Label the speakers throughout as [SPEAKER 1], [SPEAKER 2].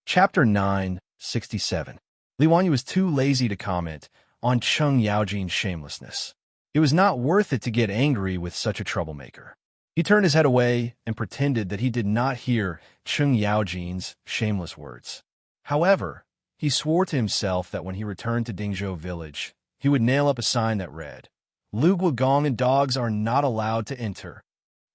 [SPEAKER 1] Chapter 967. Li Wanyu was too lazy to comment on Cheng Yaojin's shamelessness. It was not worth it to get angry with such a troublemaker. He turned his head away and pretended that he did not hear Cheng Yaojin's shameless words. However, he swore to himself that when he returned to Dingzhou village, he would nail up a sign that read, "Lu Guogong and dogs are not allowed to enter."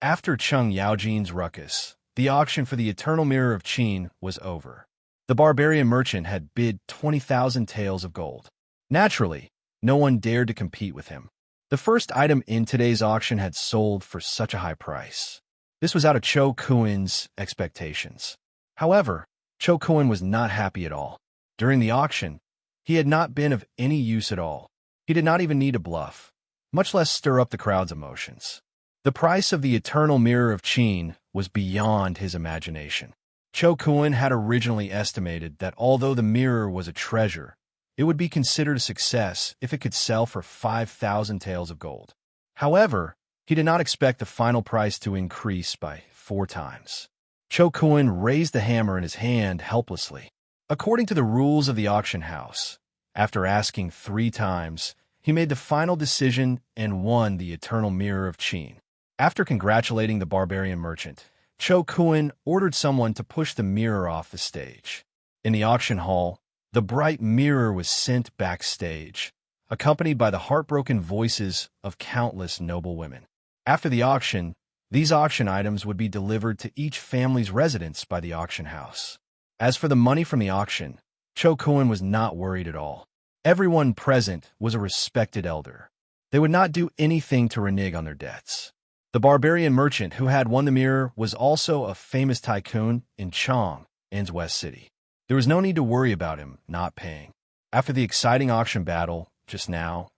[SPEAKER 1] After Cheng Yaojin's ruckus, the auction for the Eternal Mirror of Qin was over. The barbarian merchant had bid 20,000 taels of gold. Naturally, no one dared to compete with him. The first item in today's auction had sold for such a high price. This was out of Cho Kuin's expectations. However, Cho Kuin was not happy at all. During the auction, he had not been of any use at all. He did not even need to bluff, much less stir up the crowd's emotions. The price of the Eternal Mirror of Qin was beyond his imagination. Cho Kuin had originally estimated that although the mirror was a treasure, it would be considered a success if it could sell for 5,000 taels of gold. However, he did not expect the final price to increase by 4 times. Cho Kuin raised the hammer in his hand helplessly. According to the rules of the auction house, after asking 3 times, he made the final decision and won the Eternal Mirror of Qin. After congratulating the barbarian merchant, Cho Kuin ordered someone to push the mirror off the stage. In the auction hall, the bright mirror was sent backstage, accompanied by the heartbroken voices of countless noble women. After the auction, these auction items would be delivered to each family's residence by the auction house. As for the money from the auction, Cho Kuin was not worried at all. Everyone present was a respected elder. They would not do anything to renege on their debts. The barbarian merchant who had won the mirror was also a famous tycoon in Chang'an's West City. There was no need to worry about him not paying. After the exciting auction battle just now,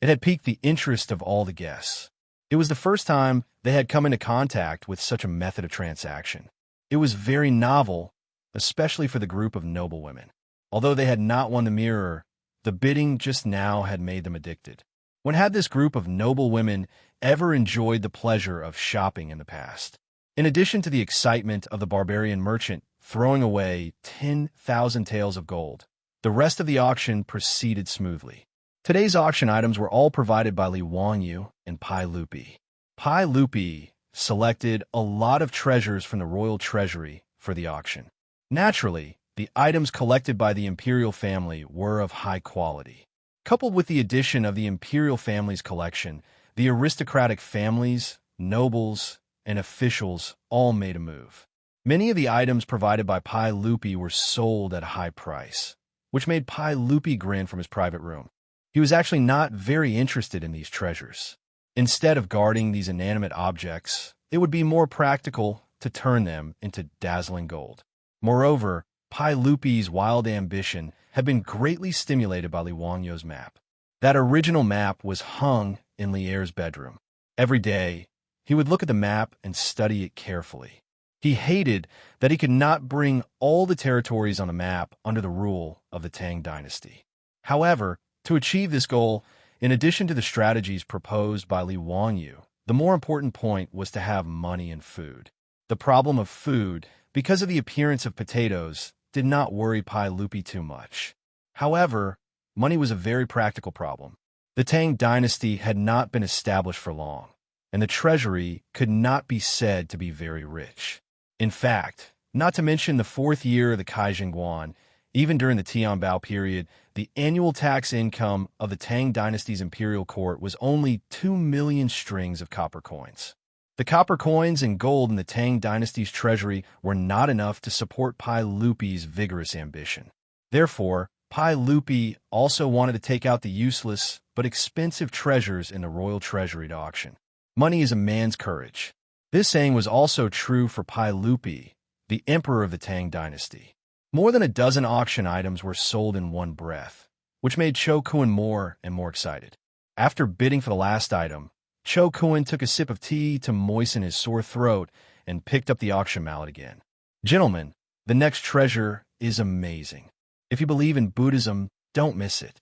[SPEAKER 1] it had piqued the interest of all the guests. It was the first time they had come into contact with such a method of transaction. It was very novel, especially for the group of noble women. Although they had not won the mirror, the bidding just now had made them addicted. When had this group of noble women ever enjoyed the pleasure of shopping in the past? In addition to the excitement of the barbarian merchant throwing away 10,000 taels of gold, the rest of the auction proceeded smoothly. Today's auction items were all provided by Li Wanyu and Pai Lupi. Pai Lupi selected a lot of treasures from the royal treasury for the auction. Naturally, the items collected by the imperial family were of high quality. Coupled with the addition of the imperial family's collection, the aristocratic families, nobles, and officials all made a move. Many of the items provided by Pai Lupi were sold at a high price, which made Pai Lupi grin from his private room. He was actually not very interested in these treasures. Instead of guarding these inanimate objects, it would be more practical to turn them into dazzling gold. Moreover, Pai Lupi's wild ambition had been greatly stimulated by Li Wangyu's map. That original map was hung in Lier's bedroom. Every day, he would look at the map and study it carefully. He hated that he could not bring all the territories on the map under the rule of the Tang dynasty. However, to achieve this goal, in addition to the strategies proposed by Li Wanyu, the more important point was to have money and food. The problem of food, because of the appearance of potatoes, did not worry Pai Lupi too much. However, money was a very practical problem. The Tang dynasty had not been established for long, and the treasury could not be said to be very rich. In fact, not to mention the 4th year of the Kaijingguan, even during the Tianbao period, the annual tax income of the Tang dynasty's imperial court was only 2 million strings of copper coins. The copper coins and gold in the Tang dynasty's treasury were not enough to support Pai Lupi's vigorous ambition. Therefore, Pai Lupi also wanted to take out the useless but expensive treasures in the royal treasury to auction. Money is a man's courage. This saying was also true for Pai Lupi, the emperor of the Tang dynasty. More than a dozen auction items were sold in one breath, which made Cho Kuin more and more excited. After bidding for the last item, Cho Kuin took a sip of tea to moisten his sore throat and picked up the auction mallet again. "Gentlemen, the next treasure is amazing. If you believe in Buddhism, don't miss it."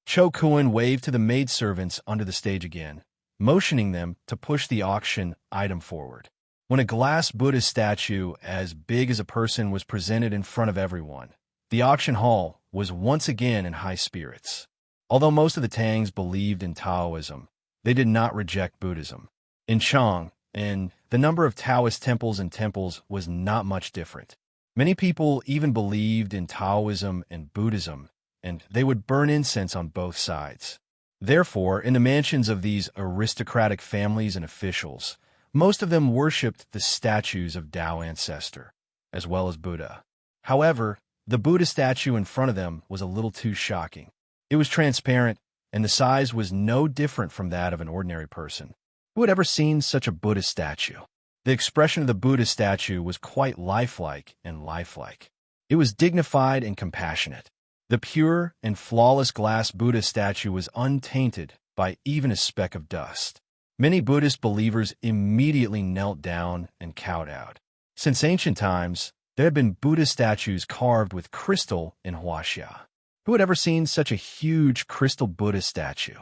[SPEAKER 1] Cho Kuin waved to the maidservants under the stage again, motioning them to push the auction item forward. When a glass Buddha statue as big as a person was presented in front of everyone, the auction hall was once again in high spirits. Although most of the Tangs believed in Taoism, they did not reject Buddhism. In Chang, the number of Taoist temples and temples was not much different. Many people even believed in Taoism and Buddhism, and they would burn incense on both sides. Therefore, in the mansions of these aristocratic families and officials, most of them worshipped the statues of Tao ancestor, as well as Buddha. However, the Buddha statue in front of them was a little too shocking. It was transparent, and the size was no different from that of an ordinary person. Who had ever seen such a Buddha statue? The expression of the Buddha statue was quite lifelike and lifelike. It was dignified and compassionate. The pure and flawless glass Buddha statue was untainted by even a speck of dust. Many Buddhist believers immediately knelt down and kowtowed. Since ancient times, there had been Buddha statues carved with crystal in Wuxia. Who had ever seen such a huge crystal Buddha statue?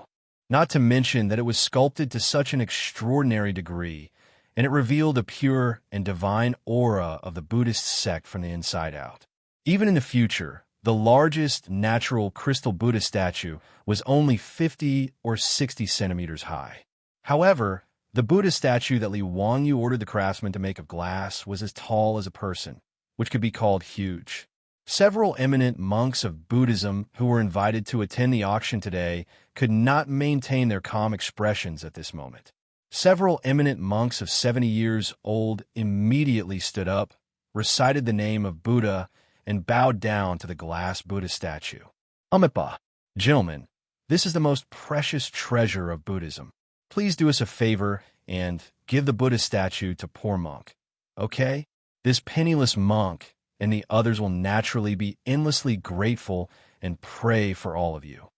[SPEAKER 1] Not to mention that it was sculpted to such an extraordinary degree, and it revealed a pure and divine aura of the Buddhist sect from the inside out. Even in the future, the largest natural crystal Buddha statue was only 50 or 60 centimeters high. However, the Buddha statue that Li Wangyu ordered the craftsman to make of glass was as tall as a person, which could be called huge. Several eminent monks of Buddhism who were invited to attend the auction today could not maintain their calm expressions at this moment. Several eminent monks of 70 years old immediately stood up, recited the name of Buddha, and bowed down to the glass Buddha statue. Amipa, gentlemen, this is the most precious treasure of Buddhism. Please do us a favor and give the Buddha statue to poor monk. Okay? This penniless monk and the others will naturally be endlessly grateful and pray for all of you.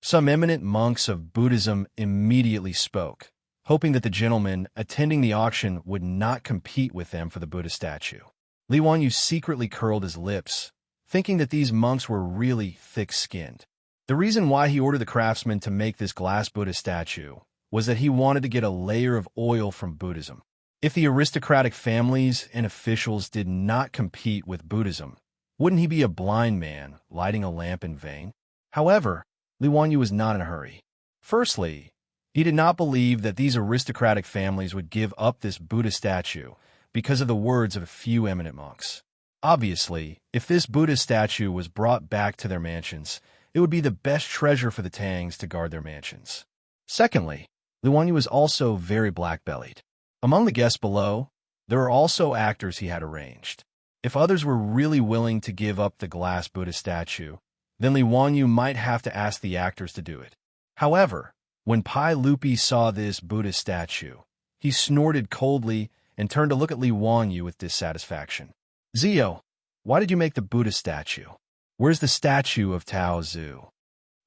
[SPEAKER 1] Some eminent monks of Buddhism immediately spoke, hoping that the gentleman attending the auction would not compete with them for the Buddha statue. Li Wangyu secretly curled his lips, thinking that these monks were really thick-skinned. The reason why he ordered the craftsman to make this glass Buddha statue was that he wanted to get a layer of oil from Buddhism. If the aristocratic families and officials did not compete with Buddhism, wouldn't he be a blind man lighting a lamp in vain? However, Li Wangyu was not in a hurry. Firstly, he did not believe that these aristocratic families would give up this Buddha statue because of the words of a few eminent monks. Obviously, if this Buddha statue was brought back to their mansions, it would be the best treasure for the Tangs to guard their mansions. Secondly, Li Wangyu was also very black-bellied. Among the guests below, there were also actors he had arranged. If others were really willing to give up the glass Buddha statue, then Li Wangyu might have to ask the actors to do it. However, when Pai Lupi saw this Buddha statue, he snorted coldly and turned to look at Li Wangyu with dissatisfaction. Zio, why did you make the Buddha statue? Where's the statue of Tao Zhu?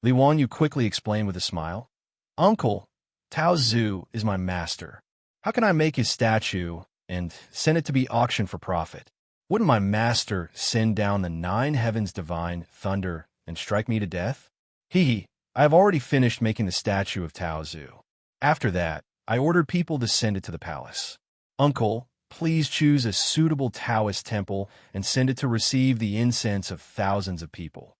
[SPEAKER 1] Li Wangyu quickly explained with a smile. Uncle, Tao Zhu is my master. How can I make his statue and send it to be auctioned for profit? Wouldn't my master send down the 9 heavens divine thunder and strike me to death? I have already finished making the statue of Tao Zhu. After that, I ordered people to send it to the palace. Uncle, please choose a suitable Taoist temple and send it to receive the incense of thousands of people.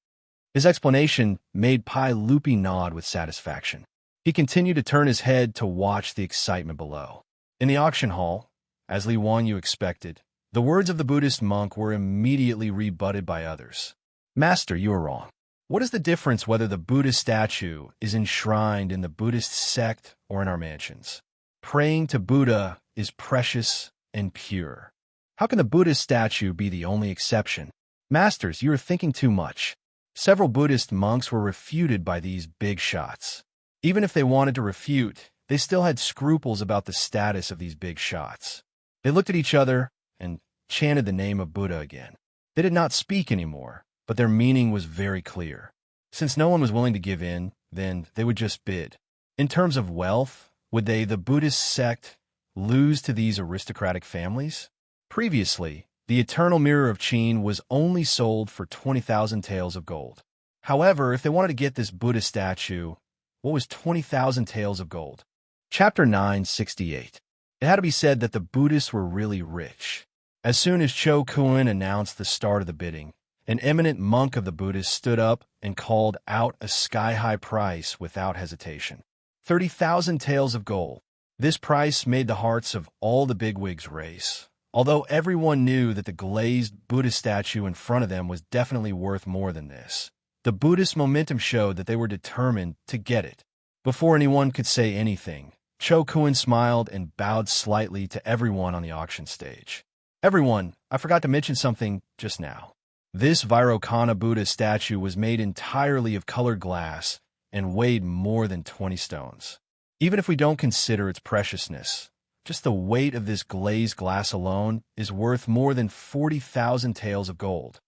[SPEAKER 1] His explanation made Pai Lupi nod with satisfaction. He continued to turn his head to watch the excitement below. In the auction hall, as Li Wangyu expected, the words of the Buddhist monk were immediately rebutted by others. Master, you are wrong. What is the difference whether the Buddha statue is enshrined in the Buddhist sect or in our mansions? Praying to Buddha is precious and pure. How can the Buddhist statue be the only exception? Masters, you are thinking too much. Several Buddhist monks were refuted by these big shots. Even if they wanted to refute, they still had scruples about the status of these big shots. They looked at each other and chanted the name of Buddha again. They did not speak anymore, but their meaning was very clear. Since no one was willing to give in, then they would just bid. In terms of wealth, would they, the Buddhist sect, lose to these aristocratic families? Previously, the Eternal Mirror of Qin was only sold for 20,000 taels of gold. However, if they wanted to get this Buddha statue, what was 20,000 taels of gold? Chapter 968. It had to be said that the Buddhists were really rich. As soon as Cho Kun announced the start of the bidding, an eminent monk of the Buddhists stood up and called out a sky-high price without hesitation. 30,000 taels of gold. This price made the hearts of all the bigwigs race, although everyone knew that the glazed Buddha statue in front of them was definitely worth more than this. The Buddhist momentum showed that they were determined to get it. Before anyone could say anything, Cho Kun smiled and bowed slightly to everyone on the auction stage. Everyone, I forgot to mention something just now. This Vairocana Buddha statue was made entirely of colored glass and weighed more than 20 stones. Even if we don't consider its preciousness, just the weight of this glazed glass alone is worth more than 40,000 taels of gold.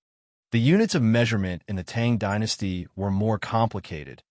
[SPEAKER 1] The units of measurement in the Tang dynasty were more complicated,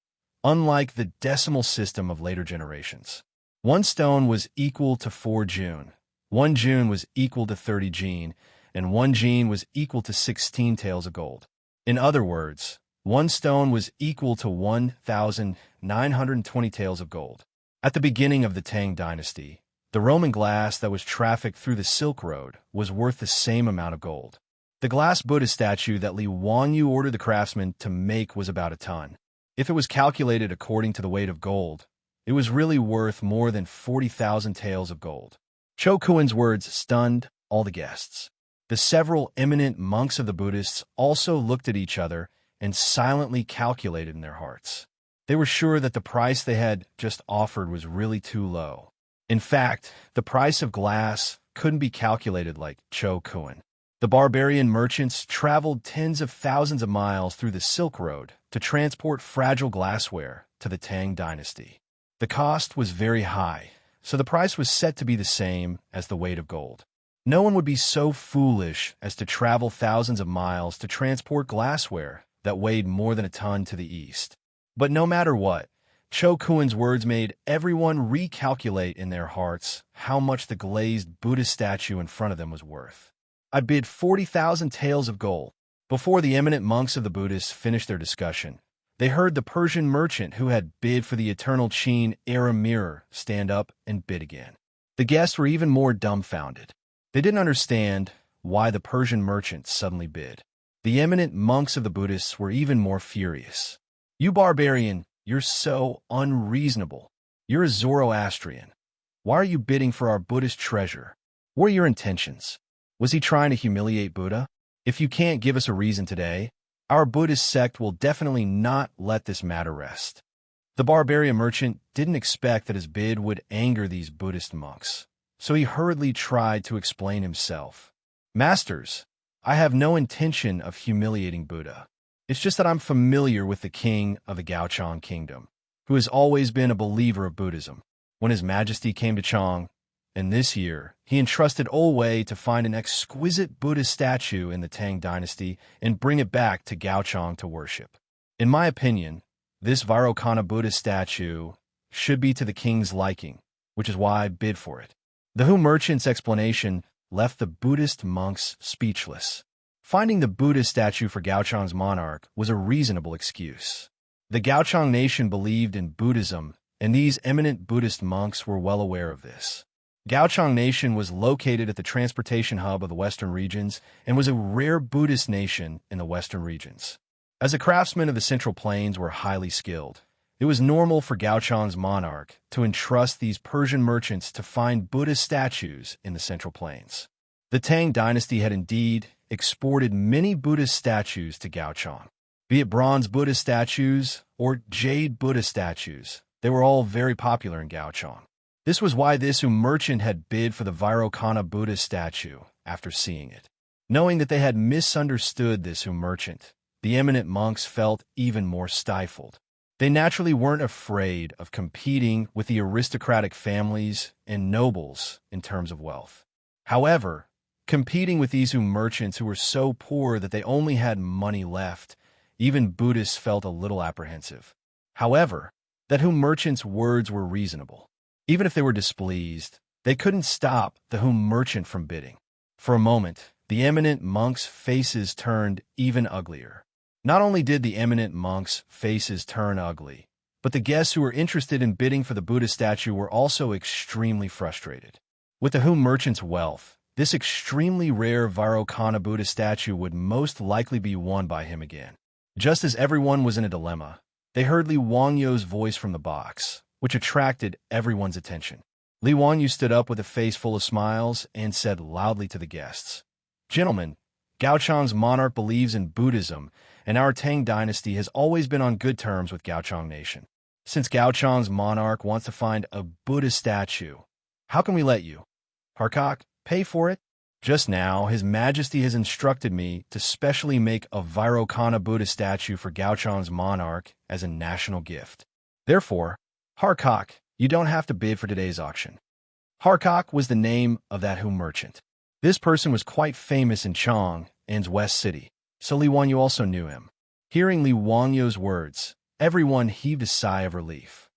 [SPEAKER 1] unlike the decimal system of later generations. 1 stone was equal to 4 jun, 1 jun was equal to 30 jin, and 1 jin was equal to 16 taels of gold. In other words, 1 stone was equal to 1,920 taels of gold. At the beginning of the Tang dynasty, the Roman glass that was trafficked through the Silk Road was worth the same amount of gold. The glass Buddha statue that Li Wanyu ordered the craftsman to make was about a ton. If it was calculated according to the weight of gold, it was really worth more than 40,000 taels of gold. Cho Kun's words stunned all the guests. The several eminent monks of the Buddhists also looked at each other and silently calculated in their hearts. They were sure that the price they had just offered was really too low. In fact, the price of glass couldn't be calculated like Cho Kun. The barbarian merchants traveled tens of thousands of miles through the Silk Road to transport fragile glassware to the Tang dynasty. The cost was very high, so the price was set to be the same as the weight of gold. No one would be so foolish as to travel thousands of miles to transport glassware that weighed more than a ton to the east. But no matter what, Cho Kun's words made everyone recalculate in their hearts how much the glazed Buddha statue in front of them was worth. I bid 40,000 taels of gold. Before the eminent monks of the Buddhists finished their discussion, they heard the Persian merchant who had bid for the eternal Qin era mirror stand up and bid again. The guests were even more dumbfounded. They didn't understand why the Persian merchant suddenly bid. The eminent monks of the Buddhists were even more furious. "You barbarian, you're so unreasonable. You're a Zoroastrian. Why are you bidding for our Buddhist treasure? What are your intentions? Was he trying to humiliate Buddha? If you can't give us a reason today, our Buddhist sect will definitely not let this matter rest." The barbarian merchant didn't expect that his bid would anger these Buddhist monks, so he hurriedly tried to explain himself. "Masters, I have no intention of humiliating Buddha. It's just that I'm familiar with the king of the Gaochang kingdom, who has always been a believer of Buddhism. When His Majesty came to Chang, and this year, he entrusted Wei to find an exquisite Buddha statue in the Tang dynasty and bring it back to Gaochang to worship. In my opinion, this Vairocana Buddha statue should be to the king's liking, which is why I bid for it." The Hu merchant's explanation left the Buddhist monks speechless. Finding the Buddha statue for Gaochang's monarch was a reasonable excuse. The Gaochang nation believed in Buddhism, and these eminent Buddhist monks were well aware of this. Gaochang Nation was located at the transportation hub of the Western regions and was a rare Buddhist nation in the Western regions. As the craftsmen of the Central Plains were highly skilled, it was normal for Gaochang's monarch to entrust these Persian merchants to find Buddha statues in the Central Plains. The Tang dynasty had indeed exported many Buddhist statues to Gaochang. Be it bronze Buddha statues or jade Buddha statues, they were all very popular in Gaochang. This was why this merchant had bid for the Vairocana Buddha statue after seeing it. Knowing that they had misunderstood this merchant, the eminent monks felt even more stifled. They naturally weren't afraid of competing with the aristocratic families and nobles in terms of wealth. However, competing with these merchants who were so poor that they only had money left, even Buddhists felt a little apprehensive. However, that merchant's words were reasonable. Even if they were displeased, they couldn't stop the merchant from bidding. For a moment, the eminent monks' faces turned even uglier. Not only did the eminent monks' faces turn ugly, but the guests who were interested in bidding for the Buddha statue were also extremely frustrated. With the Hu merchant's wealth, this extremely rare Vairocana Buddha statue would most likely be won by him again. Just as everyone was in a dilemma, they heard Li Wangyu's voice from the box, which attracted everyone's attention. Li Wangyu stood up with a face full of smiles and said loudly to the guests, "Gentlemen, Gaochang's monarch believes in Buddhism, and our Tang dynasty has always been on good terms with Gaochang Nation. Since Gaochang's monarch wants to find a Buddha statue, how can we let you, Harkok, pay for it? Just now, His Majesty has instructed me to specially make a Vairocana Buddha statue for Gaochang's monarch as a national gift. Therefore, Harkok, you don't have to bid for today's auction." Harkok was the name of that Hu merchant. This person was quite famous in Chang'an's West City, so Li Wangyu also knew him. Hearing Li Wangyu's words, everyone heaved a sigh of relief.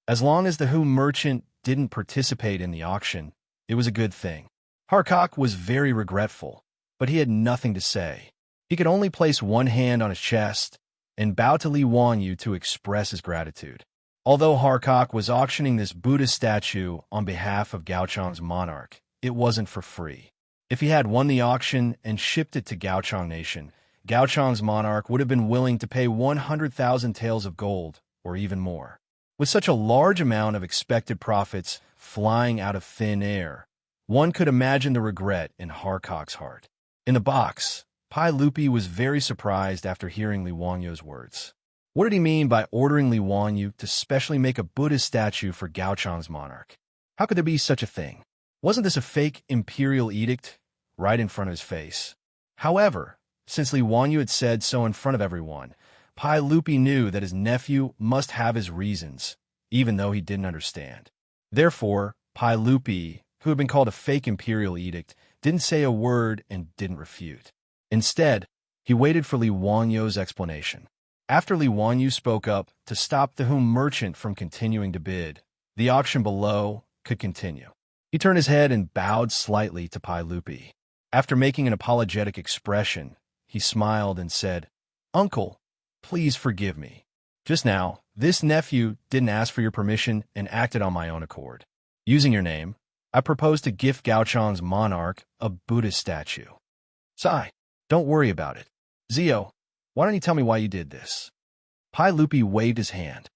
[SPEAKER 1] As long as the Hu merchant didn't participate in the auction, it was a good thing. Harkok was very regretful, but he had nothing to say. He could only place one hand on his chest and bow to Li Wangyu to express his gratitude. Although Harkok was auctioning this Buddha statue on behalf of Gaochang's monarch, it wasn't for free. If he had won the auction and shipped it to Gaochang Nation, Gaochang's monarch would have been willing to pay 100,000 taels of gold, or even more. With such a large amount of expected profits flying out of thin air, one could imagine the regret in Harkok's heart. In the box, Pai Lupi was very surprised after hearing Li Wangyu's words. What did he mean by ordering Li Wangyu to specially make a Buddha statue for Gaochang's monarch? How could there be such a thing? Wasn't this a fake imperial edict right in front of his face? However, since Li Wangyu had said so in front of everyone, Pai Lupi knew that his nephew must have his reasons, even though he didn't understand. Therefore, Pai Lupi, who had been called a fake imperial edict, didn't say a word and didn't refute. Instead, he waited for Li Wangyu's explanation. After Li Wangyu spoke up to stop the Hu merchant from continuing to bid, the auction below could continue. He turned his head and bowed slightly to Pai Lupi. After making an apologetic expression, he smiled and said, "Uncle, please forgive me. Just now, this nephew didn't ask for your permission and acted on my own accord. Using your name, I propose to gift Gaochang's monarch a Buddha statue. Sai, don't worry about it. Zio, why don't you tell me why you did this?" Pai Lupi waved his hand.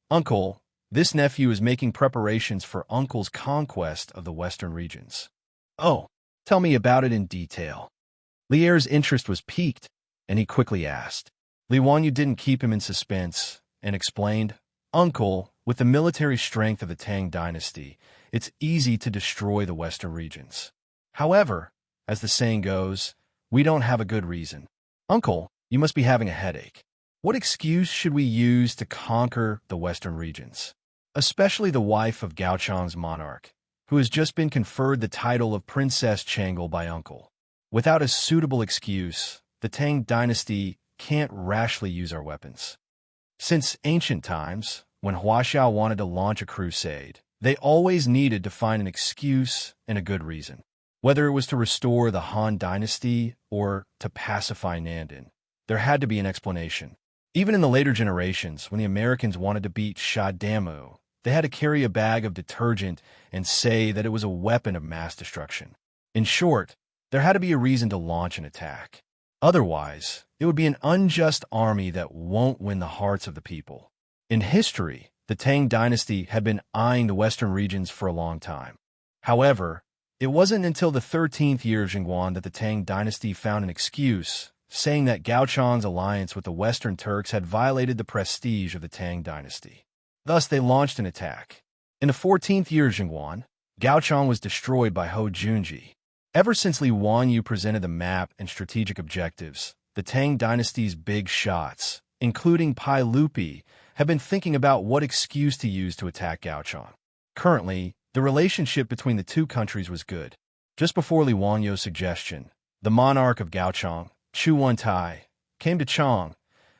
[SPEAKER 1] Uncle, this nephew is making preparations for Uncle's conquest of the western regions. Oh, tell me about it in detail. Lier's interest was piqued, and he quickly asked. Li Wangyu didn't keep him in suspense and explained, "Uncle, with the military strength of the Tang dynasty, it's easy to destroy the western regions. However, as the saying goes, we don't have a good reason. Uncle, you must be having a headache. What excuse should we use to conquer the western regions? Especially the wife of Gaochang's monarch, who has just been conferred the title of Princess Changle by Uncle. Without a suitable excuse, the Tang dynasty can't rashly use our weapons. Since ancient times, when Wuxia wanted to launch a crusade, they always needed to find an excuse and a good reason. Whether it was to restore the Han dynasty or to pacify Nandan, there had to be an explanation. Even in the later generations, when the Americans wanted to beat Sha Damu, they had to carry a bag of detergent and say that it was a weapon of mass destruction. In short, there had to be a reason to launch an attack. Otherwise, it would be an unjust army that won't win the hearts of the people. In history, the Tang dynasty had been eyeing the western regions for a long time. However, it wasn't until the 13th year of Jingguan that the Tang dynasty found an excuse, saying that Gaochang's alliance with the Western Turks had violated the prestige of the Tang dynasty. Thus, they launched an attack. In the 14th year of Jingguan, Gaochang was destroyed by Ho Junji. Ever since Li Wangyu presented the map and strategic objectives, the Tang dynasty's big shots, including Pai Lupi, have been thinking about what excuse to use to attack Gaochang. Currently, the relationship between the two countries was good. Just before Li Wangyu's suggestion, the monarch of Gaochang, Chu Wentai, came to Chang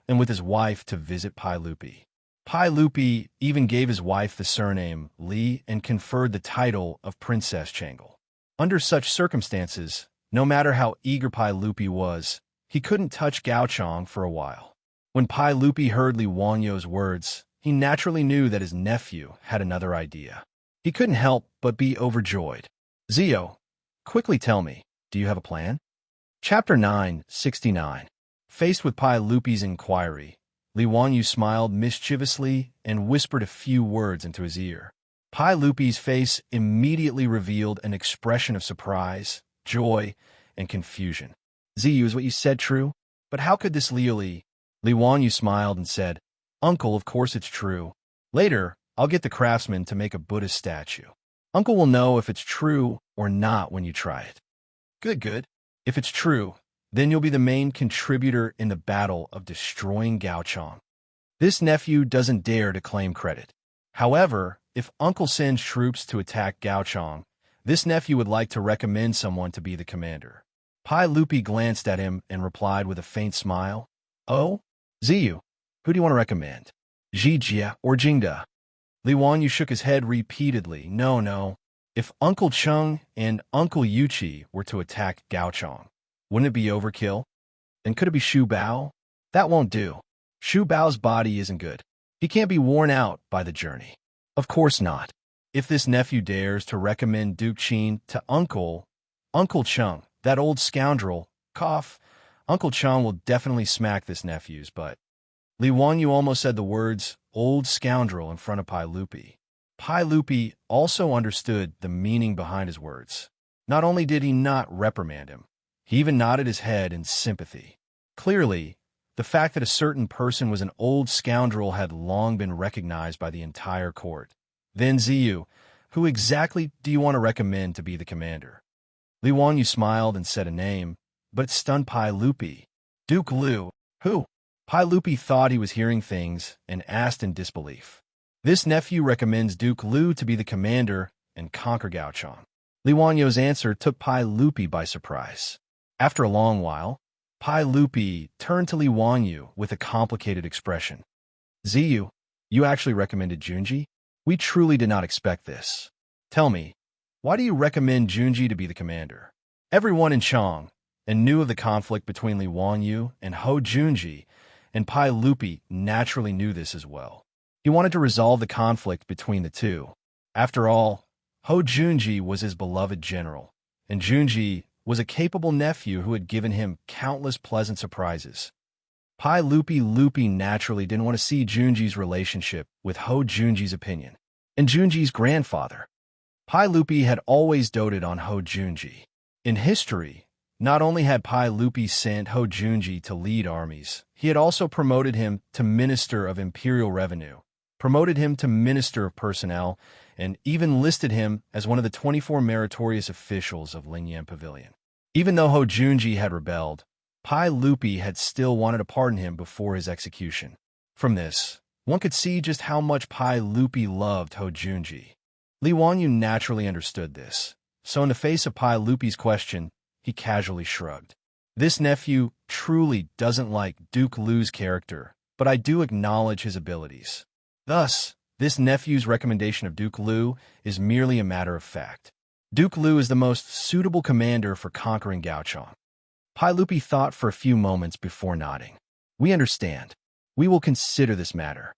[SPEAKER 1] and with his wife to visit Pai Lupi. Pai Lupi even gave his wife the surname Li and conferred the title of Princess Changle. Under such circumstances, no matter how eager Pai Lupi was, he couldn't touch Gaochang for a while. When Pai Lupi heard Li Wangyu's words, he naturally knew that his nephew had another idea. He couldn't help but be overjoyed. Zio, quickly tell me, do you have a plan? Chapter 969. Faced with Pai Lupi's inquiry, Li Wanyu smiled mischievously and whispered a few words into his ear. Pai Lupi's face immediately revealed an expression of surprise, joy, and confusion. Ziyu, is what you said true? But how could this Li Wanyu smiled and said, Uncle, of course it's true. Later, I'll get the craftsman to make a Buddhist statue. Uncle will know if it's true or not when you try it. Good. If it's true, then you'll be the main contributor in the battle of destroying Gaochang. This nephew doesn't dare to claim credit. However, if Uncle sends troops to attack Gaochang, this nephew would like to recommend someone to be the commander. Pai Lupi glanced at him and replied with a faint smile, Oh? Ziyu, who do you want to recommend? Xianxia or Jingda? Li Wanyu shook his head repeatedly. No. If Uncle Cheng and Uncle Yuqi were to attack Gaochang, wouldn't it be overkill? And could it be Shu Bao? That won't do. Shu Bao's body isn't good. He can't be worn out by the journey. Of course not. If this nephew dares to recommend Duke Qin to Uncle Cheng, that old scoundrel, Uncle Cheng will definitely smack this nephew's butt. Li Wanyu almost said the words, old scoundrel, in front of Pai Lupi. Pai Lupi also understood the meaning behind his words. Not only did he not reprimand him, he even nodded his head in sympathy. Clearly, the fact that a certain person was an old scoundrel had long been recognized by the entire court. Then Ziyu, who exactly do you want to recommend to be the commander? Li Wanyu smiled and said a name, but it stunned Pai Lupi. Duke Liu. Who? Pai Lupi thought he was hearing things and asked in disbelief. This nephew recommends Duke Liu to be the commander and conquer Gaochang. Li Wanyu's answer took Pai Lupi by surprise. After a long while, Pai Lupi turned to Li Wanyu with a complicated expression. Ziyu, you actually recommended Junji? We truly did not expect this. Tell me, why do you recommend Junji to be the commander? Everyone in Chang and knew of the conflict between Li Wanyu and Ho Junji, and Pai Lupi naturally knew this as well. He wanted to resolve the conflict between the two. After all, Ho Junji was his beloved general, and Junji was a capable nephew who had given him countless pleasant surprises. Pai Lupi naturally didn't want to see Junji's relationship with Ho Junji's opinion, and Junji's grandfather. Pai Lupi had always doted on Ho Junji. In history, not only had Pai Lupi sent Ho Junji to lead armies, he had also promoted him to Minister of Imperial Revenue, promoted him to Minister of Personnel, and even listed him as one of the 24 meritorious officials of Lingyan Pavilion. Even though Ho Junji had rebelled, Pai Lupi had still wanted to pardon him before his execution. From this, one could see just how much Pai Lupi loved Ho Junji. Li Wanyu naturally understood this, so in the face of Pai Lupi's question, he casually shrugged. This nephew truly doesn't like Duke Liu's character, but I do acknowledge his abilities. Thus, this nephew's recommendation of Duke Liu is merely a matter of fact. Duke Liu is the most suitable commander for conquering Gaochang. Pai Lupi thought for a few moments before nodding. We understand. We will consider this matter.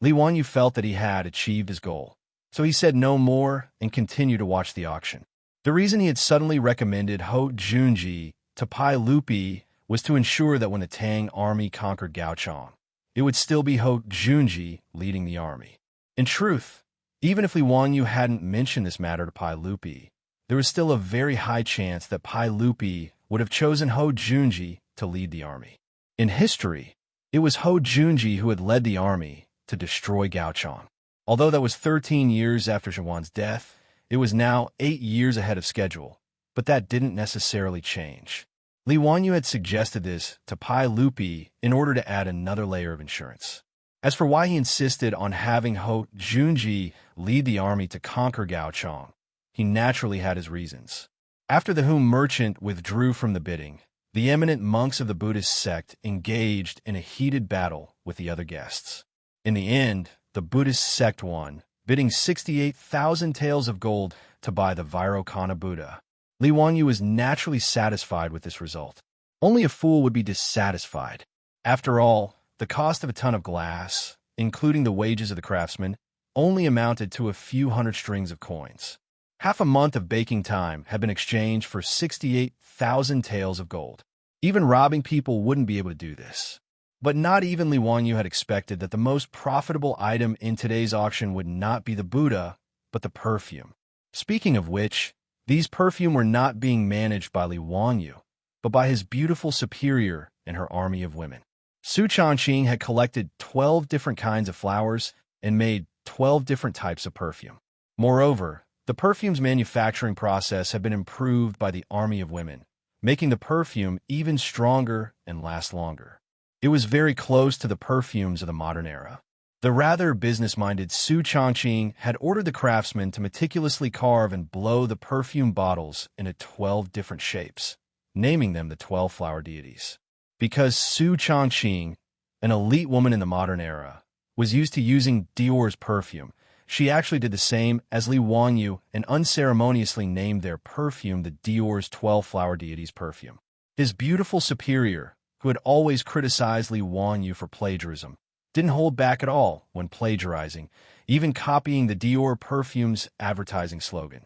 [SPEAKER 1] Li Wanyu felt that he had achieved his goal, so he said no more and continued to watch the auction. The reason he had suddenly recommended Ho Junji to Pai Lupi was to ensure that when the Tang army conquered Gaochang, it would still be Ho Junji leading the army. In truth, even if Li Wanyu hadn't mentioned this matter to Pai Lupi, there was still a very high chance that Pai Lupi would have chosen Ho Junji to lead the army. In history, it was Ho Junji who had led the army to destroy Gaochang. Although that was 13 years after Zhawan's death, it was now 8 years ahead of schedule, but that didn't necessarily change. Li Wanyu had suggested this to Pai Lupi in order to add another layer of insurance. As for why he insisted on having Ho Junji lead the army to conquer Gaochang, he naturally had his reasons. After the Hu merchant withdrew from the bidding, the eminent monks of the Buddhist sect engaged in a heated battle with the other guests. In the end, the Buddhist sect won, bidding 68,000 taels of gold to buy the Vairocana Buddha. Li Wanyu was naturally satisfied with this result. Only a fool would be dissatisfied. After all, the cost of a ton of glass, including the wages of the craftsmen, only amounted to a few hundred strings of coins. Half a month of baking time had been exchanged for 68,000 taels of gold. Even robbing people wouldn't be able to do this. But not even Li Wanyu had expected that the most profitable item in today's auction would not be the Buddha, but the perfume. Speaking of which, these perfume were not being managed by Li Wanyu, but by his beautiful superior and her army of women. Su Changqing had collected 12 different kinds of flowers and made 12 different types of perfume. Moreover, the perfume's manufacturing process had been improved by the army of women, making the perfume even stronger and last longer. It was very close to the perfumes of the modern era. The rather business-minded Su Changqing had ordered the craftsmen to meticulously carve and blow the perfume bottles into 12 different shapes, naming them the 12 flower deities. Because Su Changqing, an elite woman in the modern era, was used to using Dior's perfume, she actually did the same as Li Wanyu and unceremoniously named their perfume the Dior's 12 flower deities perfume. His beautiful superior, who had always criticized Li Wanyu for plagiarism, didn't hold back at all when plagiarizing, even copying the Dior perfume's advertising slogan.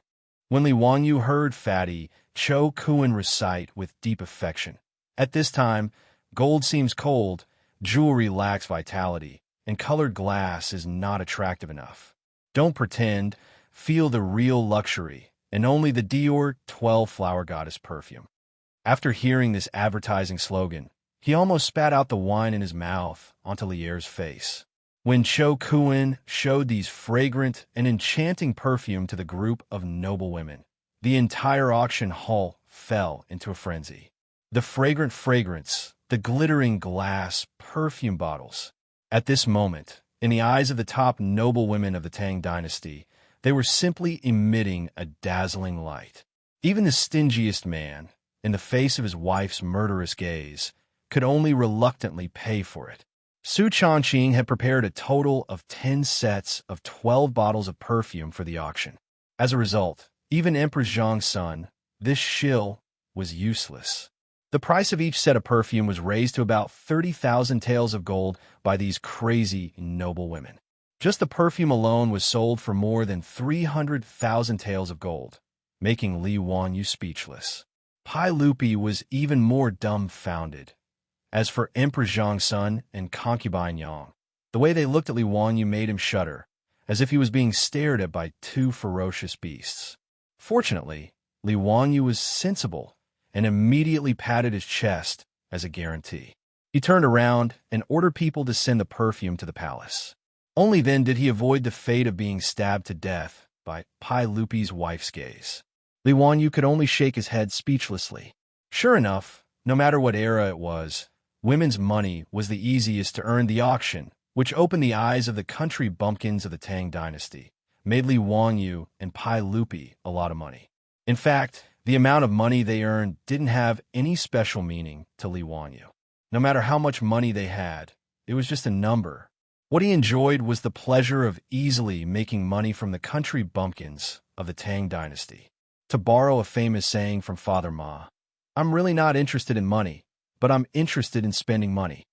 [SPEAKER 1] When Li Wanyu heard Fatty Cho Kuan recite with deep affection, "At this time, gold seems cold, jewelry lacks vitality, and colored glass is not attractive enough. Don't pretend, feel the real luxury, and only the Dior 12 Flower Goddess perfume." After hearing this advertising slogan, he almost spat out the wine in his mouth onto Lier's face. When Cho Kuan showed these fragrant and enchanting perfume to the group of noble women, the entire auction hall fell into a frenzy. The fragrant fragrance, the glittering glass perfume bottles. At this moment, in the eyes of the top noble women of the Tang dynasty, they were simply emitting a dazzling light. Even the stingiest man, in the face of his wife's murderous gaze, could only reluctantly pay for it. Su Changqing had prepared a total of 10 sets of 12 bottles of perfume for the auction. As a result, even Empress Zhang's son, this shill, was useless. The price of each set of perfume was raised to about 30,000 taels of gold by these crazy noble women. Just the perfume alone was sold for more than 300,000 taels of gold, making Li Wanyu speechless. Pai Lupi was even more dumbfounded. As for Emperor Zhang's son and concubine Yang, the way they looked at Li Wanyu made him shudder, as if he was being stared at by two ferocious beasts. Fortunately, Li Wanyu was sensible and immediately patted his chest as a guarantee. He turned around and ordered people to send the perfume to the palace. Only then did he avoid the fate of being stabbed to death by Pai Lupi's wife's gaze. Li Wanyu could only shake his head speechlessly. Sure enough, no matter what era it was, women's money was the easiest to earn. The auction, which opened the eyes of the country bumpkins of the Tang dynasty, made Li Wanyu and Pai Lupi a lot of money. In fact, the amount of money they earned didn't have any special meaning to Li Wanyu. No matter how much money they had, it was just a number. What he enjoyed was the pleasure of easily making money from the country bumpkins of the Tang dynasty. To borrow a famous saying from Father Ma, "I'm really not interested in money, but I'm interested in spending money."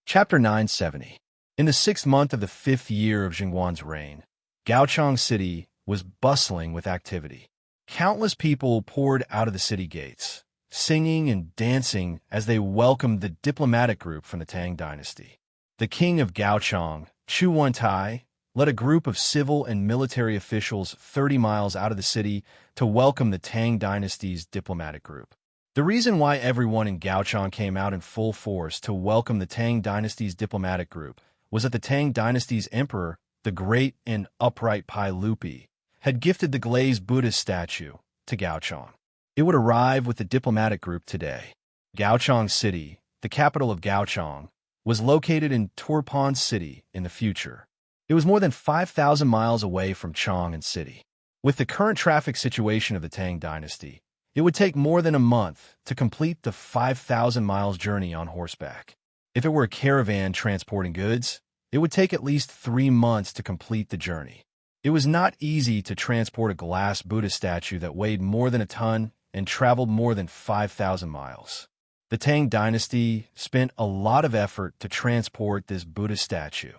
[SPEAKER 1] Chapter 970. In the 6th month of the 5th year of Jingwan's reign, Gaochang City was bustling with activity. Countless people poured out of the city gates, singing and dancing as they welcomed the diplomatic group from the Tang dynasty. The king of Gaochang, Chu Wantai, led a group of civil and military officials 30 miles out of the city to welcome the Tang dynasty's diplomatic group. The reason why everyone in Gaochang came out in full force to welcome the Tang dynasty's diplomatic group was that the Tang dynasty's emperor, the great and upright Pai Lupi, had gifted the glazed Buddha statue to Gaochang. It would arrive with the diplomatic group today. Gaochang City, the capital of Gaochang, was located in Turpan City in the future. It was more than 5,000 miles away from Chang'an City. With the current traffic situation of the Tang dynasty, it would take more than a month to complete the 5,000 miles journey on horseback. If it were a caravan transporting goods, it would take at least 3 months to complete the journey. It was not easy to transport a glass Buddha statue that weighed more than a ton and traveled more than 5,000 miles. The Tang dynasty spent a lot of effort to transport this Buddha statue.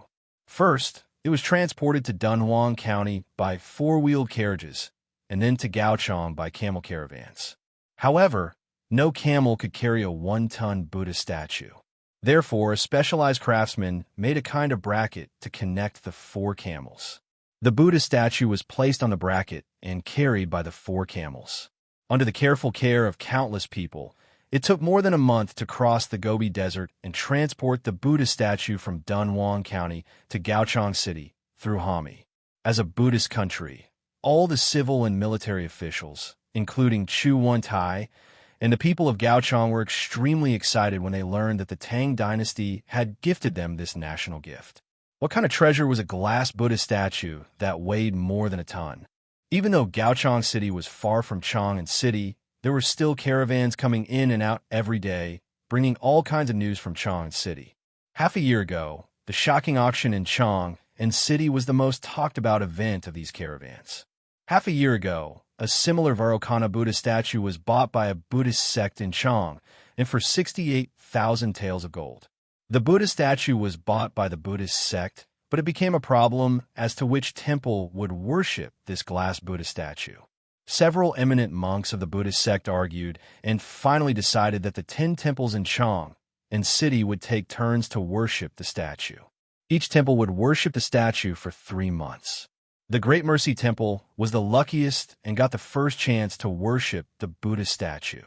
[SPEAKER 1] First, It was transported to Dunhuang County by four-wheeled carriages, and then to Gaochang by camel caravans. However, no camel could carry a 1-ton Buddha statue. Therefore, a specialized craftsman made a kind of bracket to connect the 4 camels. The Buddha statue was placed on the bracket and carried by the 4 camels. Under the careful care of countless people, it took more than a month to cross the Gobi Desert and transport the Buddha statue from Dunhuang County to Gaochang City through Hami. As a Buddhist country, all the civil and military officials, including Chu Wentai, and the people of Gaochang were extremely excited when they learned that the Tang dynasty had gifted them this national gift. What kind of treasure was a glass Buddha statue that weighed more than a ton? Even though Gaochang City was far from Chang'an City, there were still caravans coming in and out every day, bringing all kinds of news from Chang'an City. Half a year ago, the shocking auction in Chang'an City was the most talked about event of these caravans. Half a year ago, a similar Vairocana Buddha statue was bought by a Buddhist sect in Chang, and for 68,000 taels of gold. The Buddha statue was bought by the Buddhist sect, but it became a problem as to which temple would worship this glass Buddha statue. Several eminent monks of the Buddhist sect argued and finally decided that the 10 temples in Chang'an City would take turns to worship the statue. Each temple would worship the statue for 3 months. The Great Mercy Temple was the luckiest and got the first chance to worship the Buddha statue.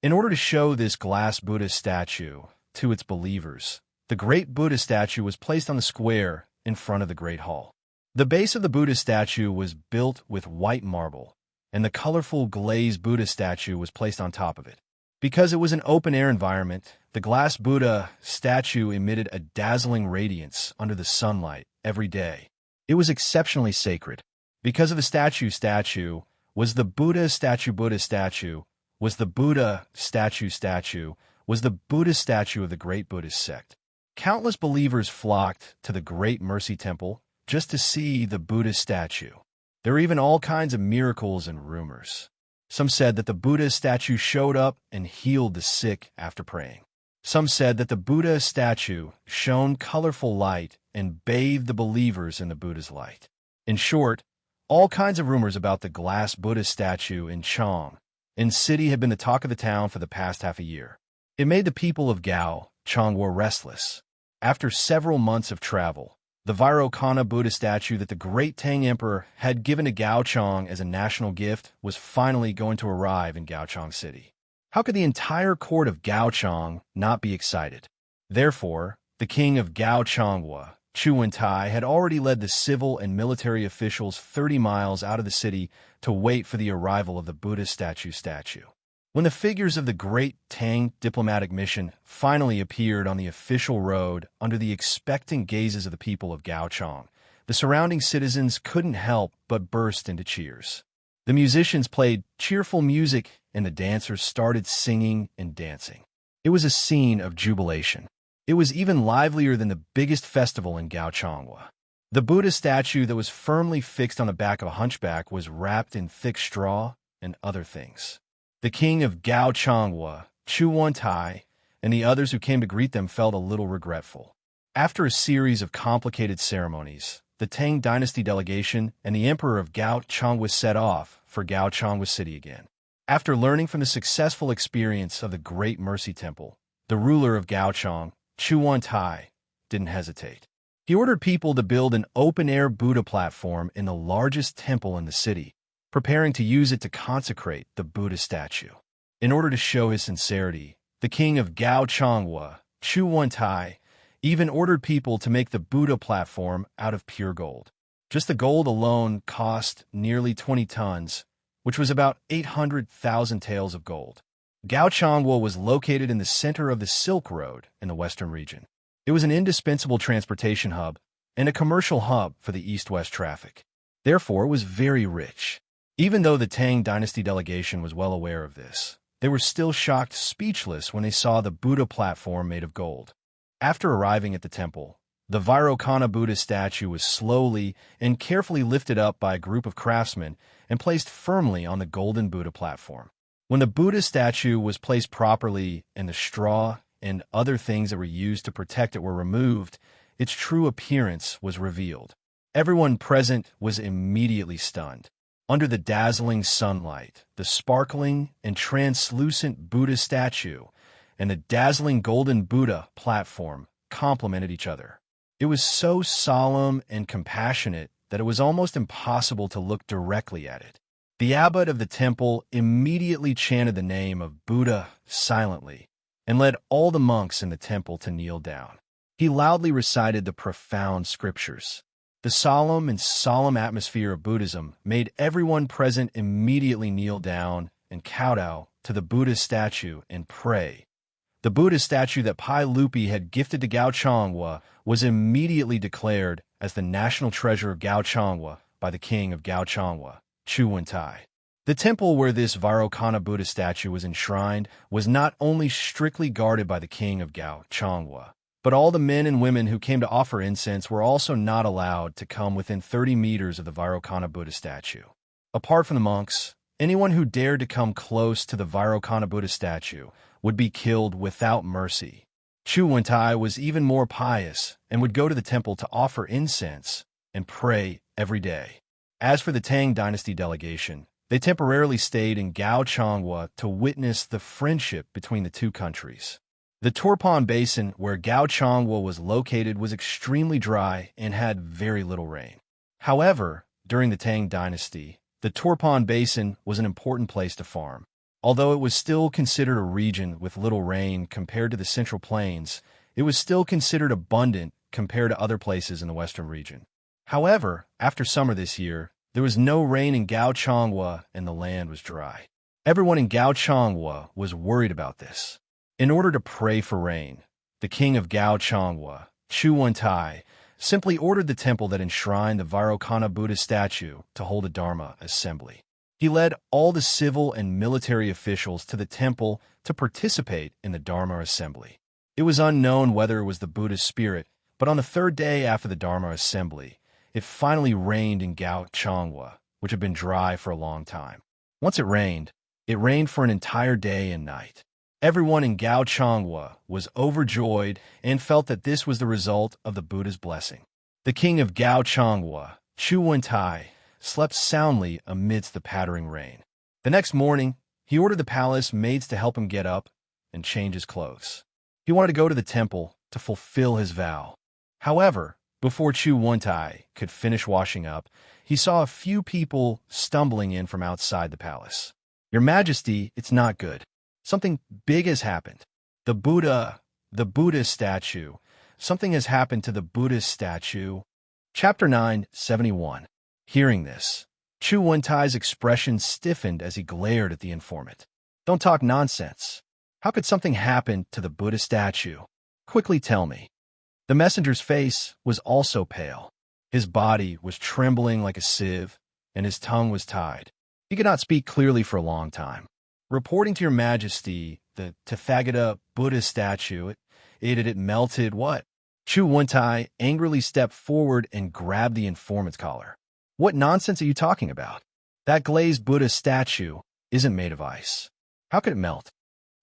[SPEAKER 1] In order to show this glass Buddha statue to its believers, the Great Buddha statue was placed on the square in front of the Great Hall. The base of the Buddha statue was built with white marble, and the colorful glazed Buddha statue was placed on top of it. Because it was an open-air environment, the glass Buddha statue emitted a dazzling radiance under the sunlight every day. It was exceptionally sacred. Because of the statue was the Buddha statue was the Buddha statue was the Buddha statue of the Great Buddhist sect. Countless believers flocked to the Great Mercy Temple just to see the Buddha statue. There were even all kinds of miracles and rumors. Some said that the Buddha statue showed up and healed the sick after praying. Some said that the Buddha statue shone colorful light and bathed the believers in the Buddha's light. In short, all kinds of rumors about the glass Buddha statue in Chang'an City had been the talk of the town for the past half a year. It made the people of Gaochang restless. After several months of travel, the Vairocana Buddha statue that the great Tang Emperor had given to Gaochang as a national gift was finally going to arrive in Gaochang City. How could the entire court of Gaochang not be excited? Therefore, the king of Gaochang, Chu Wentai, had already led the civil and military officials 30 miles out of the city to wait for the arrival of the Buddha statue. When the figures of the great Tang diplomatic mission finally appeared on the official road under the expectant gazes of the people of Gaochang, the surrounding citizens couldn't help but burst into cheers. The musicians played cheerful music and the dancers started singing and dancing. It was a scene of jubilation. It was even livelier than the biggest festival in Gaochang. The Buddha statue that was firmly fixed on the back of a hunchback was wrapped in thick straw and other things. The king of Gaochang, Chu Wentai, and the others who came to greet them felt a little regretful. After a series of complicated ceremonies, the Tang dynasty delegation and the emperor of Gaochang set off for Gaochang City again. After learning from the successful experience of the Great Mercy Temple, the ruler of Gaochang, Chu Wentai, didn't hesitate. He ordered people to build an open-air Buddha platform in the largest temple in the city, preparing to use it to consecrate the Buddha statue. In order to show his sincerity, the king of Gaochang, Chu Wentai, even ordered people to make the Buddha platform out of pure gold. Just the gold alone cost nearly 20 tons, which was about 800,000 taels of gold. Gaochang was located in the center of the Silk Road in the western region. It was an indispensable transportation hub and a commercial hub for the east-west traffic. Therefore, it was very rich. Even though the Tang dynasty delegation was well aware of this, they were still shocked speechless when they saw the Buddha platform made of gold. After arriving at the temple, the Vairocana Buddha statue was slowly and carefully lifted up by a group of craftsmen and placed firmly on the golden Buddha platform. When the Buddha statue was placed properly and the straw and other things that were used to protect it were removed, its true appearance was revealed. Everyone present was immediately stunned. Under the dazzling sunlight, the sparkling and translucent Buddha statue and the dazzling golden Buddha platform complemented each other. It was so solemn and compassionate that it was almost impossible to look directly at it. The abbot of the temple immediately chanted the name of Buddha silently and led all the monks in the temple to kneel down. He loudly recited the profound scriptures. The solemn atmosphere of Buddhism made everyone present immediately kneel down and kowtow to the Buddha statue and pray. The Buddha statue that Pai Lupi had gifted to Gaochangwa was immediately declared as the national treasure of Gaochangwa by the king of Gaochangwa, Chu Wentai. The temple where this Vairocana Buddha statue was enshrined was not only strictly guarded by the king of Gaochangwa, but all the men and women who came to offer incense were also not allowed to come within 30 meters of the Vairocana Buddha statue. Apart from the monks, anyone who dared to come close to the Vairocana Buddha statue would be killed without mercy. Chu Wentai was even more pious and would go to the temple to offer incense and pray every day. As for the Tang dynasty delegation, they temporarily stayed in Gaochangwa to witness the friendship between the two countries. The Turpan Basin where Gaochangwa was located was extremely dry and had very little rain. However, during the Tang dynasty, the Turpan Basin was an important place to farm. Although it was still considered a region with little rain compared to the Central Plains, it was still considered abundant compared to other places in the Western region. However, after summer this year, there was no rain in Gaochangwa and the land was dry. Everyone in Gaochangwa was worried about this. In order to pray for rain, the king of Gaochangwa, Chu Wentai, simply ordered the temple that enshrined the Vairocana Buddha statue to hold a Dharma assembly. He led all the civil and military officials to the temple to participate in the Dharma assembly. It was unknown whether it was the Buddha's spirit, but on the third day after the Dharma assembly, it finally rained in Gaochangwa, which had been dry for a long time. Once it rained for an entire day and night. Everyone in Gaochangwa was overjoyed and felt that this was the result of the Buddha's blessing. The king of Gaochangwa, Chu Wentai, slept soundly amidst the pattering rain. The next morning, he ordered the palace maids to help him get up and change his clothes. He wanted to go to the temple to fulfill his vow. However, before Chu Wentai could finish washing up, he saw a few people stumbling in from outside the palace. "Your Majesty, it's not good. Something big has happened. The Buddha statue. Something has happened to the Buddha statue." Chapter 971. Hearing this, Chu Wentai's expression stiffened as he glared at the informant. "Don't talk nonsense. How could something happen to the Buddha statue? Quickly tell me." The messenger's face was also pale. His body was trembling like a sieve, and his tongue was tied. He could not speak clearly for a long time. "Reporting to your Majesty, the Tathagata Buddha statue, it melted what?" Chu Wentai angrily stepped forward and grabbed the informant's collar. "What nonsense are you talking about? That glazed Buddha statue isn't made of ice. How could it melt?"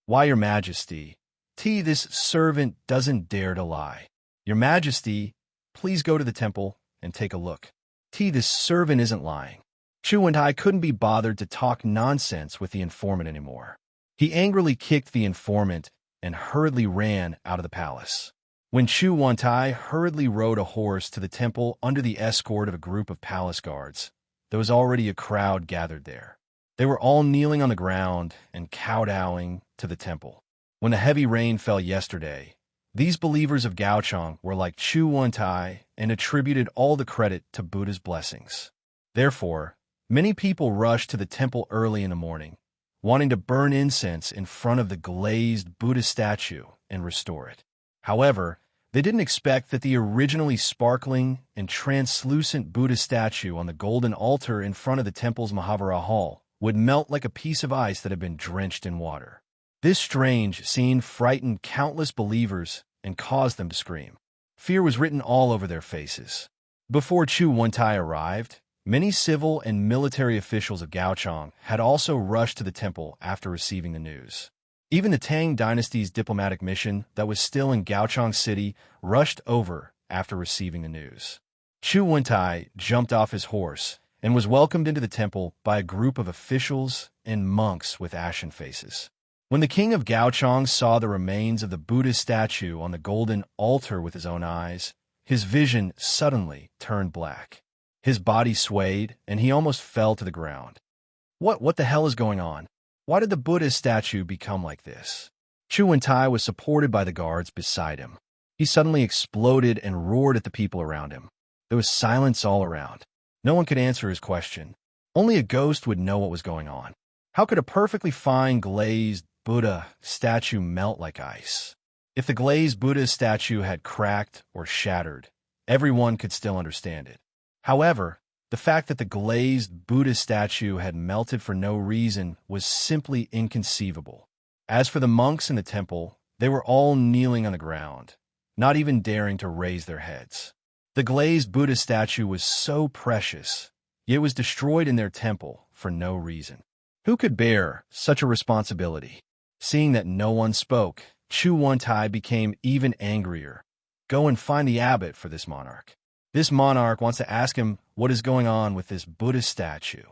[SPEAKER 1] "Why, your Majesty, this servant doesn't dare to lie. Your Majesty, please go to the temple and take a look. This servant isn't lying." Chu Wentai couldn't be bothered to talk nonsense with the informant anymore. He angrily kicked the informant and hurriedly ran out of the palace. When Chu Wentai hurriedly rode a horse to the temple under the escort of a group of palace guards, there was already a crowd gathered there. They were all kneeling on the ground and kowtowing to the temple. When the heavy rain fell yesterday, these believers of Gaochang were like Chu Wentai and attributed all the credit to Buddha's blessings. Therefore, many people rushed to the temple early in the morning, wanting to burn incense in front of the glazed Buddha statue and restore it. However, they didn't expect that the originally sparkling and translucent Buddha statue on the golden altar in front of the temple's Mahavira Hall would melt like a piece of ice that had been drenched in water. This strange scene frightened countless believers and caused them to scream. Fear was written all over their faces. Before Chu Wentai arrived, many civil and military officials of Gaochang had also rushed to the temple after receiving the news. Even the Tang dynasty's diplomatic mission that was still in Gaochang City rushed over after receiving the news. Chu Wentai jumped off his horse and was welcomed into the temple by a group of officials and monks with ashen faces. When the king of Gaochang saw the remains of the Buddha statue on the golden altar with his own eyes, his vision suddenly turned black. His body swayed, and he almost fell to the ground. What the hell is going on? Why did the Buddha statue become like this? Chu Wentai was supported by the guards beside him. He suddenly exploded and roared at the people around him. There was silence all around. No one could answer his question. Only a ghost would know what was going on. How could a perfectly fine glazed Buddha statue melt like ice? If the glazed Buddha statue had cracked or shattered, everyone could still understand it. However, the fact that the glazed Buddha statue had melted for no reason was simply inconceivable. As for the monks in the temple, they were all kneeling on the ground, not even daring to raise their heads. The glazed Buddha statue was so precious, yet it was destroyed in their temple for no reason. Who could bear such a responsibility? Seeing that no one spoke, Chu Wentai became even angrier. Go and find the abbot for this monarch. This monarch wants to ask him what is going on with this Buddha statue.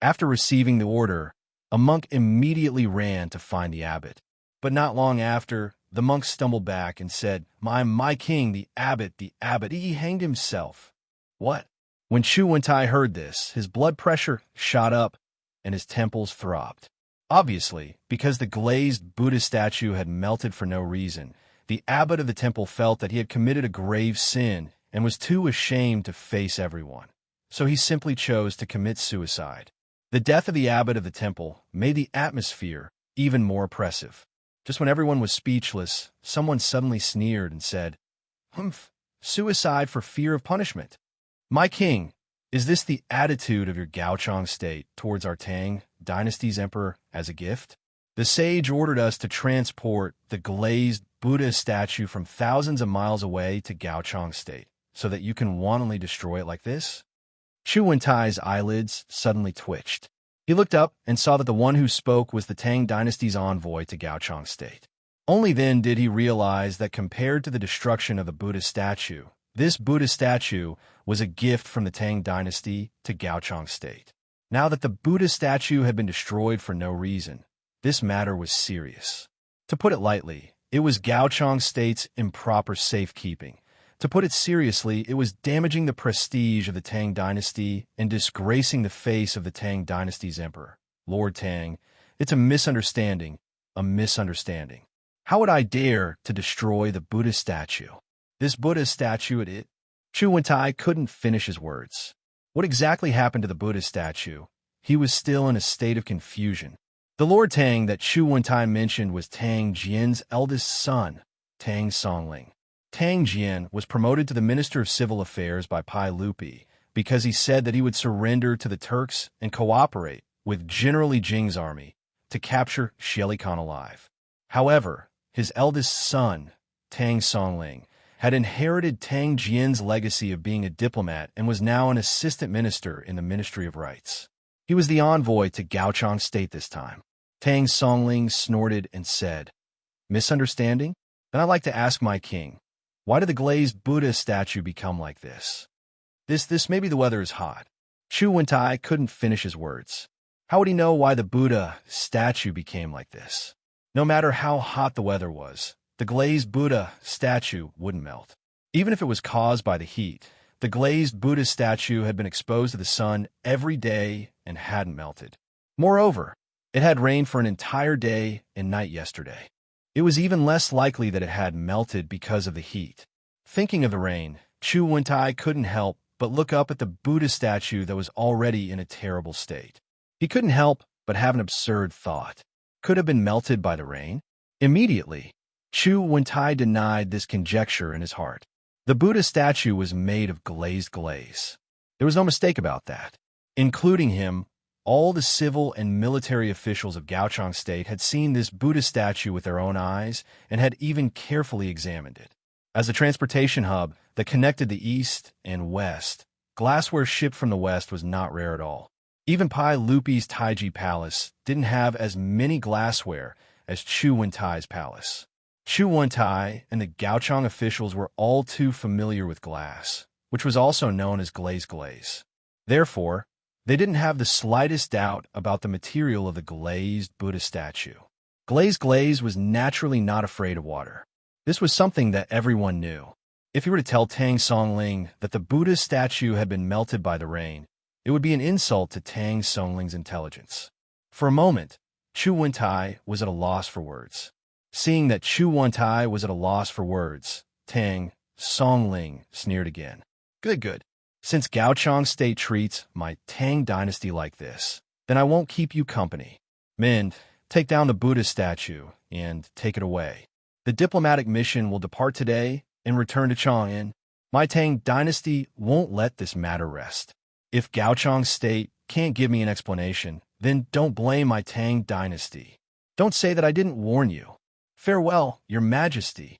[SPEAKER 1] After receiving the order, a monk immediately ran to find the abbot. But not long after, the monk stumbled back and said, My king, the abbot, he hanged himself. What? When Chu Wentai heard this, his blood pressure shot up and his temples throbbed. Obviously, because the glazed Buddha statue had melted for no reason, the abbot of the temple felt that he had committed a grave sin and was too ashamed to face everyone. So he simply chose to commit suicide. The death of the abbot of the temple made the atmosphere even more oppressive. Just when everyone was speechless, someone suddenly sneered and said, "Humph, suicide for fear of punishment. My king, is this the attitude of your Gaochang state towards our Tang dynasty's emperor as a gift? The sage ordered us to transport the glazed Buddha statue from thousands of miles away to Gaochang state, so that you can wantonly destroy it like this?" Chu Wentai's eyelids suddenly twitched. He looked up and saw that the one who spoke was the Tang dynasty's envoy to Gaochang state. Only then did he realize that compared to the destruction of the Buddha statue, this Buddha statue was a gift from the Tang dynasty to Gaochang state. Now that the Buddha statue had been destroyed for no reason, this matter was serious. To put it lightly, it was Gaochang state's improper safekeeping. To put it seriously, it was damaging the prestige of the Tang dynasty and disgracing the face of the Tang dynasty's emperor, Lord Tang. It's a misunderstanding, a misunderstanding. How would I dare to destroy the Buddha statue? This Buddha statue at it? Chu Wentai couldn't finish his words. What exactly happened to the Buddha statue? He was still in a state of confusion. The Lord Tang that Chu Wentai mentioned was Tang Jian's eldest son, Tang Songling. Tang Jian was promoted to the Minister of Civil Affairs by Pai Lupi because he said that he would surrender to the Turks and cooperate with General Li Jing's army to capture Xie Khan alive. However, his eldest son, Tang Songling, had inherited Tang Jian's legacy of being a diplomat and was now an assistant minister in the Ministry of Rights. He was the envoy to Gaochang state this time. Tang Songling snorted and said, "Misunderstanding? Then I'd like to ask my king, why did the glazed Buddha statue become like this? Maybe the weather is hot." Chu Wentai couldn't finish his words. How would he know why the Buddha statue became like this? No matter how hot the weather was, the glazed Buddha statue wouldn't melt. Even if it was caused by the heat, the glazed Buddha statue had been exposed to the sun every day and hadn't melted. Moreover, it had rained for an entire day and night yesterday. It was even less likely that it had melted because of the heat. Thinking of the rain, Chu Wentai couldn't help but look up at the Buddha statue that was already in a terrible state. He couldn't help but have an absurd thought. Could have been melted by the rain? Immediately, Chu Wentai denied this conjecture in his heart. The Buddha statue was made of glazed glaze. There was no mistake about that. Including him, all the civil and military officials of Gaochang state had seen this Buddha statue with their own eyes and had even carefully examined it. As a transportation hub that connected the east and west, glassware shipped from the west was not rare at all. Even Pai Lupi's Taiji Palace didn't have as many glassware as Chu Wentai's palace. Chu Wentai and the Gaochang officials were all too familiar with glass, which was also known as glaze. Therefore, they didn't have the slightest doubt about the material of the glazed Buddha statue. Glaze was naturally not afraid of water. This was something that everyone knew. If you were to tell Tang Songling that the Buddha statue had been melted by the rain, it would be an insult to Tang Songling's intelligence. For a moment, Chu Wentai was at a loss for words. Seeing that Chu Wentai was at a loss for words, Tang Songling sneered again. Good. Since Gaochang State treats my Tang dynasty like this, then I won't keep you company. Men, take down the Buddha statue and take it away. The diplomatic mission will depart today and return to Chang'an. My Tang dynasty won't let this matter rest. If Gaochang State can't give me an explanation, then don't blame my Tang dynasty. Don't say that I didn't warn you. Farewell, Your Majesty.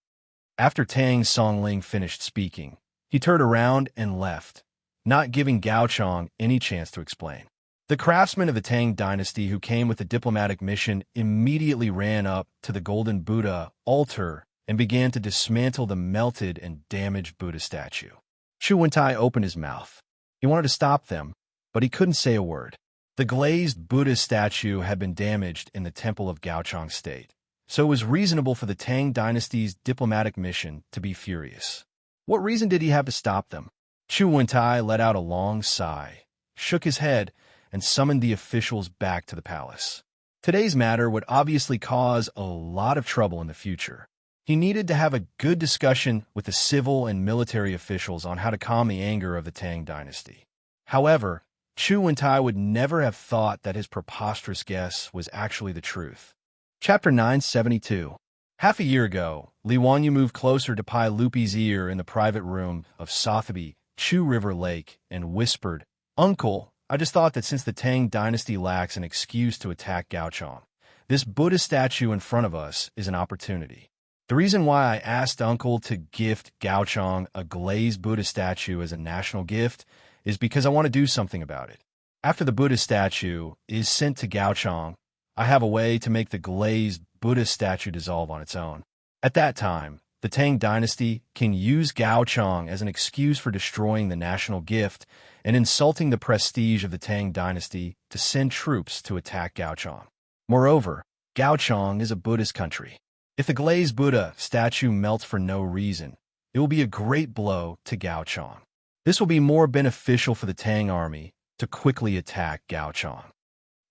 [SPEAKER 1] After Tang Songling finished speaking, he turned around and left, not giving Gaochang any chance to explain. The craftsmen of the Tang dynasty who came with the diplomatic mission immediately ran up to the golden Buddha altar and began to dismantle the melted and damaged Buddha statue. Chu Wentai opened his mouth. He wanted to stop them, but he couldn't say a word. The glazed Buddha statue had been damaged in the temple of Gaochang State, so it was reasonable for the Tang dynasty's diplomatic mission to be furious. What reason did he have to stop them? Chu Wentai let out a long sigh, shook his head, and summoned the officials back to the palace. Today's matter would obviously cause a lot of trouble in the future. He needed to have a good discussion with the civil and military officials on how to calm the anger of the Tang dynasty. However, Chu Wentai would never have thought that his preposterous guess was actually the truth. Chapter 972. Half a year ago, Li Wanyu moved closer to Pai Lupi's ear in the private room of Sotheby, Chu River Lake, and whispered, "Uncle, I just thought that since the Tang dynasty lacks an excuse to attack Gaochang, this Buddha statue in front of us is an opportunity. The reason why I asked Uncle to gift Gaochang a glazed Buddha statue as a national gift is because I want to do something about it. After the Buddha statue is sent to Gaochang, I have a way to make the glazed Buddha statue dissolve on its own. At that time, the Tang dynasty can use Gaochang as an excuse for destroying the national gift and insulting the prestige of the Tang dynasty to send troops to attack Gaochang. Moreover, Gaochang is a Buddhist country. If the glazed Buddha statue melts for no reason, it will be a great blow to Gaochang. This will be more beneficial for the Tang army to quickly attack Gaochang."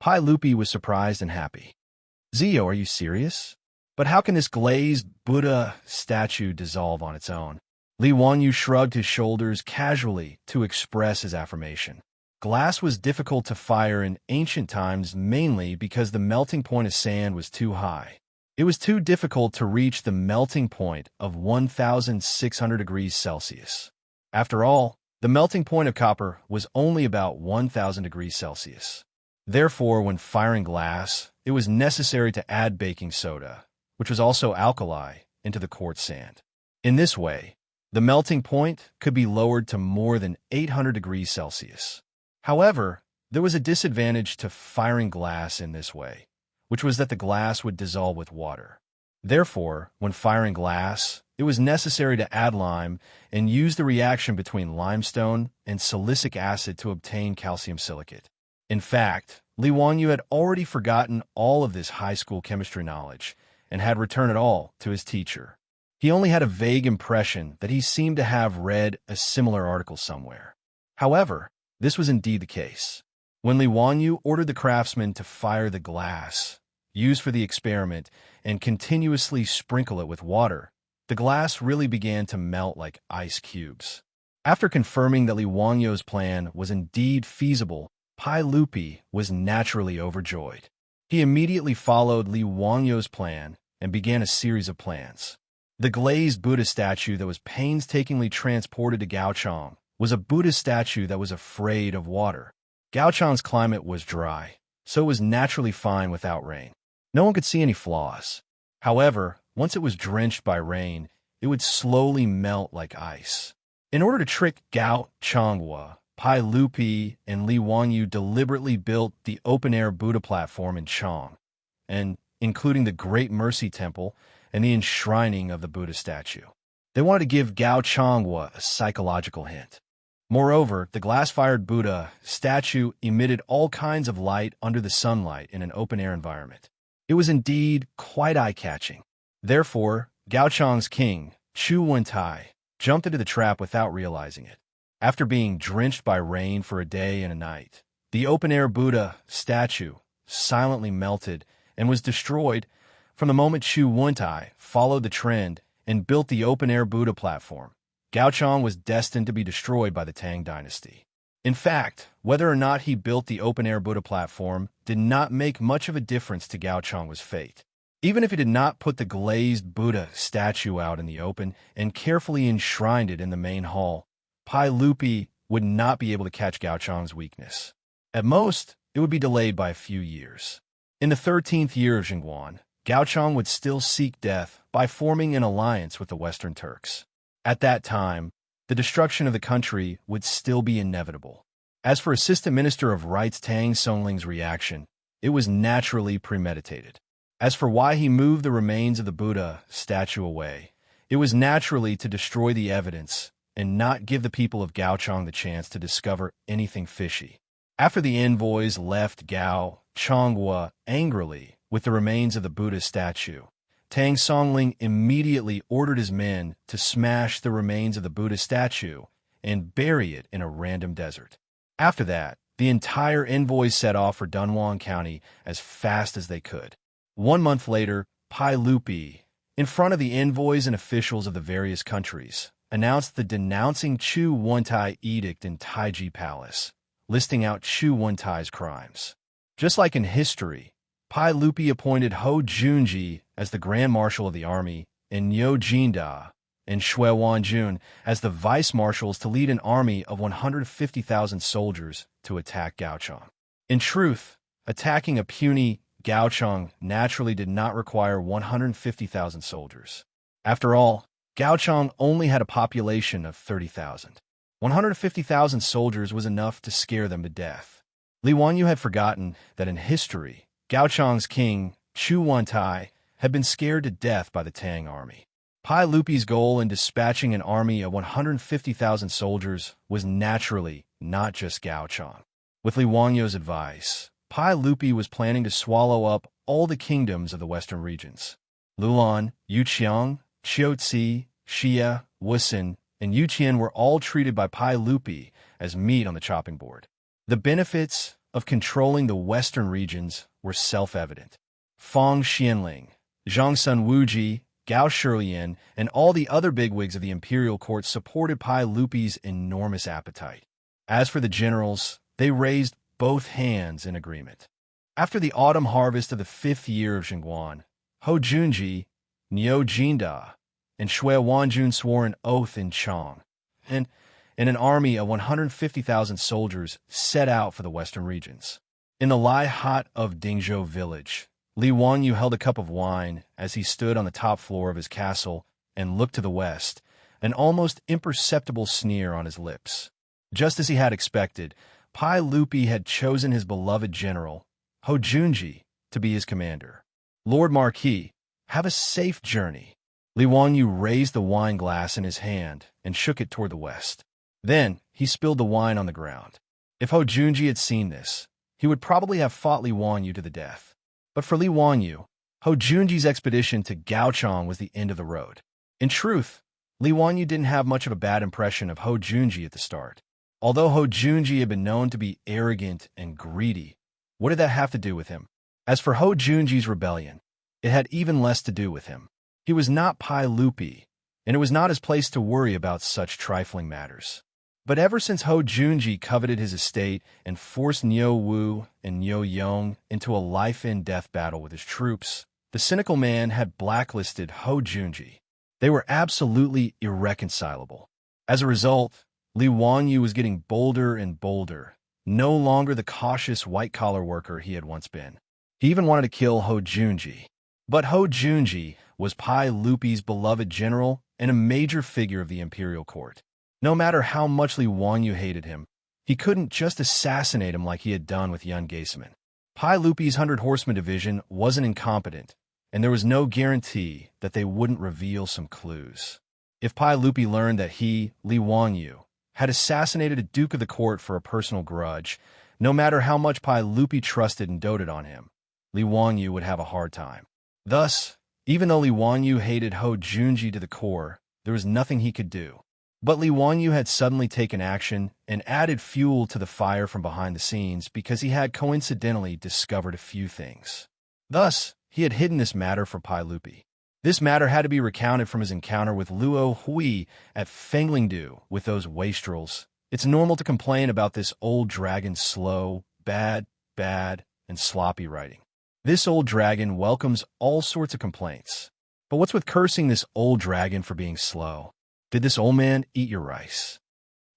[SPEAKER 1] Pai Lupi was surprised and happy. "Zio, are you serious? But how can this glazed Buddha statue dissolve on its own?" Li Wanyu shrugged his shoulders casually to express his affirmation. Glass was difficult to fire in ancient times mainly because the melting point of sand was too high. It was too difficult to reach the melting point of 1,600 degrees Celsius. After all, the melting point of copper was only about 1,000 degrees Celsius. Therefore, when firing glass, it was necessary to add baking soda, which was also alkali, into the quartz sand. In this way, the melting point could be lowered to more than 800 degrees Celsius. However, there was a disadvantage to firing glass in this way, which was that the glass would dissolve with water. Therefore, when firing glass, it was necessary to add lime and use the reaction between limestone and silicic acid to obtain calcium silicate. In fact, Li Wanyu had already forgotten all of this high school chemistry knowledge and had returned it all to his teacher. He only had a vague impression that he seemed to have read a similar article somewhere. However, this was indeed the case. When Li Wanyu ordered the craftsmen to fire the glass used for the experiment and continuously sprinkle it with water, the glass really began to melt like ice cubes. After confirming that Li Wanyu's plan was indeed feasible, Pai Lupi was naturally overjoyed. He immediately followed Li Wanyu's plan and began a series of plans. The glazed Buddha statue that was painstakingly transported to Gaochang was a Buddha statue that was afraid of water. Gaochang's climate was dry, so it was naturally fine without rain. No one could see any flaws. However, once it was drenched by rain, it would slowly melt like ice. In order to trick Gao Changhua, Pai Lupi and Li Wanyu deliberately built the open-air Buddha platform in Chang, and including the Great Mercy Temple and the enshrining of the Buddha statue. They wanted to give Gao Changhua a psychological hint. Moreover, the glass-fired Buddha statue emitted all kinds of light under the sunlight in an open-air environment. It was indeed quite eye-catching. Therefore, Gaochang's king, Chu Wentai, jumped into the trap without realizing it. After being drenched by rain for a day and a night, the open-air Buddha statue silently melted and was destroyed from the moment Chu Wentai followed the trend and built the open-air Buddha platform. Gaochang was destined to be destroyed by the Tang dynasty. In fact, whether or not he built the open-air Buddha platform did not make much of a difference to Gaochang's fate. Even if he did not put the glazed Buddha statue out in the open and carefully enshrined it in the main hall, Pai Lupi would not be able to catch Gaochang's weakness. At most, it would be delayed by a few years. In the 13th year of Jingguan, Gaochang would still seek death by forming an alliance with the Western Turks. At that time, the destruction of the country would still be inevitable. As for Assistant Minister of Rights Tang Songling's reaction, it was naturally premeditated. As for why he moved the remains of the Buddha statue away, it was naturally to destroy the evidence and not give the people of Gaochang the chance to discover anything fishy. After the envoys left Gao Changhua angrily with the remains of the Buddha statue, Tang Songling immediately ordered his men to smash the remains of the Buddha statue and bury it in a random desert. After that, the entire envoys set off for Dunhuang County as fast as they could. 1 month later, Pai Lupi, in front of the envoys and officials of the various countries, announced the denouncing Chu Wentai edict in Taiji Palace, listing out Chu Wentai's crimes. Just like in history, Pai Lupi appointed Ho Junji as the Grand Marshal of the Army and Niu Jinda and Shui Wanjun as the Vice Marshals to lead an army of 150,000 soldiers to attack Gaochang. In truth, attacking a puny Gaochang naturally did not require 150,000 soldiers. After all, Gaochang only had a population of 30,000. 150,000 soldiers was enough to scare them to death. Li Wanyu had forgotten that in history, Gaochang's king, Chu Wentai, had been scared to death by the Tang army. Pai Lupi's goal in dispatching an army of 150,000 soldiers was naturally not just Gaochang. With Li Wanyu's advice, Pai Lupi was planning to swallow up all the kingdoms of the western regions. Lulan, Yuqiang, Qiuzi, Xia, Wuxia, and Yuqian were all treated by Pai Lupi as meat on the chopping board. The benefits of controlling the western regions were self-evident. Fang Xianling, Zhang Sun Wuji, Gao Shilian, and all the other bigwigs of the imperial court supported Pai Lupi's enormous appetite. As for the generals, they raised both hands in agreement. After the autumn harvest of the 5th year of Jingguan, Ho Junji, Niu Jinda, and Shui Wanjun swore an oath in Chang, and an army of 150,000 soldiers set out for the western regions. In the Lai Hut of Dingzhou village, Li Wanyu held a cup of wine as he stood on the top floor of his castle and looked to the west, an almost imperceptible sneer on his lips. Just as he had expected, Pai Lupi had chosen his beloved general, Ho Junji, to be his commander. Lord Marquis, have a safe journey. Li Wanyu raised the wine glass in his hand and shook it toward the west. Then he spilled the wine on the ground. If Ho Junji had seen this, he would probably have fought Li Wanyu to the death. But for Li Wanyu, Ho Junji's expedition to Gaochang was the end of the road. In truth, Li Wanyu didn't have much of a bad impression of Ho Junji at the start. Although Ho Junji had been known to be arrogant and greedy, what did that have to do with him? As for Ho Junji's rebellion, it had even less to do with him. He was not Pai Lupi, and it was not his place to worry about such trifling matters. But ever since Ho Junji coveted his estate and forced Niu Wu and Niu Yong into a life-and-death battle with his troops, the cynical man had blacklisted Ho Junji. They were absolutely irreconcilable. As a result, Li Wanyu was getting bolder and bolder, no longer the cautious white-collar worker he had once been. He even wanted to kill Ho Junji. But Ho Junji was Pai Lupi's beloved general and a major figure of the imperial court. No matter how much Li Wanyu hated him, he couldn't just assassinate him like he had done with Yun Gaisman. Pai Lupi's 100 Horsemen division wasn't incompetent, and there was no guarantee that they wouldn't reveal some clues. If Pai Lupi learned that he, Li Wanyu, had assassinated a duke of the court for a personal grudge, no matter how much Pai Lupi trusted and doted on him, Li Wanyu would have a hard time. Thus, even though Li Wanyu hated Ho Junji to the core, there was nothing he could do. But Li Wanyu had suddenly taken action and added fuel to the fire from behind the scenes because he had coincidentally discovered a few things. Thus, he had hidden this matter for Pai Lupi. This matter had to be recounted from his encounter with Luo Hui at Fenglingdu with those wastrels. It's normal to complain about this old dragon's slow, bad, and sloppy writing. This old dragon welcomes all sorts of complaints. But what's with cursing this old dragon for being slow? Did this old man eat your rice?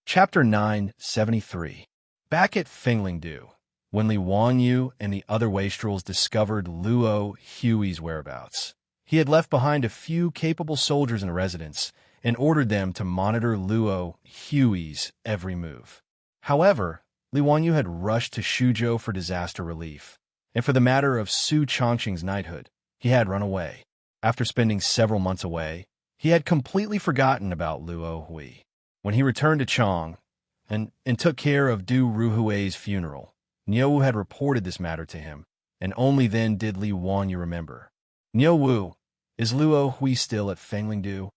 [SPEAKER 1] Chapter 973. Back at Fenglingdu, when Li Wanyu and the other wastrels discovered Luo Hui's whereabouts, he had left behind a few capable soldiers in residence and ordered them to monitor Luo Hui's every move. However, Li Wanyu had rushed to Shuzhou for disaster relief, and for the matter of Su Chongqing's knighthood, he had run away. After spending several months away, he had completely forgotten about Luo Hui. When he returned to Chong and took care of Du Ruhui's funeral, Niuwu had reported this matter to him, and only then did Li Wanyu remember. "Niuwu, is Luo Hui still at Fenglingdu?"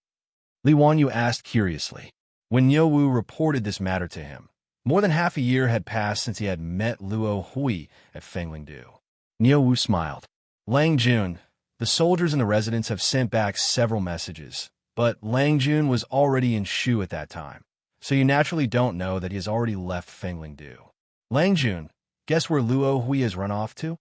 [SPEAKER 1] Li Wanyu asked curiously. When Niuwu reported this matter to him, more than half a year had passed since he had met Luo Hui at Fenglingdu. Niuwu smiled. "Lang Jun, the soldiers in the residence have sent back several messages, but Lang Jun was already in Shu at that time, so you naturally don't know that he has already left Fenglingdu. Lang Jun, guess where Luo Hui has run off to?"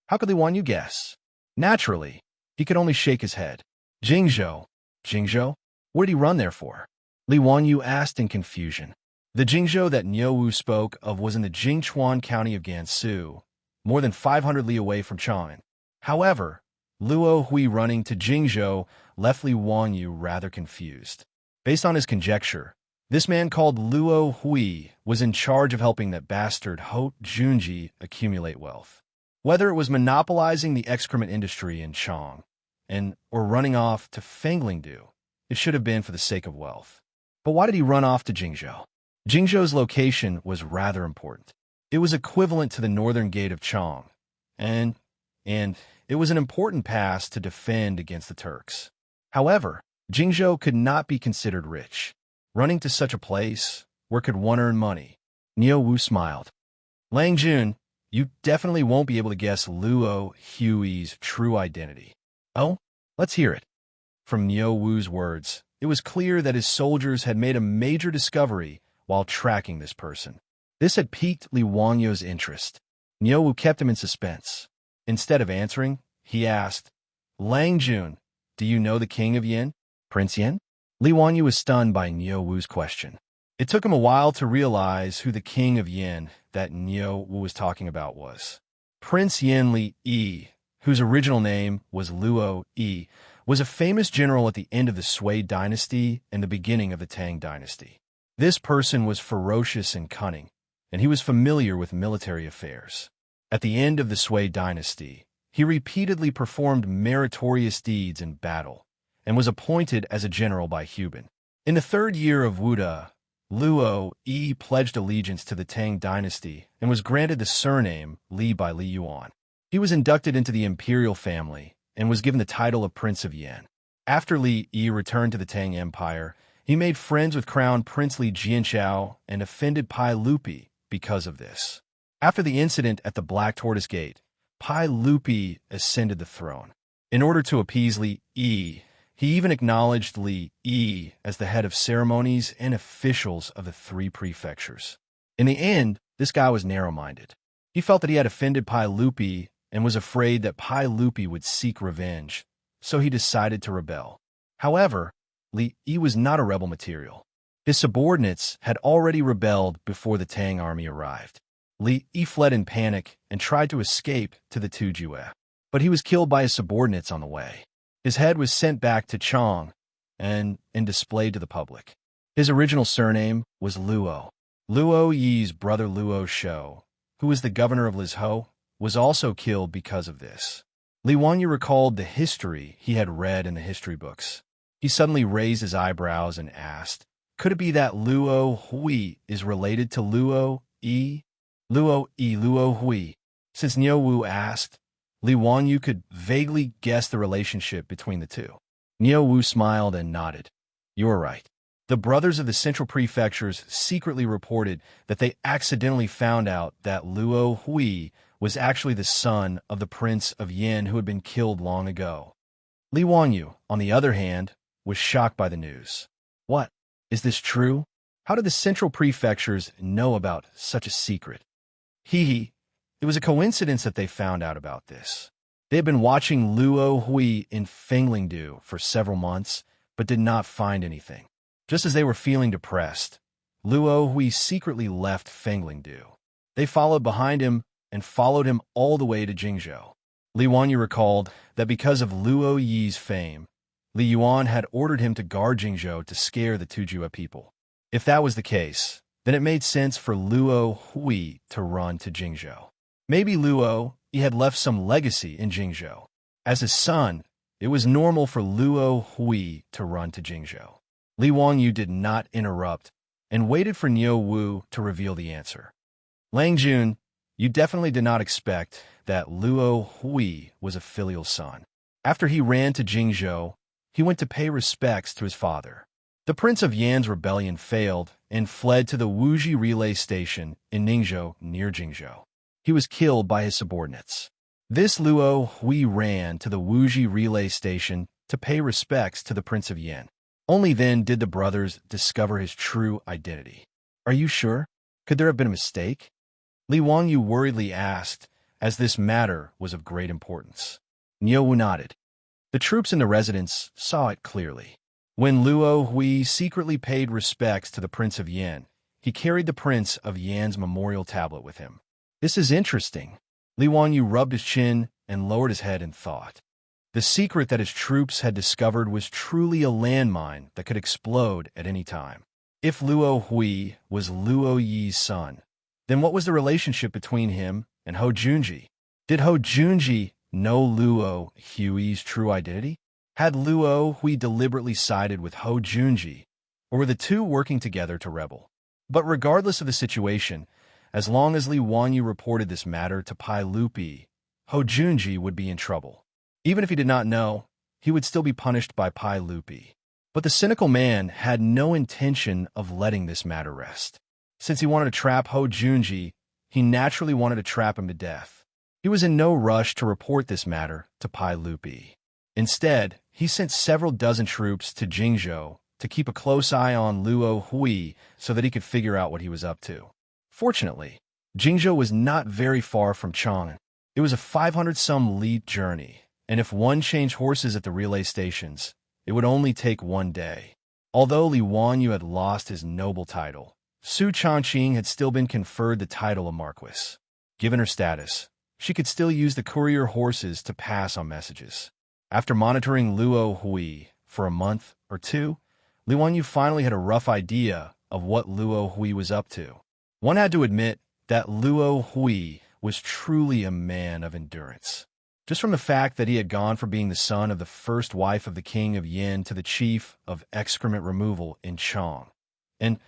[SPEAKER 1] How could Li Wanyu guess? Naturally, he could only shake his head. Jingzhou. Jingzhou? What did he run there for? Li Wanyu asked in confusion. The Jingzhou that Niuwu spoke of was in the Jingchuan county of Gansu, more than 500 li away from Chang'an. However, Luo Hui running to Jingzhou left Li Wanyu rather confused. Based on his conjecture, this man called Luo Hui was in charge of helping that bastard Ho Junji accumulate wealth. Whether it was monopolizing the excrement industry in Chang or running off to Fenglingdu, it should have been for the sake of wealth. But why did he run off to Jingzhou? Jingzhou's location was rather important. It was equivalent to the northern gate of Chang, and it was an important pass to defend against the Turks. However, Jingzhou could not be considered rich. Running to such a place, where could one earn money? Niuwu smiled. Lang Jun, you definitely won't be able to guess Luo Hui's true identity. Oh, let's hear it. From Niuwu's words, it was clear that his soldiers had made a major discovery while tracking this person. This had piqued Li Wanyu's interest. Niuwu kept him in suspense. Instead of answering, he asked, "Lang Jun, do you know the king of Yin? Prince Yin?" Li Wanyu was stunned by Niuwu's question. It took him a while to realize who the king of Yin that Niuwu was talking about was. Prince Yin Li Yi, whose original name was Luo Yi, was a famous general at the end of the Sui dynasty and the beginning of the Tang dynasty. This person was ferocious and cunning, and he was familiar with military affairs. At the end of the Sui dynasty, he repeatedly performed meritorious deeds in battle and was appointed as a general by Huban. In the third year of Wuda, Luo Yi pledged allegiance to the Tang dynasty and was granted the surname Li by Li Yuan. He was inducted into the imperial family and was given the title of Prince of Yan. After Li Yi returned to the Tang Empire, he made friends with Crown Prince Li Xianxia and offended Pai Lupi because of this. After the incident at the Black Tortoise Gate, Pai Lupi ascended the throne. In order to appease Li Yi, he even acknowledged Li Yi as the head of ceremonies and officials of the three prefectures. In the end, this guy was narrow-minded. He felt that he had offended Pai Lupi and was afraid that Pai Lupi would seek revenge, so he decided to rebel. However, Li Yi was not a rebel material. His subordinates had already rebelled before the Tang army arrived. Li Yi fled in panic and tried to escape to the Tujue, but he was killed by his subordinates on the way. His head was sent back to Chang and displayed to the public. His original surname was Luo. Luo Yi's brother Luo Shou, who was the governor of Lizhou, was also killed because of this. Li Wanyu recalled the history he had read in the history books. He suddenly raised his eyebrows and asked, Could it be that Luo Hui is related to Luo Yi? Luo Hui. Since Niu Wu asked, Li Wanyu could vaguely guess the relationship between the two. Niu Wu smiled and nodded. You are right. The brothers of the central prefectures secretly reported that they accidentally found out that Luo Hui was actually the son of the Prince of Yin who had been killed long ago. Li Wanyu, on the other hand, was shocked by the news. What? Is this true? How did the central prefectures know about such a secret? It was a coincidence that they found out about this. They had been watching Luo Hui in Fenglingdu for several months, but did not find anything. Just as they were feeling depressed, Luo Hui secretly left Fenglingdu. They followed behind him and followed him all the way to Jingzhou. Li Wanyu recalled that because of Luo Yi's fame, Li Yuan had ordered him to guard Jingzhou to scare the Tujue people. If that was the case, then it made sense for Luo Hui to run to Jingzhou. Maybe Luo Yi had left some legacy in Jingzhou. As his son, it was normal for Luo Hui to run to Jingzhou. Li Wanyu did not interrupt and waited for Niu Wu to reveal the answer. Lang Jun, you definitely did not expect that Luo Hui was a filial son. After he ran to Jingzhou, he went to pay respects to his father. The Prince of Yan's rebellion failed and fled to the Wuji relay station in Ningzhou near Jingzhou. He was killed by his subordinates. This Luo Hui ran to the Wuji relay station to pay respects to the Prince of Yan. Only then did the brothers discover his true identity. Are you sure? Could there have been a mistake? Li Wanyu worriedly asked, as this matter was of great importance. Niu Wu nodded. The troops in the residence saw it clearly. When Luo Hui secretly paid respects to the Prince of Yan, he carried the Prince of Yan's memorial tablet with him. This is interesting. Li Wanyu rubbed his chin and lowered his head in thought. The secret that his troops had discovered was truly a landmine that could explode at any time. If Luo Hui was Luo Yi's son, then what was the relationship between him and Hou Junji? Did Hou Junji know Luo Hui's true identity? Had Luo Hui deliberately sided with Hou Junji, or were the two working together to rebel? But regardless of the situation, as long as Li Wanyu reported this matter to Pai Lupi, Hou Junji would be in trouble. Even if he did not know, he would still be punished by Pai Lupi. But the cynical man had no intention of letting this matter rest. Since he wanted to trap Hou Junji, he naturally wanted to trap him to death. He was in no rush to report this matter to Pai Lupi. Instead, he sent several dozen troops to Jingzhou to keep a close eye on Luo Hui so that he could figure out what he was up to. Fortunately, Jingzhou was not very far from Chang'an. It was a 500-some league journey, and if one changed horses at the relay stations, it would only take one day. Although Li Wanyu had lost his noble title, Su Changqing had still been conferred the title of Marquis. Given her status, she could still use the courier horses to pass on messages. After monitoring Luo Hui for a month or two, Li Wanyu finally had a rough idea of what Luo Hui was up to. One had to admit that Luo Hui was truly a man of endurance. Just from the fact that he had gone from being the son of the first wife of the king of Yin to the chief of excrement removal in Chang. And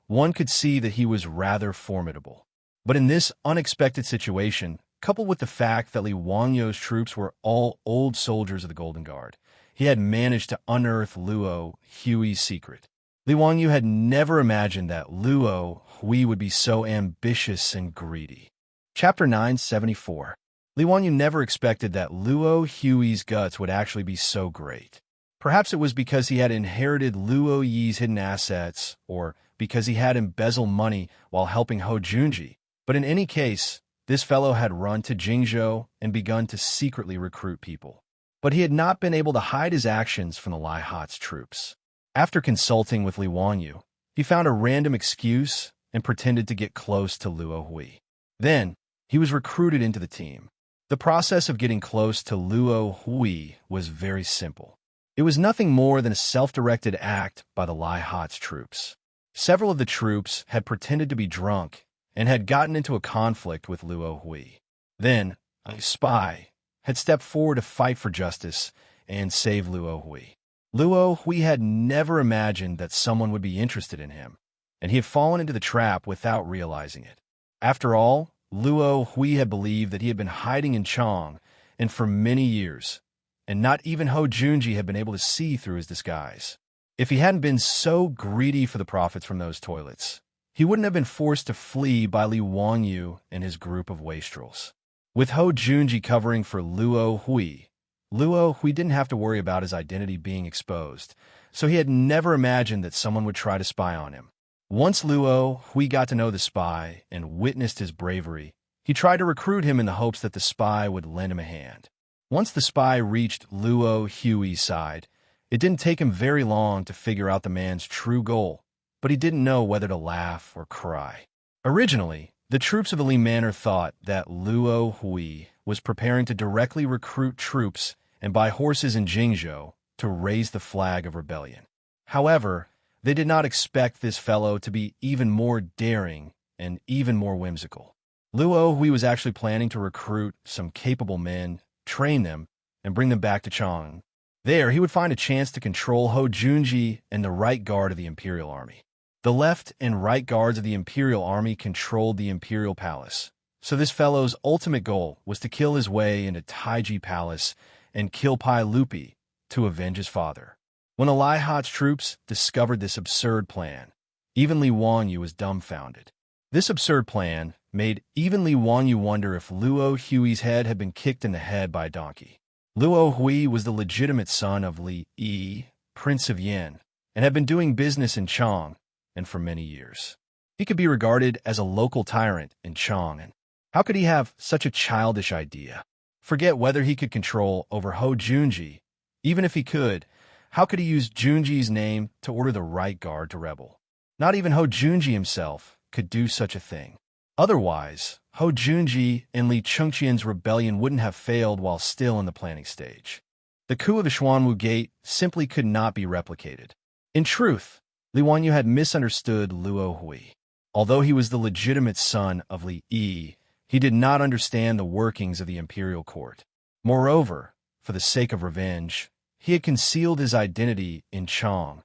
[SPEAKER 1] one could see that he was rather formidable. But in this unexpected situation, coupled with the fact that Li Wanyu's troops were all old soldiers of the Golden Guard, he had managed to unearth Luo Hui's secret. Li Wanyu had never imagined that Luo Hui would be so ambitious and greedy. Chapter 974. Li Wanyu never expected that Luo Hui's guts would actually be so great. Perhaps it was because he had inherited Luo Yi's hidden assets, or because he had embezzled money while helping Hou Junji. But in any case, this fellow had run to Jingzhou and begun to secretly recruit people. But he had not been able to hide his actions from the Lai Hat's troops. After consulting with Li Wanyu, he found a random excuse and pretended to get close to Luo Hui. Then, he was recruited into the team. The process of getting close to Luo Hui was very simple. It was nothing more than a self-directed act by the Lai Hat's troops. Several of the troops had pretended to be drunk and had gotten into a conflict with Luo Hui. Then, a spy had stepped forward to fight for justice and save Luo Hui. Luo Hui had never imagined that someone would be interested in him, and he had fallen into the trap without realizing it. After all, Luo Hui had believed that he had been hiding in Chang, and for many years, and not even Hou Junji had been able to see through his disguise. If he hadn't been so greedy for the profits from those toilets, he wouldn't have been forced to flee by Li Wangyu and his group of wastrels. With Hou Junji covering for Luo Hui didn't have to worry about his identity being exposed, so he had never imagined that someone would try to spy on him. Once Luo Hui got to know the spy and witnessed his bravery, he tried to recruit him in the hopes that the spy would lend him a hand. Once the spy reached Luo Hui's side, it didn't take him very long to figure out the man's true goal, but he didn't know whether to laugh or cry. Originally, the troops of the Li Manor thought that Luo Hui was preparing to directly recruit troops and buy horses in Jingzhou to raise the flag of rebellion. However, they did not expect this fellow to be even more daring and even more whimsical. Luo Hui was actually planning to recruit some capable men, train them, and bring them back to Chang. There, he would find a chance to control Hou Junji and the right guard of the Imperial Army. The left and right guards of the Imperial Army controlled the Imperial Palace, so this fellow's ultimate goal was to kill his way into Taiji Palace and kill Pai Lupi to avenge his father. When Lai Hat's troops discovered this absurd plan, even Li Wangyu was dumbfounded. This absurd plan made even Li Wangyu wonder if Luo Hui's head had been kicked in the head by a donkey. Luo Hui was the legitimate son of Li Yi, Prince of Yan, and had been doing business in Chang, and for many years. He could be regarded as a local tyrant in Chang, and how could he have such a childish idea? Forget whether he could control over Hou Junji. Even if he could, how could he use Junji's name to order the right guard to rebel? Not even Hou Junji himself could do such a thing. Otherwise, Hou Junji and Li Chengqian's rebellion wouldn't have failed while still in the planning stage. The coup of the Xuanwu Gate simply could not be replicated. In truth, Li Wangyu had misunderstood Luo Hui. Although he was the legitimate son of Li Yi, he did not understand the workings of the imperial court. Moreover, for the sake of revenge, he had concealed his identity in Chang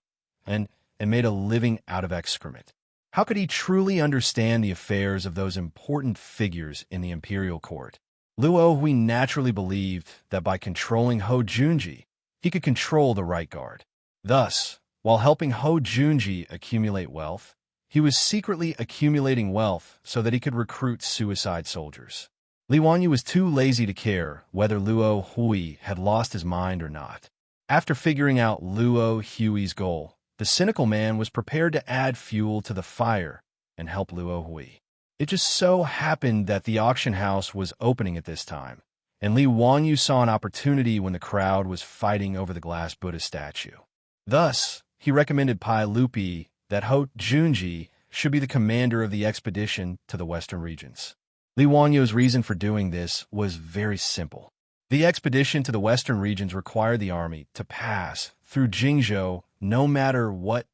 [SPEAKER 1] and made a living out of excrement. How could he truly understand the affairs of those important figures in the imperial court? Luo Hui naturally believed that by controlling Hou Junji, he could control the right guard. Thus, while helping Hou Junji accumulate wealth, he was secretly accumulating wealth so that he could recruit suicide soldiers. Li Wangyu was too lazy to care whether Luo Hui had lost his mind or not. After figuring out Luo Hui's goal, the cynical man was prepared to add fuel to the fire and help Luo Hui. It just so happened that the auction house was opening at this time, and Li Wangyu saw an opportunity when the crowd was fighting over the glass Buddha statue. Thus, he recommended Pai Lupi that Hou Junji should be the commander of the expedition to the western regions. Li Wangyu's reason for doing this was very simple. The expedition to the western regions required the army to pass through Jingzhou no matter what.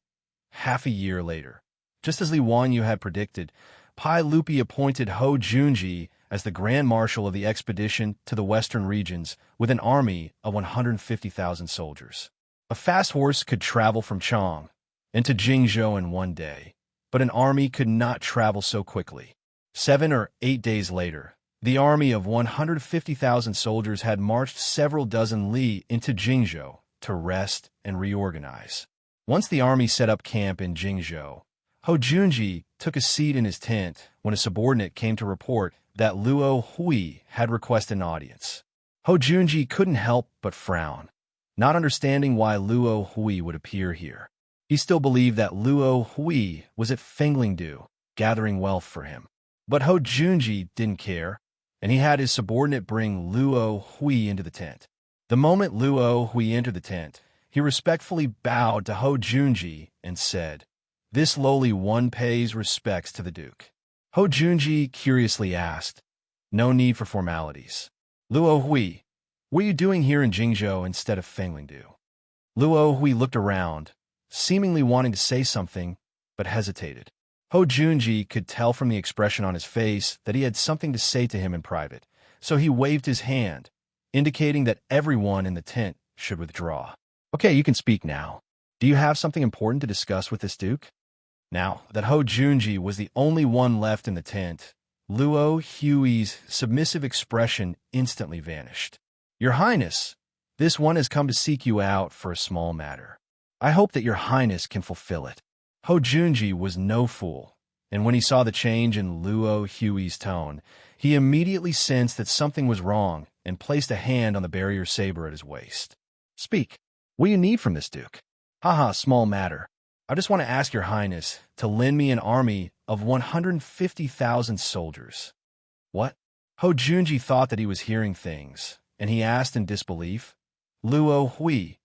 [SPEAKER 1] Half a year later, just as Li Wangyu had predicted, Pai Lupi appointed Hou Junji as the Grand Marshal of the expedition to the western regions with an army of 150,000 soldiers. A fast horse could travel from Chang into Jingzhou in one day, but an army could not travel so quickly. 7 or 8 days later, the army of 150,000 soldiers had marched several dozen li into Jingzhou to rest and reorganize. Once the army set up camp in Jingzhou, Hou Junji took a seat in his tent when a subordinate came to report that Luo Hui had requested an audience. Hou Junji couldn't help but frown, not understanding why Luo Hui would appear here. He still believed that Luo Hui was at Fenglingdu, gathering wealth for him. But Hou Junji didn't care, and he had his subordinate bring Luo Hui into the tent. The moment Luo Hui entered the tent, he respectfully bowed to Hou Junji and said, "This lowly one pays respects to the Duke." Hou Junji curiously asked, "No need for formalities. Luo Hui, what are you doing here in Jingzhou instead of Fenglingdu?" Luo Hui looked around, seemingly wanting to say something, but hesitated. Hou Junji could tell from the expression on his face that he had something to say to him in private, so he waved his hand, indicating that everyone in the tent should withdraw. Okay, you can speak now. Do you have something important to discuss with this duke? Now that Ho Junji was the only one left in the tent, Luo Hui's submissive expression instantly vanished. Your Highness, this one has come to seek you out for a small matter. I hope that your Highness can fulfill it. Ho Junji was no fool, and when he saw the change in Luo Hui's tone, he immediately sensed that something was wrong and placed a hand on the barrier saber at his waist. Speak. What do you need from this duke? Haha, small matter. I just want to ask your Highness to lend me an army of 150,000 soldiers. What? Ho Junji thought that he was hearing things, and he asked in disbelief, Luo Hui,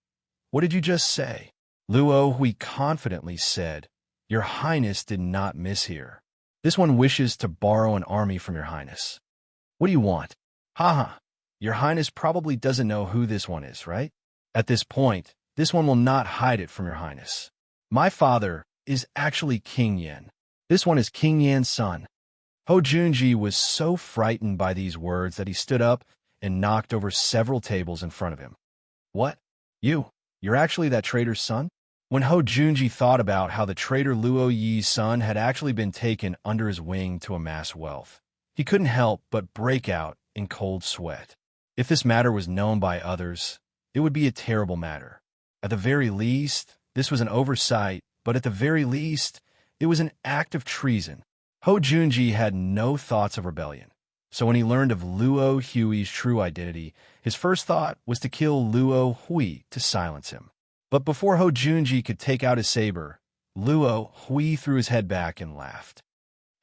[SPEAKER 1] what did you just say? Luo Hui confidently said, Your Highness did not mishear. This one wishes to borrow an army from your Highness. What do you want? Haha, your Highness probably doesn't know who this one is, right? At this point, this one will not hide it from your Highness. My father is actually King Yan. This one is King Yan's son. Ho Junji was so frightened by these words that he stood up and knocked over several tables in front of him. What? You're actually that traitor's son? When Ho Junji thought about how the traitor Luo Yi's son had actually been taken under his wing to amass wealth, he couldn't help but break out in cold sweat. If this matter was known by others, it would be a terrible matter. At the very least, this was an oversight, but at the very least, it was an act of treason. Ho Junji had no thoughts of rebellion, so when he learned of Luo Hui's true identity, his first thought was to kill Luo Hui to silence him. But before Ho Junji could take out his saber, Luo Hui threw his head back and laughed.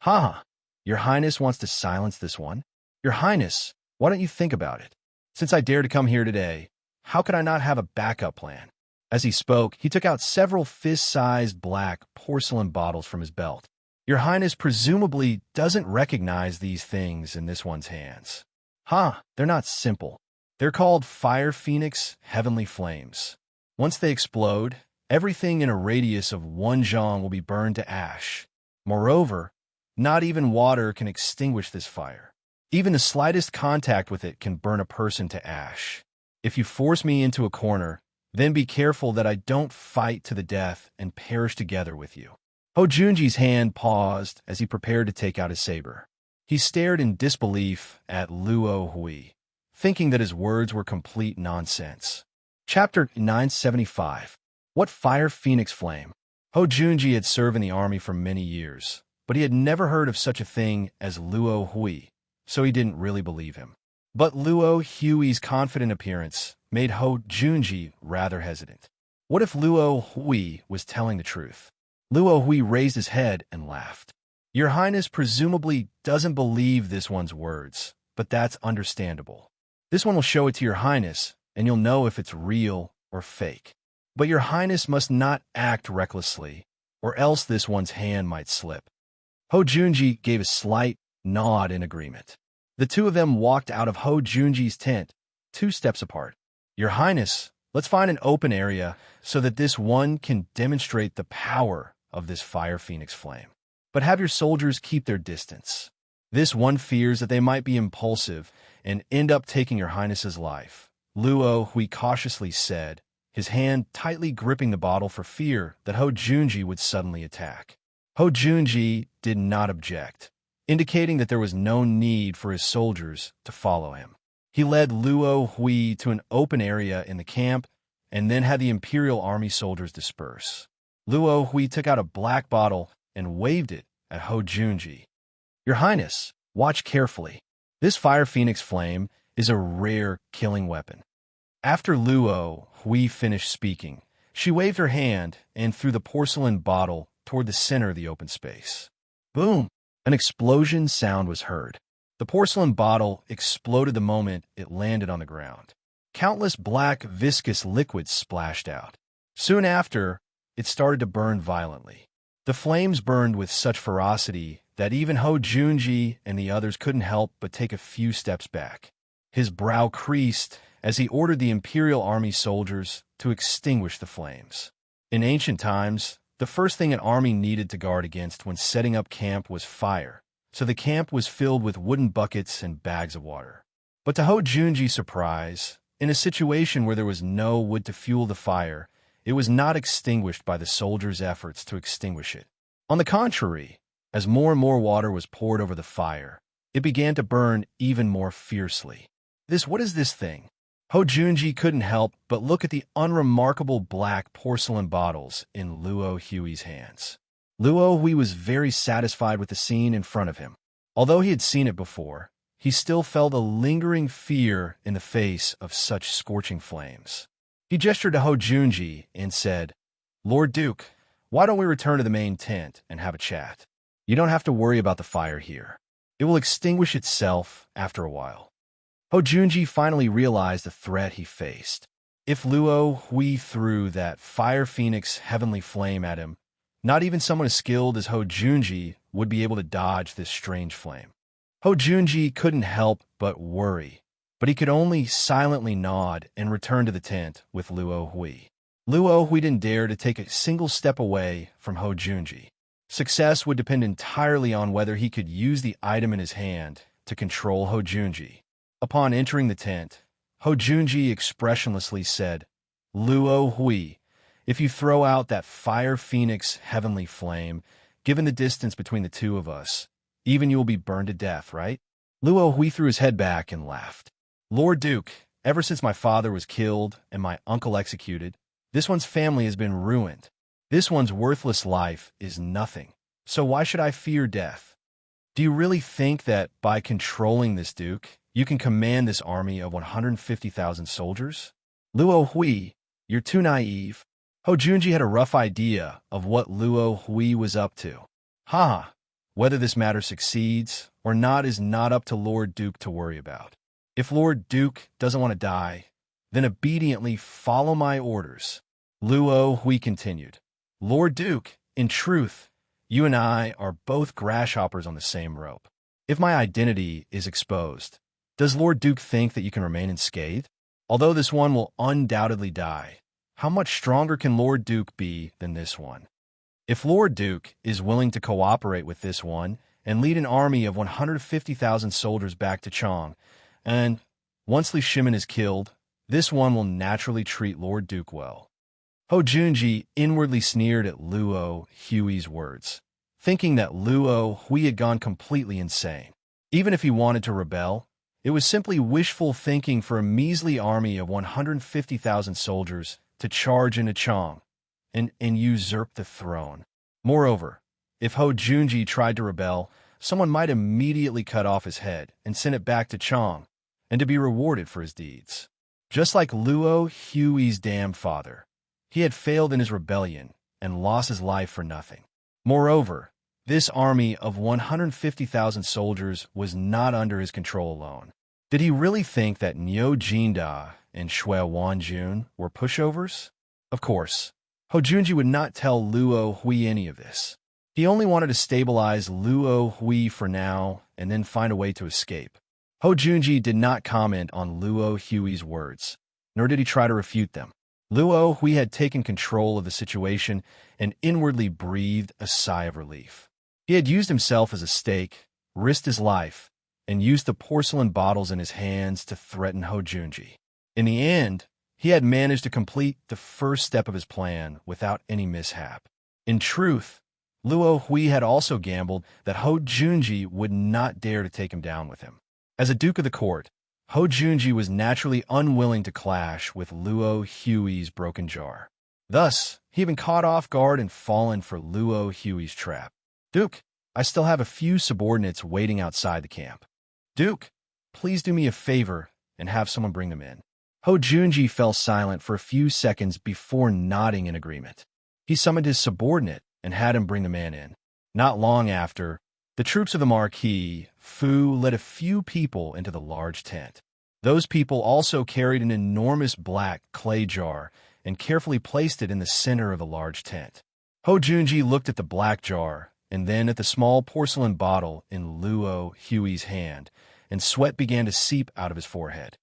[SPEAKER 1] Haha, your Highness wants to silence this one? Your Highness, why don't you think about it? Since I dare to come here today, how could I not have a backup plan? As he spoke, he took out several fist-sized black porcelain bottles from his belt. Your Highness presumably doesn't recognize these things in this one's hands. They're not simple. They're called Fire Phoenix Heavenly Flames. Once they explode, everything in a radius of 1 zhang will be burned to ash. Moreover, not even water can extinguish this fire. Even the slightest contact with it can burn a person to ash. If you force me into a corner, then be careful that I don't fight to the death and perish together with you. Ho Junji's hand paused as he prepared to take out his saber. He stared in disbelief at Luo Hui, thinking that his words were complete nonsense. Chapter 975. What Fire Phoenix Flame? Ho Junji had served in the army for many years, but he had never heard of such a thing as Luo Hui, so he didn't really believe him. But Luo Hui's confident appearance made Ho Junji rather hesitant. What if Luo Hui was telling the truth? Luo Hui raised his head and laughed. Your Highness presumably doesn't believe this one's words, but that's understandable. This one will show it to your Highness, and you'll know if it's real or fake. But your Highness must not act recklessly, or else this one's hand might slip. Ho Junji gave a slight nod in agreement. The two of them walked out of Ho Junji's tent, 2 steps apart. Your Highness, let's find an open area so that this one can demonstrate the power of this Fire Phoenix flame. But have your soldiers keep their distance. This one fears that they might be impulsive and end up taking your Highness's life. Luo Hui cautiously said, his hand tightly gripping the bottle for fear that Ho Junji would suddenly attack. Ho Junji did not object, indicating that there was no need for his soldiers to follow him. He led Luo Hui to an open area in the camp and then had the Imperial Army soldiers disperse. Luo Hui took out a black bottle and waved it at Ho Junji. Your Highness, watch carefully. This Fire Phoenix flame is a rare killing weapon. After Luo Hui finished speaking, she waved her hand and threw the porcelain bottle toward the center of the open space. Boom! An explosion sound was heard. The porcelain bottle exploded the moment it landed on the ground. Countless black, viscous liquids splashed out. Soon after, it started to burn violently. The flames burned with such ferocity that even Ho Junji and the others couldn't help but take a few steps back. His brow creased as he ordered the Imperial Army soldiers to extinguish the flames. In ancient times, the first thing an army needed to guard against when setting up camp was fire, so the camp was filled with wooden buckets and bags of water. But to Ho Junji's surprise, In a situation where there was no wood to fuel the fire, it was not extinguished by the soldiers' efforts to extinguish it. On the contrary, as more and more water was poured over the fire, it began to burn even more fiercely. What is this thing? Ho Junji couldn't help but look at the unremarkable black porcelain bottles in Luo Hui's hands. Luo Hui was very satisfied with the scene in front of him. Although he had seen it before, he still felt a lingering fear in the face of such scorching flames. He gestured to Ho Junji and said, "Lord Duke, why don't we return to the main tent and have a chat? You don't have to worry about the fire here. It will extinguish itself after a while." Ho Junji finally realized the threat he faced. If Luo Hui threw that fire phoenix heavenly flame at him, not even someone as skilled as Ho Junji would be able to dodge this strange flame. Ho Junji couldn't help but worry, but he could only silently nod and return to the tent with Luo Hui. Luo Hui didn't dare to take a single step away from Ho Junji. Success would depend entirely on whether he could use the item in his hand to control Ho Junji. Upon entering the tent, Ho Junji expressionlessly said, "Luo Hui, if you throw out that fire phoenix heavenly flame, given the distance between the two of us, even you will be burned to death, right?" Luo Hui threw his head back and laughed. "Lord Duke, ever since my father was killed and my uncle executed, this one's family has been ruined. This one's worthless life is nothing. So why should I fear death? Do you really think that by controlling this duke, you can command this army of 150,000 soldiers? Luo Hui, you're too naive." Ho Junji had a rough idea of what Luo Hui was up to. Whether this matter succeeds or not is not up to Lord Duke to worry about. If Lord Duke doesn't want to die, then obediently follow my orders. Luo Hui continued. "Lord Duke, in truth, you and I are both grasshoppers on the same rope. If my identity is exposed, does Lord Duke think that you can remain unscathed? Although this one will undoubtedly die, how much stronger can Lord Duke be than this one? If Lord Duke is willing to cooperate with this one and lead an army of 150,000 soldiers back to Chang, and once Li Shimin is killed, this one will naturally treat Lord Duke well." Ho Junji inwardly sneered at Luo Hui's words, thinking that Luo Hui had gone completely insane. Even if he wanted to rebel, it was simply wishful thinking for a measly army of 150,000 soldiers to charge into Chang and usurp the throne. Moreover, if Ho Junji tried to rebel, someone might immediately cut off his head and send it back to Chang, and to be rewarded for his deeds. Just like Luo Hui's damned father, he had failed in his rebellion and lost his life for nothing. Moreover, this army of 150,000 soldiers was not under his control alone. Did he really think that Niu Jinda and Shui Wanjun were pushovers? Of course, Ho Junji would not tell Luo Hui any of this. He only wanted to stabilize Luo Hui for now and then find a way to escape. Ho Junji did not comment on Luo Hui's words, nor did he try to refute them. Luo Hui had taken control of the situation and inwardly breathed a sigh of relief. He had used himself as a stake, risked his life, and used the porcelain bottles in his hands to threaten Ho Junji. In the end, he had managed to complete the first step of his plan without any mishap. In truth, Luo Hui had also gambled that Ho Junji would not dare to take him down with him. As a duke of the court, Ho Junji was naturally unwilling to clash with Luo Hui's broken jar. Thus, he had been caught off guard and fallen for Luo Hui's trap. "Duke, I still have a few subordinates waiting outside the camp. Duke, please do me a favor and have someone bring them in." Ho Junji fell silent for a few seconds before nodding in agreement. He summoned his subordinate and had him bring the man in. Not long after, the troops of the Marquis Fu led a few people into the large tent. Those people also carried an enormous black clay jar and carefully placed it in the center of the large tent. Ho Junji looked at the black jar and then at the small porcelain bottle in Luo Hui's hand, and sweat began to seep out of his forehead.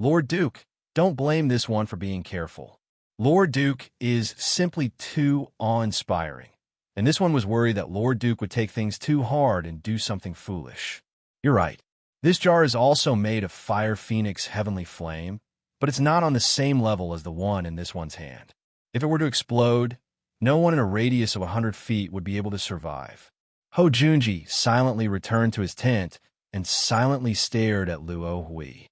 [SPEAKER 1] Lord Duke, don't blame this one for being careful. Lord Duke is simply too awe-inspiring, and this one was worried that Lord Duke would take things too hard and do something foolish. You're right. This jar is also made of fire phoenix heavenly flame, but it's not on the same level as the one in this one's hand. If it were to explode, no one in a radius of 100 feet would be able to survive. Ho Junji silently returned to his tent and silently stared at Luo Hui.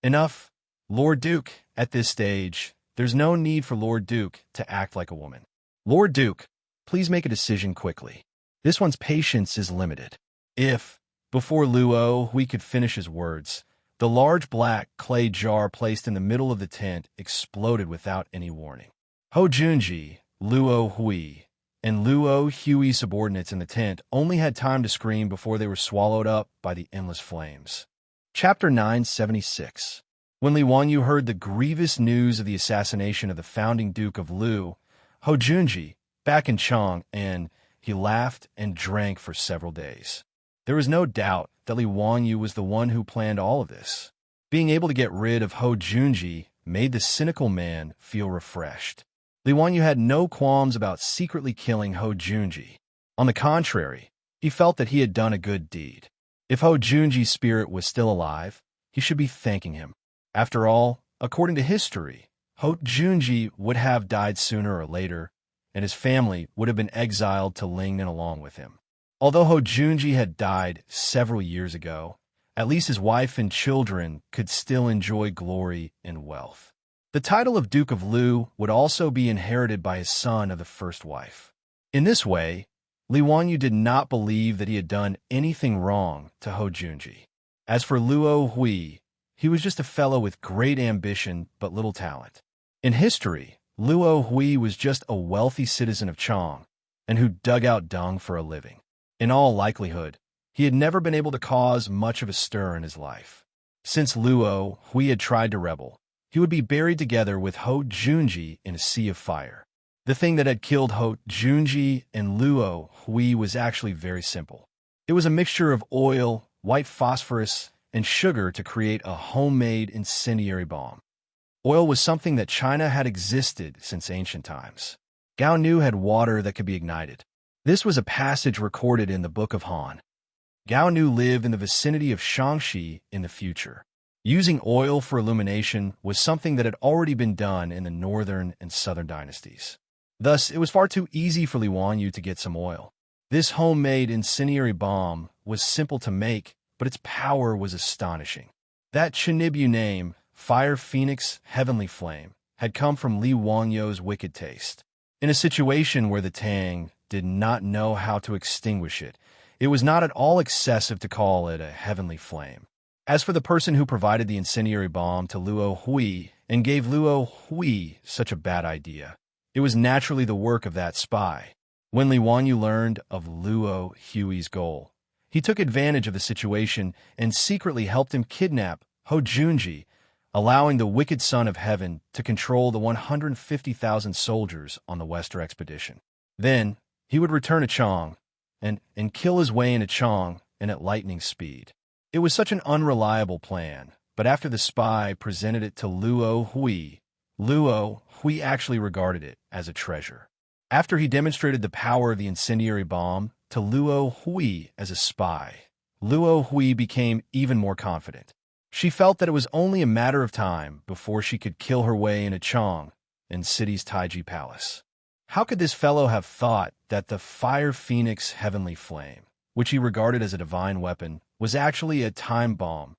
[SPEAKER 1] Enough, Lord Duke. At this stage, there's no need for Lord Duke to act like a woman. Lord Duke, please make a decision quickly. This one's patience is limited. If, before Luo Hui could finish his words, the large black clay jar placed in the middle of the tent exploded without any warning. Ho Junji, Luo Hui, and Luo Hui's subordinates in the tent only had time to scream before they were swallowed up by the endless flames. Chapter 976. When Li Wanyu heard the grievous news of the assassination of the founding Duke of Lu, Ho Junji, back in Chang, and he laughed and drank for several days. There was no doubt that Li Wanyu was the one who planned all of this. Being able to get rid of Ho Junji made the cynical man feel refreshed. Li Wanyu had no qualms about secretly killing Ho Junji. On the contrary, he felt that he had done a good deed. If Ho Junji's spirit was still alive, he should be thanking him. After all, according to history, Ho Junji would have died sooner or later, and his family would have been exiled to Lingnan along with him. Although Ho Junji had died several years ago, at least his wife and children could still enjoy glory and wealth. The title of Duke of Lu would also be inherited by his son of the first wife. In this way, Li Wanyu did not believe that he had done anything wrong to Ho Junji. As for Luo Hui, he was just a fellow with great ambition but little talent. In history, Luo Hui was just a wealthy citizen of Chang, and who dug out dung for a living. In all likelihood, he had never been able to cause much of a stir in his life. Since Luo Hui had tried to rebel, he would be buried together with Ho Junji in a sea of fire. The thing that had killed Ho Junji and Luo Hui was actually very simple. It was a mixture of oil, white phosphorus, and sugar to create a homemade incendiary bomb. Oil was something that China had existed since ancient times. Gao Nu had water that could be ignited. This was a passage recorded in the Book of Han. Gao Nu lived in the vicinity of Xianxia in the future. Using oil for illumination was something that had already been done in the northern and southern dynasties. Thus, it was far too easy for Li Wanyu to get some oil. This homemade incendiary bomb was simple to make, but its power was astonishing. That Chinibyu name, Fire Phoenix Heavenly Flame, had come from Li Wanyu's wicked taste. In a situation where the Tang did not know how to extinguish it, it was not at all excessive to call it a heavenly flame. As for the person who provided the incendiary bomb to Luo Hui and gave Luo Hui such a bad idea, it was naturally the work of that spy. When Li Wanyu learned of Luo Hui's goal, he took advantage of the situation and secretly helped him kidnap Ho Junji, allowing the wicked son of heaven to control the 150,000 soldiers on the Western expedition. Then, he would return to Chang and kill his way into Chang and at lightning speed. It was such an unreliable plan, but after the spy presented it to Luo Hui actually regarded it as a treasure. After he demonstrated the power of the incendiary bomb to Luo Hui as a spy, Luo Hui became even more confident. She felt that it was only a matter of time before she could kill her way into Chang and city's Taiji Palace. How could this fellow have thought that the Fire Phoenix Heavenly Flame, which he regarded as a divine weapon, was actually a time bomb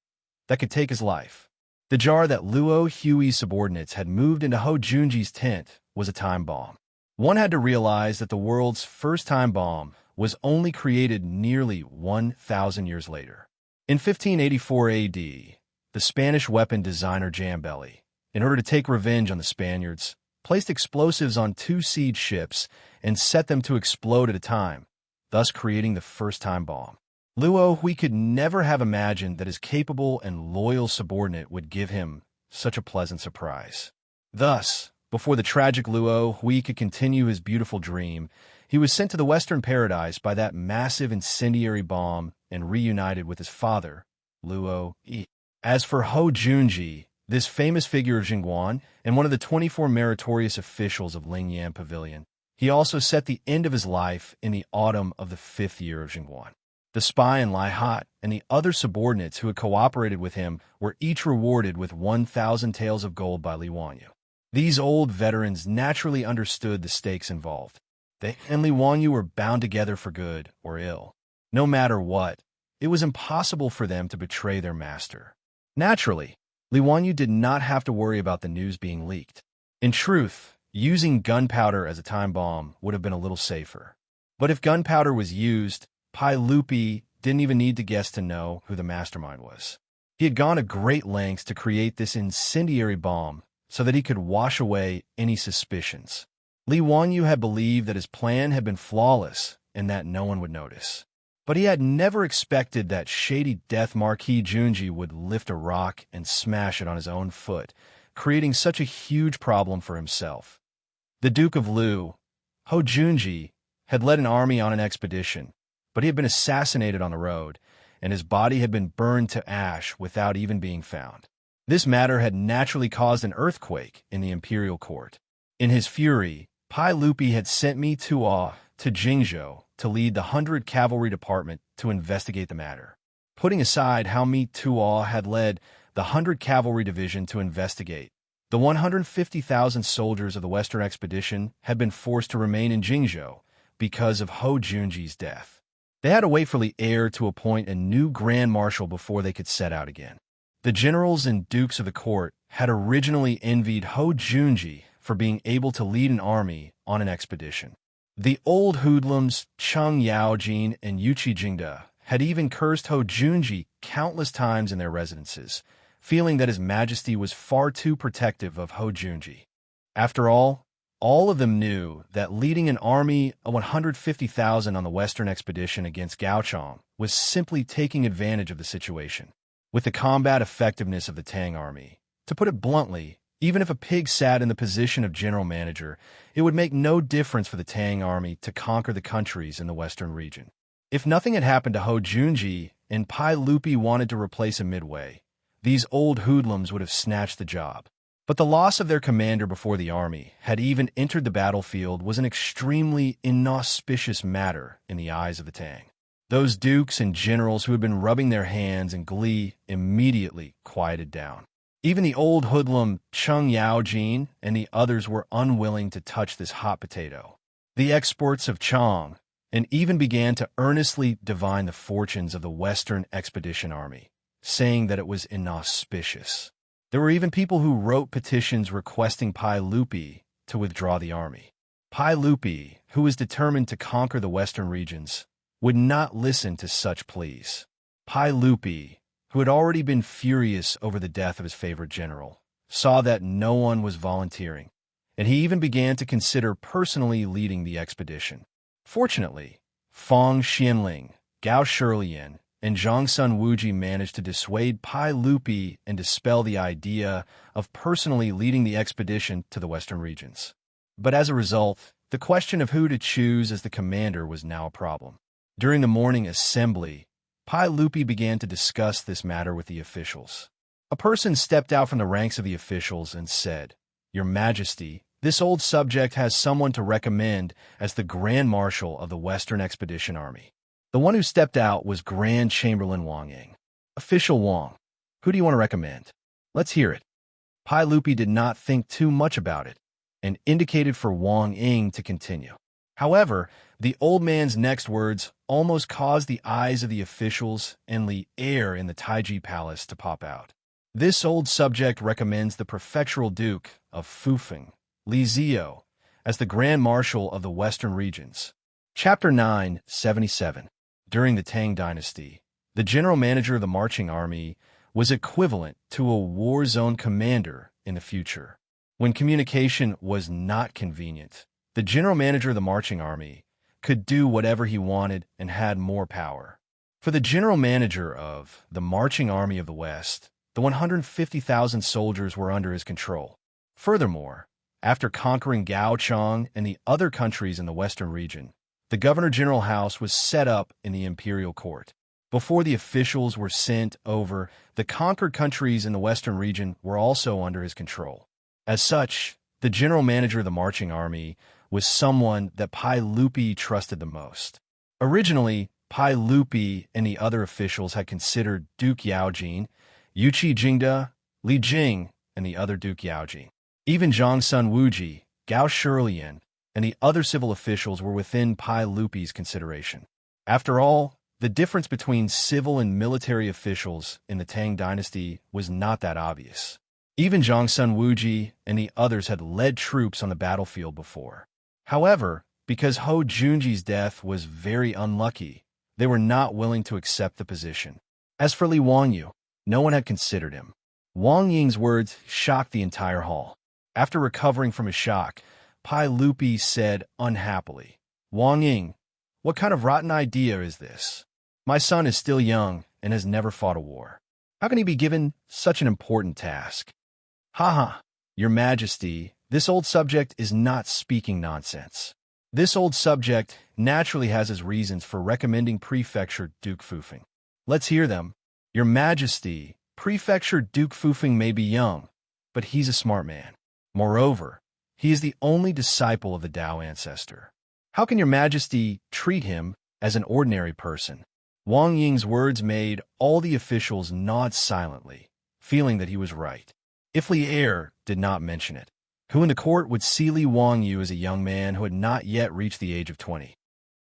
[SPEAKER 1] that could take his life? The jar that Luo Hui's subordinates had moved into Ho Junji's tent was a time bomb. One had to realize that the world's first time bomb was only created nearly 1,000 years later. In 1584 AD, the Spanish weapon designer Jambelli, in order to take revenge on the Spaniards, placed explosives on 2 siege ships and set them to explode at a time, thus creating the first time bomb. Luo Hui could never have imagined that his capable and loyal subordinate would give him such a pleasant surprise. Thus, before the tragic Luo Hui could continue his beautiful dream, he was sent to the Western Paradise by that massive incendiary bomb and reunited with his father, Luo Yi. As for Ho Junji, this famous figure of Jingguan and one of the 24 meritorious officials of Lingyan Pavilion, he also set the end of his life in the autumn of the 5th year of Jingguan. The spy in Lai and the other subordinates who had cooperated with him were each rewarded with 1,000 taels of gold by Li Wanyu. These old veterans naturally understood the stakes involved. They and Li Wanyu were bound together for good or ill. No matter what, it was impossible for them to betray their master. Naturally, Li Wanyu did not have to worry about the news being leaked. In truth, using gunpowder as a time bomb would have been a little safer. But if gunpowder was used, Pai Lupi didn't even need to guess to know who the mastermind was. He had gone to great lengths to create this incendiary bomb so that he could wash away any suspicions. Li Wanyu had believed that his plan had been flawless and that no one would notice. But he had never expected that shady death Marquis Junji would lift a rock and smash it on his own foot, creating such a huge problem for himself. The Duke of Lu, Ho Junji, had led an army on an expedition, but he had been assassinated on the road, and his body had been burned to ash without even being found. This matter had naturally caused an earthquake in the imperial court. In his fury, Pai Lupi had sent Mi Tuo to Jingzhou to lead the 100 Cavalry Department to investigate the matter. Putting aside how Mi Tuo had led the 100 Cavalry Division to investigate, the 150,000 soldiers of the Western Expedition had been forced to remain in Jingzhou because of Ho Junji's death. They had to wait for the heir to appoint a new Grand Marshal before they could set out again. The generals and dukes of the court had originally envied Ho Junji for being able to lead an army on an expedition. The old hoodlums Cheng Yaojin and Yuqi Jingde had even cursed Ho Junji countless times in their residences, feeling that His Majesty was far too protective of Ho Junji. After all of them knew that leading an army of 150,000 on the Western expedition against Gaochang was simply taking advantage of the situation. With the combat effectiveness of the Tang army, to put it bluntly, even if a pig sat in the position of general manager, it would make no difference for the Tang army to conquer the countries in the western region. If nothing had happened to Ho Junji and Pai Lupi wanted to replace him midway, these old hoodlums would have snatched the job. But the loss of their commander before the army had even entered the battlefield was an extremely inauspicious matter in the eyes of the Tang. Those dukes and generals who had been rubbing their hands in glee immediately quieted down. Even the old hoodlum Cheng Yaojin and the others were unwilling to touch this hot potato. The exports of Chang and even began to earnestly divine the fortunes of the Western Expedition Army, saying that it was inauspicious. There were even people who wrote petitions requesting Pai Lupi to withdraw the army. Pai Lupi, who was determined to conquer the western regions, would not listen to such pleas. Pai Lupi, who had already been furious over the death of his favorite general, saw that no one was volunteering, and he even began to consider personally leading the expedition. Fortunately, Fang Xianling, Gao Shilian, and Zhangsun Wuji managed to dissuade Pai Lupi and dispel the idea of personally leading the expedition to the western regions. But as a result, the question of who to choose as the commander was now a problem. During the morning assembly, Pai Lupi began to discuss this matter with the officials. A person stepped out from the ranks of the officials and said, "Your Majesty, this old subject has someone to recommend as the Grand Marshal of the Western Expedition Army." The one who stepped out was Grand Chamberlain Wang Ying. "Official Wang, who do you want to recommend? Let's hear it." Pai Lupi did not think too much about it and indicated for Wang Ying to continue. However, the old man's next words almost caused the eyes of the officials and the heir in the Taiji Palace to pop out. "This old subject recommends the prefectural duke of Fufeng, Li Zio, as the Grand Marshal of the Western regions." Chapter 977. During the Tang Dynasty, the general manager of the marching army was equivalent to a war zone commander in the future. When communication was not convenient, the general manager of the marching army could do whatever he wanted and had more power. For the general manager of the marching army of the West, the 150,000 soldiers were under his control. Furthermore, after conquering Gaochang and the other countries in the western region, the Governor-General House was set up in the imperial court. Before the officials were sent over, the conquered countries in the western region were also under his control. As such, the general manager of the marching army was someone that Pai Lupi trusted the most. Originally, Pai Lupi and the other officials had considered Duke Yaojin, Yuqi Jingde, Li Jing, and the other Duke Yaojin. Even Zhangsun Wuji, Gao Shilian, and the other civil officials were within Pai Lupi's consideration. After all, the difference between civil and military officials in the Tang dynasty was not that obvious. Even Zhangsun Wuji and the others had led troops on the battlefield before. However, because Hou Junji's death was very unlucky, they were not willing to accept the position. As for Li Wanyu, no one had considered him. Wang Ying's words shocked the entire hall. After recovering from his shock, Pai Lupi said unhappily, "Wang Ying, what kind of rotten idea is this? My son is still young and has never fought a war. How can he be given such an important task?" "Haha, Your Majesty, this old subject is not speaking nonsense. This old subject naturally has his reasons for recommending Prefecture Duke Fufeng. Let's hear them. Your Majesty, Prefecture Duke Fufeng may be young, but he's a smart man. Moreover, he is the only disciple of the Tao ancestor. How can Your Majesty treat him as an ordinary person?" Wang Ying's words made all the officials nod silently, feeling that he was right. If Li Er did not mention it, who in the court would see Li Wangyu as a young man who had not yet reached the age of 20?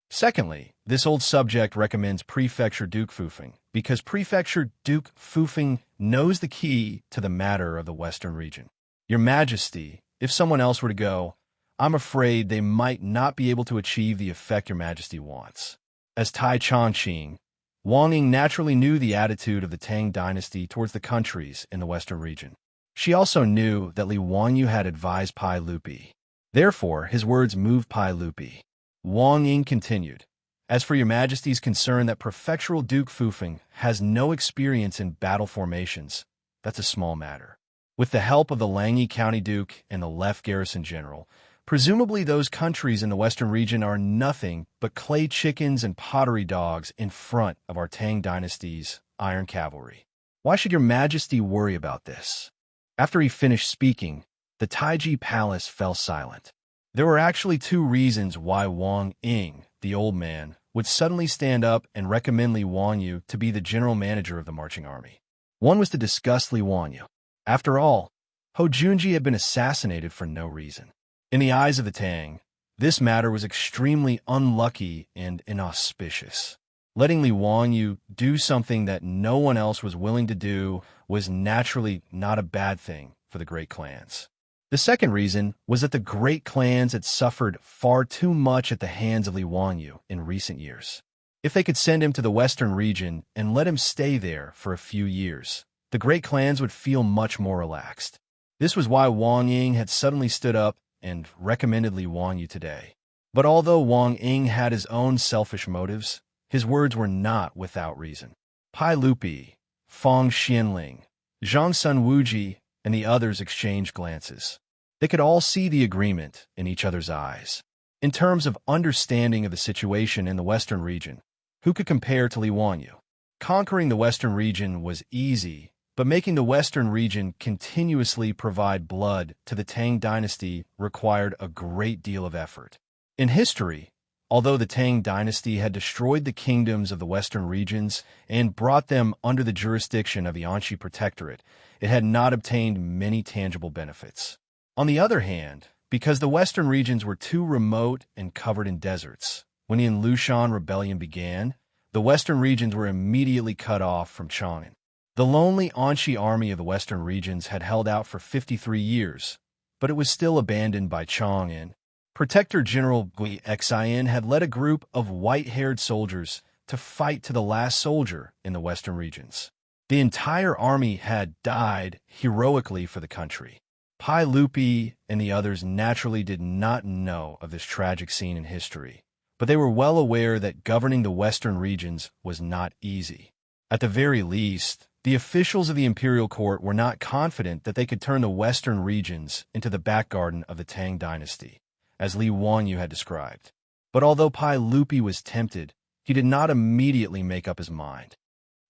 [SPEAKER 1] Secondly, this old subject recommends Prefecture Duke Fufeng because Prefecture Duke Fufeng knows the key to the matter of the Western region. Your Majesty, if someone else were to go, I'm afraid they might not be able to achieve the effect Your Majesty wants. As Tai Chongqing, Wang Ying naturally knew the attitude of the Tang dynasty towards the countries in the Western region. She also knew that Li Wanyu had advised Pai Lupi. Therefore, his words moved Pai Lupi. Wang Ying continued, "As for Your Majesty's concern that Prefectural Duke Fufeng has no experience in battle formations, that's a small matter. With the help of the Langyi County Duke and the Left Garrison General, presumably those countries in the Western region are nothing but clay chickens and pottery dogs in front of our Tang dynasty's iron cavalry. Why should Your Majesty worry about this?" After he finished speaking, the Taiji Palace fell silent. There were actually two reasons why Wang Ying, the old man, would suddenly stand up and recommend Li Wanyu to be the general manager of the marching army. One was to discuss Li Wanyu. After all, Hou Junji had been assassinated for no reason. In the eyes of the Tang, this matter was extremely unlucky and inauspicious. Letting Li Wanyu do something that no one else was willing to do was naturally not a bad thing for the great clans. The second reason was that the great clans had suffered far too much at the hands of Li Wanyu in recent years. If they could send him to the Western region and let him stay there for a few years, the great clans would feel much more relaxed. This was why Wang Ying had suddenly stood up and recommended Li Wanyu today. But although Wang Ying had his own selfish motives, his words were not without reason. Pai Lupi, Fang Xianling, Zhangsun Wuji, and the others exchanged glances. They could all see the agreement in each other's eyes. In terms of understanding of the situation in the Western region, who could compare to Li Wanyu? Conquering the Western region was easy, but making the Western region continuously provide blood to the Tang dynasty required a great deal of effort. In history, although the Tang dynasty had destroyed the kingdoms of the Western regions and brought them under the jurisdiction of the Xianxia Protectorate, it had not obtained many tangible benefits. On the other hand, because the Western regions were too remote and covered in deserts, when the Lushan Rebellion began, the Western regions were immediately cut off from Chang'an. The lonely Xianxia army of the Western regions had held out for 53 years, but it was still abandoned by Chang'an. Protector General Gui Xian had led a group of white-haired soldiers to fight to the last soldier in the Western regions. The entire army had died heroically for the country. Pai Lupi and the others naturally did not know of this tragic scene in history, but they were well aware that governing the Western regions was not easy. At the very least, the officials of the imperial court were not confident that they could turn the Western regions into the back garden of the Tang dynasty, as Li Wanyu had described. But although Pai Lupi was tempted, he did not immediately make up his mind.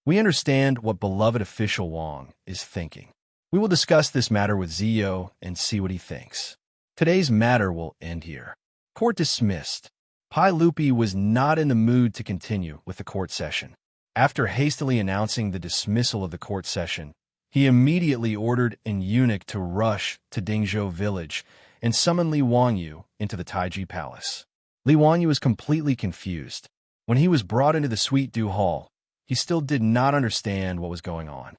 [SPEAKER 1] We understand what beloved official Wang is thinking. We will discuss this matter with Zio and see what he thinks. Today's matter will end here. Court dismissed. Pai Lupi was not in the mood to continue with the court session. After hastily announcing the dismissal of the court session, he immediately ordered an eunuch to rush to Dingzhou village and summon Li Wanyu into the Taiji palace. Li Wanyu was completely confused. When he was brought into the Sweet Dew Hall, he still did not understand what was going on.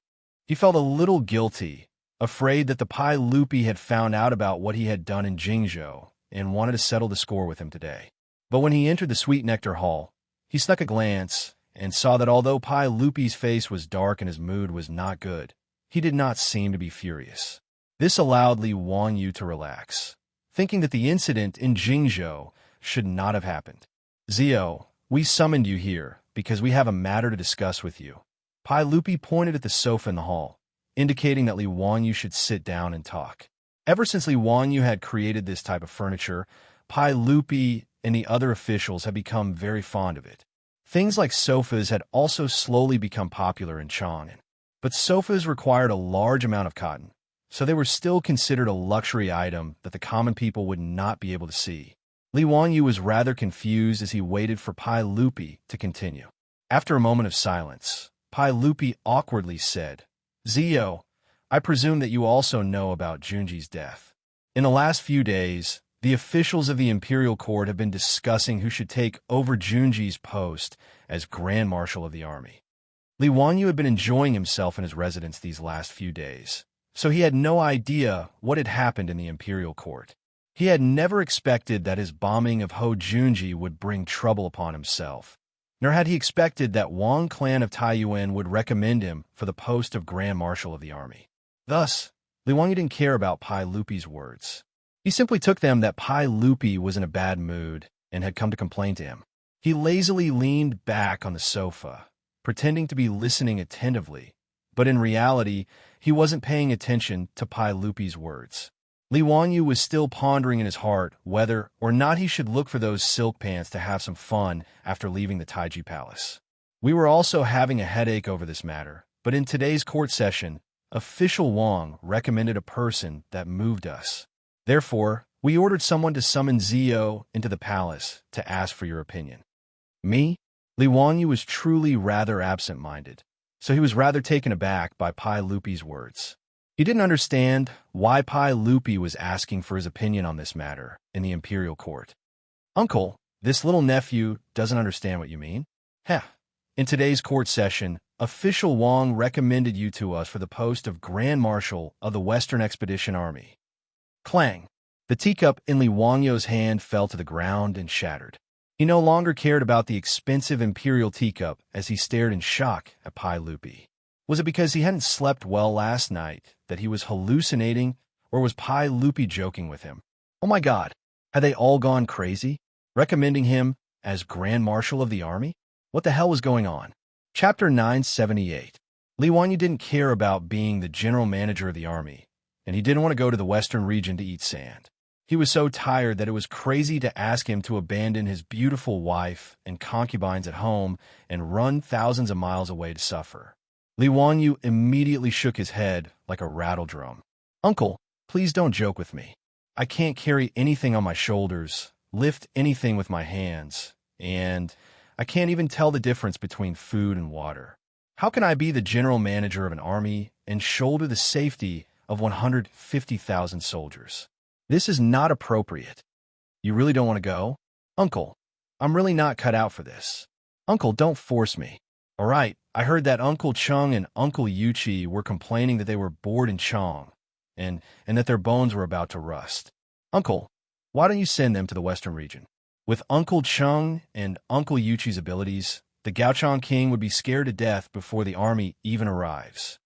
[SPEAKER 1] He felt a little guilty, afraid that the Pai Lupi had found out about what he had done in Jingzhou and wanted to settle the score with him today. But when he entered the Sweet Nectar Hall, he snuck a glance and saw that although Pai Lupi's face was dark and his mood was not good, he did not seem to be furious. This allowed Li Wanyu to relax, thinking that the incident in Jingzhou should not have happened. Zio, we summoned you here because we have a matter to discuss with you. Pai Lupi pointed at the sofa in the hall, indicating that Li Wanyu should sit down and talk. Ever since Li Wanyu had created this type of furniture, Pai Lupi and the other officials had become very fond of it. Things like sofas had also slowly become popular in Chang'an. But sofas required a large amount of cotton, so they were still considered a luxury item that the common people would not be able to see. Li Wanyu was rather confused as he waited for Pai Lupi to continue. After a moment of silence, Pai Lupi awkwardly said, Zio, I presume that you also know about Junji's death. In the last few days, the officials of the Imperial Court have been discussing who should take over Junji's post as Grand Marshal of the Army. Li Wanyu had been enjoying himself in his residence these last few days, so he had no idea what had happened in the Imperial Court. He had never expected that his bombing of Ho Junji would bring trouble upon himself, nor had he expected that Wang clan of Taiyuan would recommend him for the post of Grand Marshal of the Army. Thus, Li Wanyu didn't care about Pai Lupi's words. He simply took them that Pai Lupi was in a bad mood and had come to complain to him. He lazily leaned back on the sofa, pretending to be listening attentively, but in reality, he wasn't paying attention to Pai Lupi's words. Li Wanyu was still pondering in his heart whether or not he should look for those silk pants to have some fun after leaving the Taiji Palace. We were also having a headache over this matter, but in today's court session, Official Wang recommended a person that moved us. Therefore, we ordered someone to summon Zio into the palace to ask for your opinion. Me? Li Wanyu was truly rather absent-minded, so he was rather taken aback by Pai Lupi's words. He didn't understand why Pai Lupi was asking for his opinion on this matter in the Imperial Court. Uncle, this little nephew doesn't understand what you mean. Heh. In today's court session, Official Wang recommended you to us for the post of Grand Marshal of the Western Expedition Army. Clang. The teacup in Li Wanyu's hand fell to the ground and shattered. He no longer cared about the expensive imperial teacup as he stared in shock at Pai Lupi. Was it because he hadn't slept well last night that he was hallucinating, or was Pai Lupi joking with him? Oh my God, had they all gone crazy? Recommending him as Grand Marshal of the Army? What the hell was going on? Chapter 978. Li Wanyu didn't care about being the general manager of the army, and he didn't want to go to the western region to eat sand. He was so tired that it was crazy to ask him to abandon his beautiful wife and concubines at home and run thousands of miles away to suffer. Li Wanyu immediately shook his head like a rattle drum. Uncle, please don't joke with me. I can't carry anything on my shoulders, lift anything with my hands, and I can't even tell the difference between food and water. How can I be the general manager of an army and shoulder the safety of 150,000 soldiers? This is not appropriate. You really don't want to go? Uncle, I'm really not cut out for this. Uncle, don't force me. All right, I heard that Uncle Chung and Uncle Yuchi were complaining that they were bored in Chang, and that their bones were about to rust. Uncle, why don't you send them to the western region? With Uncle Chung and Uncle Yuchi's abilities, the Gaochang king would be scared to death before the army even arrives.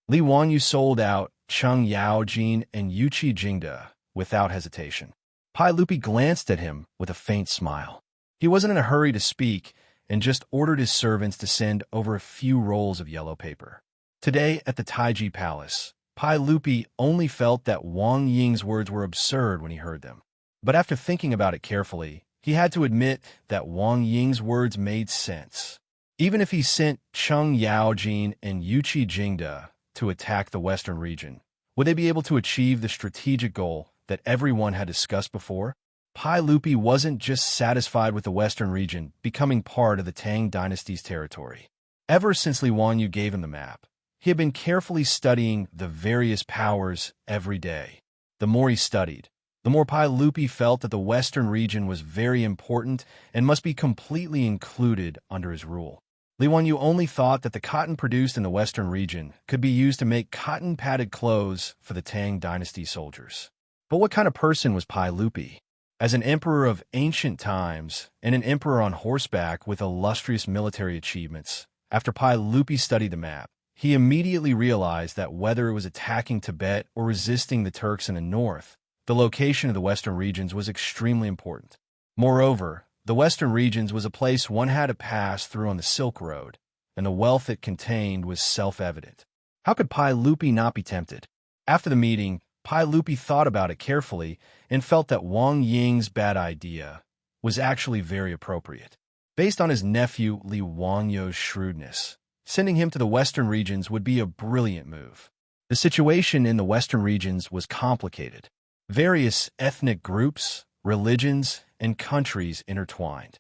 [SPEAKER 1] Li Wanyu sold out Chung Yaojin and Yuchi Jingda without hesitation. Pai Lupi glanced at him with a faint smile. He wasn't in a hurry to speak, and just ordered his servants to send over a few rolls of yellow paper. Today, at the Taiji Palace, Pai Lupi only felt that Wang Ying's words were absurd when he heard them. But after thinking about it carefully, he had to admit that Wang Ying's words made sense. Even if he sent Chung Yaojin and Yuchi Jingda to attack the western region, would they be able to achieve the strategic goal that everyone had discussed before? Pai Lupi wasn't just satisfied with the western region becoming part of the Tang dynasty's territory. Ever since Li Wanyu gave him the map, he had been carefully studying the various powers every day. The more he studied, the more Pai Lupi felt that the western region was very important and must be completely included under his rule. Li Wanyu only thought that the cotton produced in the western region could be used to make cotton-padded clothes for the Tang dynasty soldiers. But what kind of person was Pai Lupi? As an emperor of ancient times and an emperor on horseback with illustrious military achievements, after Pai Lupi studied the map, he immediately realized that whether it was attacking Tibet or resisting the Turks in the north, the location of the western regions was extremely important. Moreover, the western regions was a place one had to pass through on the Silk Road, and the wealth it contained was self-evident. How could Pai Lupi not be tempted? After the meeting, Pai Lupi thought about it carefully and felt that Wang Ying's bad idea was actually very appropriate. Based on his nephew Li Wanyu's shrewdness, sending him to the western regions would be a brilliant move. The situation in the western regions was complicated. Various ethnic groups, religions, and countries intertwined.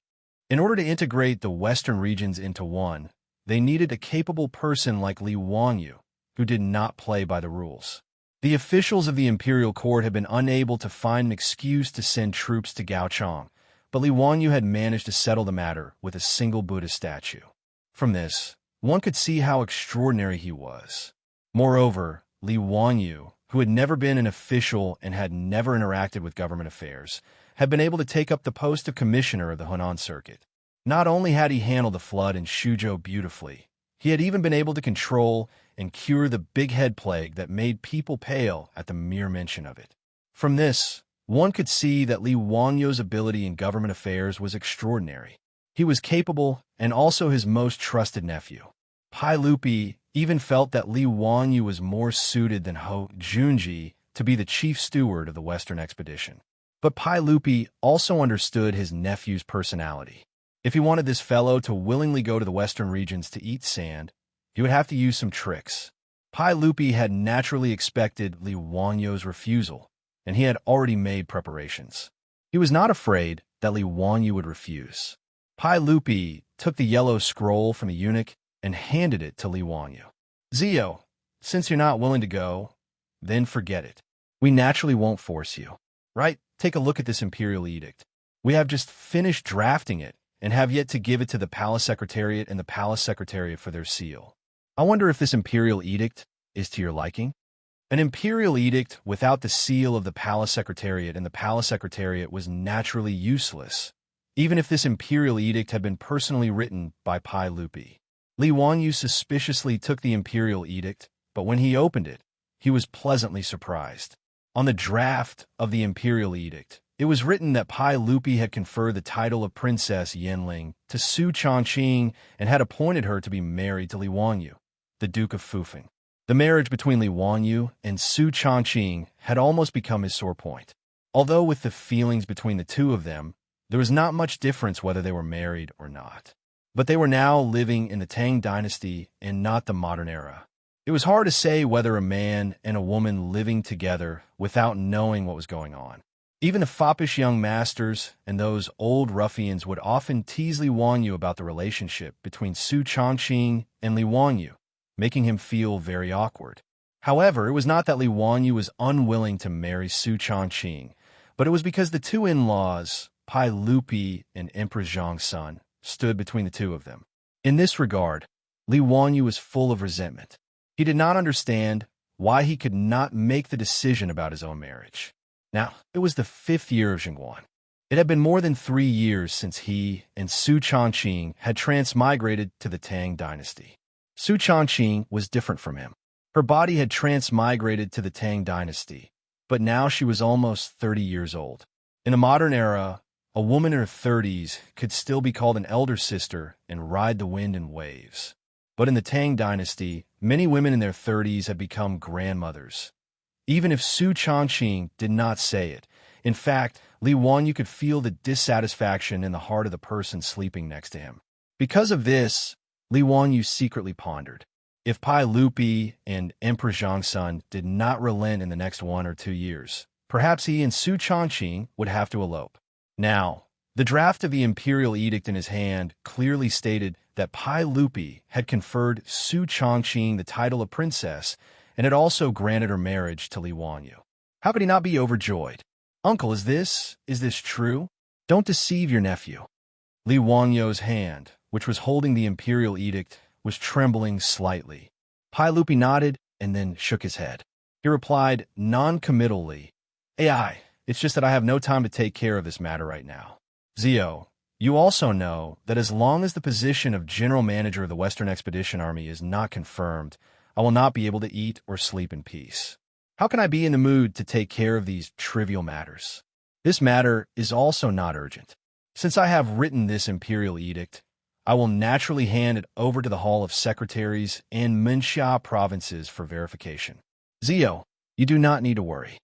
[SPEAKER 1] In order to integrate the western regions into one, they needed a capable person like Li Wanyu, who did not play by the rules. The officials of the imperial court had been unable to find an excuse to send troops to Gaochang, but Li Wanyu had managed to settle the matter with a single Buddha statue. From this, one could see how extraordinary he was. Moreover, Li Wanyu, who had never been an official and had never interacted with government affairs, had been able to take up the post of commissioner of the Hunan circuit. Not only had he handled the flood in Shuzhou beautifully, he had even been able to control and cure the big head plague that made people pale at the mere mention of it. From this, one could see that Li Wanyu's ability in government affairs was extraordinary. He was capable and also his most trusted nephew. Pai Lupi even felt that Li Wanyu was more suited than Ho Junji to be the chief steward of the Western expedition. But Pai Lupi also understood his nephew's personality. If he wanted this fellow to willingly go to the western regions to eat sand, he would have to use some tricks. Pai Lupi had naturally expected Li Wanyu's refusal, and he had already made preparations. He was not afraid that Li Wanyu would refuse. Pai Lupi took the yellow scroll from the eunuch and handed it to Li Wanyu. "Zio, since you're not willing to go, then forget it. We naturally won't force you. Right? Take a look at this imperial edict. We have just finished drafting it and have yet to give it to the Palace Secretariat and the Palace Secretariat for their seal. I wonder if this imperial edict is to your liking?" An imperial edict without the seal of the Palace Secretariat and the Palace Secretariat was naturally useless, even if this imperial edict had been personally written by Pai Lupi. Li Wanyu suspiciously took the imperial edict, but when he opened it, he was pleasantly surprised. On the draft of the imperial edict, it was written that Pai Lupi had conferred the title of Princess Yanling to Su Changqing and had appointed her to be married to Li Wanyu, the Duke of Fufeng. The marriage between Li Wanyu and Su Changqing had almost become his sore point. Although with the feelings between the two of them, there was not much difference whether they were married or not. But they were now living in the Tang dynasty and not the modern era. It was hard to say whether a man and a woman living together without knowing what was going on. Even the foppish young masters and those old ruffians would often tease Li Wanyu about the relationship between Su Changqing and Li Wanyu, making him feel very awkward. However, it was not that Li Wanyu was unwilling to marry Su Changqing, but it was because the two in-laws, Pai Lupi and Emperor Zhang's son, stood between the two of them. In this regard, Li Wanyu was full of resentment. He did not understand why he could not make the decision about his own marriage. Now, it was the 5th year of Jingguan. It had been more than 3 years since he and Su Changqing had transmigrated to the Tang dynasty. Su Changqing was different from him. Her body had transmigrated to the Tang dynasty, but now she was almost 30 years old. In the modern era, a woman in her 30s could still be called an elder sister and ride the wind in waves. But in the Tang dynasty, many women in their 30s had become grandmothers. Even if Su Changqing did not say it, in fact, Li Wanyu could feel the dissatisfaction in the heart of the person sleeping next to him. Because of this, Li Wanyu secretly pondered. If Pai Lupi and Emperor Zhang's son did not relent in the next 1 or 2 years, perhaps he and Su Changqing would have to elope. Now, the draft of the imperial edict in his hand clearly stated that Pai Lupi had conferred Su Chongqing the title of princess and had also granted her marriage to Li Wanyu. How could he not be overjoyed? Uncle, is this true? Don't deceive your nephew. Li Wanyu's hand, which was holding the imperial edict, was trembling slightly. Pai Lupi nodded and then shook his head. He replied non-committally, "AI, it's just that I have no time to take care of this matter right now. Zio, you also know that as long as the position of General Manager of the Western Expedition Army is not confirmed, I will not be able to eat or sleep in peace. How can I be in the mood to take care of these trivial matters? This matter is also not urgent. Since I have written this imperial edict, I will naturally hand it over to the Hall of Secretaries and Munxia provinces for verification. Zio, you do not need to worry."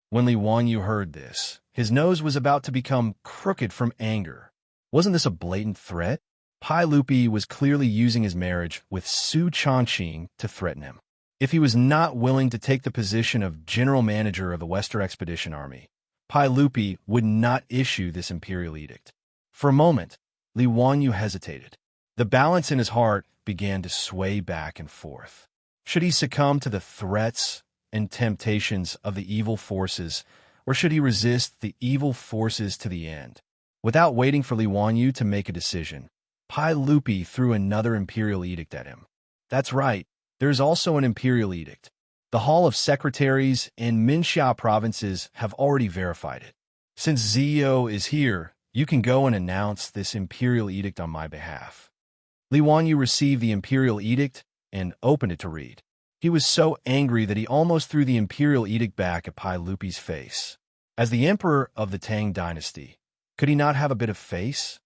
[SPEAKER 1] When Li Wanyu heard this, his nose was about to become crooked from anger. Wasn't this a blatant threat? Pai Lupi was clearly using his marriage with Su Chongqing to threaten him. If he was not willing to take the position of General Manager of the Western Expedition Army, Pai Lupi would not issue this imperial edict. For a moment, Li Wanyu hesitated. The balance in his heart began to sway back and forth. Should he succumb to the threats and temptations of the evil forces, or should he resist the evil forces to the end? Without waiting for Li Wanyu to make a decision, Pai Lupi threw another imperial edict at him. That's right, there is also an imperial edict. The Hall of Secretaries and Munxia provinces have already verified it. Since Zio is here, you can go and announce this imperial edict on my behalf. Li Wanyu received the imperial edict and opened it to read. He was so angry that he almost threw the imperial edict back at Pai Lupi's face. As the emperor of the Tang dynasty, could he not have a bit of face?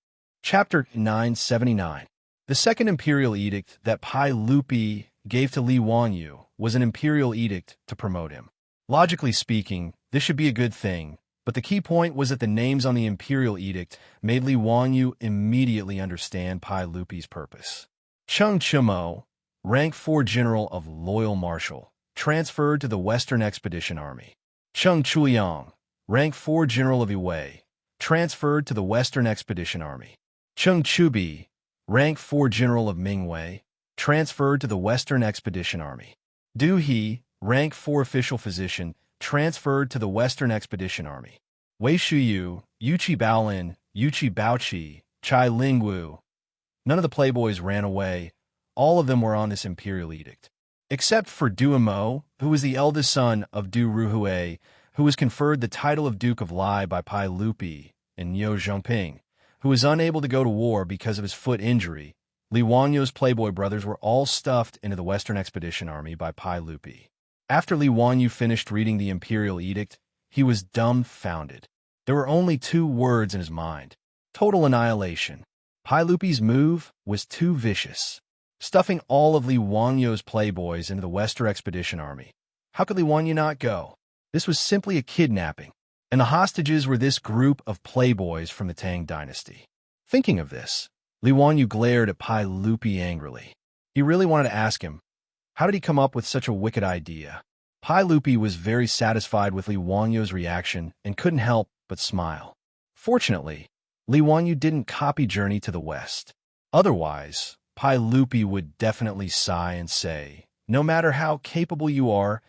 [SPEAKER 1] Chapter 979. The second imperial edict that Pai Lupi gave to Li Wanyu was an imperial edict to promote him. Logically speaking, this should be a good thing, but the key point was that the names on the imperial edict made Li Wanyu immediately understand Pai Lupi's purpose. Cheng Chimo, rank 4 General of Loyal Marshal, transferred to the Western Expedition Army. Cheng Chuyang, rank 4 General of Yue, transferred to the Western Expedition Army. Cheng Chubi, rank 4 General of Mingwei, transferred to the Western Expedition Army. Du He, rank 4 Official Physician, transferred to the Western Expedition Army. Wei Shuyu, Yuchi Baolin, Yuchi Baoqi, Chai Lingwu. None of the playboys ran away. All of them were on this imperial edict. Except for Du Mo, who was the eldest son of Du Ruhue, who was conferred the title of Duke of Lai by Pai Lupi, and Niu Zhongping, who was unable to go to war because of his foot injury. Li Wanyu's playboy brothers were all stuffed into the Western Expedition Army by Pai Lupi. After Li Wanyu finished reading the imperial edict, he was dumbfounded. There were only 2 words in his mind: total annihilation. Pai Lupi's move was too vicious. Stuffing all of Li Wanyu's playboys into the Western Expedition Army. How could Li Wanyu not go? This was simply a kidnapping, and the hostages were this group of playboys from the Tang dynasty. Thinking of this, Li Wanyu glared at Pai Lupi angrily. He really wanted to ask him, how did he come up with such a wicked idea? Pai Lupi was very satisfied with Li Wanyu's reaction and couldn't help but smile. Fortunately, Li Wanyu didn't copy Journey to the West. Otherwise, Pai Lupi would definitely sigh and say, no matter how capable you are,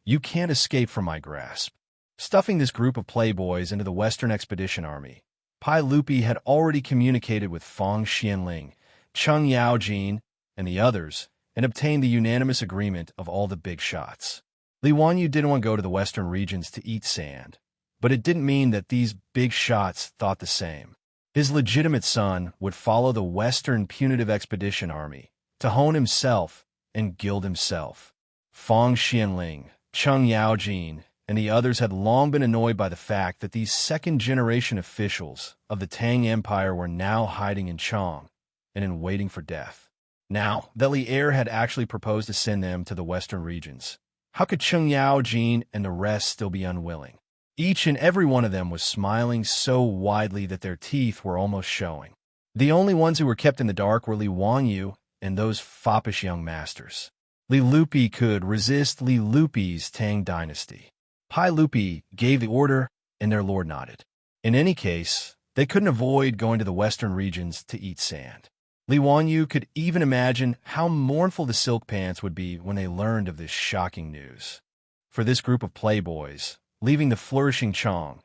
[SPEAKER 1] you can't escape from my grasp. Stuffing this group of playboys into the Western Expedition Army, Pai Lupi had already communicated with Fang Xianling, Cheng Yaojin, and the others, and obtained the unanimous agreement of all the big shots. Li Wanyu didn't want to go to the western regions to eat sand, but it didn't mean that these big shots thought the same. His legitimate son would follow the Western Punitive Expedition Army to hone himself and gild himself. Fang Xianling, Cheng Yaojin, and the others had long been annoyed by the fact that these second-generation officials of the Tang Empire were now hiding in Chong and in waiting for death. Now that Li Er had actually proposed to send them to the western regions, how could Cheng Yaojin and the rest still be unwilling? Each and every one of them was smiling so widely that their teeth were almost showing. The only ones who were kept in the dark were Li Wanyu and those foppish young masters. Li Lupi could resist Li Lupi's Tang dynasty. Pai Lupi gave the order, and their lord nodded. In any case, They couldn't avoid going to the western regions to eat sand. Li Wanyu could even imagine how mournful the Silk Pants would be when they learned of this shocking news. For this group of playboys, leaving the flourishing Chong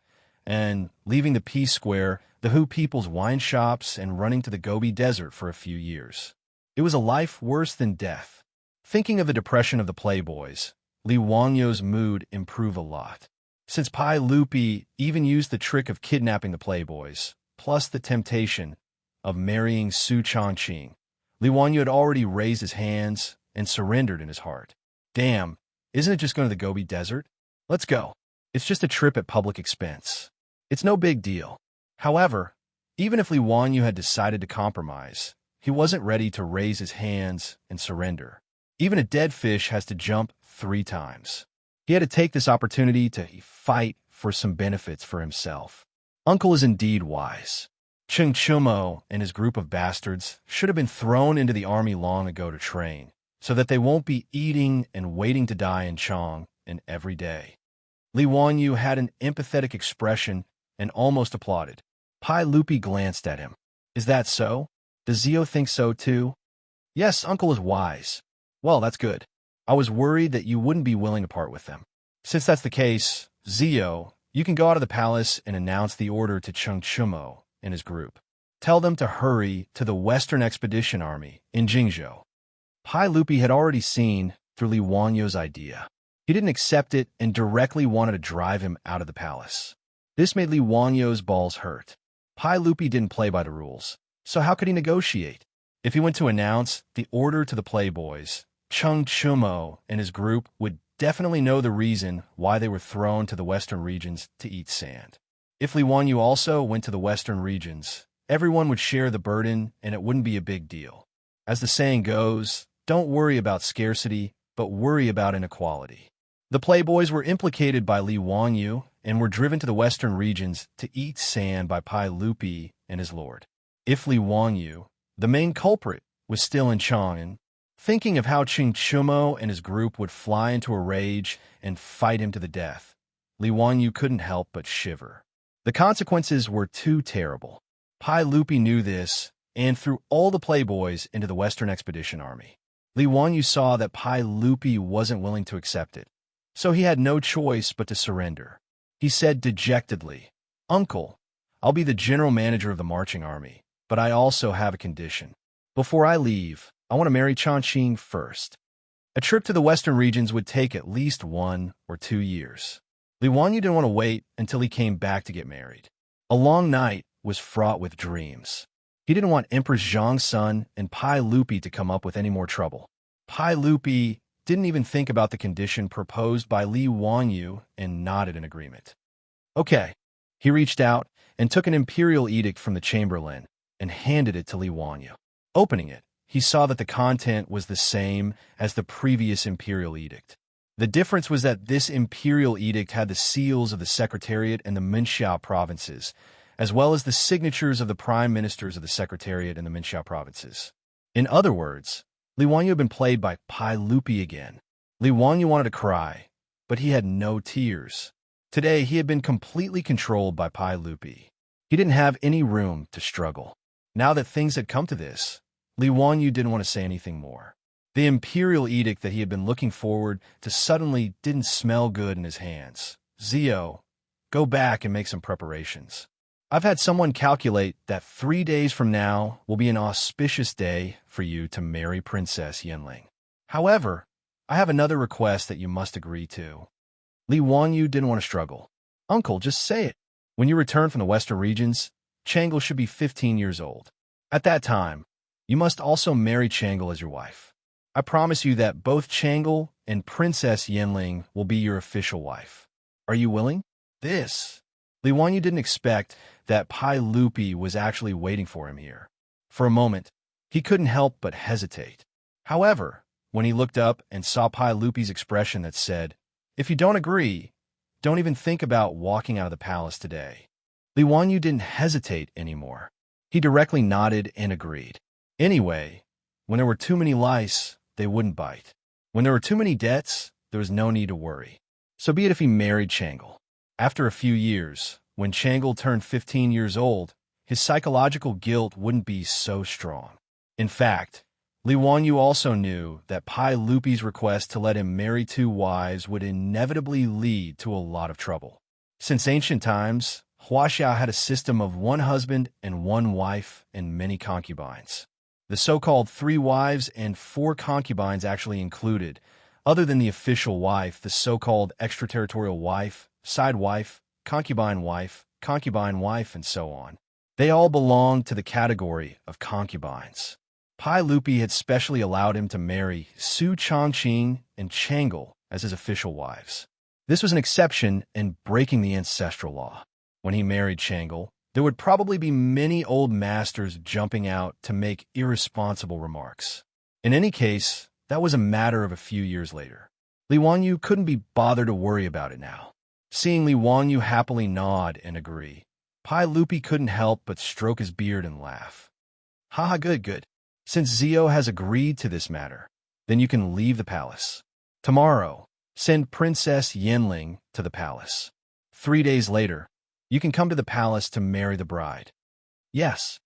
[SPEAKER 1] and leaving the Peace Square, the Hu people's wine shops, and running to the Gobi Desert for a few years. It was a life worse than death. Thinking of the depression of the playboys, Li Wangyu's mood improved a lot. Since Pai Lupi even used the trick of kidnapping the playboys, plus the temptation of marrying Su Chongqing, Li Wanyu had already raised his hands and surrendered in his heart. Damn, isn't it just going to the Gobi Desert? Let's go. It's just a trip at public expense. It's no big deal. However, even if Li Wanyu had decided to compromise, he wasn't ready to raise his hands and surrender. Even a dead fish has to jump 3 times. He had to take this opportunity to fight for some benefits for himself. Uncle is indeed wise. Cheng Chumo and his group of bastards should have been thrown into the army long ago to train, so that they won't be eating and waiting to die in Chong and every day. Li Wanyu had an empathetic expression and almost applauded. Pai Lupi glanced at him. Is that so? Does Zio think so too? Yes, Uncle is wise. Well, that's good. I was worried that you wouldn't be willing to part with them. Since that's the case, Zio, you can go out of the palace and announce the order to Cheng Chumo and his group. Tell them to hurry to the Western Expedition Army in Jingzhou. Pai Lupi had already seen through Li Wanyu's idea. He didn't accept it and directly wanted to drive him out of the palace. This made Li Wanyu's balls hurt. Pai Lupi didn't play by the rules, so how could he negotiate? If he went to announce the order to the playboys, Cheng Chumo and his group would definitely know the reason why they were thrown to the western regions to eat sand. If Li Wanyu also went to the western regions, everyone would share the burden and it wouldn't be a big deal. As the saying goes, don't worry about scarcity, but worry about inequality. The playboys were implicated by Li Wanyu and were driven to the western regions to eat sand by Pai Lupi and his lord. If Li Wanyu, the main culprit, was still in Chang'an, thinking of how Cheng Chumo and his group would fly into a rage and fight him to the death, Li Wanyu couldn't help but shiver. The consequences were too terrible. Pai Lupi knew this and threw all the playboys into the Western Expedition Army. Li Wanyu saw that Pai Lupi wasn't willing to accept it, so he had no choice but to surrender. He said dejectedly, Uncle, I'll be the general manager of the marching army, but I also have a condition. Before I leave, I want to marry Chongqing first. A trip to the western regions would take at least 1 or 2 years. Li Wanyu didn't want to wait until he came back to get married. A long night was fraught with dreams. He didn't want Empress Zhang's son and Pai Lupi to come up with any more trouble. Pai Lupi didn't even think about the condition proposed by Li Wanyu and nodded in agreement. Okay. He reached out and took an imperial edict from the chamberlain and handed it to Li Wanyu. Opening it, he saw that the content was the same as the previous imperial edict. The difference was that this imperial edict had the seals of the Secretariat and the Minxiao provinces, as well as the signatures of the prime ministers of the Secretariat and the Minxiao provinces. In other words, Li Wanyu had been played by Pai Lupi again. Li Wanyu wanted to cry, but he had no tears. Today, he had been completely controlled by Pai Lupi. He didn't have any room to struggle. Now that things had come to this, Li Wanyu didn't want to say anything more. The imperial edict that he had been looking forward to suddenly didn't smell good in his hands. Zio, go back and make some preparations. I've had someone calculate that 3 days from now will be an auspicious day for you to marry Princess Yanling. However, I have another request that you must agree to. Li Wanyu didn't want to struggle. Uncle, just say it. When you return from the western regions, Chang'e should be 15 years old. At that time, you must also marry Chang'e as your wife. I promise you that both Chang'e and Princess Yanling will be your official wife. Are you willing? Li Wanyu didn't expect that Pai Lupi was actually waiting for him here. For a moment, he couldn't help but hesitate. However, when he looked up and saw Pai Lupi's expression that said, if you don't agree, don't even think about walking out of the palace today, Li Wanyu didn't hesitate anymore. He directly nodded and agreed. Anyway, when there were too many lice, they wouldn't bite. When there were too many debts, there was no need to worry. So be it if he married Chang'e. After a few years, when Chang'e turned 15 years old, his psychological guilt wouldn't be so strong. In fact, Li Wanyu also knew that Pai Lupi's request to let him marry 2 wives would inevitably lead to a lot of trouble. Since ancient times, Wuxia had a system of 1 husband and 1 wife and many concubines. The so-called 3 wives and 4 concubines actually included, other than the official wife, the so-called extraterritorial wife, side wife, concubine wife, and so on. They all belonged to the category of concubines. Pai Lupi had specially allowed him to marry Su Changqing and Changel as his official wives. This was an exception in breaking the ancestral law. When he married Changel, there would probably be many old masters jumping out to make irresponsible remarks. In any case, that was a matter of a few years later. Li Wanyu couldn't be bothered to worry about it now. Seeing Li Wanyu happily nod and agree, Pai Lupi couldn't help but stroke his beard and laugh. Haha, good. Since Zio has agreed to this matter, then you can leave the palace. Tomorrow, send Princess Yanling to the palace. 3 days later, you can come to the palace to marry the bride. Yes.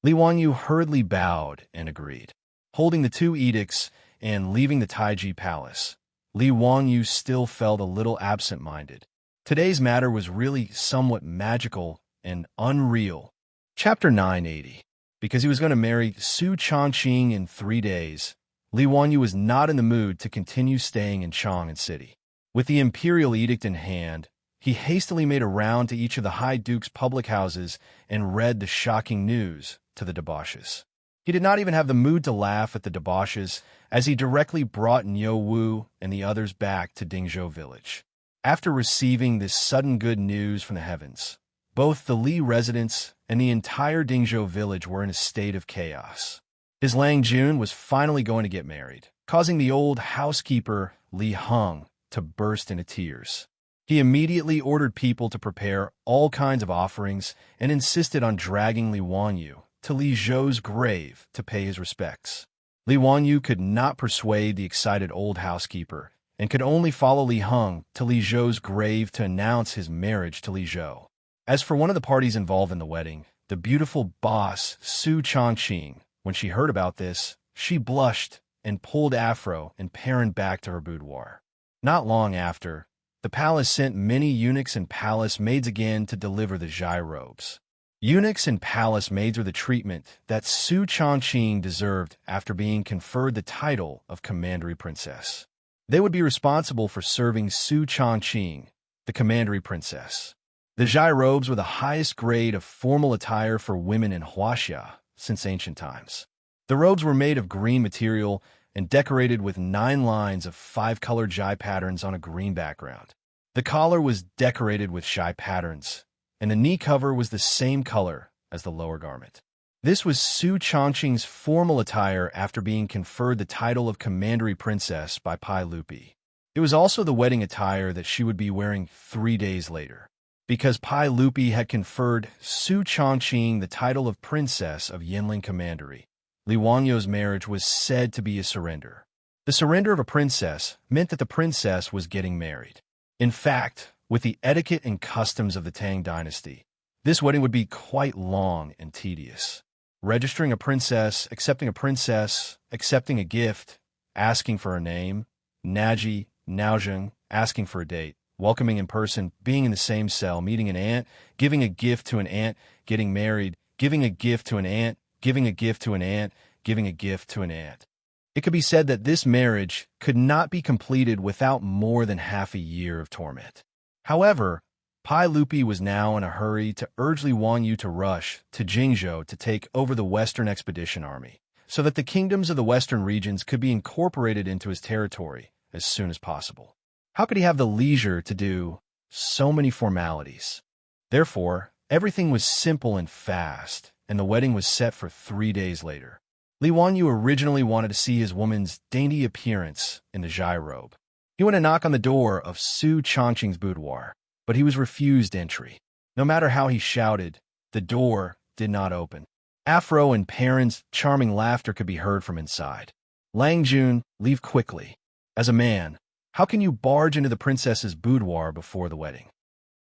[SPEAKER 1] Li Wanyu hurriedly bowed and agreed. Holding the 2 edicts and leaving the Taiji palace, Li Wanyu still felt a little absent-minded. Today's matter was really somewhat magical and unreal. Chapter 980. Because he was going to marry Su Changqing in 3 days, Li Wanyu was not in the mood to continue staying in Chang'an City. With the imperial edict in hand, he hastily made a round to each of the High Duke's public houses and read the shocking news to the debauches. He did not even have the mood to laugh at the debauches, as he directly brought Niu Wu and the others back to Dingzhou village. After receiving this sudden good news from the heavens, both the Li residents and the entire Dingzhou village were in a state of chaos. His Lang Jun was finally going to get married, causing the old housekeeper, Li Heng, to burst into tears. He immediately ordered people to prepare all kinds of offerings and insisted on dragging Li Wanyu to Li Zhou's grave to pay his respects. Li Wanyu could not persuade the excited old housekeeper and could only follow Li Heng to Li Zhou's grave to announce his marriage to Li Zhou. As for one of the parties involved in the wedding, the beautiful boss, Su Changqing, when she heard about this, she blushed and pulled afro and parent back to her boudoir. Not long after, the palace sent many eunuchs and palace maids again to deliver the Zhai robes. Eunuchs and palace maids were the treatment that Su Changqing deserved after being conferred the title of Commandery Princess. They would be responsible for serving Su Changqing, the Commandery Princess. The Zhai robes were the highest grade of formal attire for women in Wuxia since ancient times. The robes were made of green material and decorated with 9 lines of 5-colored Zhai patterns on a green background. The collar was decorated with Zhai patterns, and the knee cover was the same color as the lower garment. This was Su Changqing's formal attire after being conferred the title of Commandery Princess by Pai Lupi. It was also the wedding attire that she would be wearing 3 days later. Because Pai Lupi had conferred Su Changqing the title of Princess of Yanling Commandery, Li Wanyu's marriage was said to be a surrender. The surrender of a princess meant that the princess was getting married. In fact, with the etiquette and customs of the Tang dynasty, this wedding would be quite long and tedious. Registering a princess, accepting a gift, asking for her name, Naji, Naozheng, asking for a date, welcoming in person, being in the same cell, meeting an aunt, giving a gift to an aunt, getting married, giving a gift to an aunt, giving a gift to an aunt, giving a gift to an aunt. It could be said that this marriage could not be completed without more than half a year of torment. However, Pai Lupi was now in a hurry to urge Li Wanyu to rush to Jingzhou to take over the Western Expedition Army, so that the kingdoms of the western regions could be incorporated into his territory as soon as possible. How could he have the leisure to do so many formalities? Therefore, everything was simple and fast, and the wedding was set for 3 days later. Li Wanyu originally wanted to see his woman's dainty appearance in the Zhai robe. He went to knock on the door of Su Changqing's boudoir, but he was refused entry. No matter how he shouted, the door did not open. Afro and Perrin's charming laughter could be heard from inside. Lang Jun, leave quickly. As a man, how can you barge into the princess's boudoir before the wedding?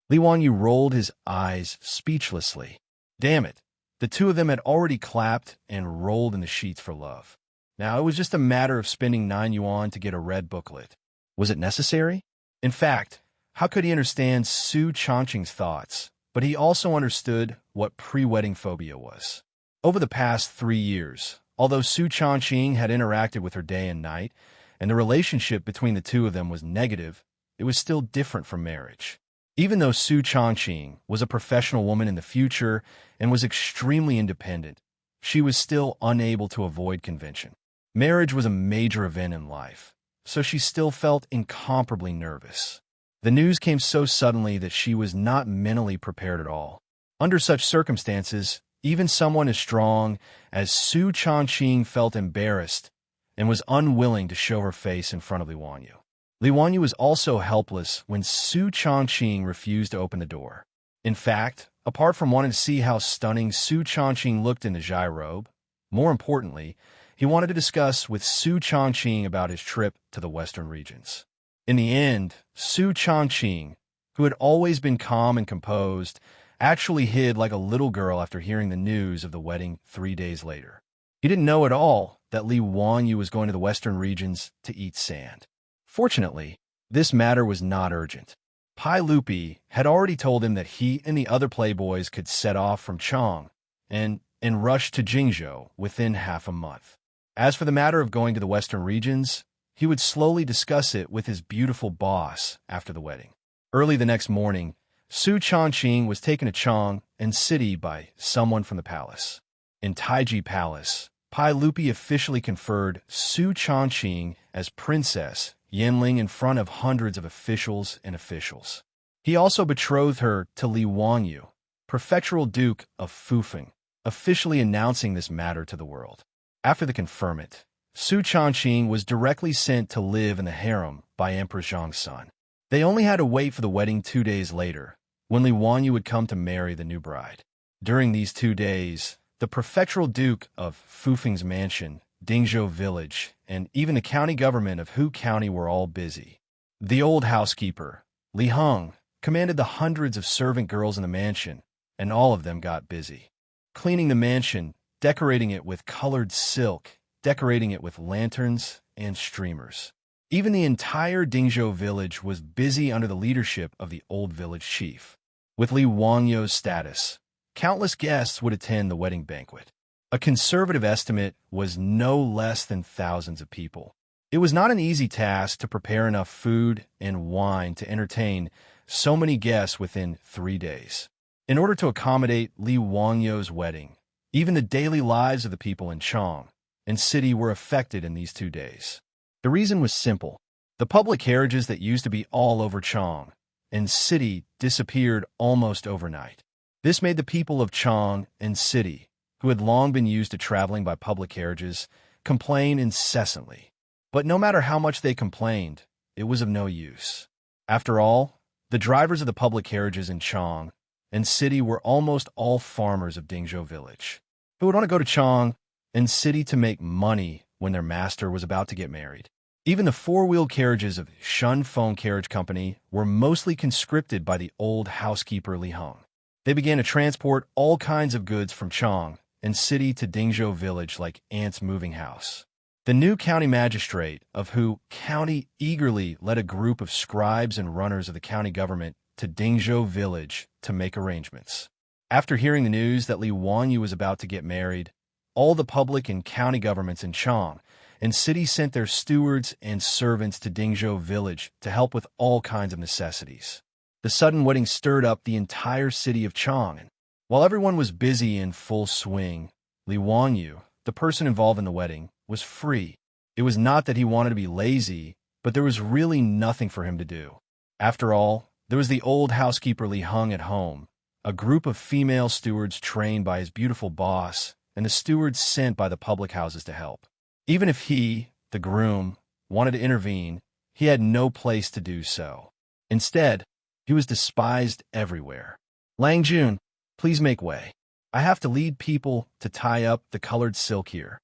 [SPEAKER 1] Li Wanyu rolled his eyes speechlessly. Damn it, The two of them had already clapped and rolled in the sheets for love. Now it was just a matter of spending 9 yuan to get a red booklet. Was it necessary? In fact, how could he understand Su Changqing's thoughts? But he also understood what pre-wedding phobia was. Over the past 3 years, although Su Changqing had interacted with her day and night, and the relationship between the two of them was negative, it was still different from marriage. Even though Su Changqing was a professional woman in the future and was extremely independent, she was still unable to avoid convention. Marriage was a major event in life, so she still felt incomparably nervous. The news came so suddenly that she was not mentally prepared at all. Under such circumstances, even someone as strong as Su Changqing felt embarrassed and was unwilling to show her face in front of Li Wanyu. Li Wanyu was also helpless when Su Changqing refused to open the door. In fact, apart from wanting to see how stunning Su Changqing looked in the Zhai robe, more importantly, he wanted to discuss with Su Changqing about his trip to the western regions. In the end, Su Changqing, who had always been calm and composed, actually hid like a little girl after hearing the news of the wedding 3 days later. He didn't know at all that Li Wanyu was going to the western regions to eat sand. Fortunately, this matter was not urgent. Pai Lupi had already told him that he and the other playboys could set off from Chang and rush to Jingzhou within half a month. As for the matter of going to the western regions, he would slowly discuss it with his beautiful boss after the wedding. Early the next morning, Su Changqing was taken to Chang and city by someone from the palace. In Taiji Palace, Pai Lupi officially conferred Su Changqing as Princess Yanling in front of hundreds of officials and officials. He also betrothed her to Li Wanyu, Prefectural Duke of Fufeng, officially announcing this matter to the world. After the conferment, Su Changqing was directly sent to live in the harem by Emperor Zhang's son. They only had to wait for the wedding 2 days later, when Li Wanyu would come to marry the new bride. During these 2 days, the Prefectural Duke of Fufeng's mansion, Dingzhou Village, and even the county government of Hu County were all busy. The old housekeeper, Li Heng, commanded the hundreds of servant girls in the mansion, and all of them got busy. Cleaning the mansion, decorating it with colored silk, decorating it with lanterns and streamers. Even the entire Dingzhou village was busy under the leadership of the old village chief. With Li Wanyu's status, countless guests would attend the wedding banquet. A conservative estimate was no less than thousands of people. It was not an easy task to prepare enough food and wine to entertain so many guests within 3 days. In order to accommodate Li Wanyu's wedding, even the daily lives of the people in Chang and city were affected in these 2 days. The reason was simple. The public carriages that used to be all over Chang and city disappeared almost overnight. This made the people of Chang and city, who had long been used to traveling by public carriages, complain incessantly. But no matter how much they complained, it was of no use. After all, the drivers of the public carriages in Chang and city were almost all farmers of Dingzhou village, who would want to go to Chang and city to make money when their master was about to get married. Even the four-wheeled carriages of Shunfeng Carriage Company were mostly conscripted by the old housekeeper Li Heng. They began to transport all kinds of goods from Chang and city to Dingzhou village like ants moving house. The new county magistrate of Hu County eagerly led a group of scribes and runners of the county government to Dingzhou village to make arrangements. After hearing the news that Li Wanyu was about to get married, all the public and county governments in Chang and city sent their stewards and servants to Dingzhou village to help with all kinds of necessities. The sudden wedding stirred up the entire city of Chang, and while everyone was busy in full swing, Li Wanyu, the person involved in the wedding, was free. It was not that he wanted to be lazy, but there was really nothing for him to do. After all, there was the old housekeeper Li Heng at home, a group of female stewards trained by his beautiful boss, and the stewards sent by the public houses to help. Even if he, the groom, wanted to intervene, he had no place to do so. Instead, he was despised everywhere. Lang Jun, please make way. I have to lead people to tie up the colored silk here.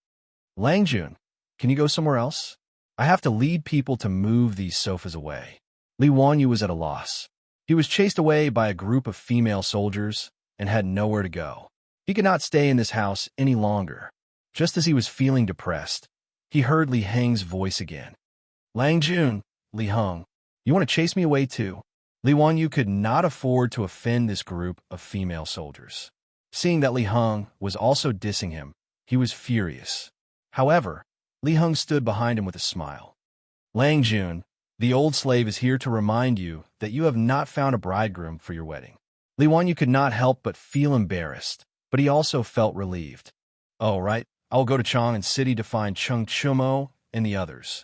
[SPEAKER 1] Lang Jun, can you go somewhere else? I have to lead people to move these sofas away. Li Wanyu was at a loss. He was chased away by a group of female soldiers and had nowhere to go. He could not stay in this house any longer. Just as he was feeling depressed, he heard Li Heng's voice again. Lang Jun, Li Heng, you want to chase me away too? Li Wanyu could not afford to offend this group of female soldiers. Seeing that Li Heng was also dissing him, he was furious. However, Li Heng stood behind him with a smile. Lang Jun, the old slave is here to remind you that you have not found a bridegroom for your wedding. Li Wanyu could not help but feel embarrassed, but he also felt relieved. Oh, right, I will go to Chang'an City to find Cheng Chumo and the others.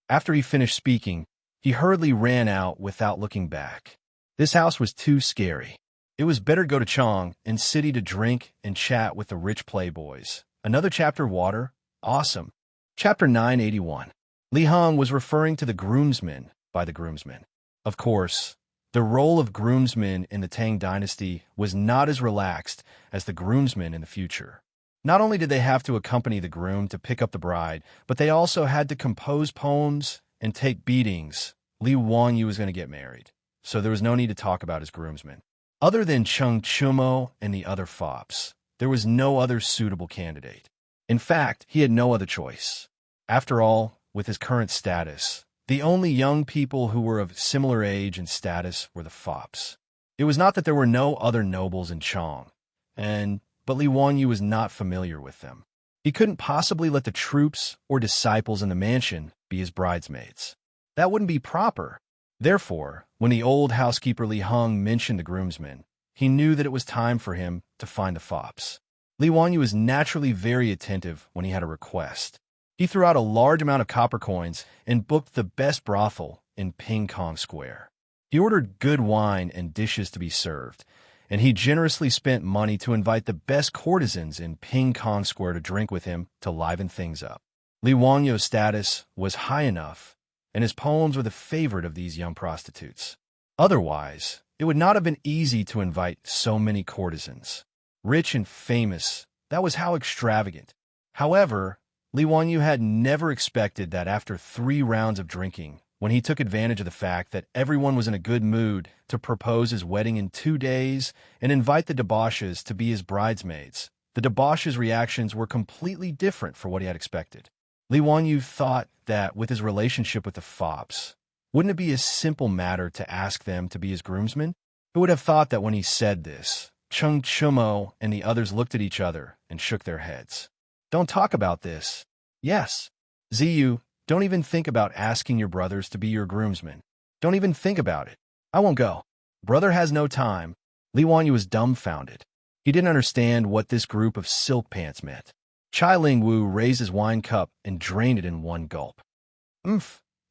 [SPEAKER 1] After he finished speaking, he hurriedly ran out without looking back. This house was too scary. It was better to go to Chang'an City to drink and chat with the rich playboys. Another chapter water? Awesome. Chapter 981. Li Heng was referring to the groomsmen by the groomsmen. Of course, the role of groomsmen in the Tang dynasty was not as relaxed as the groomsmen in the future. Not only did they have to accompany the groom to pick up the bride, but they also had to compose poems and take beatings. Li Wanyu was going to get married, so there was no need to talk about his groomsmen. Other than Cheng Chumo and the other fops, there was no other suitable candidate. In fact, he had no other choice. After all, with his current status, the only young people who were of similar age and status were the fops. It was not that there were no other nobles in Chang, but Li Wanyu was not familiar with them. He couldn't possibly let the troops or disciples in the mansion be his bridesmaids. That wouldn't be proper. Therefore, when the old housekeeper Li Heng mentioned the groomsmen, he knew that it was time for him to find the fops. Li Wanyu was naturally very attentive when he had a request. He threw out a large amount of copper coins and booked the best brothel in Ping Kong Square. He ordered good wine and dishes to be served, and he generously spent money to invite the best courtesans in Ping Kong Square to drink with him to liven things up. Li Wanyu's status was high enough, and his poems were the favorite of these young prostitutes. Otherwise, it would not have been easy to invite so many courtesans. Rich and famous, that was how extravagant. However, Li Wanyu had never expected that after 3 rounds of drinking, when he took advantage of the fact that everyone was in a good mood to propose his wedding in 2 days and invite the debauches to be his bridesmaids, the debauches' reactions were completely different from what he had expected. Li Wanyu thought that with his relationship with the fops, wouldn't it be a simple matter to ask them to be his groomsmen? Who would have thought that when he said this, Cheng Chumo and the others looked at each other and shook their heads. Don't talk about this. Yes. Ziyu, don't even think about asking your brothers to be your groomsmen. Don't even think about it. I won't go. Brother has no time. Li Wanyu was dumbfounded. He didn't understand what this group of silk pants meant. Chai Ling Wu raised his wine cup and drained it in one gulp.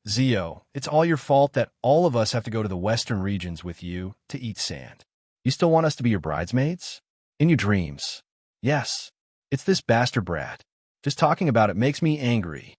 [SPEAKER 1] Zio, it's all your fault that all of us have to go to the western regions with you to eat sand. You still want us to be your bridesmaids? In your dreams. Yes. It's this bastard brat. Just talking about it makes me angry.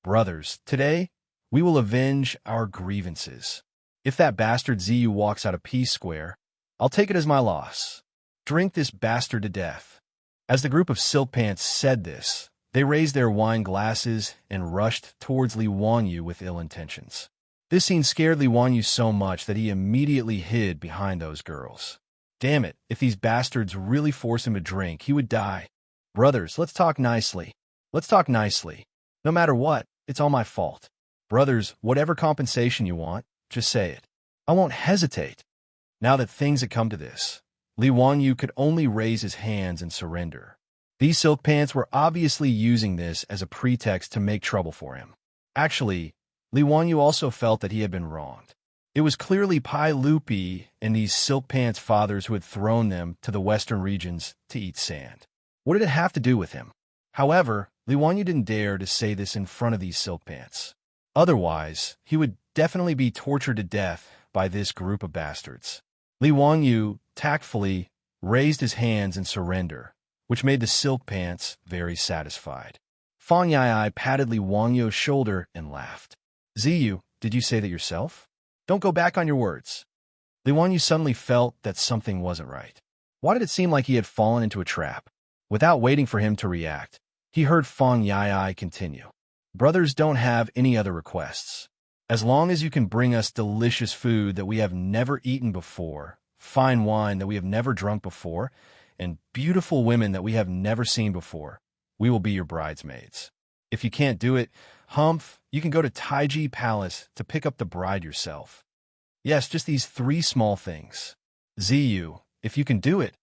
[SPEAKER 1] Brothers, today, we will avenge our grievances. If that bastard Ziyu walks out of Peace Square, I'll take it as my loss. Drink this bastard to death. As the group of silk pants said this, they raised their wine glasses and rushed towards Li Wanyu with ill intentions. This scene scared Li Wanyu so much that he immediately hid behind those girls. Damn it, if these bastards really force him to drink, he would die. Brothers, let's talk nicely. Let's talk nicely. No matter what, it's all my fault. Brothers, whatever compensation you want, just say it. I won't hesitate. Now that things had come to this, Li Wanyu could only raise his hands and surrender. These silk pants were obviously using this as a pretext to make trouble for him. Actually, Li Wanyu also felt that he had been wronged. It was clearly Pai Lupi and these silk pants fathers who had thrown them to the western regions to eat sand. What did it have to do with him? However, Li Wanyu didn't dare to say this in front of these silk pants. Otherwise, he would definitely be tortured to death by this group of bastards. Li Wanyu tactfully raised his hands in surrender, which made the silk pants very satisfied. Fang Yai patted Li Wanyu's shoulder and laughed. Ziyu, did you say that yourself? Don't go back on your words. Li Wanyu suddenly felt that something wasn't right. Why did it seem like he had fallen into a trap? Without waiting for him to react, he heard Fang Yai continue. Brothers don't have any other requests. As long as you can bring us delicious food that we have never eaten before, fine wine that we have never drunk before, and beautiful women that we have never seen before. We will be your bridesmaids. If you can't do it, humph, you can go to Taiji Palace to pick up the bride yourself. Yes, just these 3 small things. Ziyu, if you can do it,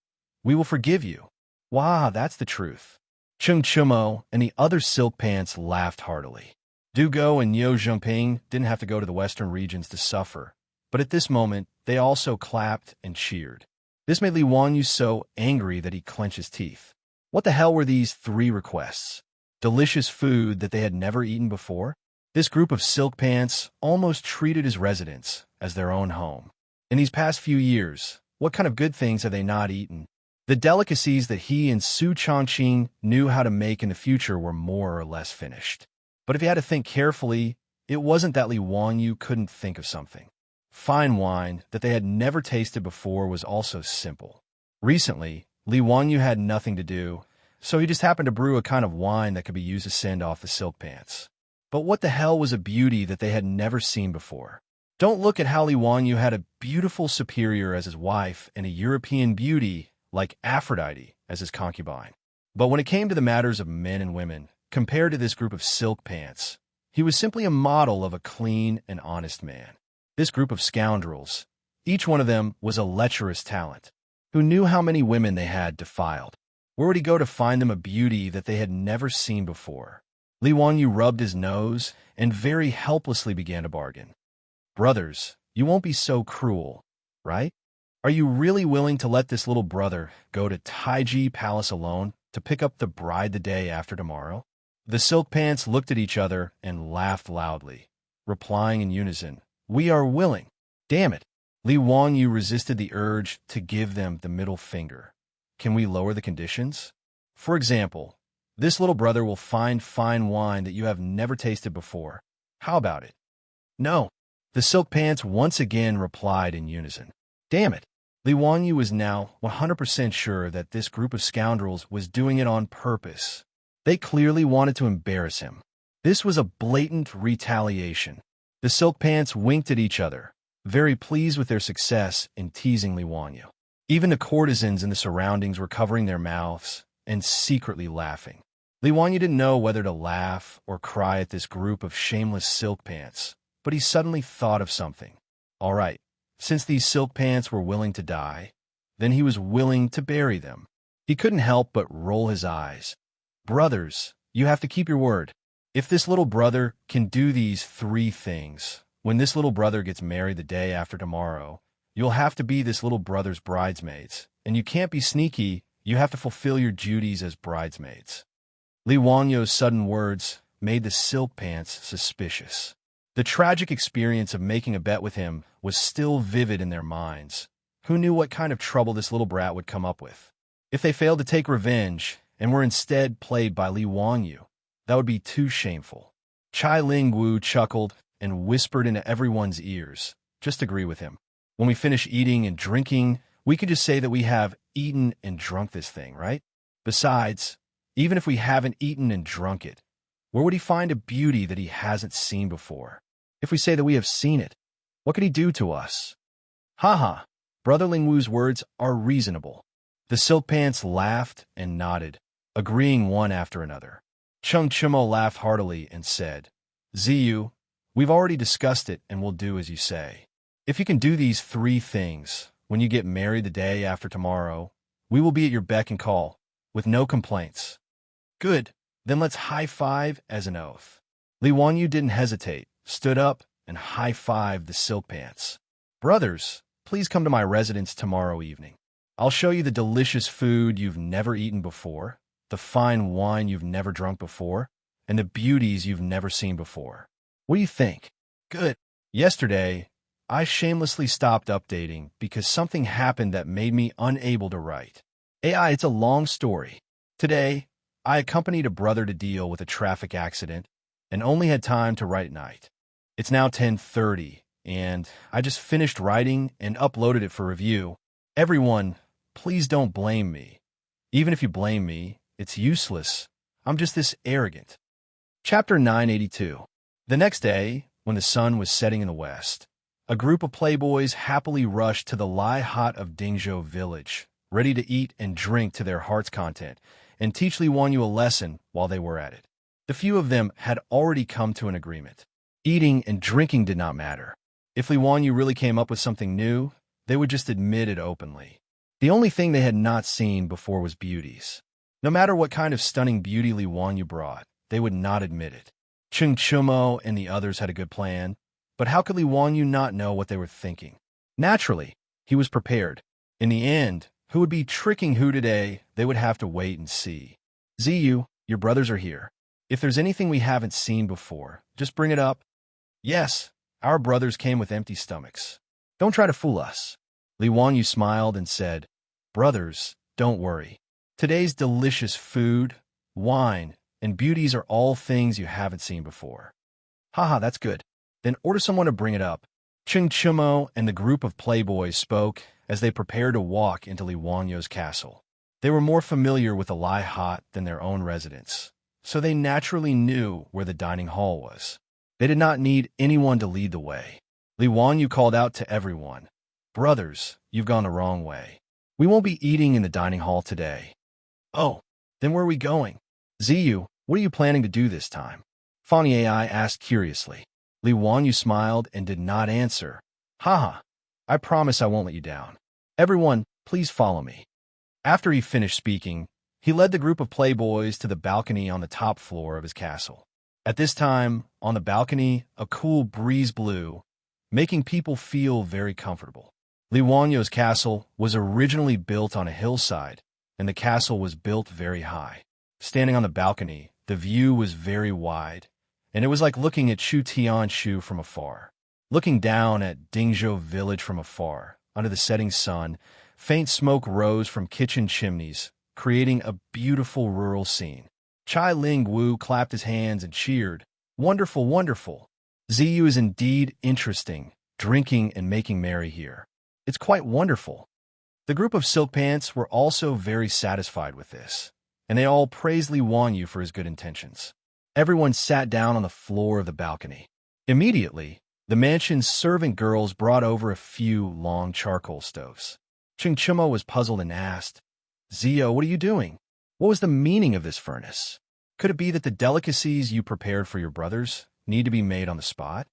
[SPEAKER 1] we will forgive you. Wah, that's the truth. Chung Chumo and the other silk pants laughed heartily. Du Go and Niu Zhongping didn't have to go to the western regions to suffer, but at this moment, they also clapped and cheered. This made Li Wanyu so angry that he clenched his teeth. What the hell were these 3 requests? Delicious food that they had never eaten before? This group of silk pants almost treated his residence as their own home. In these past few years, what kind of good things have they not eaten? The delicacies that he and Su Chongqing knew how to make in the future were more or less finished. But if he had to think carefully, it wasn't that Li Wanyu couldn't think of something. Fine wine that they had never tasted before was also simple. Recently, Li Wanyu had nothing to do, so he just happened to brew a kind of wine that could be used to send off the silk pants. But what the hell was a beauty that they had never seen before? Don't look at how Li Wanyu had a beautiful superior as his wife and a European beauty like Aphrodite as his concubine. But when it came to the matters of men and women, compared to this group of silk pants, he was simply a model of a clean and honest man. This group of scoundrels, each one of them was a lecherous talent, who knew how many women they had defiled. Where would he go to find them a beauty that they had never seen before? Li Wanyu rubbed his nose and very helplessly began to bargain. Brothers, you won't be so cruel, right? Are you really willing to let this little brother go to Taiji Palace alone to pick up the bride the day after tomorrow? The silk pants looked at each other and laughed loudly, replying in unison, "We are willing." Damn it. Li Wanyu resisted the urge to give them the middle finger. Can we lower the conditions? For example, this little brother will find fine wine that you have never tasted before. How about it? No. The silk pants once again replied in unison. Damn it. Li Wanyu was now 100% sure that this group of scoundrels was doing it on purpose. They clearly wanted to embarrass him. This was a blatant retaliation. The silk pants winked at each other, very pleased with their success in teasing Li Wanyu. Even the courtesans in the surroundings were covering their mouths and secretly laughing. Li Wanyu didn't know whether to laugh or cry at this group of shameless silk pants, but he suddenly thought of something. All right, since these silk pants were willing to die, then he was willing to bury them. He couldn't help but roll his eyes. Brothers, you have to keep your word. If this little brother can do these 3 things, when this little brother gets married the day after tomorrow, you'll have to be this little brother's bridesmaids, and you can't be sneaky, you have to fulfill your duties as bridesmaids. Li Wanyu's sudden words made the silk pants suspicious. The tragic experience of making a bet with him was still vivid in their minds. Who knew what kind of trouble this little brat would come up with? If they failed to take revenge and were instead played by Li Wanyu, that would be too shameful. Chai Ling-Wu chuckled and whispered into everyone's ears, "Just agree with him. When we finish eating and drinking, we can just say that we have eaten and drunk this thing, right? Besides, even if we haven't eaten and drunk it, where would he find a beauty that he hasn't seen before? If we say that we have seen it, what could he do to us?" "Ha. Brother Ling-Wu's words are reasonable." The silk pants laughed and nodded, agreeing one after another. Chung Chimo laughed heartily and said, "Ziyu, we've already discussed it and we'll do as you say. If you can do these 3 things, when you get married the day after tomorrow, we will be at your beck and call, with no complaints." "Good, then let's high-five as an oath." Li Wanyu didn't hesitate, stood up, and high-fived the silk pants. "Brothers, please come to my residence tomorrow evening. I'll show you the delicious food you've never eaten before, the fine wine you've never drunk before, and the beauties you've never seen before. What do you think?" "Good." Yesterday, I shamelessly stopped updating because something happened that made me unable to write. AI, it's a long story. Today, I accompanied a brother to deal with a traffic accident and only had time to write at night. It's now 10:30, and I just finished writing and uploaded it for review. Everyone, please don't blame me. Even if you blame me, it's useless. I'm just this arrogant. Chapter 982. The next day, when the sun was setting in the west, a group of playboys happily rushed to the Lai Hut of Dingzhou village, ready to eat and drink to their heart's content, and teach Li Wanyu a lesson while they were at it. The few of them had already come to an agreement. Eating and drinking did not matter. If Li Wanyu really came up with something new, they would just admit it openly. The only thing they had not seen before was beauties. No matter what kind of stunning beauty Li Wanyu brought, they would not admit it. Cheng Chumo and the others had a good plan, but how could Li Wanyu not know what they were thinking? Naturally, he was prepared. In the end, who would be tricking who today, they would have to wait and see. Ziyu, your brothers are here. If there's anything we haven't seen before, just bring it up. Yes, our brothers came with empty stomachs. Don't try to fool us. Li Wanyu smiled and said, Brothers, don't worry. Today's delicious food, wine, and beauties are all things you haven't seen before. Haha, that's good. Then order someone to bring it up. Cheng Chumo and the group of playboys spoke as they prepared to walk into Li Wanyu's castle. They were more familiar with the Lai Hot than their own residence, so they naturally knew where the dining hall was. They did not need anyone to lead the way. Li Wanyu called out to everyone, Brothers, you've gone the wrong way. We won't be eating in the dining hall today. Oh, then where are we going? Ziyu, what are you planning to do this time? Fani AI asked curiously. Li Wanyu smiled and did not answer. Haha, I promise I won't let you down. Everyone, please follow me. After he finished speaking, he led the group of playboys to the balcony on the top floor of his castle. At this time, on the balcony, a cool breeze blew, making people feel very comfortable. Li Wanyu's castle was originally built on a hillside, and the castle was built very high. Standing on the balcony, the view was very wide, and it was like looking at Shu Tianshu from afar. Looking down at Dingzhou village from afar, under the setting sun, faint smoke rose from kitchen chimneys, creating a beautiful rural scene. Chai Ling Wu clapped his hands and cheered, Wonderful, wonderful. Ziyu is indeed interesting, drinking and making merry here. It's quite wonderful. The group of silk pants were also very satisfied with this, and they all praised Li Wanyu for his good intentions. Everyone sat down on the floor of the balcony. Immediately, the mansion's servant girls brought over a few long charcoal stoves. Cheng Chumo was puzzled and asked, Zio, what are you doing? What was the meaning of this furnace? Could it be that the delicacies you prepared for your brothers need to be made on the spot?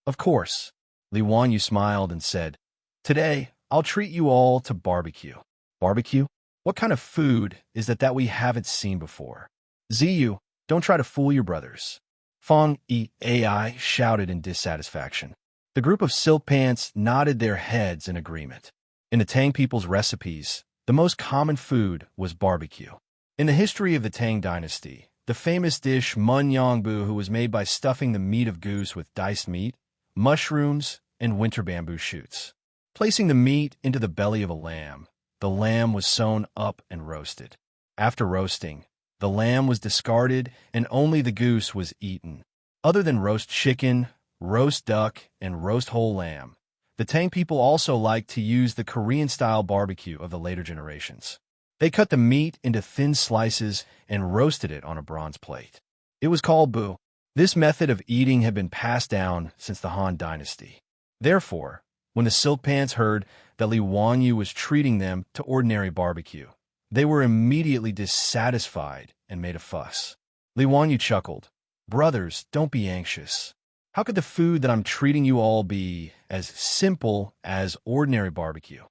[SPEAKER 1] Of course. Li Wanyu smiled and said, Today, I'll treat you all to barbecue. Barbecue? What kind of food is that we haven't seen before? Ziyu, don't try to fool your brothers. Fong Yi AI shouted in dissatisfaction. The group of silk pants nodded their heads in agreement. In the Tang people's recipes, the most common food was barbecue. In the history of the Tang dynasty, the famous dish Mun Yongbu was made by stuffing the meat of goose with diced meat, mushrooms, and winter bamboo shoots. Placing the meat into the belly of a lamb, the lamb was sewn up and roasted. After roasting, the lamb was discarded and only the goose was eaten. Other than roast chicken, roast duck, and roast whole lamb, the Tang people also liked to use the Korean-style barbecue of the later generations. They cut the meat into thin slices and roasted it on a bronze plate. It was called bu. This method of eating had been passed down since the Han Dynasty. Therefore, when the silk pants heard that Li Wanyu was treating them to ordinary barbecue, they were immediately dissatisfied and made a fuss. Li Wanyu chuckled, Brothers, don't be anxious. How could the food that I'm treating you all be as simple as ordinary barbecue?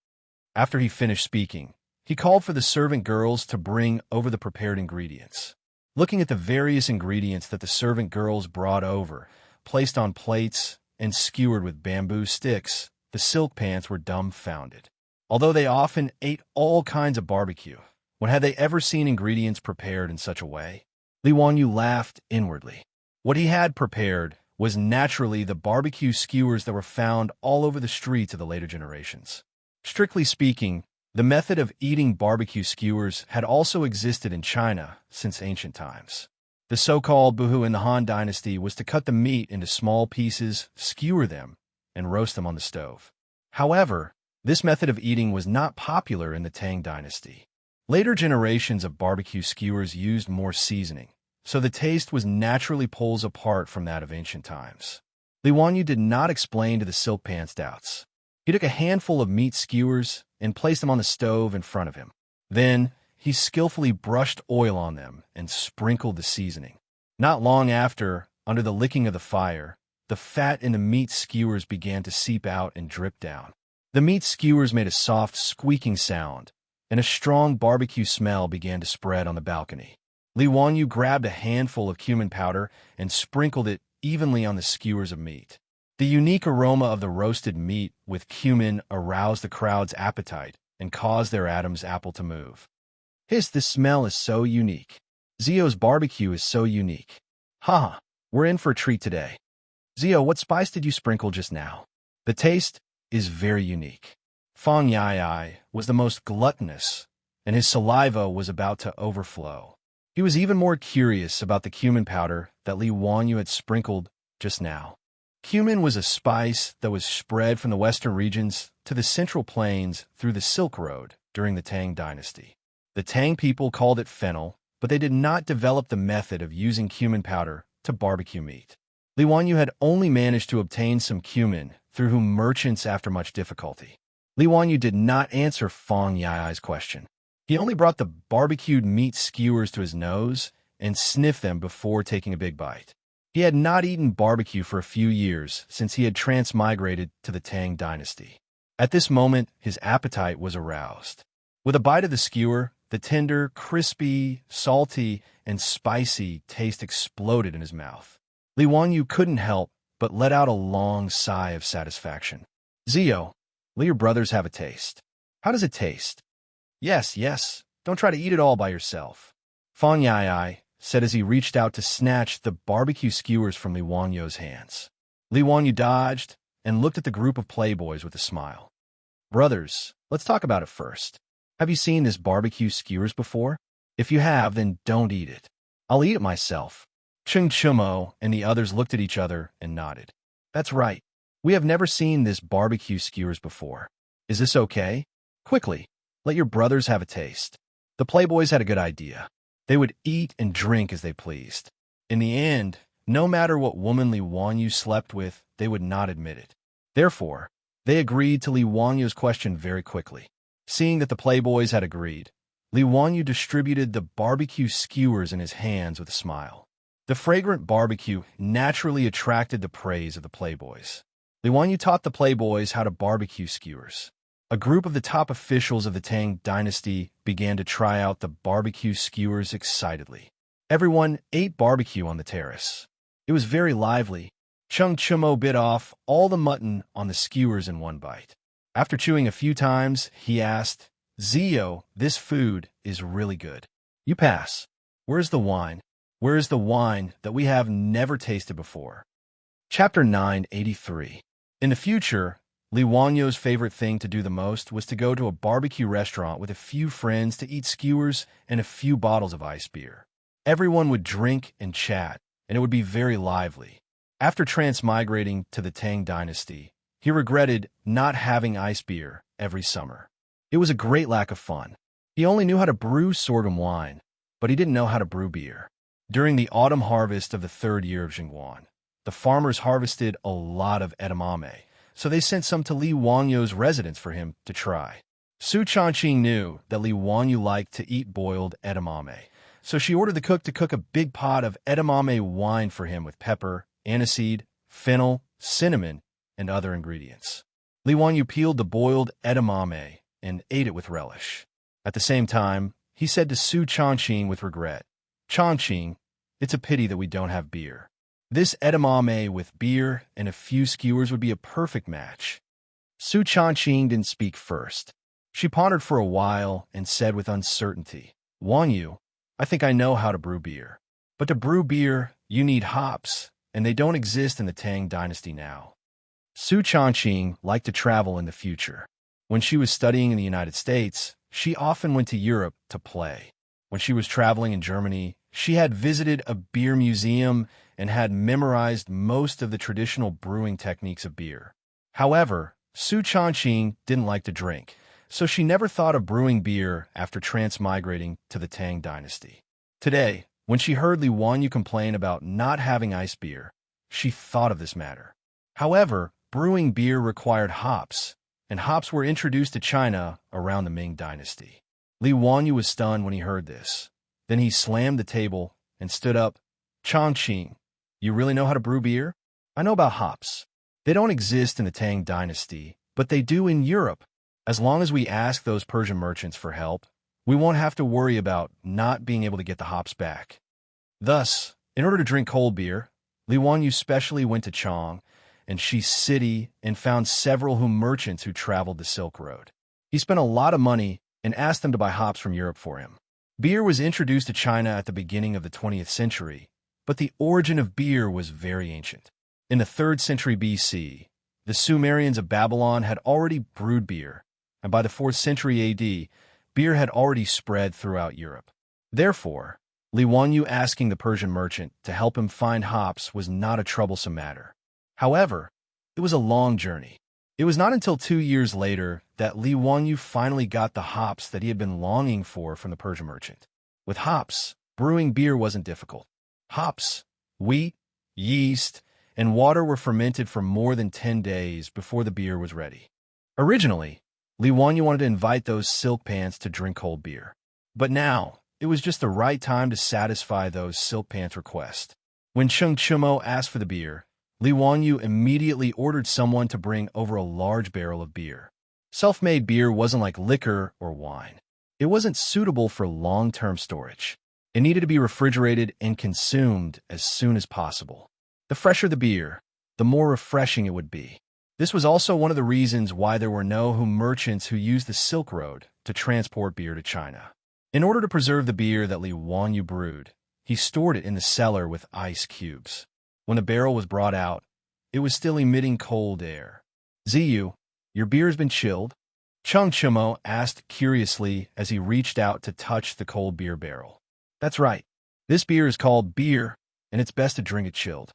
[SPEAKER 1] After he finished speaking, he called for the servant girls to bring over the prepared ingredients. Looking at the various ingredients that the servant girls brought over, placed on plates, and skewered with bamboo sticks, the silk pants were dumbfounded. Although they often ate all kinds of barbecue, when had they ever seen ingredients prepared in such a way? Li Wanyu laughed inwardly. What he had prepared was naturally the barbecue skewers that were found all over the streets of the later generations. Strictly speaking, the method of eating barbecue skewers had also existed in China since ancient times. The so-called buhu in the Han Dynasty was to cut the meat into small pieces, skewer them, and roast them on the stove. However, this method of eating was not popular in the Tang Dynasty. Later generations of barbecue skewers used more seasoning, so the taste was naturally poles apart from that of ancient times. Li Wanyu did not explain to the silk pants doubts. He took a handful of meat skewers and placed them on the stove in front of him. Then, he skillfully brushed oil on them and sprinkled the seasoning. Not long after, under the licking of the fire, the fat in the meat skewers began to seep out and drip down. The meat skewers made a soft, squeaking sound, and a strong barbecue smell began to spread on the balcony. Li Wanyu grabbed a handful of cumin powder and sprinkled it evenly on the skewers of meat. The unique aroma of the roasted meat with cumin aroused the crowd's appetite and caused their Adam's apple to move. Hiss, this smell is so unique. Zio's barbecue is so unique. Ha! We're in for a treat today. Zio, what spice did you sprinkle just now? The taste is very unique. Fang Yai was the most gluttonous, and his saliva was about to overflow. He was even more curious about the cumin powder that Li Wanyu had sprinkled just now. Cumin was a spice that was spread from the western regions to the central plains through the Silk Road during the Tang dynasty. The Tang people called it fennel, but they did not develop the method of using cumin powder to barbecue meat. Li Wanyu had only managed to obtain some cumin through whom merchants after much difficulty. Li Wanyu did not answer Fang Yai's question. He only brought the barbecued meat skewers to his nose and sniffed them before taking a big bite. He had not eaten barbecue for a few years since he had transmigrated to the Tang dynasty. At this moment, his appetite was aroused. With a bite of the skewer, the tender, crispy, salty, and spicy taste exploded in his mouth. Li Wanyu couldn't help but let out a long sigh of satisfaction. Zio, let your brothers have a taste. How does it taste? Yes, don't try to eat it all by yourself. Fang Yai said as he reached out to snatch the barbecue skewers from Li Wanyu's hands. Li Wanyu dodged and looked at the group of playboys with a smile. Brothers, let's talk about it first. Have you seen this barbecue skewers before? If you have, then don't eat it. I'll eat it myself. Cheng Chumo and the others looked at each other and nodded. That's right. We have never seen this barbecue skewers before. Is this okay? Quickly, let your brothers have a taste. The playboys had a good idea. They would eat and drink as they pleased. In the end, no matter what woman Li Wanyu slept with, they would not admit it. Therefore, they agreed to Li Wanyu's question very quickly. Seeing that the playboys had agreed, Li Wanyu distributed the barbecue skewers in his hands with a smile. The fragrant barbecue naturally attracted the praise of the playboys. Li Wanyu taught the playboys how to barbecue skewers. A group of the top officials of the Tang dynasty began to try out the barbecue skewers excitedly. Everyone ate barbecue on the terrace. It was very lively. Cheng Chumo bit off all the mutton on the skewers in one bite. After chewing a few times, he asked, Zio, this food is really good. You pass. Where's the wine? Where is the wine that we have never tasted before? Chapter 983. In the future, Li Wanyu's favorite thing to do the most was to go to a barbecue restaurant with a few friends to eat skewers and a few bottles of ice beer. Everyone would drink and chat, and it would be very lively. After transmigrating to the Tang dynasty, he regretted not having ice beer every summer. It was a great lack of fun. He only knew how to brew sorghum wine, but he didn't know how to brew beer. During the autumn harvest of the third year of Jingguan, the farmers harvested a lot of edamame, so they sent some to Li Wanyu's residence for him to try. Su Changqing knew that Li Wanyu liked to eat boiled edamame, so she ordered the cook to cook a big pot of edamame wine for him with pepper, aniseed, fennel, cinnamon, and other ingredients. Li Wanyu peeled the boiled edamame and ate it with relish. At the same time, he said to Su Changqing with regret, Changqing, it's a pity that we don't have beer. This edamame with beer and a few skewers would be a perfect match. Su Changqing didn't speak first. She pondered for a while and said with uncertainty, Wanyu, I think I know how to brew beer. But to brew beer, you need hops, and they don't exist in the Tang dynasty now. Su Changqing liked to travel in the future. When she was studying in the United States, she often went to Europe to play. When she was traveling in Germany, she had visited a beer museum and had memorized most of the traditional brewing techniques of beer. However, Su Changqing didn't like to drink, so she never thought of brewing beer after transmigrating to the Tang dynasty. Today, when she heard Li Wanyu complain about not having ice beer, she thought of this matter. However, brewing beer required hops, and hops were introduced to China around the Ming Dynasty. Li Wanyu was stunned when he heard this. Then he slammed the table and stood up. Chongqing, you really know how to brew beer? I know about hops. They don't exist in the Tang Dynasty, but they do in Europe. As long as we ask those Persian merchants for help, we won't have to worry about not being able to get the hops back. Thus, in order to drink cold beer, Li Wanyu specially went to Chong and Shi City and found several merchants who traveled the Silk Road. He spent a lot of money and asked them to buy hops from Europe for him. Beer was introduced to China at the beginning of the 20th century, but the origin of beer was very ancient. In the 3rd century BC, the Sumerians of Babylon had already brewed beer, and by the 4th century AD, beer had already spread throughout Europe. Therefore, Li Wanyu asking the Persian merchant to help him find hops was not a troublesome matter. However, it was a long journey. It was not until 2 years later that Li Wanyu finally got the hops that he had been longing for from the Persian merchant. With hops, brewing beer wasn't difficult. Hops, wheat, yeast, and water were fermented for more than 10 days before the beer was ready. Originally, Li Wanyu wanted to invite those silk pants to drink cold beer. But now, it was just the right time to satisfy those silk pants' request. When Cheng Chumo asked for the beer, Li Wanyu immediately ordered someone to bring over a large barrel of beer. Self-made beer wasn't like liquor or wine. It wasn't suitable for long-term storage. It needed to be refrigerated and consumed as soon as possible. The fresher the beer, the more refreshing it would be. This was also one of the reasons why there were no merchants who used the Silk Road to transport beer to China. In order to preserve the beer that Li Wanyu brewed, he stored it in the cellar with ice cubes. When the barrel was brought out, it was still emitting cold air. Ziyu, your beer has been chilled? Cheng Chumo asked curiously as he reached out to touch the cold beer barrel. That's right. This beer is called beer, and it's best to drink it chilled.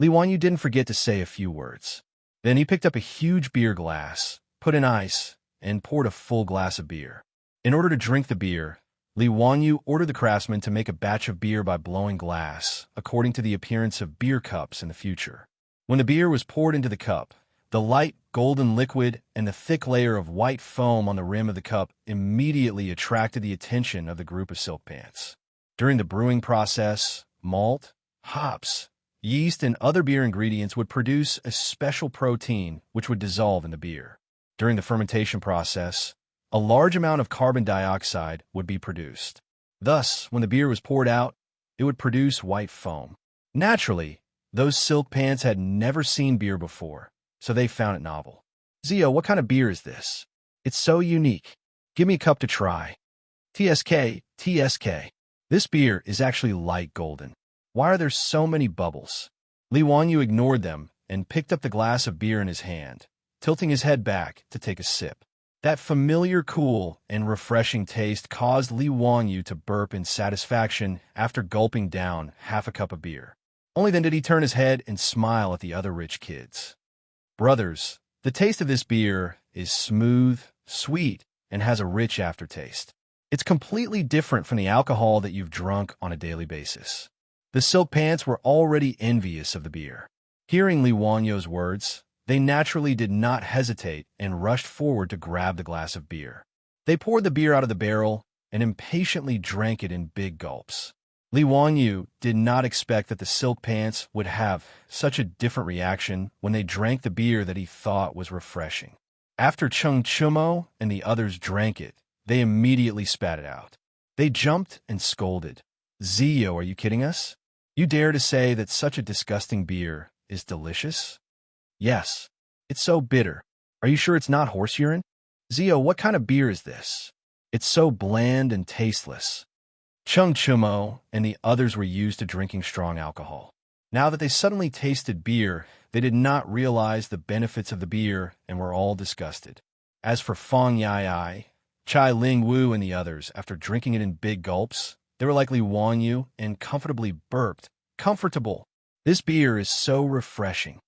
[SPEAKER 1] Li Wanyu didn't forget to say a few words. Then he picked up a huge beer glass, put in ice, and poured a full glass of beer. In order to drink the beer, Li Wanyu ordered the craftsman to make a batch of beer by blowing glass, according to the appearance of beer cups in the future. When the beer was poured into the cup, the light golden liquid and the thick layer of white foam on the rim of the cup immediately attracted the attention of the group of silk pants. During the brewing process, malt, hops, yeast, and other beer ingredients would produce a special protein which would dissolve in the beer. During the fermentation process, a large amount of carbon dioxide would be produced. Thus, when the beer was poured out, it would produce white foam. Naturally, those silk pants had never seen beer before, so they found it novel. Zio, what kind of beer is this? It's so unique. Give me a cup to try. TSK. This beer is actually light golden. Why are there so many bubbles? Li Wanyu ignored them and picked up the glass of beer in his hand, tilting his head back to take a sip. That familiar cool and refreshing taste caused Li Wanyu to burp in satisfaction after gulping down half a cup of beer. Only then did he turn his head and smile at the other rich kids. Brothers, the taste of this beer is smooth, sweet, and has a rich aftertaste. It's completely different from the alcohol that you've drunk on a daily basis. The silk pants were already envious of the beer. Hearing Li Wanyu's words, they naturally did not hesitate and rushed forward to grab the glass of beer. They poured the beer out of the barrel and impatiently drank it in big gulps. Li Wanyu did not expect that the silk pants would have such a different reaction when they drank the beer that he thought was refreshing. After Cheng Chumo and the others drank it, they immediately spat it out. They jumped and scolded. Zio, are you kidding us? You dare to say that such a disgusting beer is delicious? Yes, it's so bitter. Are you sure it's not horse urine? Zio, what kind of beer is this? It's so bland and tasteless. Cheng Chumo and the others were used to drinking strong alcohol. Now that they suddenly tasted beer, they did not realize the benefits of the beer and were all disgusted. As for Fong Yai, Chai Ling Wu and the others, after drinking it in big gulps, they were like Li Wanyu and comfortably burped. Comfortable. This beer is so refreshing.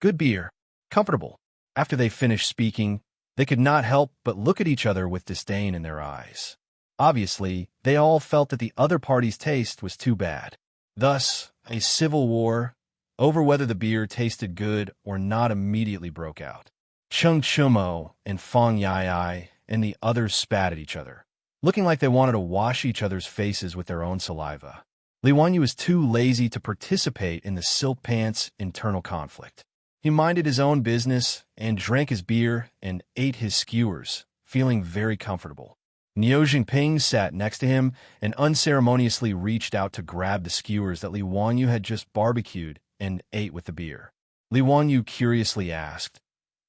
[SPEAKER 1] Good beer. Comfortable. After they finished speaking, they could not help but look at each other with disdain in their eyes. Obviously, they all felt that the other party's taste was too bad. Thus, a civil war over whether the beer tasted good or not immediately broke out. Cheng Chumo and Fong Yai and the others spat at each other, looking like they wanted to wash each other's faces with their own saliva. Li Wanyu was too lazy to participate in the silk pants' internal conflict. He minded his own business and drank his beer and ate his skewers, feeling very comfortable. Niu Jingping sat next to him and unceremoniously reached out to grab the skewers that Li Wanyu had just barbecued and ate with the beer. Li Wanyu curiously asked,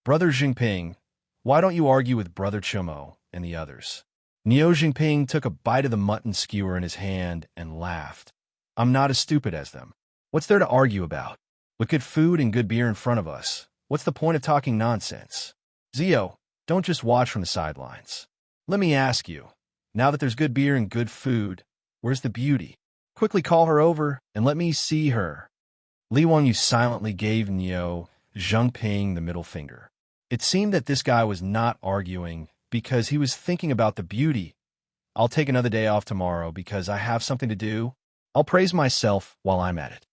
[SPEAKER 1] "Brother Jingping, why don't you argue with Brother Chumo and the others?" Niu Jingping took a bite of the mutton skewer in his hand and laughed. "I'm not as stupid as them. What's there to argue about? With good food and good beer in front of us, what's the point of talking nonsense? Zio, don't just watch from the sidelines. Let me ask you, now that there's good beer and good food, where's the beauty? Quickly call her over and let me see her." Li Wanyu silently gave Niu Jingping the middle finger. It seemed that this guy was not arguing because he was thinking about the beauty. "I'll take another day off tomorrow because I have something to do. I'll praise myself while I'm at it.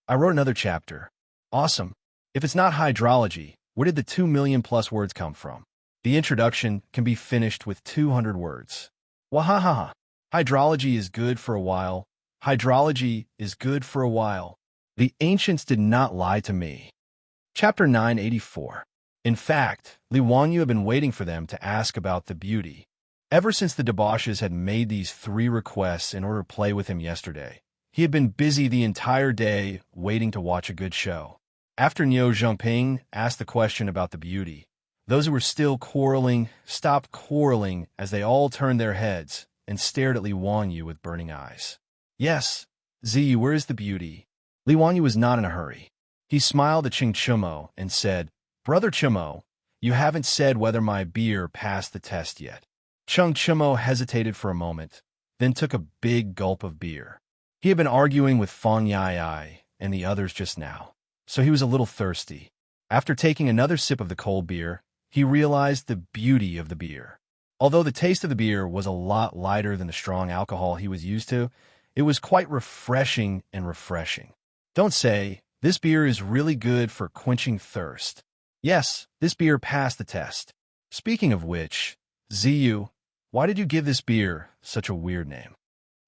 [SPEAKER 1] I wrote another chapter. Awesome. If it's not hydrology, where did the 2 million plus words come from? The introduction can be finished with 200 words. Wahahaha. Hydrology is good for a while. Hydrology is good for a while. The ancients did not lie to me." Chapter 984. In fact, Li Wanyu had been waiting for them to ask about the beauty. Ever since the debauches had made these 3 requests in order to play with him yesterday, he had been busy the entire day waiting to watch a good show. After Niu Jingping asked the question about the beauty, those who were still quarreling stopped quarreling as they all turned their heads and stared at Li Wanyu with burning eyes. "Yes, Ziyu, where is the beauty?" Li Wanyu was not in a hurry. He smiled at Cheng Chumo and said, "Brother Chumo, you haven't said whether my beer passed the test yet." Cheng Chumo hesitated for a moment, then took a big gulp of beer. He had been arguing with Fong Yai and the others just now, so he was a little thirsty. After taking another sip of the cold beer, he realized the beauty of the beer. Although the taste of the beer was a lot lighter than the strong alcohol he was used to, it was quite refreshing and refreshing. Don't say, "This beer is really good for quenching thirst." Yes, this beer passed the test. Speaking of which, Ziyu, why did you give this beer such a weird name?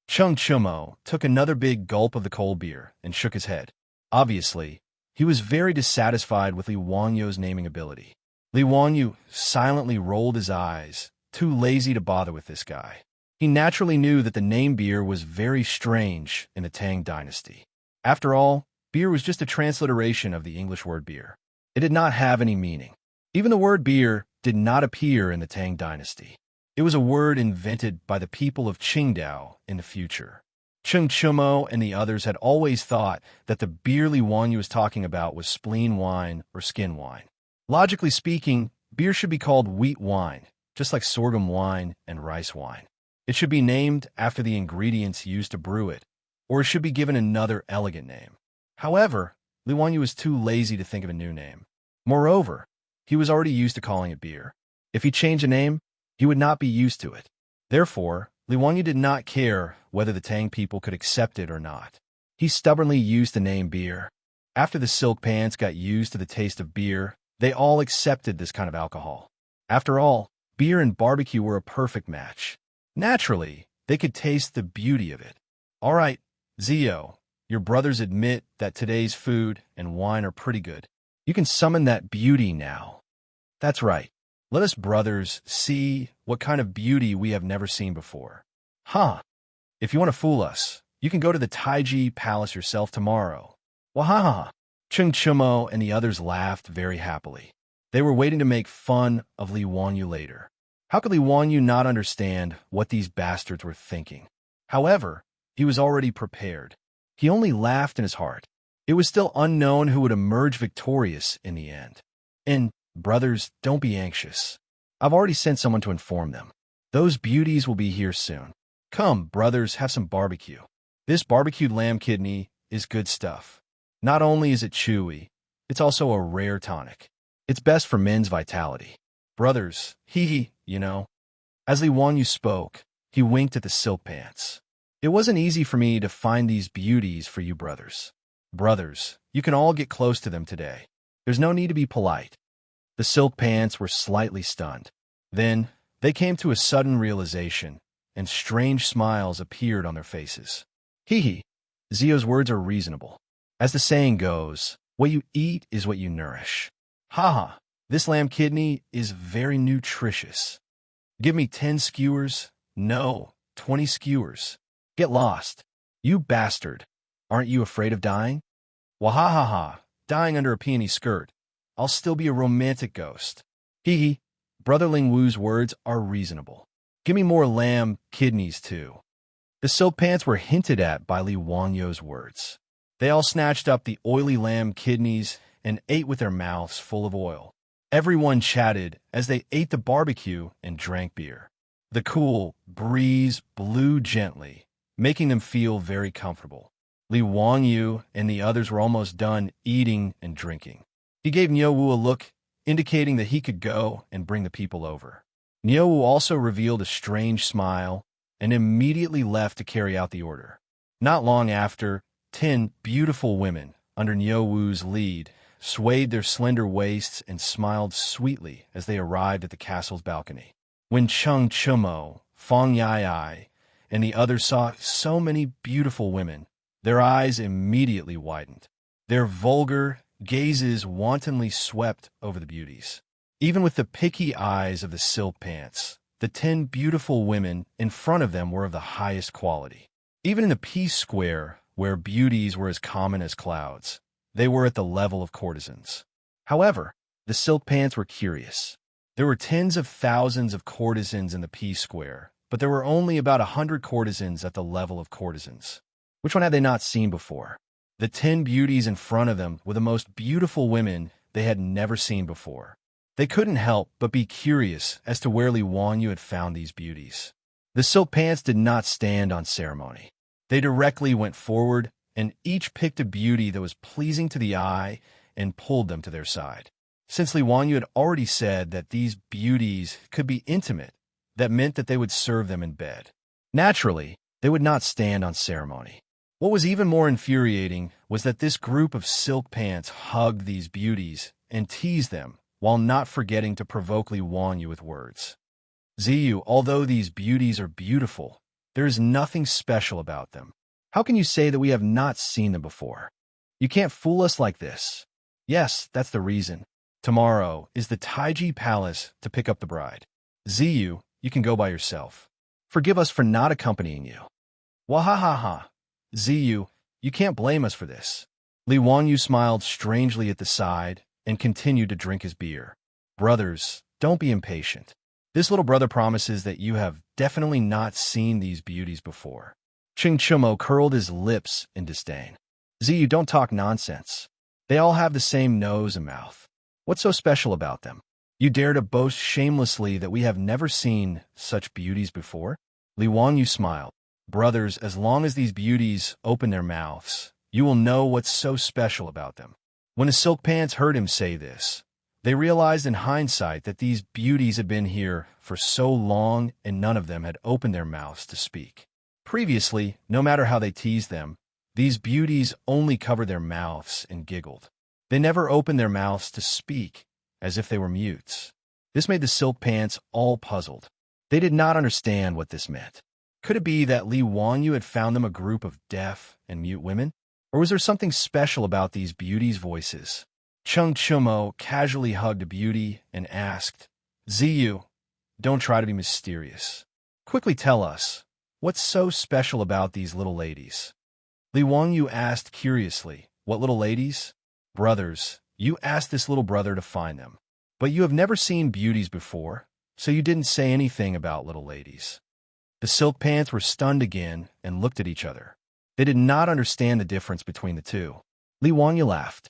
[SPEAKER 1] Cheng Chumo took another big gulp of the cold beer and shook his head. Obviously, he was very dissatisfied with Li Wanyu's naming ability. Li Wanyu silently rolled his eyes, too lazy to bother with this guy. He naturally knew that the name beer was very strange in the Tang dynasty. After all, beer was just a transliteration of the English word beer. It did not have any meaning. Even the word beer did not appear in the Tang dynasty. It was a word invented by the people of Qingdao in the future. Cheng Chumo and the others had always thought that the beer Li Wanyu was talking about was spleen wine or skin wine. Logically speaking, beer should be called wheat wine, just like sorghum wine and rice wine. It should be named after the ingredients used to brew it, or it should be given another elegant name. However, Li Wanyu was too lazy to think of a new name. Moreover, he was already used to calling it beer. If he changed a name, he would not be used to it. Therefore, Li Wanyu did not care whether the Tang people could accept it or not. He stubbornly used the name beer. After the silk pants got used to the taste of beer, they all accepted this kind of alcohol. After all, beer and barbecue were a perfect match. Naturally, they could taste the beauty of it. All right, Zio, your brothers admit that today's food and wine are pretty good. You can summon that beauty now. That's right. Let us brothers see what kind of beauty we have never seen before. If you want to fool us, you can go to the Taiji Palace yourself tomorrow. Wahaha. Cheng Chumo and the others laughed very happily. They were waiting to make fun of Li Wanyu later. How could Li Wanyu not understand what these bastards were thinking? However, he was already prepared. He only laughed in his heart. It was still unknown who would emerge victorious in the end. And, brothers, don't be anxious. I've already sent someone to inform them. Those beauties will be here soon. Come, brothers, have some barbecue. This barbecued lamb kidney is good stuff. Not only is it chewy, it's also a rare tonic. It's best for men's vitality. Brothers, you know. As Li Wanyu spoke, he winked at the silk pants. It wasn't easy for me to find these beauties for you brothers. Brothers, you can all get close to them today. There's no need to be polite. The silk pants were slightly stunned. Then, they came to a sudden realization, and strange smiles appeared on their faces. Hee hee. Zio's words are reasonable. As the saying goes, what you eat is what you nourish. Haha, this lamb kidney is very nutritious. Give me 10 skewers. No, 20 skewers. Get lost. You bastard. Aren't you afraid of dying? Wahahaha, dying under a peony skirt. I'll still be a romantic ghost. Hee hee. Brother Ling Wu's words are reasonable. Give me more lamb kidneys, too. The silk pants were hinted at by Li Wanyo's words. They all snatched up the oily lamb kidneys and ate with their mouths full of oil. Everyone chatted as they ate the barbecue and drank beer. The cool breeze blew gently, making them feel very comfortable. Li Wangyu and the others were almost done eating and drinking. He gave Niuwu a look, indicating that he could go and bring the people over. Niuwu also revealed a strange smile and immediately left to carry out the order. Not long after, 10 beautiful women, under Niuwu's lead, swayed their slender waists and smiled sweetly as they arrived at the castle's balcony. When Cheng Chumo, Feng Yai, and the others saw so many beautiful women, their eyes immediately widened. Their vulgar gazes wantonly swept over the beauties. Even with the picky eyes of the silk pants, the 10 beautiful women in front of them were of the highest quality. Even in the Peace Square, where beauties were as common as clouds, they were at the level of courtesans. However, the silk pants were curious. There were tens of thousands of courtesans in the Peace Square, but there were only about 100 courtesans at the level of courtesans. Which one had they not seen before? The 10 beauties in front of them were the most beautiful women they had never seen before. They couldn't help but be curious as to where Li Wanyu had found these beauties. The silk pants did not stand on ceremony. They directly went forward, and each picked a beauty that was pleasing to the eye and pulled them to their side. Since Li Wanyu had already said that these beauties could be intimate, that meant that they would serve them in bed. Naturally, they would not stand on ceremony. What was even more infuriating was that this group of silk pants hugged these beauties and teased them, while not forgetting to provoke Li Wanyu with words. Ziyu, although these beauties are beautiful, there is nothing special about them. How can you say that we have not seen them before? You can't fool us like this. Yes, that's the reason. Tomorrow is the Taiji Palace to pick up the bride. Ziyu, you can go by yourself. Forgive us for not accompanying you. Wahahaha. Ziyu, you can't blame us for this. Li Wanyu smiled strangely at the side and continued to drink his beer. Brothers, don't be impatient. This little brother promises that you have definitely not seen these beauties before. Ching Chumo curled his lips in disdain. Ziyu, don't talk nonsense. They all have the same nose and mouth. What's so special about them? You dare to boast shamelessly that we have never seen such beauties before? Li Wanyu smiled. Brothers, as long as these beauties open their mouths, you will know what's so special about them. When the silk pants heard him say this, they realized in hindsight that these beauties had been here for so long and none of them had opened their mouths to speak. Previously, no matter how they teased them, these beauties only covered their mouths and giggled. They never opened their mouths to speak, as if they were mutes. This made the silk pants all puzzled. They did not understand what this meant. Could it be that Li Wanyu had found them a group of deaf and mute women? Or was there something special about these beauties' voices? Cheng Chumo casually hugged a beauty and asked, Ziyu, don't try to be mysterious. Quickly tell us, what's so special about these little ladies? Li Wanyu asked curiously, what little ladies? Brothers, you asked this little brother to find them. But you have never seen beauties before, so you didn't say anything about little ladies. The silk pants were stunned again and looked at each other. They did not understand the difference between the two. Li Wanyu laughed.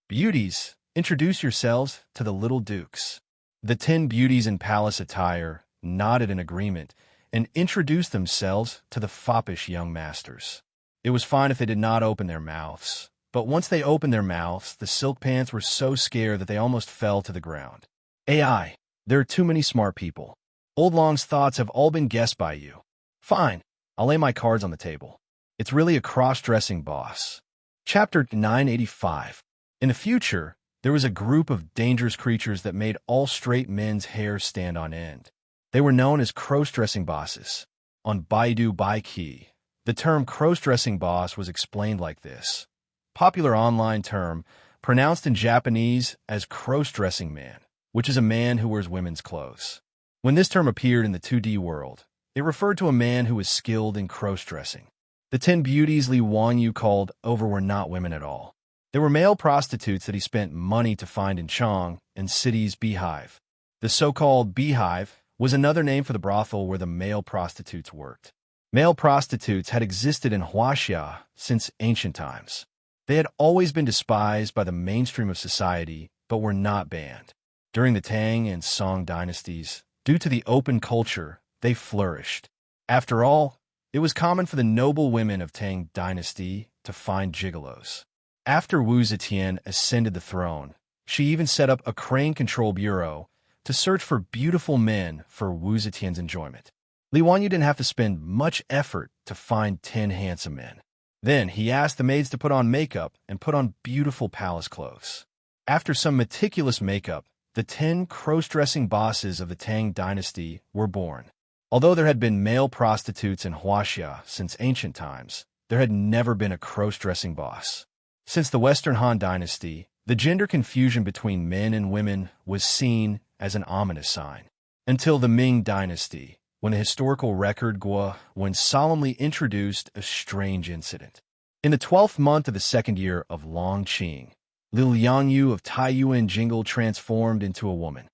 [SPEAKER 1] Beauties, introduce yourselves to the little dukes. The 10 beauties in palace attire nodded in agreement and introduced themselves to the foppish young masters. It was fine if they did not open their mouths, but once they opened their mouths, the silk pants were so scared that they almost fell to the ground. AI, there are too many smart people. Old Long's thoughts have all been guessed by you. Fine, I'll lay my cards on the table. It's really a cross-dressing boss. Chapter 985. In the future, There was a group of dangerous creatures that made all straight men's hair stand on end. They were known as cross-dressing bosses. On Baidu Baiki, the term cross-dressing boss was explained like this. Popular online term, pronounced in Japanese as cross-dressing man, which is a man who wears women's clothes. When this term appeared in the 2D world, it referred to a man who was skilled in cross-dressing. The 10 beauties Li Wanyu called over were not women at all. They were male prostitutes that he spent money to find in Chang and city's beehive. The so-called beehive was another name for the brothel where the male prostitutes worked. Male prostitutes had existed in Wuxia since ancient times. They had always been despised by the mainstream of society, but were not banned. During the Tang and Song dynasties, due to the open culture, they flourished. After all, it was common for the noble women of Tang dynasty to find gigolos. After Wuxia ascended the throne, she even set up a crane control bureau to search for beautiful men for Wuxia's enjoyment. Li Wanyu didn't have to spend much effort to find 10 handsome men. Then he asked the maids to put on makeup and put on beautiful palace clothes. After some meticulous makeup, the 10 cross-dressing bosses of the Tang dynasty were born. Although there had been male prostitutes in Wuxia since ancient times, there had never been a cross-dressing boss. Since the Western Han dynasty, the gender confusion between men and women was seen as an ominous sign. Until the Ming dynasty, when the historical record Guo solemnly introduced a strange incident. In the 12th month of the second year of Long Qing, Li Liangyu of Taiyuan Jingle transformed into a woman.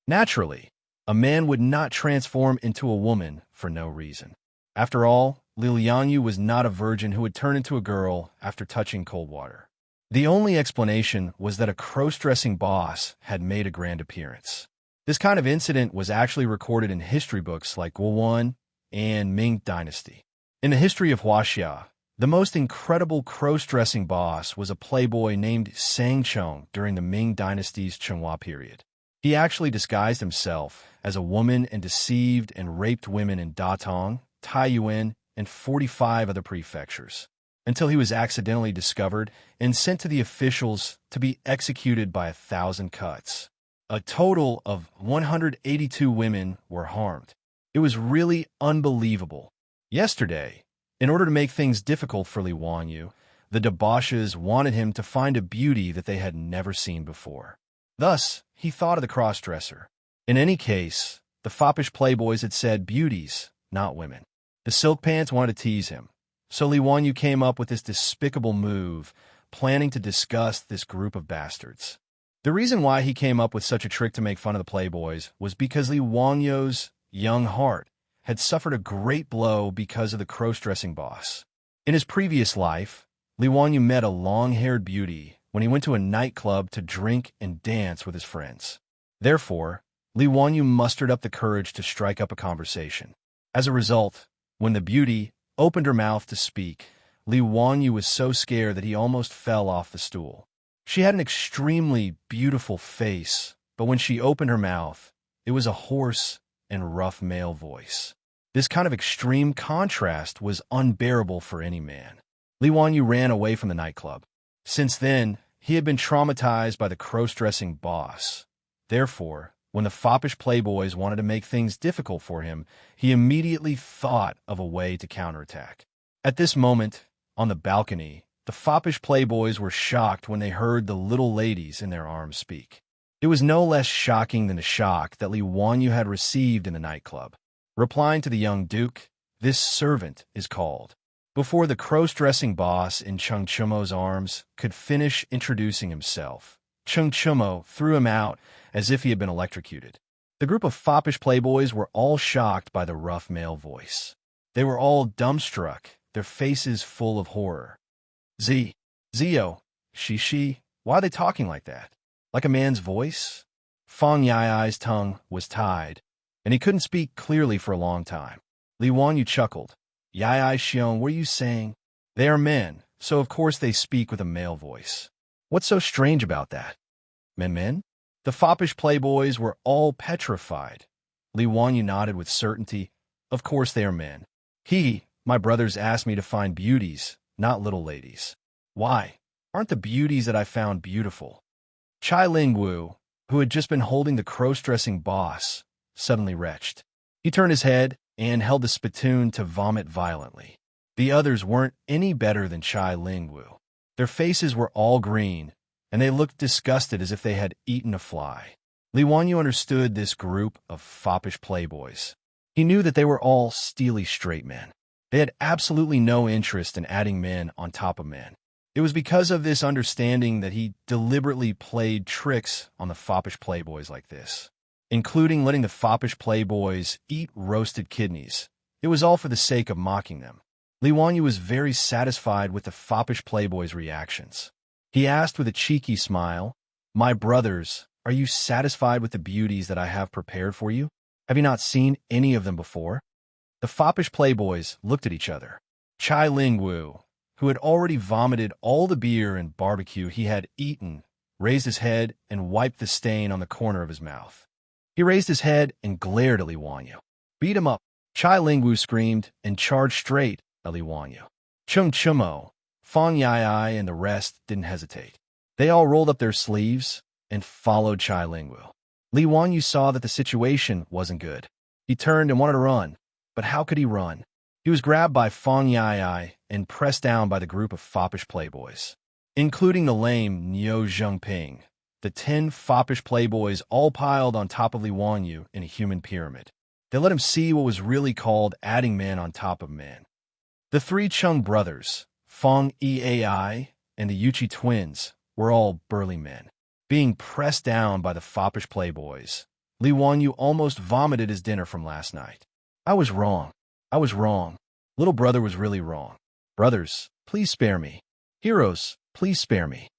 [SPEAKER 1] Naturally, a man would not transform into a woman for no reason. After all, Li Liangyu was not a virgin who would turn into a girl after touching cold water. The only explanation was that a cross-dressing boss had made a grand appearance. This kind of incident was actually recorded in history books like Guo and Ming Dynasty. In the history of Wuxia, the most incredible cross-dressing boss was a playboy named Xianxia during the Ming Dynasty's Chenhua period. He actually disguised himself as a woman and deceived and raped women in Datong, Taiyuan, and 45 other prefectures, until he was accidentally discovered and sent to the officials to be executed by 1,000 cuts. A total of 182 women were harmed. It was really unbelievable. Yesterday, in order to make things difficult for Li Wanyu, the debauches wanted him to find a beauty that they had never seen before. Thus, he thought of the cross-dresser. In any case, the foppish playboys had said beauties, not women. The silk pants wanted to tease him, so Li Wanyu came up with this despicable move, planning to disgust this group of bastards. The reason why he came up with such a trick to make fun of the playboys was because Li Wanyu's young heart had suffered a great blow because of the cross-dressing boss. In his previous life, Li Wanyu met a long-haired beauty when he went to a nightclub to drink and dance with his friends. Therefore, Li Wanyu mustered up the courage to strike up a conversation. As a result, when the beauty opened her mouth to speak, Li Wanyu was so scared that he almost fell off the stool. She had an extremely beautiful face, but when she opened her mouth, it was a hoarse and rough male voice. This kind of extreme contrast was unbearable for any man. Li Wanyu ran away from the nightclub. Since then, he had been traumatized by the cross-dressing boss. Therefore, when the foppish playboys wanted to make things difficult for him, he immediately thought of a way to counterattack. At this moment, on the balcony, the foppish playboys were shocked when they heard the little ladies in their arms speak. It was no less shocking than the shock that Li Wanyu had received in the nightclub. Replying to the young duke, "This servant is called." Before the cross-dressing boss in Cheng Chumo's arms could finish introducing himself, Cheng Chumo threw him out as if he had been electrocuted. The group of foppish playboys were all shocked by the rough male voice. They were all dumbstruck, their faces full of horror. Zio, she, why are they talking like that? Like a man's voice? Fang Yai's tongue was tied, and he couldn't speak clearly for a long time. Li Wanyu chuckled. Yai Xiong, what are you saying? They are men, so of course they speak with a male voice. What's so strange about that? Men? The foppish playboys were all petrified. Li Wanyu nodded with certainty. Of course they are men. My brothers asked me to find beauties, not little ladies. Why? Aren't the beauties that I found beautiful? Chai Lingwu, who had just been holding the cross-dressing boss, suddenly retched. He turned his head and held the spittoon to vomit violently. The others weren't any better than Chai Lingwu. Their faces were all green, and they looked disgusted as if they had eaten a fly. Li Wanyu understood this group of foppish playboys. He knew that they were all steely straight men. They had absolutely no interest in adding men on top of men. It was because of this understanding that he deliberately played tricks on the foppish playboys like this, including letting the foppish playboys eat roasted kidneys. It was all for the sake of mocking them. Li Wanyu was very satisfied with the foppish playboys' reactions. He asked with a cheeky smile, "My brothers, are you satisfied with the beauties that I have prepared for you? Have you not seen any of them before?" The foppish playboys looked at each other. Chai Lingwu, who had already vomited all the beer and barbecue he had eaten, raised his head and wiped the stain on the corner of his mouth. He raised his head and glared at Li Wanyu. "Beat him up!" Chai Lingwu screamed and charged straight at Li Wanyu. Chung Chumo, Fang Yai and the rest didn't hesitate. They all rolled up their sleeves and followed Chai Lingwu. Li Wanyu saw that the situation wasn't good. He turned and wanted to run, but how could he run? He was grabbed by Fang Yai and pressed down by the group of foppish playboys, including the lame Niu Zhengping. The 10 foppish playboys all piled on top of Li Wanyu in a human pyramid. They let him see what was really called adding men on top of men. The 3 Chung brothers, Fang Eai and the Yuchi twins, were all burly men. Being pressed down by the foppish playboys, Li Wanyu almost vomited his dinner from last night. "I was wrong. I was wrong. Little brother was really wrong. Brothers, please spare me. Heroes, please spare me."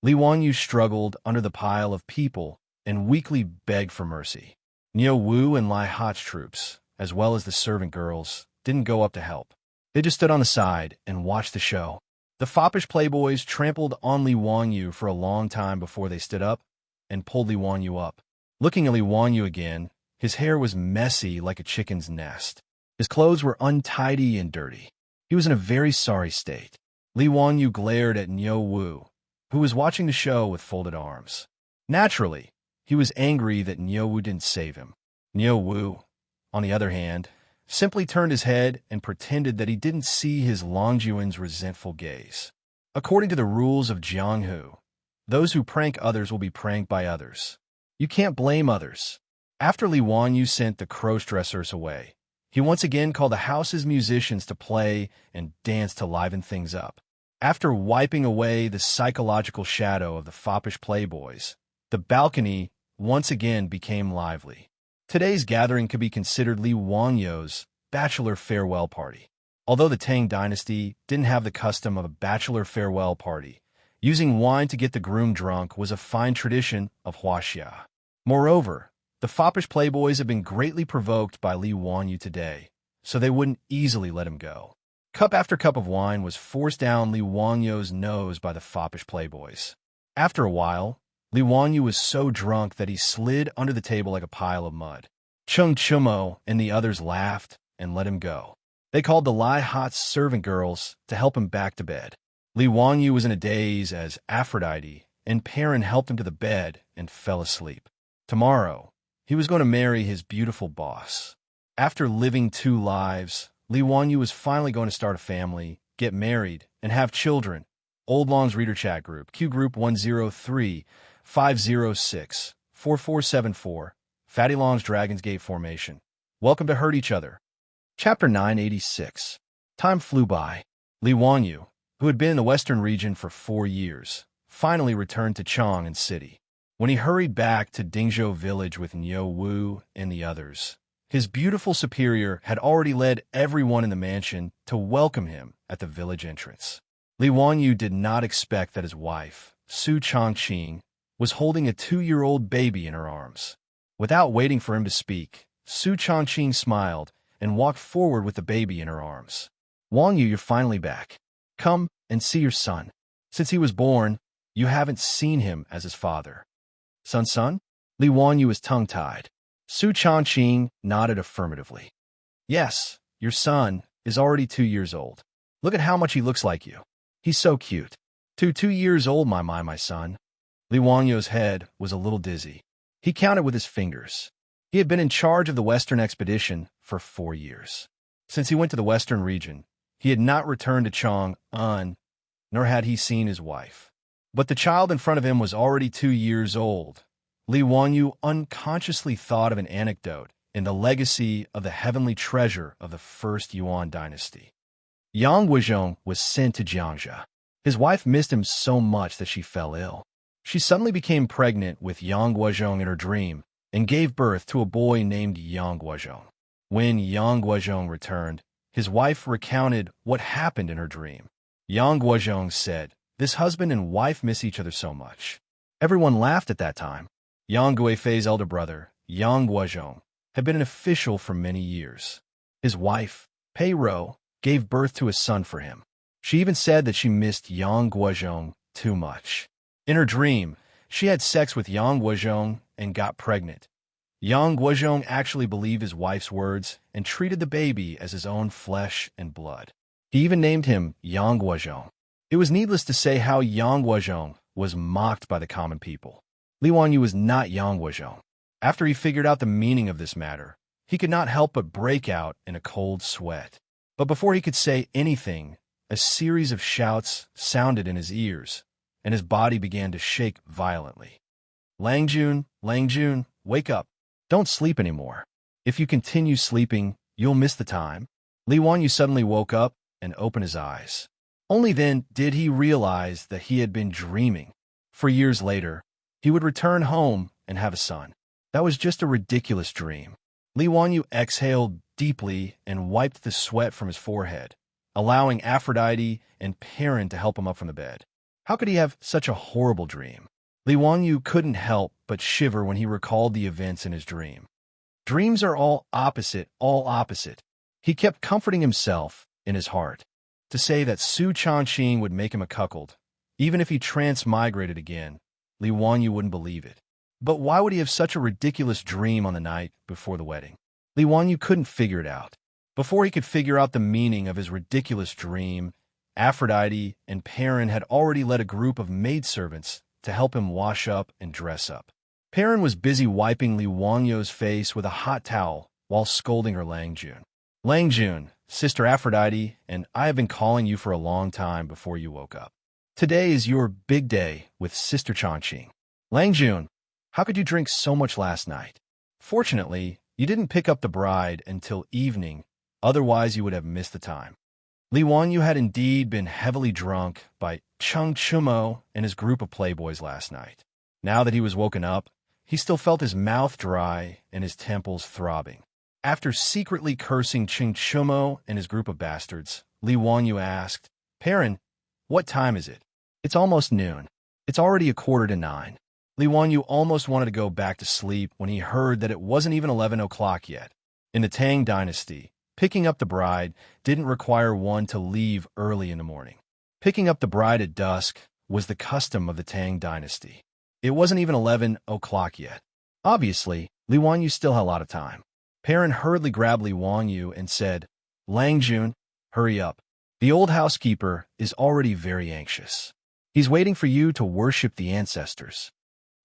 [SPEAKER 1] Li Wanyu struggled under the pile of people and weakly begged for mercy. Niu Wu and Lai Hot's troops, as well as the servant girls, didn't go up to help. They just stood on the side and watched the show. The foppish playboys trampled on Li Wanyu for a long time before they stood up and pulled Li Wanyu up. Looking at Li Wanyu again, his hair was messy like a chicken's nest. His clothes were untidy and dirty. He was in a very sorry state. Li Wanyu glared at Niu Wu, who was watching the show with folded arms. Naturally, he was angry that Niu Wu didn't save him. Niu Wu, on the other hand, simply turned his head and pretended that he didn't see his Longjuan's resentful gaze. According to the rules of Jianghu, those who prank others will be pranked by others. You can't blame others. After Li Wanyu sent the cross-dressers away, he once again called the house's musicians to play and dance to liven things up. After wiping away the psychological shadow of the foppish playboys, the balcony once again became lively. Today's gathering could be considered Li Wanyu's bachelor farewell party. Although the Tang dynasty didn't have the custom of a bachelor farewell party, using wine to get the groom drunk was a fine tradition of Wuxia. Moreover, the foppish playboys had been greatly provoked by Li Wanyu today, so they wouldn't easily let him go. Cup after cup of wine was forced down Li Wanyu's nose by the foppish playboys. After a while, Li Wanyu was so drunk that he slid under the table like a pile of mud. Chung Chumo and the others laughed and let him go. They called the Lai Hot's servant girls to help him back to bed. Li Wanyu was in a daze as Aphrodite and Perrin helped him to the bed and fell asleep. Tomorrow, he was going to marry his beautiful boss. After living 2 lives, Li Wanyu was finally going to start a family, get married, and have children. Old Long's Reader Chat Group, Q Group 103-506-4474, Fatty Long's Dragon's Gate Formation. Welcome to Hurt Each Other. Chapter 986. Time flew by. Li Wanyu, who had been in the western region for 4 years, finally returned to Chang'an City. When he hurried back to Dingzhou village with Niu Wu and the others, his beautiful superior had already led everyone in the mansion to welcome him at the village entrance. Li Wanyu did not expect that his wife, Su Changqing, was holding a 2-year-old baby in her arms. Without waiting for him to speak, Su Changqing smiled and walked forward with the baby in her arms. "Wanyu, you're finally back. Come and see your son. Since he was born, you haven't seen him as his father." Son? Li Wanyu was tongue-tied. Su Changqing nodded affirmatively. "Yes, your son is already 2 years old. Look at how much he looks like you. He's so cute. 2 years old, my son." Li Wanyo's head was a little dizzy. He counted with his fingers. He had been in charge of the Western expedition for 4 years. Since he went to the Western region, he had not returned to Chang'an, nor had he seen his wife. But the child in front of him was already 2 years old. Li Wanyu unconsciously thought of an anecdote in the legacy of the heavenly treasure of the first Yuan dynasty. Yang Guizhong was sent to Xianxia. His wife missed him so much that she fell ill. She suddenly became pregnant with Yang Guizhong in her dream and gave birth to a boy named Yang Guizhong. When Yang Guizhong returned, his wife recounted what happened in her dream. Yang Guizhong said, "This husband and wife miss each other so much." Everyone laughed at that time. Yang Guifei's elder brother, Yang Guizhong, had been an official for many years. His wife, Pei Rou, gave birth to a son for him. She even said that she missed Yang Guizhong too much. In her dream, she had sex with Yang Guizhong and got pregnant. Yang Guizhong actually believed his wife's words and treated the baby as his own flesh and blood. He even named him Yang Guizhong. It was needless to say how Yang Guizhong was mocked by the common people. Li Wanyu was not Yang Guizhong. After he figured out the meaning of this matter, he could not help but break out in a cold sweat. But before he could say anything, a series of shouts sounded in his ears, and his body began to shake violently. Langjun, Langjun, wake up. Don't sleep anymore. If you continue sleeping, you'll miss the time. Li Wanyu suddenly woke up and opened his eyes. Only then did he realize that he had been dreaming. For years later, he would return home and have a son. That was just a ridiculous dream. Li Wanyu exhaled deeply and wiped the sweat from his forehead, allowing Aphrodite and Perrin to help him up from the bed. How could he have such a horrible dream? Li Wanyu couldn't help but shiver when he recalled the events in his dream. Dreams are all opposite, all opposite. He kept comforting himself in his heart to say that Su Changqing would make him a cuckold. Even if he transmigrated again, Li Wanyu wouldn't believe it. But why would he have such a ridiculous dream on the night before the wedding? Li Wanyu couldn't figure it out. Before he could figure out the meaning of his ridiculous dream, Aphrodite and Perrin had already led a group of maidservants to help him wash up and dress up. Perrin was busy wiping Li Wanyu's face with a hot towel while scolding her Langjun. Langjun, Sister Aphrodite, and I have been calling you for a long time before you woke up. Today is your big day with Sister Changqing. Langjun, how could you drink so much last night? Fortunately, you didn't pick up the bride until evening, otherwise you would have missed the time. Li Wanyu had indeed been heavily drunk by Cheng Chumo and his group of playboys last night. Now that he was woken up, he still felt his mouth dry and his temples throbbing. After secretly cursing Cheng Chumo and his group of bastards, Li Wanyu asked, "Perrin, what time is it?" "It's almost noon. It's already 9:15. Li Wanyu almost wanted to go back to sleep when he heard that it wasn't even 11 o'clock yet. In the Tang dynasty, picking up the bride didn't require one to leave early in the morning. Picking up the bride at dusk was the custom of the Tang dynasty. It wasn't even 11 o'clock yet. Obviously, Li Wanyu still had a lot of time. Perrin hurriedly grabbed Li Wanyu and said, "Langjun, hurry up. The old housekeeper is already very anxious. He's waiting for you to worship the ancestors."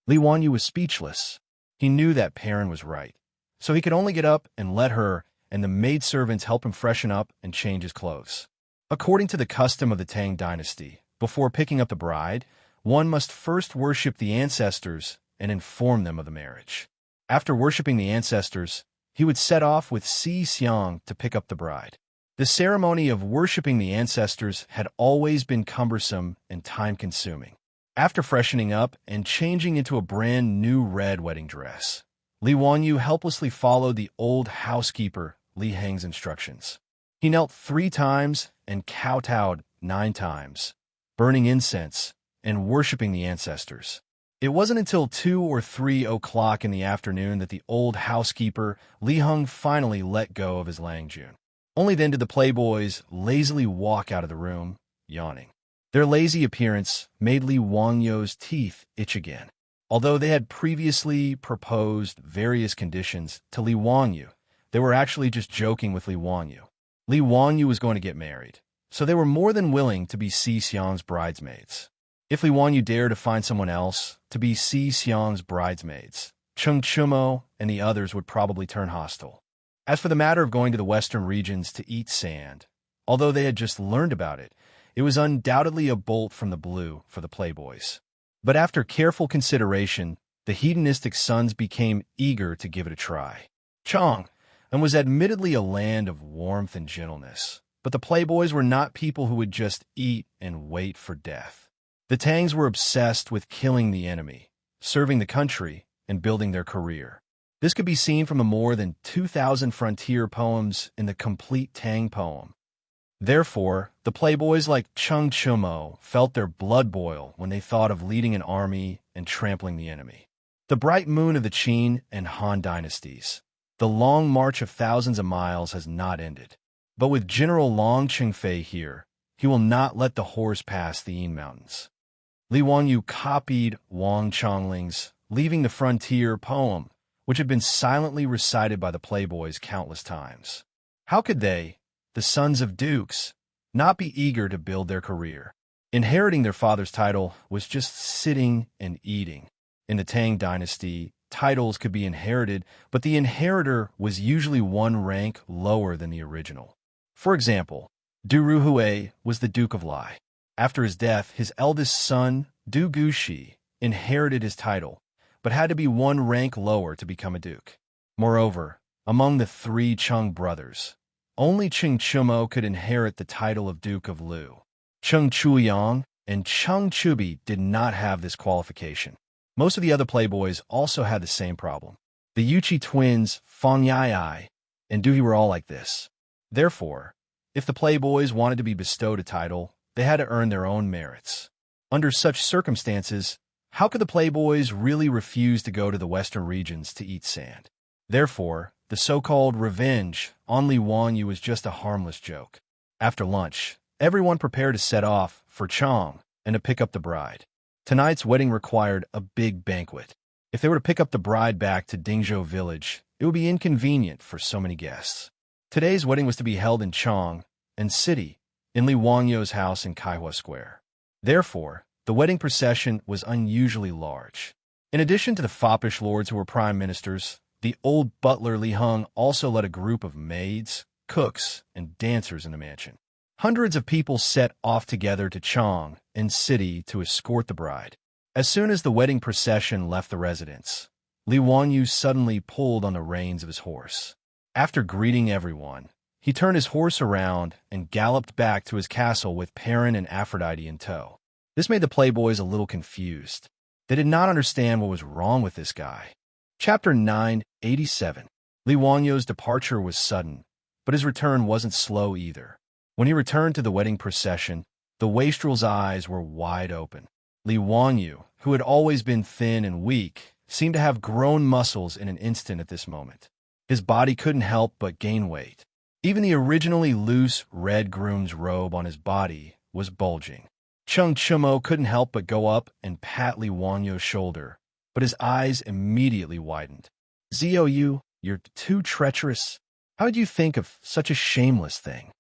[SPEAKER 1] Li Wanyu was speechless. He knew that Perrin was right, so he could only get up and let her and the maidservants help him freshen up and change his clothes. According to the custom of the Tang dynasty, before picking up the bride, one must first worship the ancestors and inform them of the marriage. After worshiping the ancestors, he would set off with Xianxia to pick up the bride. The ceremony of worshiping the ancestors had always been cumbersome and time-consuming. After freshening up and changing into a brand new red wedding dress, Li Wanyu helplessly followed the old housekeeper Li Heng's instructions. He knelt 3 times and kowtowed 9 times, burning incense and worshiping the ancestors. It wasn't until 2 or 3 o'clock in the afternoon that the old housekeeper Li Heng finally let go of his Langjun. Only then did the playboys lazily walk out of the room, yawning. Their lazy appearance made Li Wangyu's teeth itch again. Although they had previously proposed various conditions to Li Wanyu, they were actually just joking with Li Wanyu. Li Wanyu was going to get married, so they were more than willing to be Xian's bridesmaids. If Li Wanyu dared to find someone else to be Xiang's bridesmaids, Cheng Chumo and the others would probably turn hostile. As for the matter of going to the western regions to eat sand, although they had just learned about it, it was undoubtedly a bolt from the blue for the playboys. But after careful consideration, the hedonistic sons became eager to give it a try. Chang was admittedly a land of warmth and gentleness, but the playboys were not people who would just eat and wait for death. The Tangs were obsessed with killing the enemy, serving the country, and building their career. This could be seen from the more than 2,000 frontier poems in the complete Tang poem. Therefore, the playboys like Cheng Chumo felt their blood boil when they thought of leading an army and trampling the enemy. The bright moon of the Qin and Han dynasties, the long march of thousands of miles has not ended. But with General Long Chengfei here, he will not let the horse pass the Yin Mountains. Li Wanyu copied Wang Changling's Leaving the Frontier poem, which had been silently recited by the playboys countless times. How could they, the sons of dukes, not be eager to build their career? Inheriting their father's title was just sitting and eating. In the Tang dynasty, titles could be inherited, but the inheritor was usually one rank lower than the original. For example, Du Ruhui was the Duke of Lai. After his death, his eldest son, Du Gushi, inherited his title, but had to be one rank lower to become a duke. Moreover, among the three Cheng brothers, only Cheng Chumo could inherit the title of Duke of Lu. Cheng Chuyang and Cheng Chubi did not have this qualification. Most of the other playboys also had the same problem. The Yuchi twins, Fang Yai and Duhi were all like this. Therefore, if the playboys wanted to be bestowed a title, they had to earn their own merits. Under such circumstances, how could the playboys really refuse to go to the western regions to eat sand? Therefore, the so-called revenge on Li Wanyu was just a harmless joke. After lunch, everyone prepared to set off for Chang and to pick up the bride. Tonight's wedding required a big banquet. If they were to pick up the bride back to Dingzhou village, it would be inconvenient for so many guests. Today's wedding was to be held in Chang and city, in Li Wangyu's house in Kaihua Square. Therefore, the wedding procession was unusually large. In addition to the foppish lords who were prime ministers, the old butler Li Heng also led a group of maids, cooks, and dancers in the mansion. Hundreds of people set off together to Chang and city to escort the bride. As soon as the wedding procession left the residence, Li Wanyu suddenly pulled on the reins of his horse. After greeting everyone, he turned his horse around and galloped back to his castle with Perrin and Aphrodite in tow. This made the playboys a little confused. They did not understand what was wrong with this guy. Chapter 987. Li Wanyu's departure was sudden, but his return wasn't slow either. When he returned to the wedding procession, the wastrel's eyes were wide open. Li Wanyu, who had always been thin and weak, seemed to have grown muscles in an instant at this moment. His body couldn't help but gain weight. Even the originally loose red groom's robe on his body was bulging. Cheng Chumo couldn't help but go up and pat Li Wanyu's shoulder, but his eyes immediately widened. Zhou, you're too treacherous. How did you think of such a shameless thing?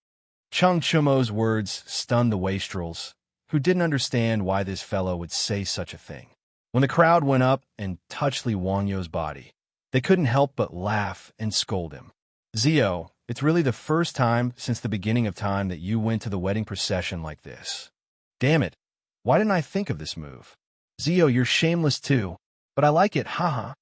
[SPEAKER 1] Cheng Chumo's words stunned the wastrels, who didn't understand why this fellow would say such a thing. When the crowd went up and touched Li Wanyu's body, they couldn't help but laugh and scold him. Zhou, it's really the first time since the beginning of time that you went to the wedding procession like this. Damn it, why didn't I think of this move? Zhou, you're shameless too, but I like it, haha.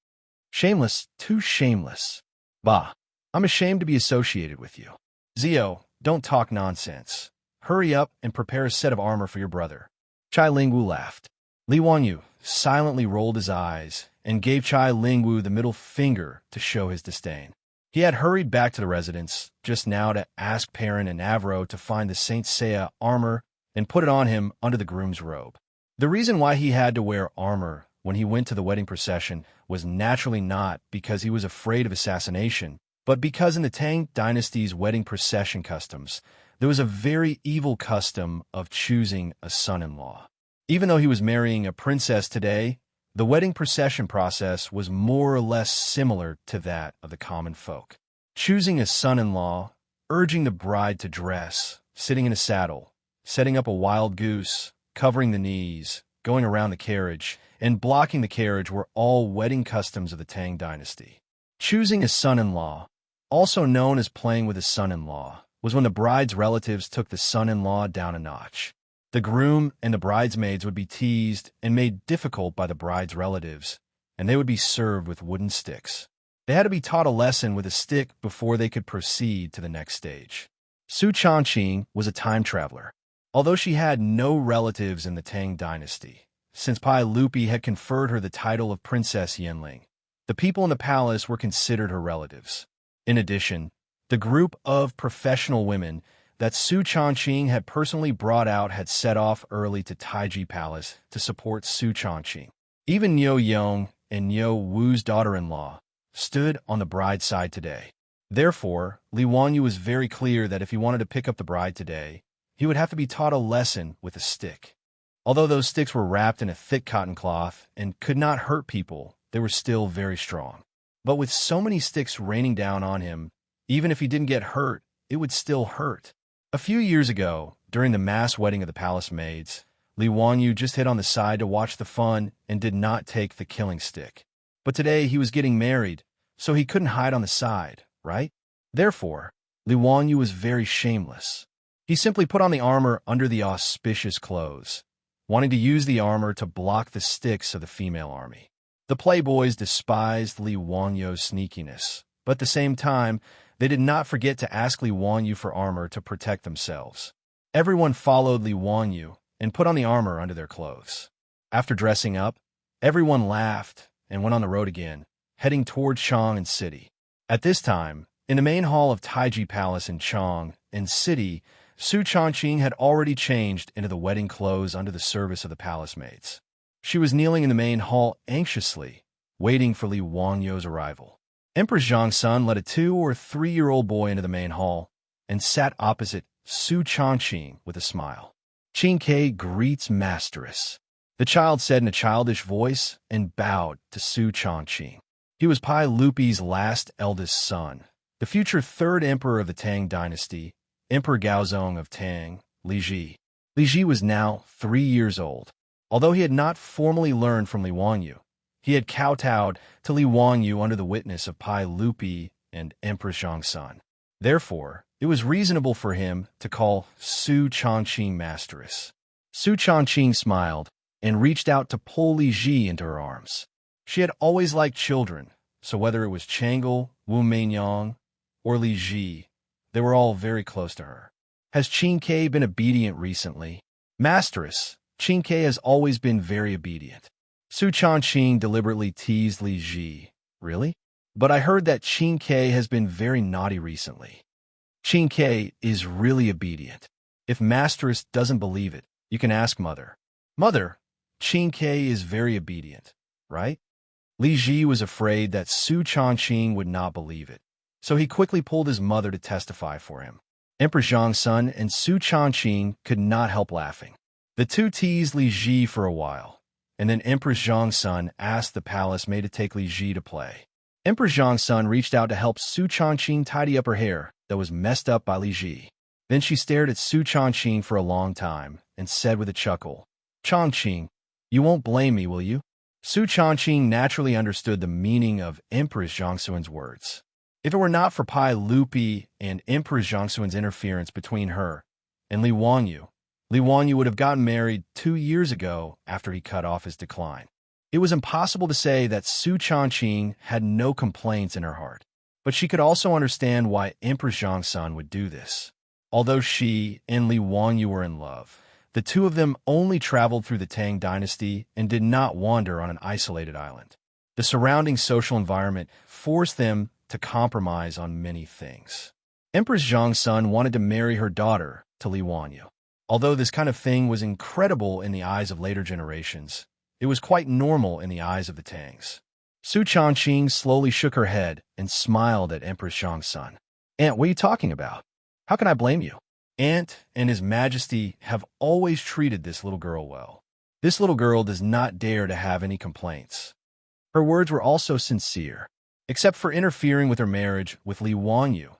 [SPEAKER 1] Shameless, too shameless. Bah, I'm ashamed to be associated with you. Zhou, don't talk nonsense. Hurry up and prepare a set of armor for your brother. Chai Lingwu laughed. Li Wanyu silently rolled his eyes and gave Chai Lingwu the middle finger to show his disdain. He had hurried back to the residence just now to ask Perrin and Avro to find the Saint Seiya armor and put it on him under the groom's robe. The reason why he had to wear armor when he went to the wedding procession was naturally not because he was afraid of assassination, but because in the Tang dynasty's wedding procession customs, there was a very evil custom of choosing a son-in-law. Even though he was marrying a princess today, the wedding procession process was more or less similar to that of the common folk. Choosing a son-in-law, urging the bride to dress, sitting in a saddle, setting up a wild goose, covering the knees, going around the carriage, and blocking the carriage were all wedding customs of the Tang dynasty. Choosing a son-in-law, also known as playing with a son-in-law, was when the bride's relatives took the son-in-law down a notch. The groom and the bridesmaids would be teased and made difficult by the bride's relatives, and they would be served with wooden sticks. They had to be taught a lesson with a stick before they could proceed to the next stage. Xianxia was a time traveler. Although she had no relatives in the Tang dynasty, since Pai Lupi had conferred her the title of Princess Yanling, the people in the palace were considered her relatives. In addition, the group of professional women that Xianxia had personally brought out had set off early to Taiji Palace to support Xianxia. Even Niu Yong and Niu Wu's daughter-in-law stood on the bride's side today. Therefore, Li Wanyu was very clear that if he wanted to pick up the bride today, he would have to be taught a lesson with a stick. Although those sticks were wrapped in a thick cotton cloth and could not hurt people, they were still very strong. But with so many sticks raining down on him, even if he didn't get hurt, it would still hurt. A few years ago, during the mass wedding of the palace maids, Li Wanyu just hid on the side to watch the fun and did not take the killing stick. But today he was getting married, so he couldn't hide on the side, right? Therefore, Li Wanyu was very shameless. He simply put on the armor under the auspicious clothes, wanting to use the armor to block the sticks of the female army. The playboys despised Li Wanyu's sneakiness, but at the same time, they did not forget to ask Li Wanyu for armor to protect themselves. Everyone followed Li Wanyu and put on the armor under their clothes. After dressing up, everyone laughed and went on the road again, heading toward Chang City. At this time, in the main hall of Taiji Palace in Chang City, Xianxia had already changed into the wedding clothes under the service of the palace maids. She was kneeling in the main hall anxiously, waiting for Li Wanyu's arrival. Empress Xianxia led a 2- or 3-year-old boy into the main hall and sat opposite Xianxia with a smile. "Xianxia greets Masteress," the child said in a childish voice and bowed to Xianxia. He was Pai Lupi's last eldest son, the future third emperor of the Tang dynasty, Emperor Gaozong of Tang, Li Ji. Li Ji was now 3 years old. Although he had not formally learned from Li Wanyu, he had kowtowed to Li Wanyu under the witness of Pai Lupi and Empress Xianxia. Therefore, it was reasonable for him to call Xianxia Masteress. Xianxia smiled and reached out to pull Li Ji into her arms. She had always liked children, so whether it was Chang'e, Wu Meinyang, or Li Ji, they were all very close to her. "Has Xianxia been obedient recently?" "Masteress, Xianxia has always been very obedient." Xianxia deliberately teased Li Ji. "Really? But I heard that Xianxia has been very naughty recently." "Xianxia is really obedient. If Masteress doesn't believe it, you can ask Mother." "Mother, Xianxia is very obedient, right?" Li Ji was afraid that Xianxia would not believe it, so he quickly pulled his mother to testify for him. Empress Xianxia and Xianxia could not help laughing. The two teased Li Ji for a while, and then Empress Xianxia asked the palace maid to take Li Ji to play. Empress Xianxia reached out to help Xianxia tidy up her hair that was messed up by Li Ji. Then she stared at Xianxia for a long time and said with a chuckle, "Xianxia, you won't blame me, will you?" Xianxia naturally understood the meaning of Empress Xianxia's words. If it were not for Pai Lupi and Empress Xianxia's interference between her and Li Wanyu would have gotten married 2 years ago after he cut off his decline. It was impossible to say that Xianxia had no complaints in her heart, but she could also understand why Empress Xianxia would do this. Although she and Li Wanyu were in love, the two of them only traveled through the Tang dynasty and did not wander on an isolated island. The surrounding social environment forced them to compromise on many things. Empress Xianxia wanted to marry her daughter to Li Wanyu. Although this kind of thing was incredible in the eyes of later generations, it was quite normal in the eyes of the Tangs. Xianxia slowly shook her head and smiled at Empress Xianxia. "Aunt, what are you talking about? How can I blame you? Aunt and His Majesty have always treated this little girl well. This little girl does not dare to have any complaints." Her words were also sincere. Except for interfering with her marriage with Li Wanyu,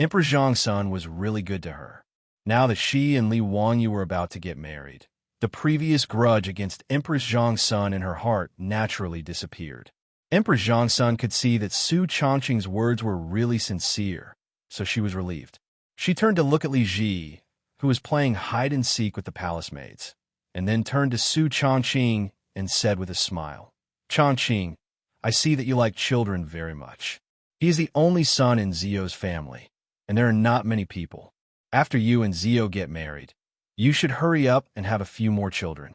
[SPEAKER 1] Empress Xianxia was really good to her. Now that she and Li Wanyu were about to get married, The previous grudge against Empress Zhongsun in her heart naturally disappeared. Empress Zhongsun could see that Su Chongqing's words were really sincere, so she was relieved. She turned to look at Li Ji, who was playing hide-and-seek with the palace maids, and then turned to Su Chongqing and said with a smile, "Chongqing, I see that you like children very much. He is the only son in Zio's family, and there are not many people. After you and Zio get married, you should hurry up and have a few more children."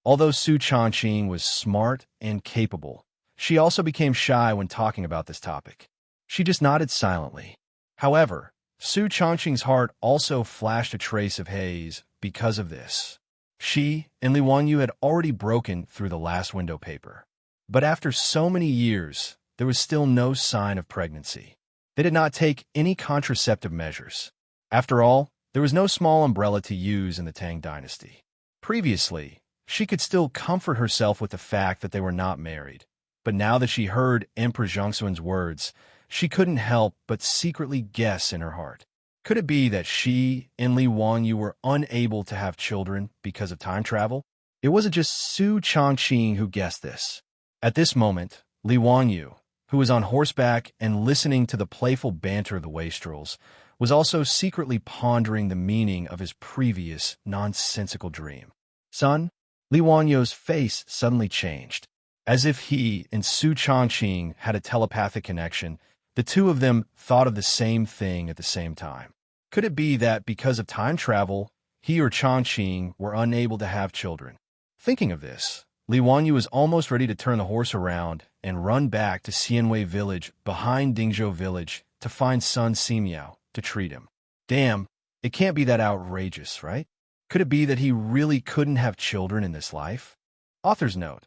[SPEAKER 1] Although Su Chongqing was smart and capable, she also became shy when talking about this topic. She just nodded silently. However, Su Chongqing's heart also flashed a trace of haze because of this. She and Li Wanyu had already broken through the last window paper. But after so many years, there was still no sign of pregnancy. They did not take any contraceptive measures. After all, there was no small umbrella to use in the Tang dynasty. Previously, she could still comfort herself with the fact that they were not married. But now that she heard Emperor Zhongsun's words, she couldn't help but secretly guess in her heart. Could it be that she and Li Wanyu were unable to have children because of time travel? It wasn't just Su Chongqing who guessed this. At this moment, Li Wanyu, who was on horseback and listening to the playful banter of the wastrels, was also secretly pondering the meaning of his previous nonsensical dream. "Son?" Li Wanyu's face suddenly changed. As if he and Su Chongqing had a telepathic connection, the two of them thought of the same thing at the same time. Could it be that because of time travel, he or Chongqing were unable to have children? Thinking of this, Li Wanyu was almost ready to turn the horse around and run back to Xianwei village behind Dingzhou village to find Sun Simiao to treat him. Damn, it can't be that outrageous, right? Could it be that he really couldn't have children in this life? Author's note: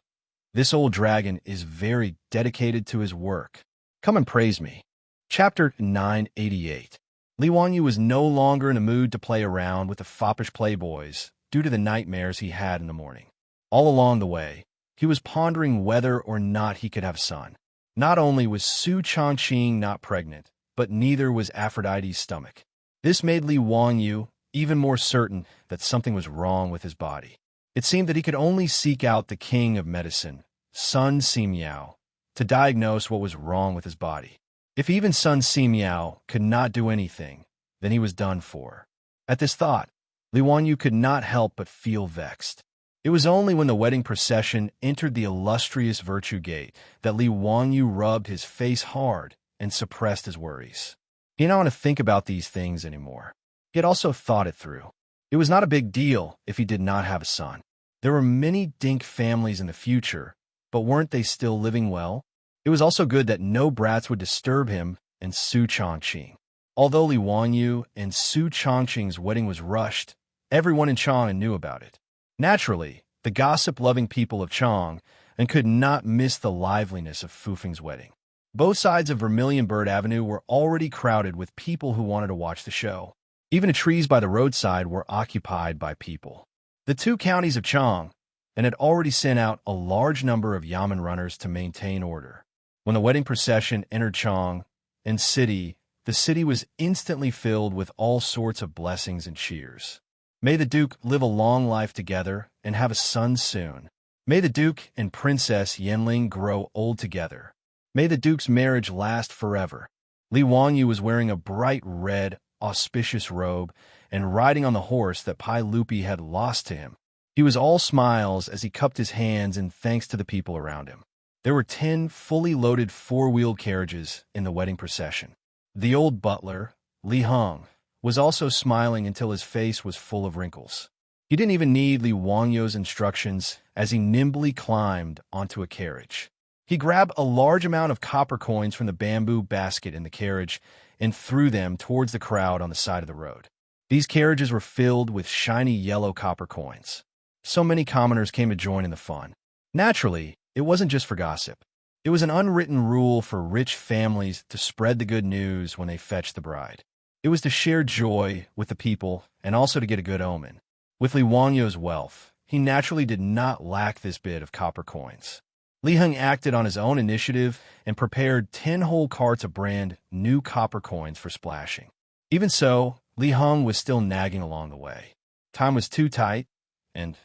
[SPEAKER 1] this old dragon is very dedicated to his work. Come and praise me. Chapter 988. Li Wanyu was no longer in a mood to play around with the foppish playboys due to the nightmares he had in the morning. All along the way, he was pondering whether or not he could have a son. Not only was Su Chongqing not pregnant, but neither was Aphrodite's stomach. This made Li Wanyu even more certain that something was wrong with his body. It seemed that he could only seek out the king of medicine, Sun Simiao, to diagnose what was wrong with his body. If even Sun Simiao could not do anything, then he was done for. At this thought, Li Wanyu could not help but feel vexed. It was only when the wedding procession entered the illustrious Virtue Gate that Li Wanyu rubbed his face hard and suppressed his worries. He didn't want to think about these things anymore. He had also thought it through. It was not a big deal if he did not have a son. There were many Dink families in the future, but weren't they still living well? It was also good that no brats would disturb him and Su Chongqing. Although Li Wanyu and Su Chongqing's wedding was rushed, everyone in Chang knew about it. Naturally, the gossip-loving people of Chang and could not miss the liveliness of Fufeng's wedding. Both sides of Vermilion Bird Avenue were already crowded with people who wanted to watch the show. Even the trees by the roadside were occupied by people. The two counties of Chang and had already sent out a large number of yamen runners to maintain order. When the wedding procession entered Chang and city, the city was instantly filled with all sorts of blessings and cheers. May the Duke live a long life together and have a son soon. May the Duke and Princess Yanling grow old together. May the Duke's marriage last forever. Li Wanyu was wearing a bright red, auspicious robe and riding on the horse that Pai Lupi had lost to him. He was all smiles as he cupped his hands in thanks to the people around him. There were 10 fully loaded four-wheeled carriages in the wedding procession. The old butler, Li Heng, was also smiling until his face was full of wrinkles. He didn't even need Li Wanyu's instructions as he nimbly climbed onto a carriage. He grabbed a large amount of copper coins from the bamboo basket in the carriage and threw them towards the crowd on the side of the road. These carriages were filled with shiny yellow copper coins. So many commoners came to join in the fun. Naturally, it wasn't just for gossip. It was an unwritten rule for rich families to spread the good news when they fetched the bride. It was to share joy with the people and also to get a good omen. With Li Wanyu's wealth, he naturally did not lack this bit of copper coins. Li Heng acted on his own initiative and prepared 10 whole carts of brand new copper coins for splashing. Even so, Li Heng was still nagging along the way. Time was too tight, and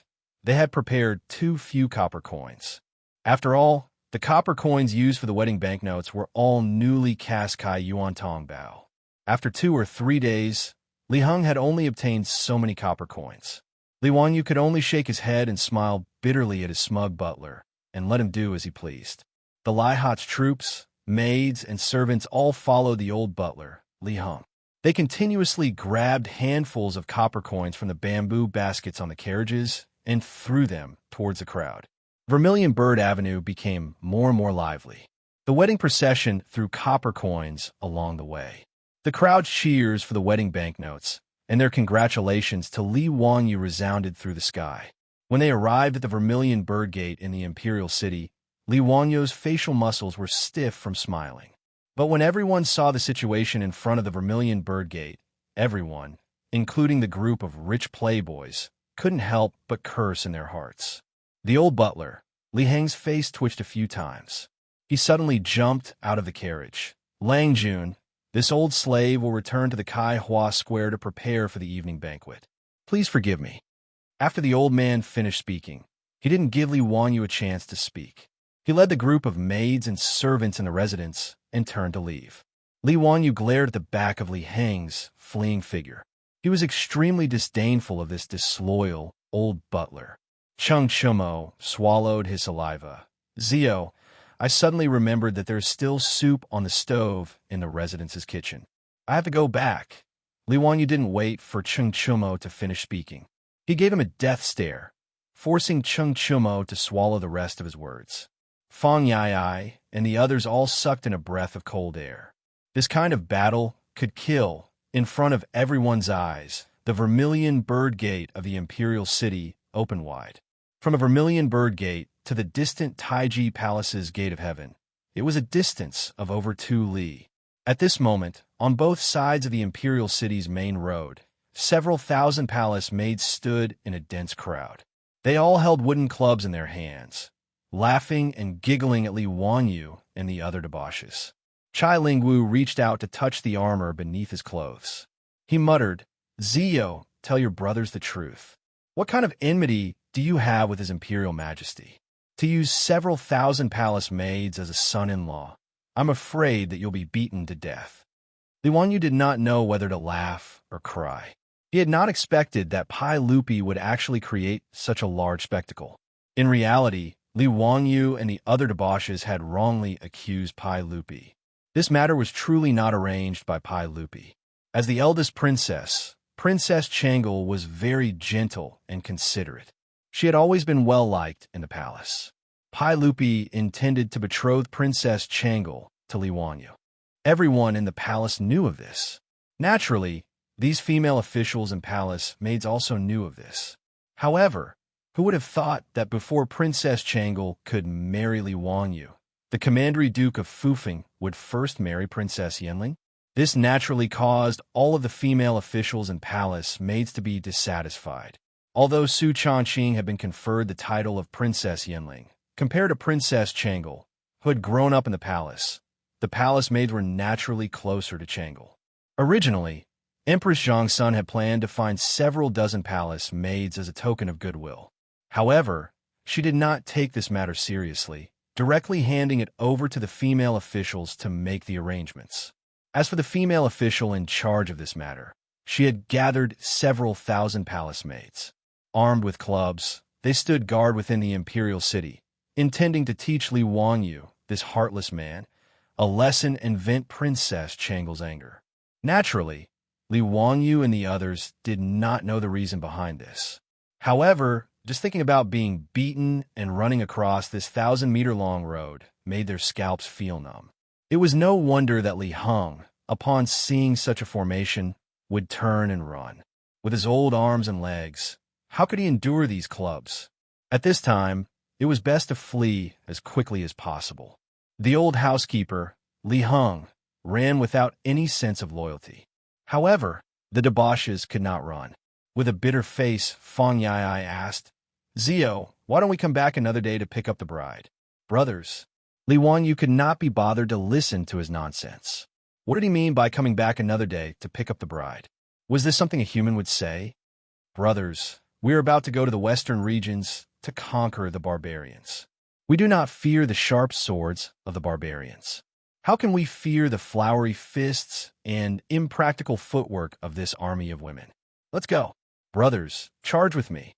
[SPEAKER 1] they had prepared too few copper coins. After all, the copper coins used for the wedding banknotes were all newly cast Kai Yuan Tong Bao. After 2 or 3 days, Li Heng had only obtained so many copper coins. Li Wanyu could only shake his head and smile bitterly at his smug butler, and let him do as he pleased. The Lai Hat's troops, maids, and servants all followed the old butler, Li Heng. They continuously grabbed handfuls of copper coins from the bamboo baskets on the carriages and threw them towards the crowd. Vermilion Bird Avenue became more and more lively. The wedding procession threw copper coins along the way. The crowd's cheers for the wedding banknotes and their congratulations to Li Wanyu resounded through the sky. When they arrived at the Vermilion Bird Gate in the Imperial City, Li Wanyu's facial muscles were stiff from smiling. But when everyone saw the situation in front of the Vermilion Bird Gate, everyone, including the group of rich playboys, couldn't help but curse in their hearts. The old butler, Li Heng's face twitched a few times. He suddenly jumped out of the carriage. Lang Jun, this old slave will return to the Kai Hua Square to prepare for the evening banquet. Please forgive me. After the old man finished speaking, he didn't give Li Wanyu a chance to speak. He led the group of maids and servants in the residence and turned to leave. Li Wanyu glared at the back of Li Heng's fleeing figure. He was extremely disdainful of this disloyal old butler. Chung Chumo swallowed his saliva. Zio, I suddenly remembered that there's still soup on the stove in the residence's kitchen. I have to go back. Li Wanyu didn't wait for Chung Chumo to finish speaking. He gave him a death stare, forcing Chung Chumo to swallow the rest of his words. Fang Yai and the others all sucked in a breath of cold air. This kind of battle could kill, in front of everyone's eyes. The Vermilion Bird Gate of the Imperial City opened wide. From a Vermilion Bird Gate to the distant Taiji Palace's Gate of Heaven, it was a distance of over 2 li. At this moment, on both sides of the Imperial City's main road, several thousand palace maids stood in a dense crowd. They all held wooden clubs in their hands, laughing and giggling at Li Wanyu and the other debauches. Chai Lingwu reached out to touch the armor beneath his clothes. He muttered, Zio, tell your brothers the truth. What kind of enmity do you have with His Imperial Majesty? To use several thousand palace maids as a son-in-law, I'm afraid that you'll be beaten to death. Li Wanyu did not know whether to laugh or cry. He had not expected that Pai Lupi would actually create such a large spectacle. In reality, Li Wanyu and the other debauches had wrongly accused Pai Lupi. This matter was truly not arranged by Pai Lupi. As the eldest princess, Princess Changel was very gentle and considerate. She had always been well-liked in the palace. Pai Lupi intended to betroth Princess Changel to Li Wanyu. Everyone in the palace knew of this. Naturally, these female officials and palace maids also knew of this. However, who would have thought that before Princess Changel could marry Li Wanyu, the Commandery Duke of Fufeng would first marry Princess Yanling? This naturally caused all of the female officials and palace maids to be dissatisfied. Although Su Changqing had been conferred the title of Princess Yanling, compared to Princess Changel, who had grown up in the palace maids were naturally closer to Changel. Originally, Empress Zhongsun had planned to find several dozen palace maids as a token of goodwill. However, she did not take this matter seriously, directly handing it over to the female officials to make the arrangements. As for the female official in charge of this matter, she had gathered several thousand palace maids. Armed with clubs, they stood guard within the imperial city, intending to teach Li Wanyu, this heartless man, a lesson and vent Princess Changel's anger. Naturally, Li Wanyu and the others did not know the reason behind this. However, just thinking about being beaten and running across this 1,000-meter-long road made their scalps feel numb. It was no wonder that Li Heng, upon seeing such a formation, would turn and run. With his old arms and legs, how could he endure these clubs? At this time, it was best to flee as quickly as possible. The old housekeeper, Li Heng, ran without any sense of loyalty. However, the debauches could not run. With a bitter face, Fang Yai asked, Zio, why don't we come back another day to pick up the bride? Brothers, Li Wanyu could not be bothered to listen to his nonsense. What did he mean by coming back another day to pick up the bride? Was this something a human would say? Brothers, We are about to go to the western regions to conquer the barbarians. We do not fear the sharp swords of the barbarians. How can we fear the flowery fists and impractical footwork of this army of women? Let's go. Brothers, charge with me.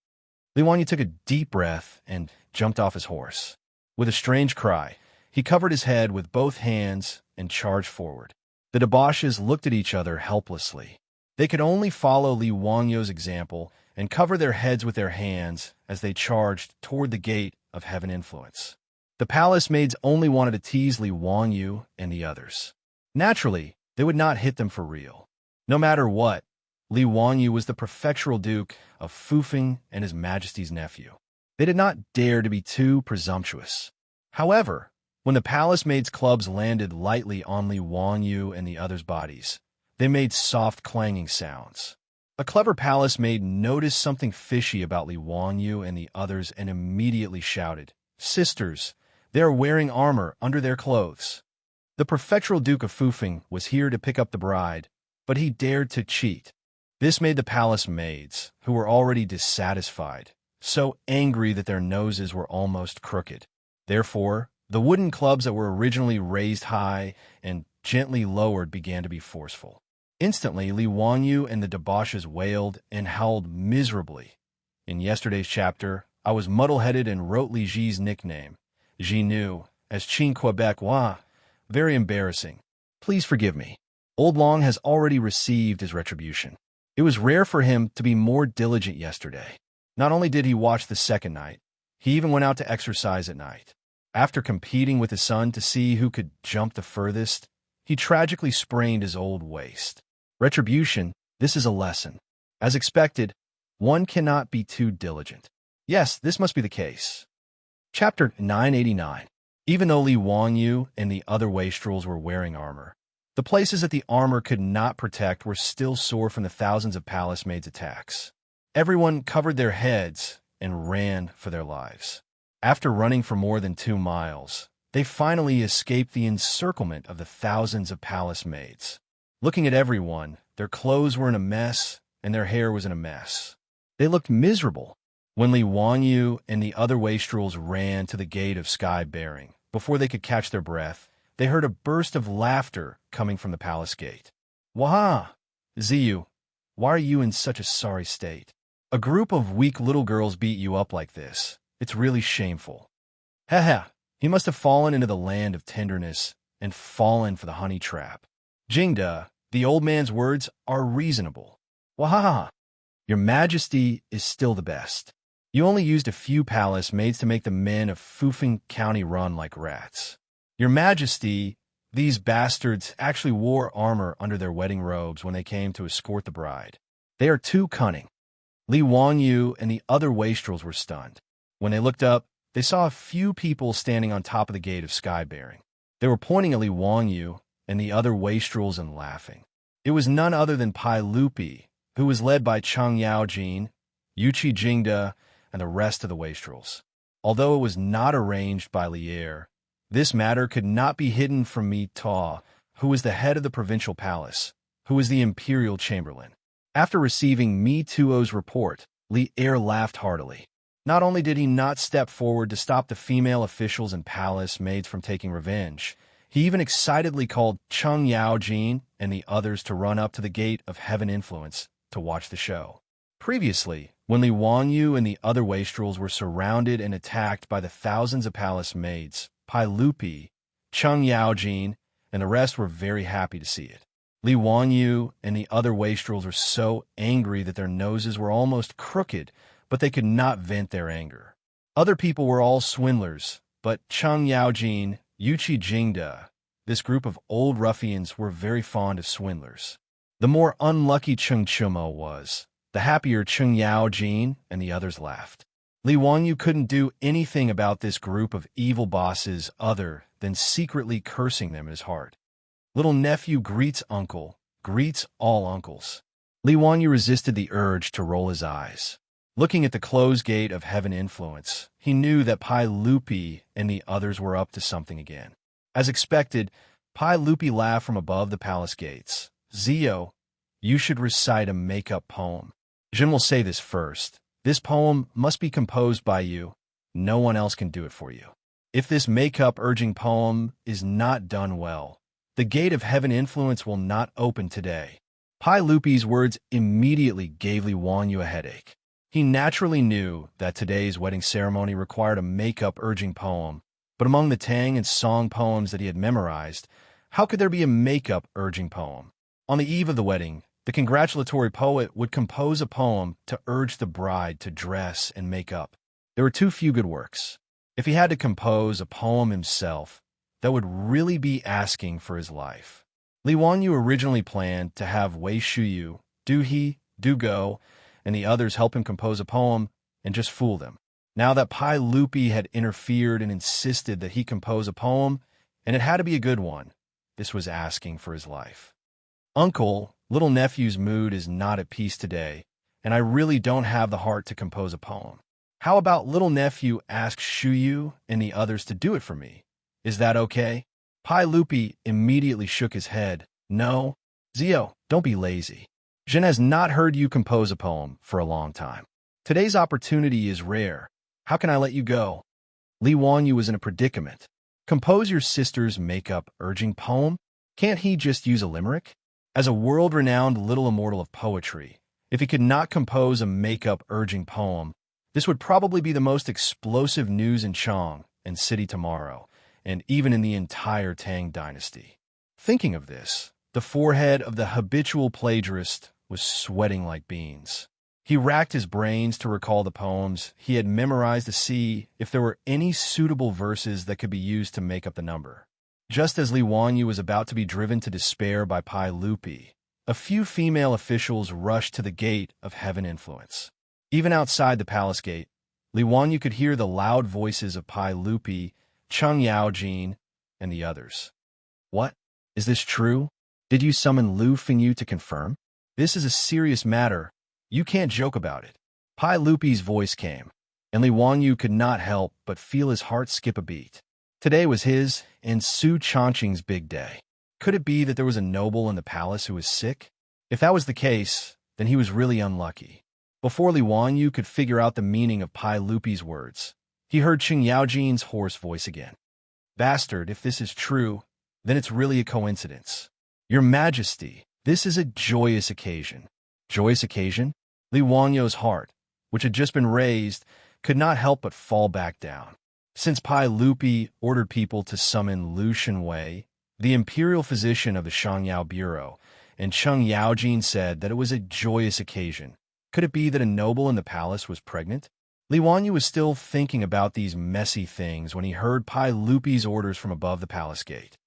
[SPEAKER 1] Li Wanyu took a deep breath and jumped off his horse. With a strange cry, he covered his head with both hands and charged forward. The debauches looked at each other helplessly. They could only follow Li Wanyu's example and cover their heads with their hands as they charged toward the gate of heaven influence. The palace maids only wanted to tease Li Wanyu and the others. Naturally, they would not hit them for real. No matter what, Li Wanyu was the prefectural duke of Fufeng and His Majesty's nephew. They did not dare to be too presumptuous. However, when the palace maids' clubs landed lightly on Li Wanyu and the others' bodies, they made soft clanging sounds. A clever palace maid noticed something fishy about Li Wanyu and the others and immediately shouted, "Sisters, they are wearing armor under their clothes." The prefectural Duke of Fufeng was here to pick up the bride, but he dared to cheat. This made the palace maids, who were already dissatisfied, so angry that their noses were almost crooked. Therefore, the wooden clubs that were originally raised high and gently lowered began to be forceful. Instantly, Li Wanyu and the debauches wailed and howled miserably. In yesterday's chapter, I was muddle-headed and wrote Li Ji's nickname, Ji Nu, as Qin Quebec Wa. Very embarrassing. Please forgive me. Old Long has already received his retribution. It was rare for him to be more diligent yesterday. Not only did he watch the second night, he even went out to exercise at night. After competing with his son to see who could jump the furthest, he tragically sprained his old waist. Retribution, this is a lesson. As expected, one cannot be too diligent. Yes, this must be the case. Chapter 989. Even though Li Wanyu and the other wastrels were wearing armor, the places that the armor could not protect were still sore from the thousands of palace maids' attacks. Everyone covered their heads and ran for their lives. After running for more than 2 miles, they finally escaped the encirclement of the thousands of palace maids. Looking at everyone, their clothes were in a mess and their hair was in a mess. They looked miserable. When Li Wanyu and the other wastrels ran to the gate of sky bearing, before they could catch their breath, they heard a burst of laughter coming from the palace gate. "Wah! Ziyu, why are you in such a sorry state? A group of weak little girls beat you up like this. It's really shameful." "Heh, he must have fallen into the land of tenderness and fallen for the honey trap." "Jingda, the old man's words are reasonable." "Wahaha, your majesty is still the best. You only used a few palace maids to make the men of Fufeng County run like rats. Your majesty, these bastards actually wore armor under their wedding robes when they came to escort the bride. They are too cunning." Li Wanyu and the other wastrels were stunned. When they looked up, they saw a few people standing on top of the gate of sky bearing. They were pointing at Li Wanyu and the other wastrels and laughing. It was none other than Pai Lupi, who was led by Cheng Yaojin, Yuchi Jingda, and the rest of the wastrels. Although it was not arranged by Lier, this matter could not be hidden from Mi Ta, who was the head of the provincial palace, who was the imperial chamberlain. After receiving Mi Tuo's report, Lier laughed heartily. Not only did he not step forward to stop the female officials and palace maids from taking revenge, he even excitedly called Cheng Yaojin and the others to run up to the gate of heaven influence to watch the show. Previously, when Li Wanyu and the other wastrels were surrounded and attacked by the thousands of palace maids, Pai Lupi, Cheng Yaojin, and the rest were very happy to see it. Li Wanyu and the other wastrels were so angry that their noses were almost crooked, but they could not vent their anger. Other people were all swindlers, but Cheng Yaojin, Yuchi Jingda, this group of old ruffians were very fond of swindlers. The more unlucky Cheng Chumo was, the happier Cheng Yaojin and the others laughed. Li Wanyu couldn't do anything about this group of evil bosses other than secretly cursing them in his heart. Little nephew greets uncle, greets all uncles. Li Wanyu resisted the urge to roll his eyes. Looking at the closed gate of heaven influence, he knew that Pai Lupi and the others were up to something again. As expected, Pai Lupi laughed from above the palace gates. "Zio, you should recite a make-up poem. Jin will say this first, This poem must be composed by you. No one else can do it for you. If this make-up urging poem is not done well, the gate of heaven influence will not open today. Pai Lupi's words immediately gave Li Wanyu a headache. He naturally knew that today's wedding ceremony required a make-up urging poem, but among the Tang and Song poems that he had memorized, how could there be a make-up urging poem? On the eve of the wedding, the congratulatory poet would compose a poem to urge the bride to dress and make up. There were too few good works. If he had to compose a poem himself, that would really be asking for his life. Li Wanyu originally planned to have Wei Shuyu, Du Go, and the others help him compose a poem and just fool them. Now that Pai Lupi had interfered and insisted that he compose a poem, and it had to be a good one, this was asking for his life. Uncle, little nephew's mood is not at peace today, and I really don't have the heart to compose a poem. How about little nephew ask Shuyu and the others to do it for me? Is that okay? Pai Lupi immediately shook his head. No, Zio, don't be lazy. Zhen has not heard you compose a poem for a long time. Today's opportunity is rare. How can I let you go? Li Wanyu was in a predicament. Compose your sister's make-up urging poem? Can't he just use a limerick? As a world-renowned little immortal of poetry, if he could not compose a make-up urging poem, this would probably be the most explosive news in Chang and City tomorrow, and even in the entire Tang dynasty. Thinking of this, the forehead of the habitual plagiarist was sweating like beans. He racked his brains to recall the poems he had memorized to see if there were any suitable verses that could be used to make up the number. Just as Li Wanyu was about to be driven to despair by Pai Lupi, a few female officials rushed to the gate of heaven influence. Even outside the palace gate, Li Wanyu could hear the loud voices of Pai Lupi, Cheng Yaojin, and the others. What? Is this true? Did you summon Lu Fengyu to confirm? This is a serious matter. You can't joke about it. Pai Lupi's voice came, and Li Wanyu could not help but feel his heart skip a beat. Today was his and Su Changqing's big day. Could it be that there was a noble in the palace who was sick? If that was the case, then he was really unlucky. Before Li Wanyu could figure out the meaning of Pai Lupi's words, he heard Cheng Yaojin's hoarse voice again. Bastard, if this is true, then it's really a coincidence. Your Majesty, this is a joyous occasion. Joyous occasion? Li Wanyu's heart, which had just been raised, could not help but fall back down. Since Pai Lupi ordered people to summon Lu Shenwei, the imperial physician of the Shangyao Bureau, and Cheng Yaojin said that it was a joyous occasion, could it be that a noble in the palace was pregnant? Li Wanyu was still thinking about these messy things when he heard Pai Lupi's orders from above the palace gate.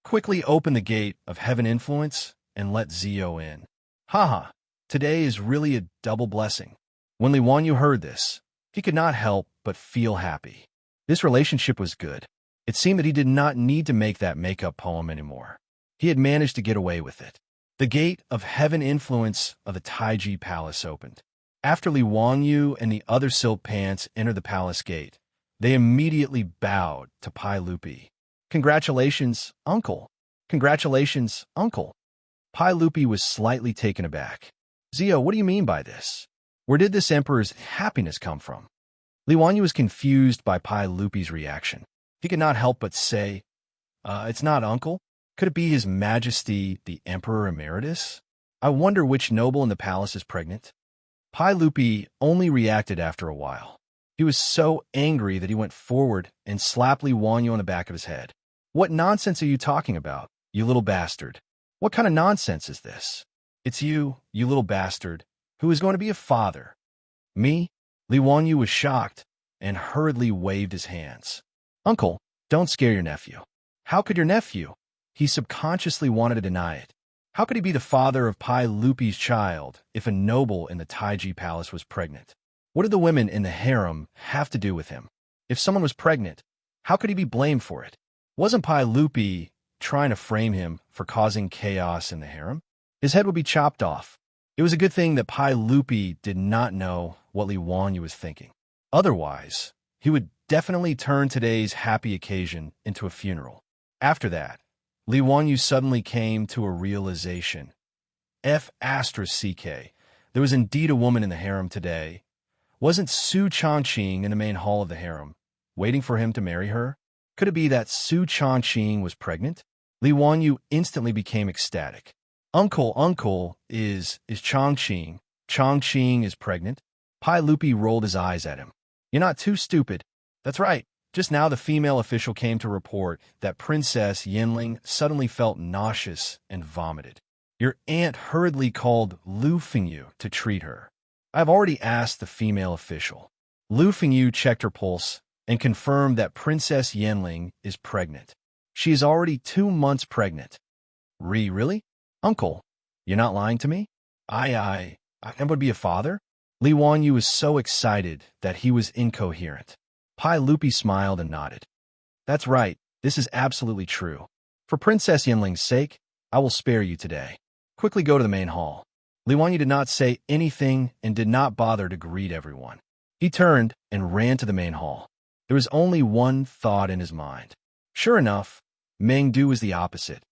[SPEAKER 1] Quickly open the gate of heaven influence and let Zio in. Haha, today is really a double blessing. When Li Wanyu heard this, he could not help but feel happy. This relationship was good. It seemed that he did not need to make that make-up poem anymore. He had managed to get away with it. The gate of heaven influence of the Taiji Palace opened. After Li Wanyu and the other silk pants entered the palace gate, they immediately bowed to Pai Lupi. Congratulations, uncle. Congratulations, uncle. Pai Lupi was slightly taken aback. Zio, what do you mean by this? Where did this emperor's happiness come from? Li Wanyu was confused by Pai Lupi's reaction. He could not help but say, it's not uncle. Could it be His Majesty, the Emperor Emeritus? I wonder which noble in the palace is pregnant. Pai Lupi only reacted after a while. He was so angry that he went forward and slapped Li Wanyu on the back of his head. What nonsense are you talking about, you little bastard? What kind of nonsense is this? It's you little bastard, who is going to be a father. Me? Li Wanyu was shocked and hurriedly waved his hands. Uncle, don't scare your nephew. How could your nephew? He subconsciously wanted to deny it. How could he be the father of Pai Lupi's child if a noble in the Taiji Palace was pregnant? What did the women in the harem have to do with him? If someone was pregnant, how could he be blamed for it? Wasn't Pai Lupi trying to frame him for causing chaos in the harem? His head would be chopped off. It was a good thing that Pai Lupi did not know what Li Wanyu was thinking. Otherwise, he would definitely turn today's happy occasion into a funeral. After that, Li Wanyu suddenly came to a realization. There was indeed a woman in the harem today. Wasn't Su Changqing in the main hall of the harem, waiting for him to marry her? Could it be that Su Changqing was pregnant? Li Wanyu instantly became ecstatic. Uncle, is Changqing. Changqing is pregnant? Pai Lupi rolled his eyes at him. You're not too stupid. That's right. Just now the female official came to report that Princess Yinling suddenly felt nauseous and vomited. Your aunt hurriedly called Lu Fengyu to treat her. I've already asked the female official. Lu Fengyu checked her pulse and confirmed that Princess Yinling is pregnant. She is already 2 months pregnant. Really? Uncle, you're not lying to me? I would be a father? Li Wanyu was so excited that he was incoherent. Pai Lupi smiled and nodded. That's right, this is absolutely true. For Princess Yinling's sake, I will spare you today. Quickly go to the main hall. Li Wanyu did not say anything and did not bother to greet everyone. He turned and ran to the main hall. There was only one thought in his mind. Sure enough, Mengdu was the opposite.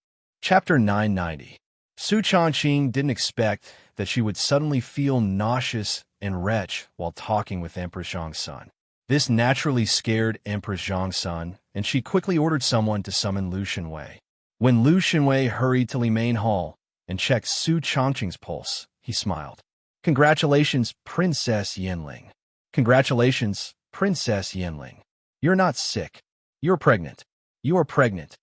[SPEAKER 1] Chapter 990. Su Changqing didn't expect that she would suddenly feel nauseous and retch while talking with Empress Zhongsun. This naturally scared Empress Zhongsun, and she quickly ordered someone to summon Lu Shenwei. When Lu Shenwei hurried to the main hall and checked Su Changqing's pulse, he smiled. Congratulations, Princess Yinling. Congratulations, Princess Yinling. You're not sick. You're pregnant. You are pregnant.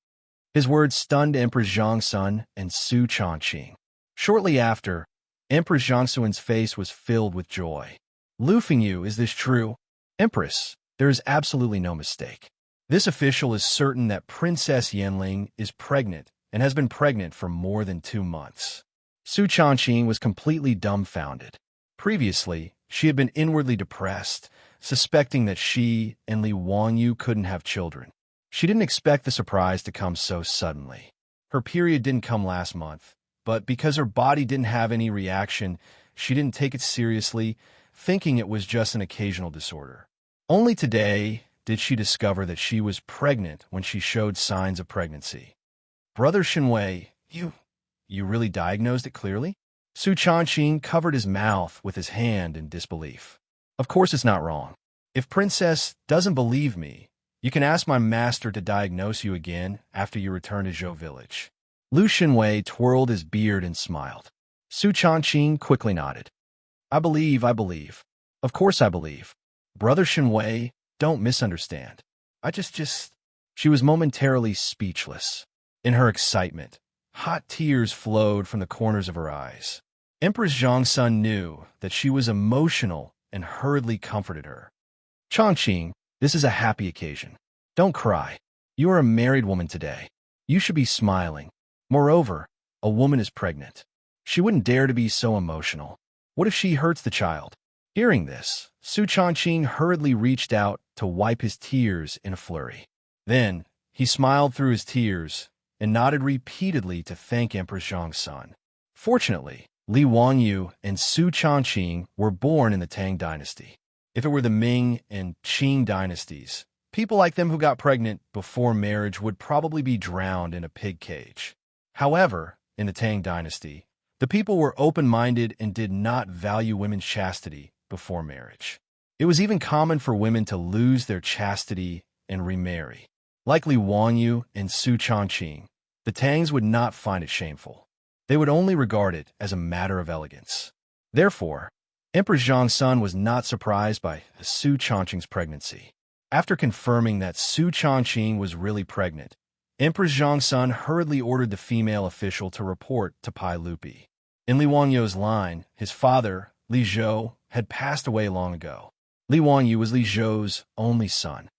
[SPEAKER 1] His words stunned Empress Zhongsun and Su Changqing. Shortly after, Empress Zhongsun's face was filled with joy. Lu Fengyu, is this true? Empress, there is absolutely no mistake. This official is certain that Princess Yinling is pregnant and has been pregnant for more than 2 months. Su Changqing was completely dumbfounded. Previously, she had been inwardly depressed, suspecting that she and Li Wanyu couldn't have children. She didn't expect the surprise to come so suddenly. Her period didn't come last month, but because her body didn't have any reaction, she didn't take it seriously, thinking it was just an occasional disorder. Only today did she discover that she was pregnant when she showed signs of pregnancy. Brother Shenwei, you really diagnosed it clearly? Su Changqing covered his mouth with his hand in disbelief. Of course it's not wrong. If Princess doesn't believe me, you can ask my master to diagnose you again after you return to Zhou Village. Lu Shenwei twirled his beard and smiled. Su Changqing quickly nodded. I believe. Of course I believe. Brother Shenwei, don't misunderstand. She was momentarily speechless. In her excitement, hot tears flowed from the corners of her eyes. Empress Zhongsun knew that she was emotional and hurriedly comforted her. Changqing, this is a happy occasion. Don't cry. You are a married woman today. You should be smiling. Moreover, a woman is pregnant. She wouldn't dare to be so emotional. What if she hurts the child? Hearing this, Su Changqing hurriedly reached out to wipe his tears in a flurry. Then, he smiled through his tears and nodded repeatedly to thank Empress Zhongsun. Fortunately, Li Wanyu and Su Changqing were born in the Tang dynasty. If it were the Ming and Qing dynasties, people like them who got pregnant before marriage would probably be drowned in a pig cage. However, in the Tang dynasty, the people were open-minded and did not value women's chastity before marriage. It was even common for women to lose their chastity and remarry. Like Li Wanyu and Su Changqing, the Tangs would not find it shameful. They would only regard it as a matter of elegance. Therefore, Empress Zhongsun was not surprised by Su Changqing's pregnancy. After confirming that Su Changqing was really pregnant, Empress Zhongsun hurriedly ordered the female official to report to Pai Lupi. In Li Wanyu's line, his father, Li Zhou, had passed away long ago. Li Wanyu was Li Zhou's only son.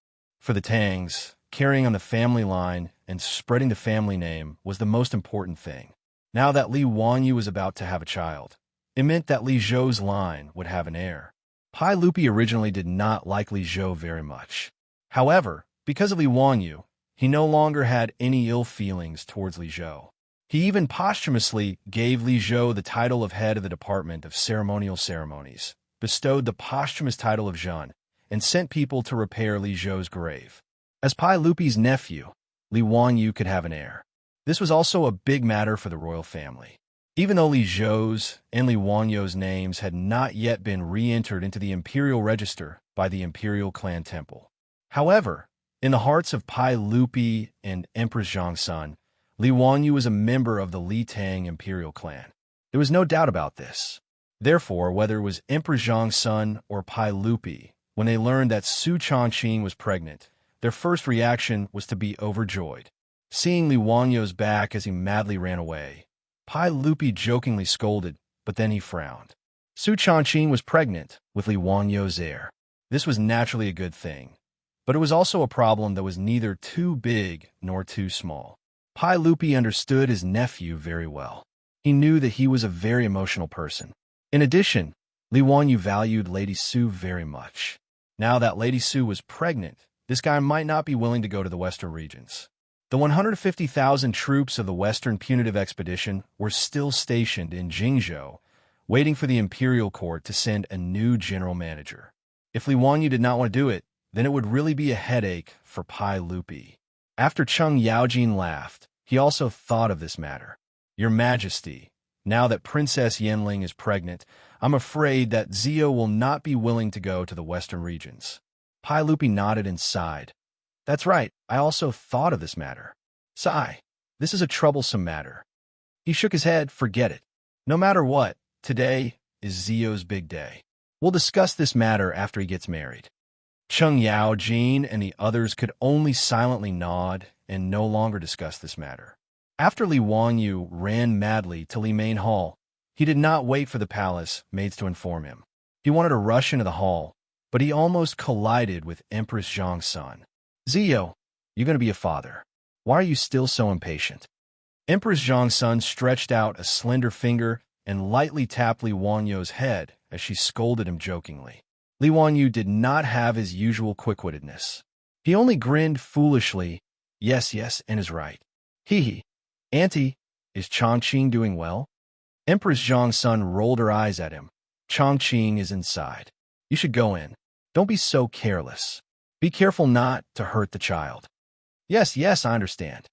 [SPEAKER 1] For the Tangs, carrying on the family line and spreading the family name was the most important thing. Now that Li Wanyu was about to have a child, it meant that Li Zhou's line would have an heir. Pai Lupi originally did not like Li Zhou very much. However, because of Li Wanyu, he no longer had any ill feelings towards Li Zhou. He even posthumously gave Li Zhou the title of head of the Department of Ceremonial Ceremonies, bestowed the posthumous title of Zhen, and sent people to repair Li Zhou's grave. As Pai Lupi's nephew, Li Wanyu could have an heir. This was also a big matter for the royal family. Even though Li Zhou's and Li Wanyou's names had not yet been re-entered into the imperial register by the imperial clan temple. However, in the hearts of Pai Lupi and Empress Xianxia, Li Wanyu was a member of the Li Tang imperial clan. There was no doubt about this. Therefore, whether it was Emperor Xianxia or Pai Lupi, when they learned that Su Changqing was pregnant, their first reaction was to be overjoyed. Seeing Li Wanyou's back as he madly ran away, Pai Lupi jokingly scolded, but then he frowned. Su Changqing was pregnant with Li Wanyou's heir. This was naturally a good thing, but it was also a problem that was neither too big nor too small. Pai Lupi understood his nephew very well. He knew that he was a very emotional person. In addition, Li Wanyu valued Lady Su very much. Now that Lady Su was pregnant, this guy might not be willing to go to the western regions. The 150,000 troops of the Western Punitive Expedition were still stationed in Jingzhou, waiting for the imperial court to send a new general manager. If Li Wanyu did not want to do it, then it would really be a headache for Pai Lupi. After Cheng Yaojin laughed, he also thought of this matter. Your Majesty, now that Princess Yanling is pregnant, I'm afraid that Zio will not be willing to go to the western regions. Pai Lupi nodded and sighed. That's right, I also thought of this matter. Sigh, this is a troublesome matter. He shook his head, forget it. No matter what, today is Zio's big day. We'll discuss this matter after he gets married. Cheng Yaojin and the others could only silently nod and no longer discuss this matter. After Li Wanyu ran madly to Li Main Hall, he did not wait for the palace maids to inform him. He wanted to rush into the hall, but he almost collided with Empress Xianxia. Zio, you're going to be a father. Why are you still so impatient? Empress Xianxia stretched out a slender finger and lightly tapped Li Wanyou's head as she scolded him jokingly. Li Wanyu did not have his usual quick-wittedness. He only grinned foolishly, yes, and is right. Hee. Auntie, is Changqing doing well? Empress Xianxia rolled her eyes at him. Changqing is inside. You should go in. Don't be so careless. Be careful not to hurt the child. Yes, I understand.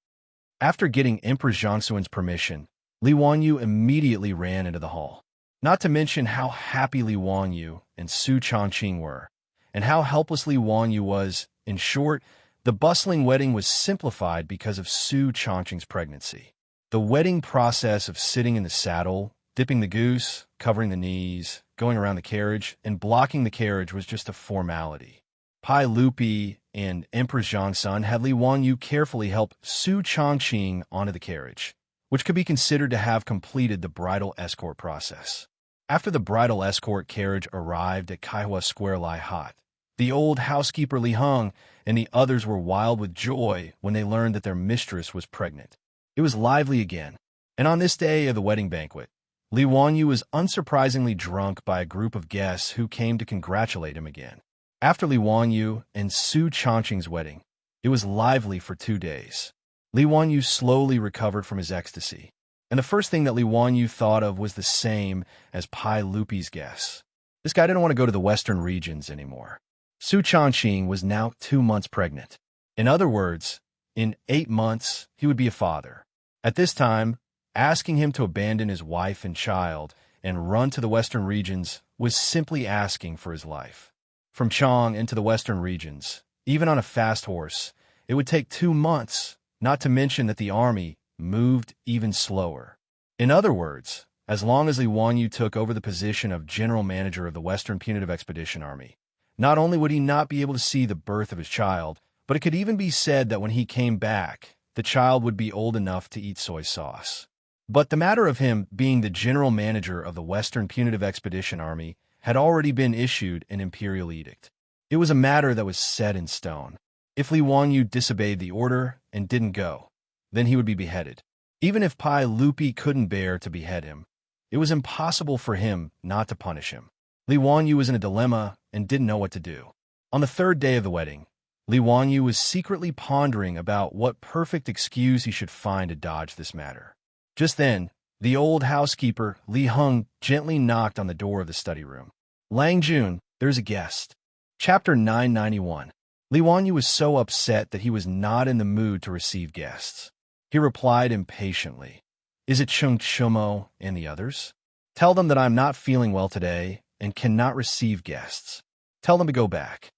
[SPEAKER 1] After getting Empress Xianxia's permission, Li Wanyu immediately ran into the hall. Not to mention how happy Li Wanyu and Su Changqing were, and how helpless Li Wanyu was. In short, the bustling wedding was simplified because of Su Changqing's pregnancy. The wedding process of sitting in the saddle, dipping the goose, covering the knees, going around the carriage, and blocking the carriage was just a formality. Pai Lupi and Empress Xianxia had Li Wanyu carefully help Su Changqing onto the carriage, which could be considered to have completed the bridal escort process. After the bridal escort carriage arrived at Kaihua Square Lai Hot, the old housekeeper Li Heng and the others were wild with joy when they learned that their mistress was pregnant. It was lively again, and on this day of the wedding banquet, Li Wanyu was unsurprisingly drunk by a group of guests who came to congratulate him again. After Li Wanyu and Su Changqing's wedding, it was lively for 2 days. Li Wanyu slowly recovered from his ecstasy, and the first thing that Li Wanyu thought of was the same as Pai Lupi's guess. This guy didn't want to go to the western regions anymore. Su Changqing was now 2 months pregnant. In other words, in 8 months, he would be a father. At this time, asking him to abandon his wife and child and run to the western regions was simply asking for his life. From Chang into the western regions, even on a fast horse, it would take 2 months, not to mention that the army moved even slower. In other words, as long as Li Wanyu took over the position of general manager of the Western Punitive Expedition Army, not only would he not be able to see the birth of his child, but it could even be said that when he came back, the child would be old enough to eat soy sauce. But the matter of him being the general manager of the Western Punitive Expedition Army had already been issued an imperial edict. It was a matter that was set in stone. If Li Wanyu disobeyed the order and didn't go, then he would be beheaded. Even if Pai Lupi couldn't bear to behead him, it was impossible for him not to punish him. Li Wanyu was in a dilemma and didn't know what to do. On the 3rd day of the wedding, Li Wanyu was secretly pondering about what perfect excuse he should find to dodge this matter. Just then, the old housekeeper, Li Heng, gently knocked on the door of the study room. Lang Jun, there's a guest. Chapter 991. Li Wanyu was so upset that he was not in the mood to receive guests. He replied impatiently, Is it Chung Chumo and the others? Tell them that I'm not feeling well today and cannot receive guests. Tell them to go back.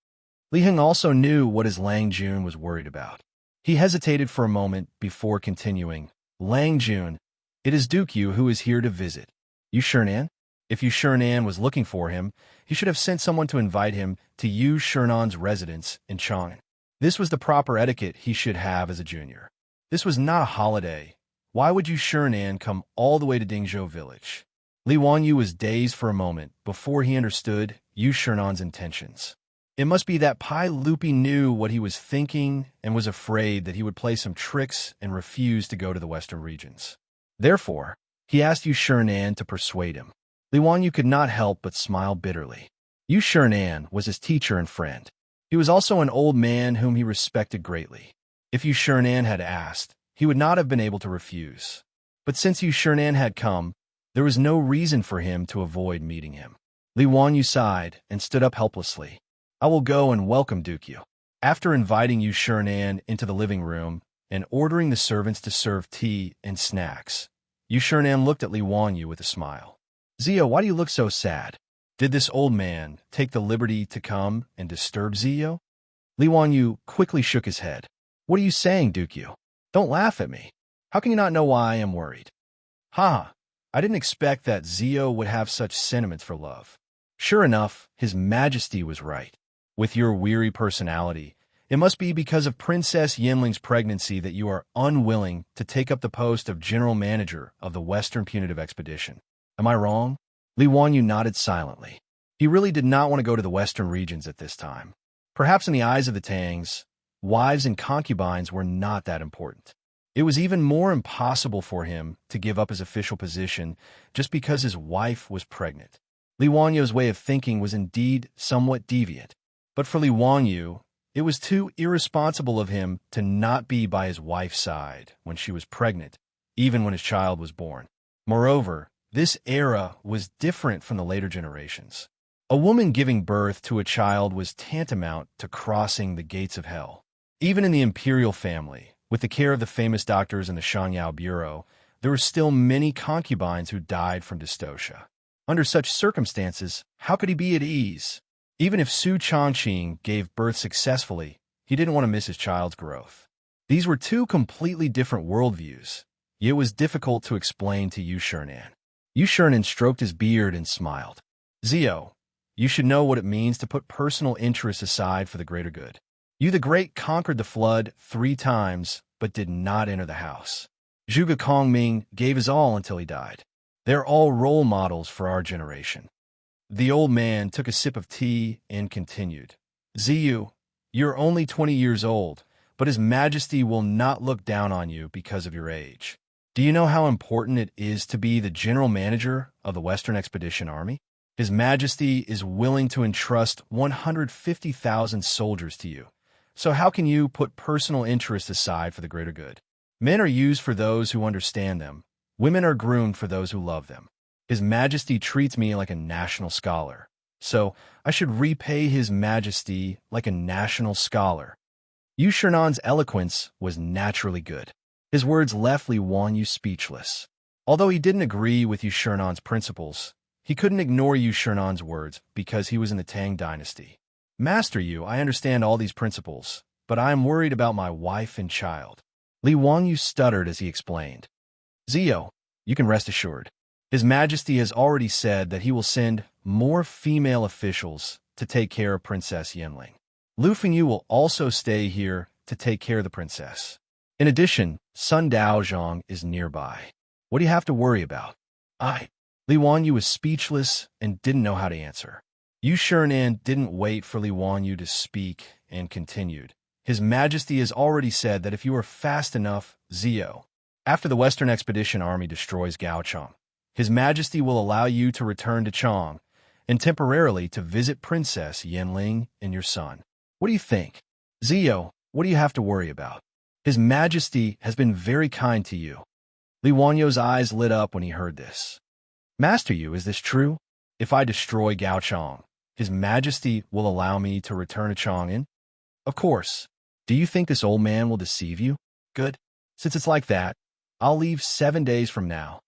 [SPEAKER 1] Li Heng also knew what his Lang Jun was worried about. He hesitated for a moment before continuing. Lang Jun, it is Duke Yu who is here to visit. Yu Shernan? If Yu Shernan was looking for him, he should have sent someone to invite him to Yu Shernan's residence in Chang'an. This was the proper etiquette he should have as a junior. This was not a holiday. Why would Yu Shernan come all the way to Dingzhou village? Li Wanyu was dazed for a moment before he understood Yu Shernan's intentions. It must be that Pai Lupi knew what he was thinking and was afraid that he would play some tricks and refuse to go to the western regions. Therefore, he asked Yu Shernan to persuade him. Li Wanyu could not help but smile bitterly. Yu Shernan was his teacher and friend. He was also an old man whom he respected greatly. If Yu Shernan had asked, he would not have been able to refuse. But since Yu Shernan had come, there was no reason for him to avoid meeting him. Li Wanyu sighed and stood up helplessly. I will go and welcome Duke Yu. After inviting Yu Shernan into the living room and ordering the servants to serve tea and snacks, Yu Shernan looked at Li Wanyu with a smile. Zio, why do you look so sad? Did this old man take the liberty to come and disturb Zio? Li Wanyu quickly shook his head. What are you saying, Duke Yu? Don't laugh at me. How can you not know why I am worried? Ha! I didn't expect that Zio would have such sentiments for love. Sure enough, His Majesty was right. With your weary personality, it must be because of Princess Yinling's pregnancy that you are unwilling to take up the post of General Manager of the Western Punitive Expedition. Am I wrong? Li Wanyu nodded silently. He really did not want to go to the western regions at this time. Perhaps in the eyes of the Tangs, wives and concubines were not that important. It was even more impossible for him to give up his official position just because his wife was pregnant. Li Wanyu's way of thinking was indeed somewhat deviant. But for Li Wanyu, it was too irresponsible of him to not be by his wife's side when she was pregnant, even when his child was born. Moreover, this era was different from the later generations. A woman giving birth to a child was tantamount to crossing the gates of hell. Even in the imperial family, with the care of the famous doctors in the Shangyao Bureau, there were still many concubines who died from dystocia. Under such circumstances, how could he be at ease? Even if Su Changqing gave birth successfully, he didn't want to miss his child's growth. These were two completely different worldviews, yet it was difficult to explain to Yu Shernan. Yu Shernan stroked his beard and smiled. Zio, you should know what it means to put personal interests aside for the greater good. You the Great conquered the flood 3 times, but did not enter the house. Zhuge Kongming gave his all until he died. They're all role models for our generation. The old man took a sip of tea and continued. Ziyu, you're only 20 years old, but His Majesty will not look down on you because of your age. Do you know how important it is to be the general manager of the Western Expedition Army? His Majesty is willing to entrust 150,000 soldiers to you. So how can you put personal interest aside for the greater good? Men are used for those who understand them. Women are groomed for those who love them. His Majesty treats me like a national scholar. So I should repay His Majesty like a national scholar. Yu Shernan's eloquence was naturally good. His words left Li Wanyu speechless. Although he didn't agree with Yu Shernan's principles, he couldn't ignore Yu Shernan's words because he was in the Tang dynasty. Master Yu, I understand all these principles, but I am worried about my wife and child. Li Wanyu stuttered as he explained. Zio, you can rest assured. His Majesty has already said that he will send more female officials to take care of Princess Yinling. Lu Fengyu will also stay here to take care of the princess. In addition, Sun Daozhong is nearby. What do you have to worry about? Li Wanyu was speechless and didn't know how to answer. Yu Shernan didn't wait for Li Wanyu to speak and continued. His Majesty has already said that if you are fast enough, Zio, after the Western Expedition Army destroys Gaochang, His Majesty will allow you to return to Chang and temporarily to visit Princess Yinling and your son. What do you think? Zio, what do you have to worry about? His Majesty has been very kind to you. Li Wanyu's eyes lit up when he heard this. Master Yu, is this true? If I destroy Gaochang, His Majesty will allow me to return to Chang'an? Of course. Do you think this old man will deceive you? Good. Since it's like that, I'll leave 7 days from now.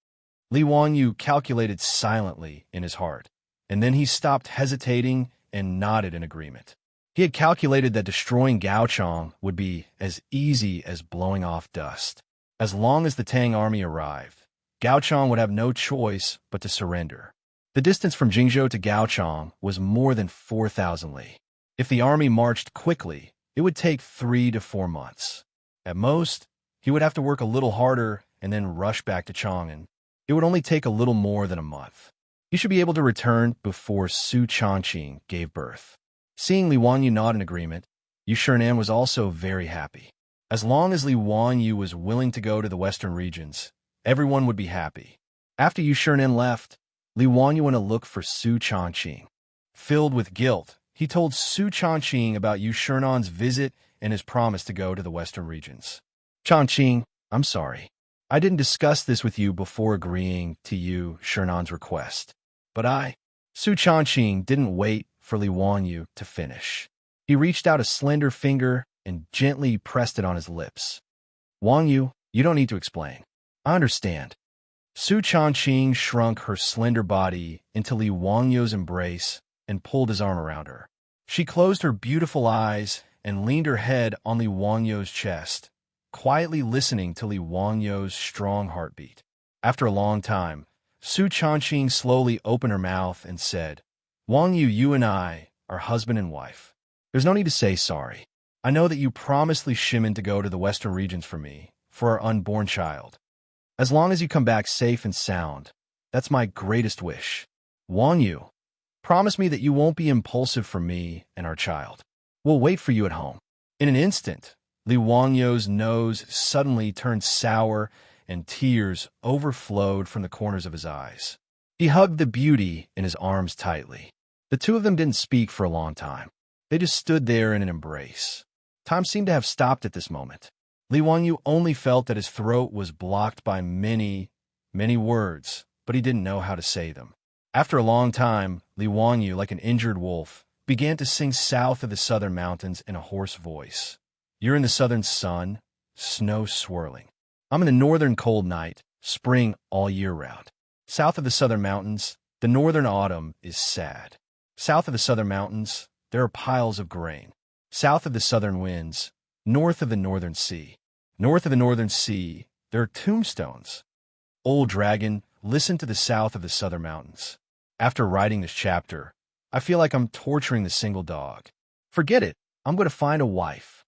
[SPEAKER 1] Li Wanyu calculated silently in his heart, and then he stopped hesitating and nodded in agreement. He had calculated that destroying Gaochang would be as easy as blowing off dust. As long as the Tang army arrived, Gaochang would have no choice but to surrender. The distance from Jingzhou to Gaochang was more than 4,000 li. If the army marched quickly, it would take 3 to 4 months. At most, he would have to work a little harder and then rush back to Chang'an. It would only take a little more than a month. He should be able to return before Su Changqing gave birth. Seeing Li Wanyu nod in agreement, Yu Shinan was also very happy. As long as Li Wanyu was willing to go to the western regions, everyone would be happy. After Yu Shinan left, Li Wanyu went to look for Su Changqing. Filled with guilt, he told Su Changqing about Yu Shinan's visit and his promise to go to the western regions. Changqing, I'm sorry. I didn't discuss this with you before agreeing to Yu Shinan's request. But Su Changqing didn't wait for Li Wanyu to finish. He reached out a slender finger and gently pressed it on his lips. Wanyu, you don't need to explain. I understand. Su Changqing shrunk her slender body into Li Wanyu's embrace and pulled his arm around her. She closed her beautiful eyes and leaned her head on Li Wanyu's chest, quietly listening to Li Wanyu's strong heartbeat. After a long time, Su Changqing slowly opened her mouth and said, Wanyu, you and I are husband and wife. There's no need to say sorry. I know that you promised Li Shimin to go to the western regions for me, for our unborn child. As long as you come back safe and sound, that's my greatest wish. Wanyu, promise me that you won't be impulsive for me and our child. We'll wait for you at home. In an instant, Li Wanyu's nose suddenly turned sour and tears overflowed from the corners of his eyes. He hugged the beauty in his arms tightly. The two of them didn't speak for a long time. They just stood there in an embrace. Time seemed to have stopped at this moment. Li Wanyu only felt that his throat was blocked by many, many words, but he didn't know how to say them. After a long time, Li Wanyu, like an injured wolf, began to sing south of the southern mountains in a hoarse voice. You're in the southern sun, snow swirling. I'm in the northern cold night, spring all year round. South of the southern mountains, the northern autumn is sad. South of the southern mountains, there are piles of grain. South of the southern winds, north of the northern sea. North of the northern sea, there are tombstones. Old dragon, listen to the south of the southern mountains. After writing this chapter, I feel like I'm torturing the single dog. Forget it, I'm going to find a wife.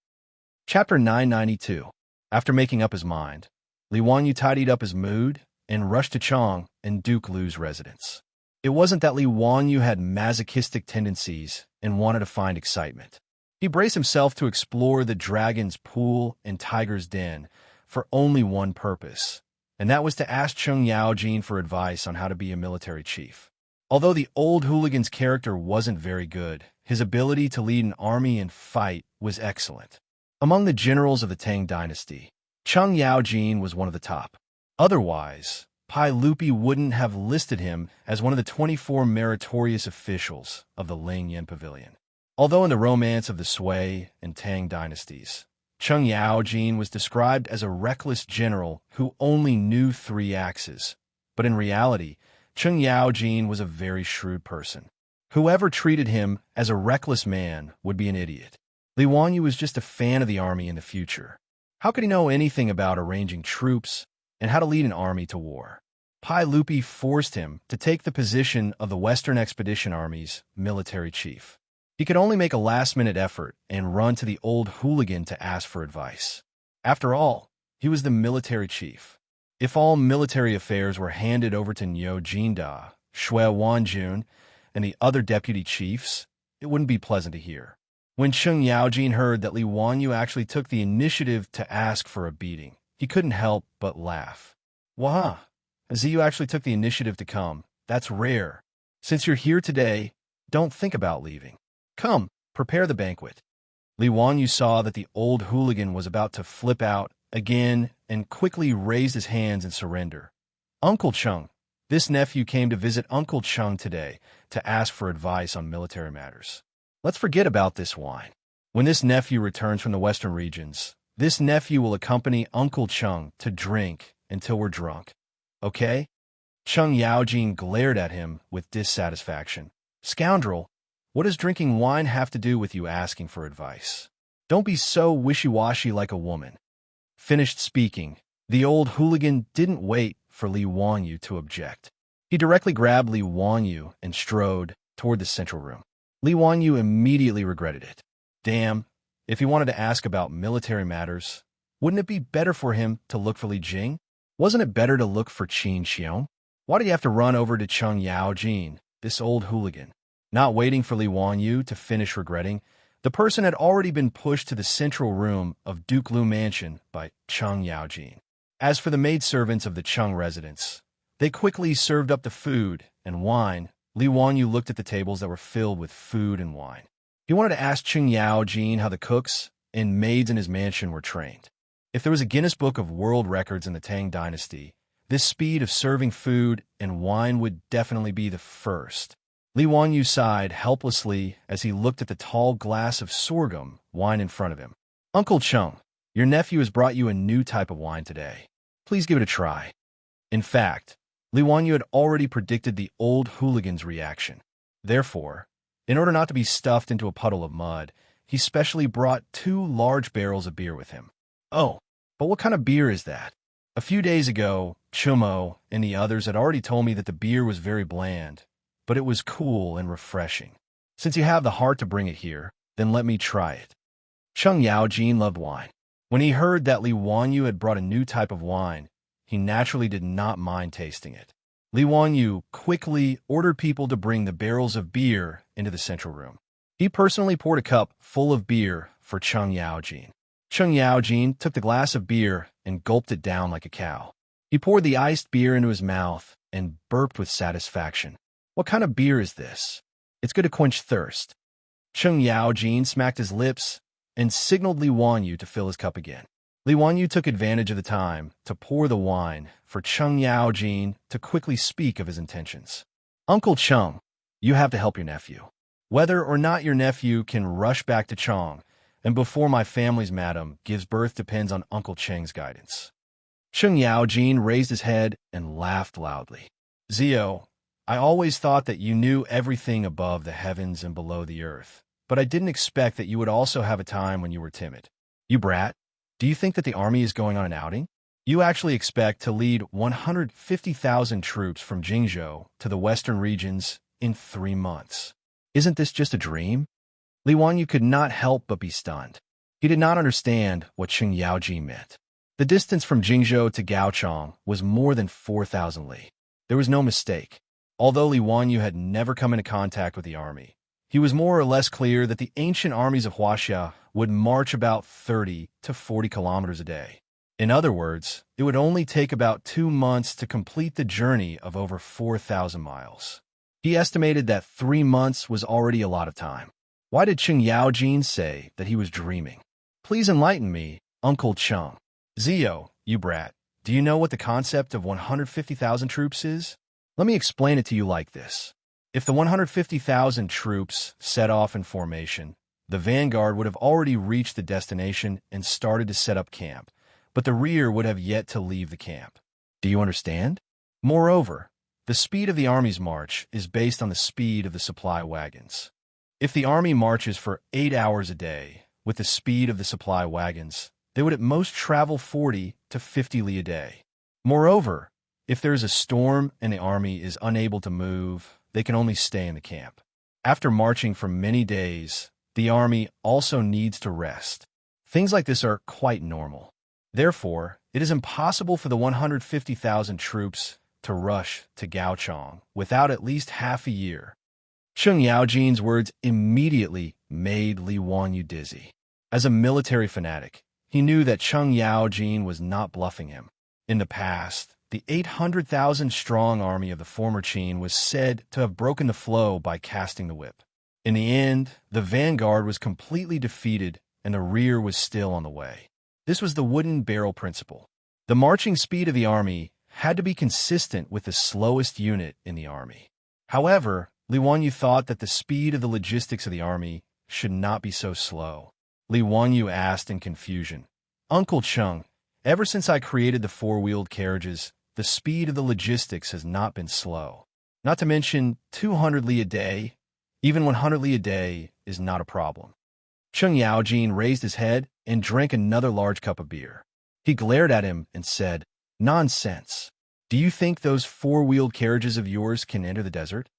[SPEAKER 1] Chapter 992. After making up his mind, Li Wanyu tidied up his mood and rushed to Chang and Duke Lu's residence. It wasn't that Li Wanyu had masochistic tendencies and wanted to find excitement. He braced himself to explore the dragon's pool and tiger's den for only one purpose, and that was to ask Cheng Yaojin for advice on how to be a military chief. Although the old hooligan's character wasn't very good, his ability to lead an army and fight was excellent. Among the generals of the Tang dynasty, Cheng Yaojin was one of the top. Otherwise, Pai Lupi wouldn't have listed him as one of the 24 meritorious officials of the Lingyan Pavilion. Although in the romance of the Sui and Tang dynasties, Cheng Yaojin was described as a reckless general who only knew 3 axes, but in reality, Cheng Yaojin was a very shrewd person. Whoever treated him as a reckless man would be an idiot. Li Wanyu was just a fan of the army in the future. How could he know anything about arranging troops and how to lead an army to war? Pai Lupi forced him to take the position of the Western Expedition Army's military chief. He could only make a last-minute effort and run to the old hooligan to ask for advice. After all, he was the military chief. If all military affairs were handed over to Niu Jinda, Shui Wanjun, and the other deputy chiefs, it wouldn't be pleasant to hear. When Cheng Yaojin heard that Li Wanyu actually took the initiative to ask for a beating, he couldn't help but laugh. Wah! Ziyu actually took the initiative to come. That's rare. Since you're here today, don't think about leaving. Come, prepare the banquet. Li Wanyu saw that the old hooligan was about to flip out again and quickly raised his hands in surrender. Uncle Cheng, this nephew came to visit Uncle Cheng today to ask for advice on military matters. Let's forget about this wine. When this nephew returns from the western regions, this nephew will accompany Uncle Cheng to drink until we're drunk. Okay? Cheng Yaojin glared at him with dissatisfaction. Scoundrel, what does drinking wine have to do with you asking for advice? Don't be so wishy-washy like a woman. Finished speaking, the old hooligan didn't wait for Li Wanyu to object. He directly grabbed Li Wanyu and strode toward the central room. Li Wanyu immediately regretted it. Damn, if he wanted to ask about military matters, wouldn't it be better for him to look for Li Jing? Wasn't it better to look for Qin Xiong? Why did he have to run over to Cheng Yaojin, this old hooligan? Not waiting for Li Wanyu to finish regretting, the person had already been pushed to the central room of Duke Lu Mansion by Cheng Yaojin. As for the maidservants of the Cheng residence, they quickly served up the food and wine. Li Wanyu looked at the tables that were filled with food and wine. He wanted to ask Cheng Yaojin how the cooks and maids in his mansion were trained. If there was a Guinness Book of World Records in the Tang dynasty, this speed of serving food and wine would definitely be the first. Li Wanyu sighed helplessly as he looked at the tall glass of sorghum wine in front of him. Uncle Cheng, your nephew has brought you a new type of wine today. Please give it a try. In fact, Li Wanyu had already predicted the old hooligan's reaction. Therefore, in order not to be stuffed into a puddle of mud, he specially brought 2 large barrels of beer with him. Oh, but what kind of beer is that? A few days ago, Chumo and the others had already told me that the beer was very bland, but it was cool and refreshing. Since you have the heart to bring it here, then let me try it. Cheng Yaojin loved wine. When he heard that Li Wanyu had brought a new type of wine, he naturally did not mind tasting it. Li Wanyu quickly ordered people to bring the barrels of beer into the central room. He personally poured a cup full of beer for Cheng Yaojin. Cheng Yaojin took the glass of beer and gulped it down like a cow. He poured the iced beer into his mouth and burped with satisfaction. What kind of beer is this? It's good to quench thirst. Cheng Yaojin smacked his lips and signaled Li Wanyu to fill his cup again. Li Wanyu took advantage of the time to pour the wine for Cheng Yaojin to quickly speak of his intentions. Uncle Cheng, you have to help your nephew. Whether or not your nephew can rush back to Chong, and before my family's madam gives birth depends on Uncle Cheng's guidance. Cheng Yaojin raised his head and laughed loudly. Zio, I always thought that you knew everything above the heavens and below the earth, but I didn't expect that you would also have a time when you were timid. You brat, do you think that the army is going on an outing? You actually expect to lead 150,000 troops from Jingzhou to the western regions in 3 months. Isn't this just a dream? Li Wanyu could not help but be stunned. He did not understand what Cheng Yaojin meant. The distance from Jingzhou to Gaochang was more than 4,000 li. There was no mistake. Although Li Wanyu had never come into contact with the army, he was more or less clear that the ancient armies of Wuxia would march about 30 to 40 kilometers a day. In other words, it would only take about 2 months to complete the journey of over 4,000 miles. He estimated that 3 months was already a lot of time. Why did Cheng Yaojin say that he was dreaming? Please enlighten me, Uncle Cheng. Zio, you brat, do you know what the concept of 150,000 troops is? Let me explain it to you like this. If the 150,000 troops set off in formation, the vanguard would have already reached the destination and started to set up camp, but the rear would have yet to leave the camp. Do you understand? Moreover, the speed of the army's march is based on the speed of the supply wagons. If the army marches for 8 hours a day with the speed of the supply wagons, they would at most travel 40 to 50 li a day. Moreover, if there is a storm and the army is unable to move, they can only stay in the camp. After marching for many days, the army also needs to rest. Things like this are quite normal. Therefore, it is impossible for the 150,000 troops to rush to Gaochang without at least half a year. Cheng Yaojin's words immediately made Li Wanyu dizzy. As a military fanatic, he knew that Cheng Yaojin was not bluffing him. In the past, the 800,000-strong army of the former Qin was said to have broken the flow by casting the whip. In the end, the vanguard was completely defeated and the rear was still on the way. This was the wooden barrel principle. The marching speed of the army had to be consistent with the slowest unit in the army. However, Li Wanyu thought that the speed of the logistics of the army should not be so slow. Li Wanyu asked in confusion, Uncle Cheng, Ever since I created the four-wheeled carriages, the speed of the logistics has not been slow. Not to mention 200 li a day. Even 100 li a day is not a problem. Cheng Yaojin raised his head and drank another large cup of beer. He glared at him and said, "Nonsense. Do you think those four-wheeled carriages of yours can enter the desert?"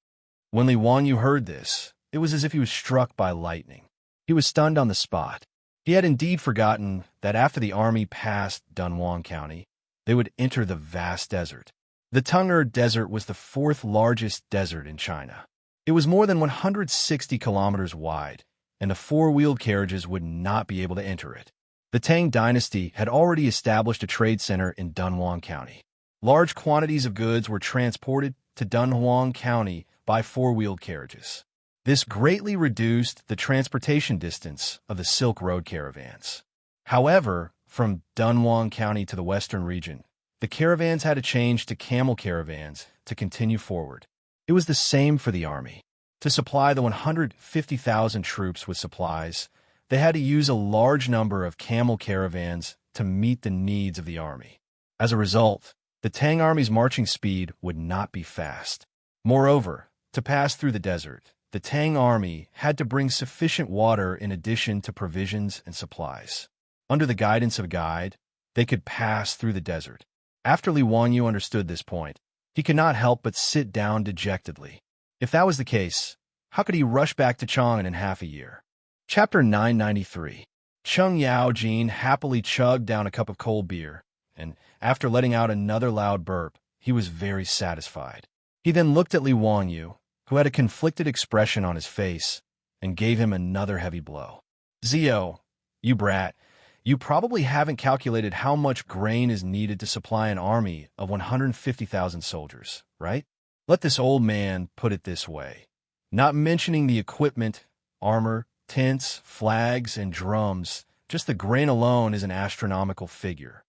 [SPEAKER 1] When Li Wanyu heard this, it was as if he was struck by lightning. He was stunned on the spot. He had indeed forgotten that after the army passed Dunhuang County, they would enter the vast desert. The Tang Desert was the fourth largest desert in China. It was more than 160 kilometers wide, and the four-wheeled carriages would not be able to enter it. The Tang dynasty had already established a trade center in Dunhuang County. Large quantities of goods were transported to Dunhuang County by four-wheeled carriages. This greatly reduced the transportation distance of the Silk Road caravans. However, from Dunhuang County to the western region, the caravans had to change to camel caravans to continue forward. It was the same for the army. To supply the 150,000 troops with supplies, they had to use a large number of camel caravans to meet the needs of the army. As a result, the Tang army's marching speed would not be fast. Moreover, to pass through the desert, the Tang army had to bring sufficient water in addition to provisions and supplies. Under the guidance of a guide, they could pass through the desert. After Li Wanyu understood this point, he could not help but sit down dejectedly. If that was the case, how could he rush back to Chang'an in half a year? Chapter 993. Cheng Yaojin happily chugged down a cup of cold beer, and after letting out another loud burp, he was very satisfied. He then looked at Li Wanyu, who had a conflicted expression on his face, and gave him another heavy blow. "Zio, you brat, you probably haven't calculated how much grain is needed to supply an army of 150,000 soldiers, right? Let this old man put it this way. Not mentioning the equipment, armor, tents, flags, and drums, just the grain alone is an astronomical figure.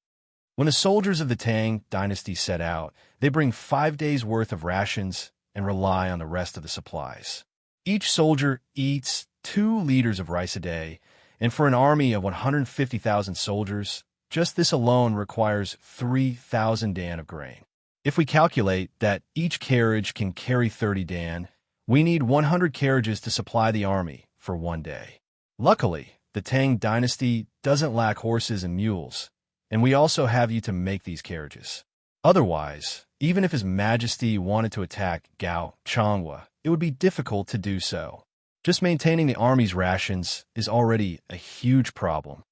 [SPEAKER 1] When the soldiers of the Tang dynasty set out, they bring 5 days' worth of rations and rely on the rest of the supplies. Each soldier eats 2 liters of rice a day, and for an army of 150,000 soldiers, just this alone requires 3,000 dan of grain. If we calculate that each carriage can carry 30 dan, we need 100 carriages to supply the army for 1 day. Luckily, the Tang dynasty doesn't lack horses and mules, and we also have you to make these carriages. Otherwise, even if His Majesty wanted to attack Gao Changhua, it would be difficult to do so. Just maintaining the army's rations is already a huge problem.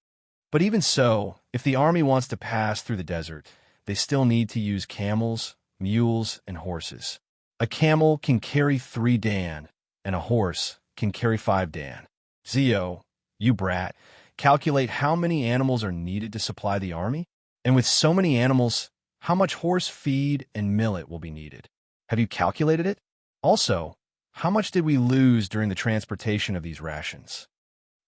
[SPEAKER 1] But even so, if the army wants to pass through the desert, they still need to use camels, mules, and horses. A camel can carry 3 dan, and a horse can carry 5 dan. Zio, you brat, calculate how many animals are needed to supply the army? And with so many animals, how much horse feed and millet will be needed? Have you calculated it? Also, how much did we lose during the transportation of these rations?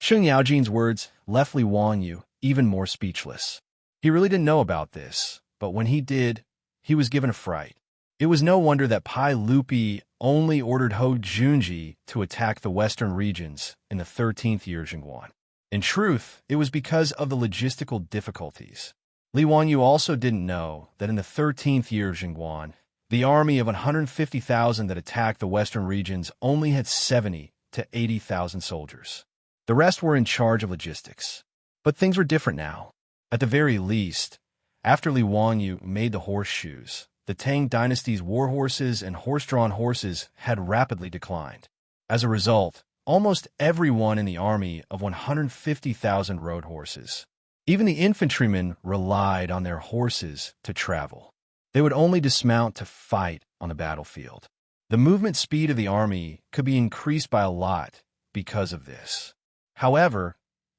[SPEAKER 1] Cheng Yaojin's words left Li Wanyu even more speechless. He really didn't know about this, but when he did, he was given a fright. It was no wonder that Pai Lupi only ordered Ho Junji to attack the western regions in the 13th year Jingguan. In truth, it was because of the logistical difficulties. Li Wanyu also didn't know that in the 13th year of Jingguan, the army of 150,000 that attacked the western regions only had 70 to 80,000 soldiers. The rest were in charge of logistics. But things were different now. At the very least, after Li Wanyu made the horseshoes, the Tang dynasty's war horses and horse-drawn horses had rapidly declined. As a result, almost everyone in the army of 150,000 rode horses. Even the infantrymen relied on their horses to travel. They would only dismount to fight on the battlefield. The movement speed of the army could be increased by a lot because of this. However,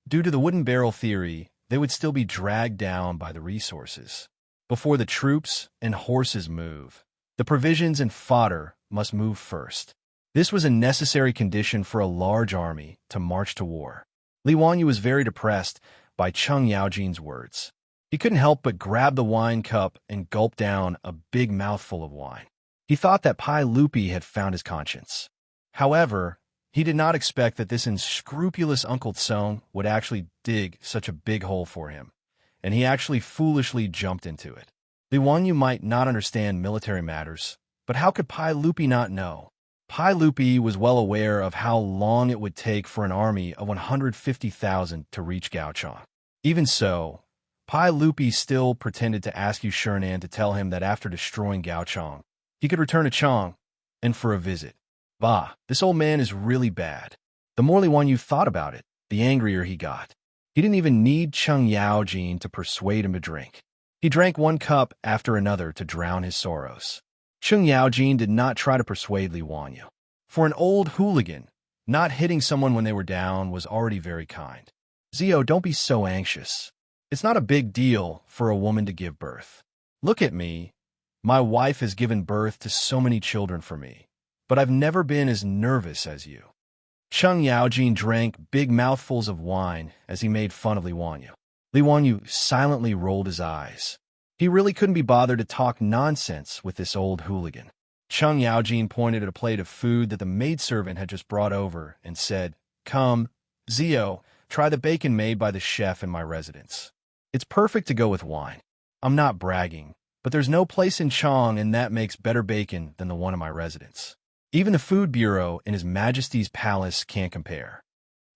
[SPEAKER 1] due to the wooden barrel theory, they would still be dragged down by the resources. Before the troops and horses move, the provisions and fodder must move first. This was a necessary condition for a large army to march to war. Li Wanyu was very depressed by Cheng Yaojin's words. He couldn't help but grab the wine cup and gulp down a big mouthful of wine. He thought that Pai Lupi had found his conscience. However, he did not expect that this unscrupulous Uncle Tsong would actually dig such a big hole for him, and he actually foolishly jumped into it. Li Wanyu might not understand military matters, but how could Pai Lupi not know? Pai Lupi was well aware of how long it would take for an army of 150,000 to reach Gaochang. Even so, Pai Lupi still pretended to ask Yu Shernan to tell him that after destroying Gaochang, he could return to Chang and for a visit. Bah, this old man is really bad. The more Li Wanyu thought about it, the angrier he got. He didn't even need Cheng Yaojin to persuade him to drink. He drank one cup after another to drown his sorrows. Cheng Yaojin did not try to persuade Li Wanyu. For an old hooligan, not hitting someone when they were down was already very kind. Zio, don't be so anxious. It's not a big deal for a woman to give birth. Look at me. My wife has given birth to so many children for me, but I've never been as nervous as you. Cheng Yaojin drank big mouthfuls of wine as he made fun of Li Wanyu. Li Wanyu silently rolled his eyes. He really couldn't be bothered to talk nonsense with this old hooligan. Cheng Yaojin pointed at a plate of food that the maidservant had just brought over and said, "Come, Zio, try the bacon made by the chef in my residence. It's perfect to go with wine. I'm not bragging, but there's no place in Chang and that makes better bacon than the one in my residence. Even the food bureau in His Majesty's palace can't compare."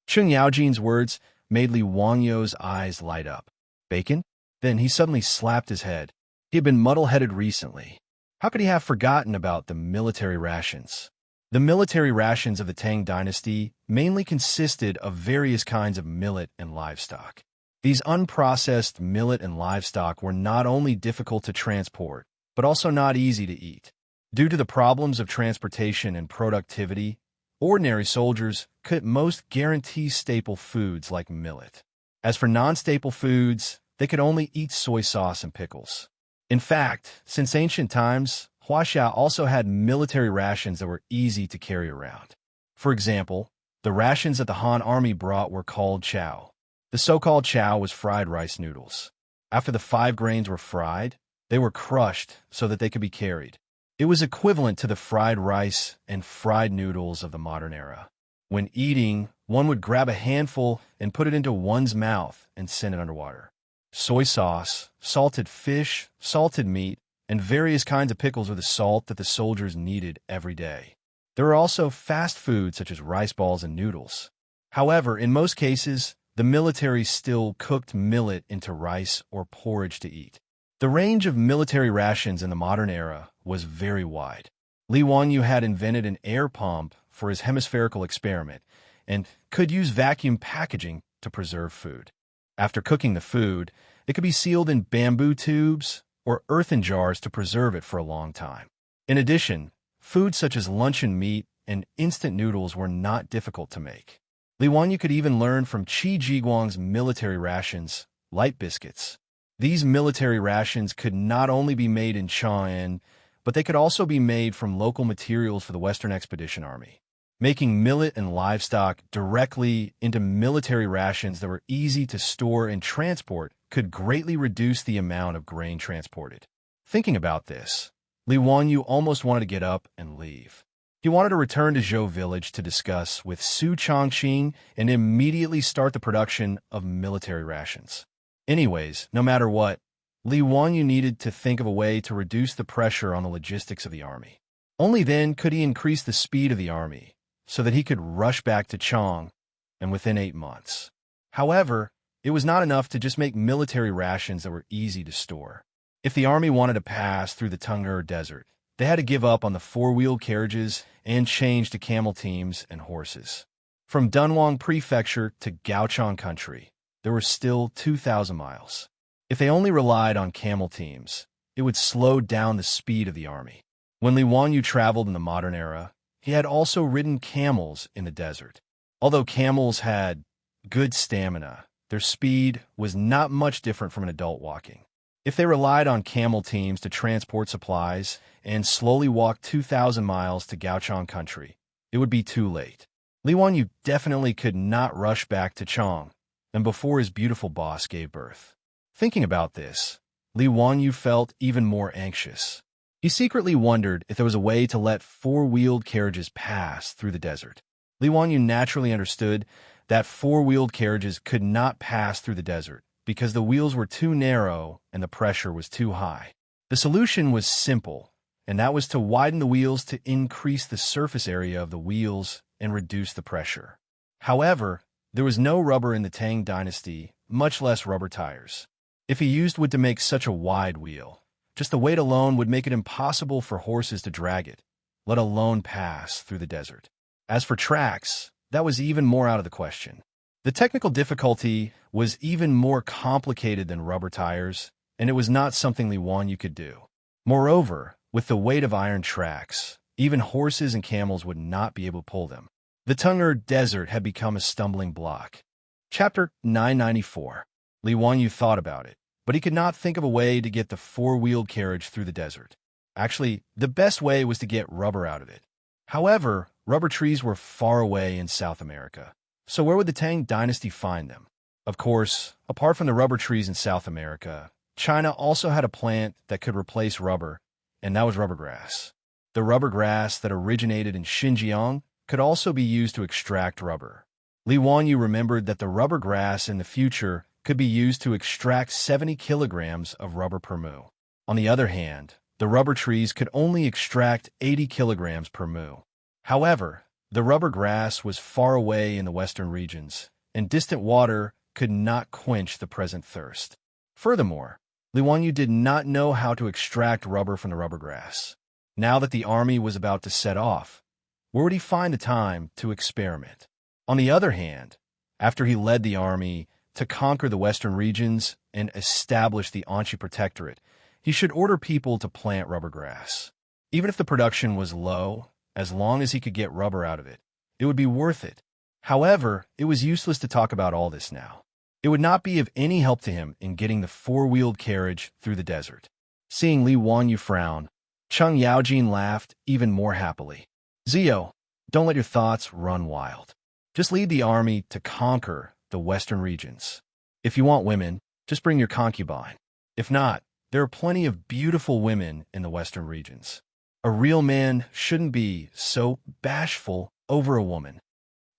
[SPEAKER 1] Cheng Yaojin's words made Li Wanyu's eyes light up. Bacon? Then he suddenly slapped his head. He had been muddle-headed recently. How could he have forgotten about the military rations? The military rations of the Tang dynasty mainly consisted of various kinds of millet and livestock. These unprocessed millet and livestock were not only difficult to transport, but also not easy to eat. Due to the problems of transportation and productivity, ordinary soldiers could at most guarantee staple foods like millet. As for non-staple foods, they could only eat soy sauce and pickles. In fact, since ancient times, Wuxia also had military rations that were easy to carry around. For example, the rations that the Han army brought were called chow. The so-called chow was fried rice noodles. After the 5 grains were fried, they were crushed so that they could be carried. It was equivalent to the fried rice and fried noodles of the modern era. When eating, one would grab a handful and put it into one's mouth and send it underwater. Soy sauce, salted fish, salted meat, and various kinds of pickles were the salt that the soldiers needed every day. There were also fast food such as rice balls and noodles. However, in most cases, the military still cooked millet into rice or porridge to eat. The range of military rations in the modern era was very wide. Li Wanyu had invented an air pump for his hemispherical experiment and could use vacuum packaging to preserve food. After cooking the food, it could be sealed in bamboo tubes or earthen jars to preserve it for a long time. In addition, foods such as luncheon meat and instant noodles were not difficult to make. Li Wanyu could even learn from Qi Jiguang's military rations, light biscuits. These military rations could not only be made in Chang'an, but they could also be made from local materials for the Western Expedition Army. Making millet and livestock directly into military rations that were easy to store and transport could greatly reduce the amount of grain transported. Thinking about this, Li Wanyu almost wanted to get up and leave. He wanted to return to Zhou village to discuss with Su Chongqing and immediately start the production of military rations. Anyways, no matter what, Li Wanyu needed to think of a way to reduce the pressure on the logistics of the army. Only then could he increase the speed of the army, so that he could rush back to Chang, and within 8 months. However, it was not enough to just make military rations that were easy to store. If the army wanted to pass through the Tengger Desert, they had to give up on the 4-wheeled carriages and change to camel teams and horses. From Dunhuang Prefecture to Gaochang Country, there were still 2,000 miles. If they only relied on camel teams, it would slow down the speed of the army. When Li Wanyu traveled in the modern era, he had also ridden camels in the desert. Although camels had good stamina, their speed was not much different from an adult walking. If they relied on camel teams to transport supplies and slowly walked 2,000 miles to Gaochang Country, it would be too late. Li Wanyu definitely could not rush back to Chang, and before his beautiful boss gave birth. Thinking about this, Li Wanyu felt even more anxious. He secretly wondered if there was a way to let 4-wheeled carriages pass through the desert. Li Wanyu naturally understood that 4-wheeled carriages could not pass through the desert because the wheels were too narrow and the pressure was too high. The solution was simple, and that was to widen the wheels to increase the surface area of the wheels and reduce the pressure. However, there was no rubber in the Tang dynasty, much less rubber tires. If he used wood to make such a wide wheel, just the weight alone would make it impossible for horses to drag it, let alone pass through the desert. As for tracks, that was even more out of the question. The technical difficulty was even more complicated than rubber tires, and it was not something Li Wanyu could do. Moreover, with the weight of iron tracks, even horses and camels would not be able to pull them. The Tung'er Desert had become a stumbling block. Chapter 994. Li Wanyu thought about it, but he could not think of a way to get the four-wheeled carriage through the desert. Actually, the best way was to get rubber out of it. However, rubber trees were far away in South America, so where would the Tang dynasty find them? Of course, apart from the rubber trees in South America, China also had a plant that could replace rubber, and that was rubber grass. The rubber grass that originated in Xinjiang could also be used to extract rubber. Li Wanyu remembered that the rubber grass in the future could be used to extract 70 kilograms of rubber per mu. On the other hand, the rubber trees could only extract 80 kilograms per mu. However, the rubber grass was far away in the western regions, and distant water could not quench the present thirst. Furthermore, Li Wanyu did not know how to extract rubber from the rubber grass. Now that the army was about to set off, where would he find the time to experiment? On the other hand, after he led the army to conquer the western regions and establish the Xianxia protectorate, he should order people to plant rubber grass. Even if the production was low, as long as he could get rubber out of it, it would be worth it. However, it was useless to talk about all this now. It would not be of any help to him in getting the four-wheeled carriage through the desert. Seeing Li Wanyu frown, Cheng Yaojin laughed even more happily. Zio, don't let your thoughts run wild. Just lead the army to conquer the western regions. If you want women, just bring your concubine. If not, there are plenty of beautiful women in the western regions. A real man shouldn't be so bashful over a woman.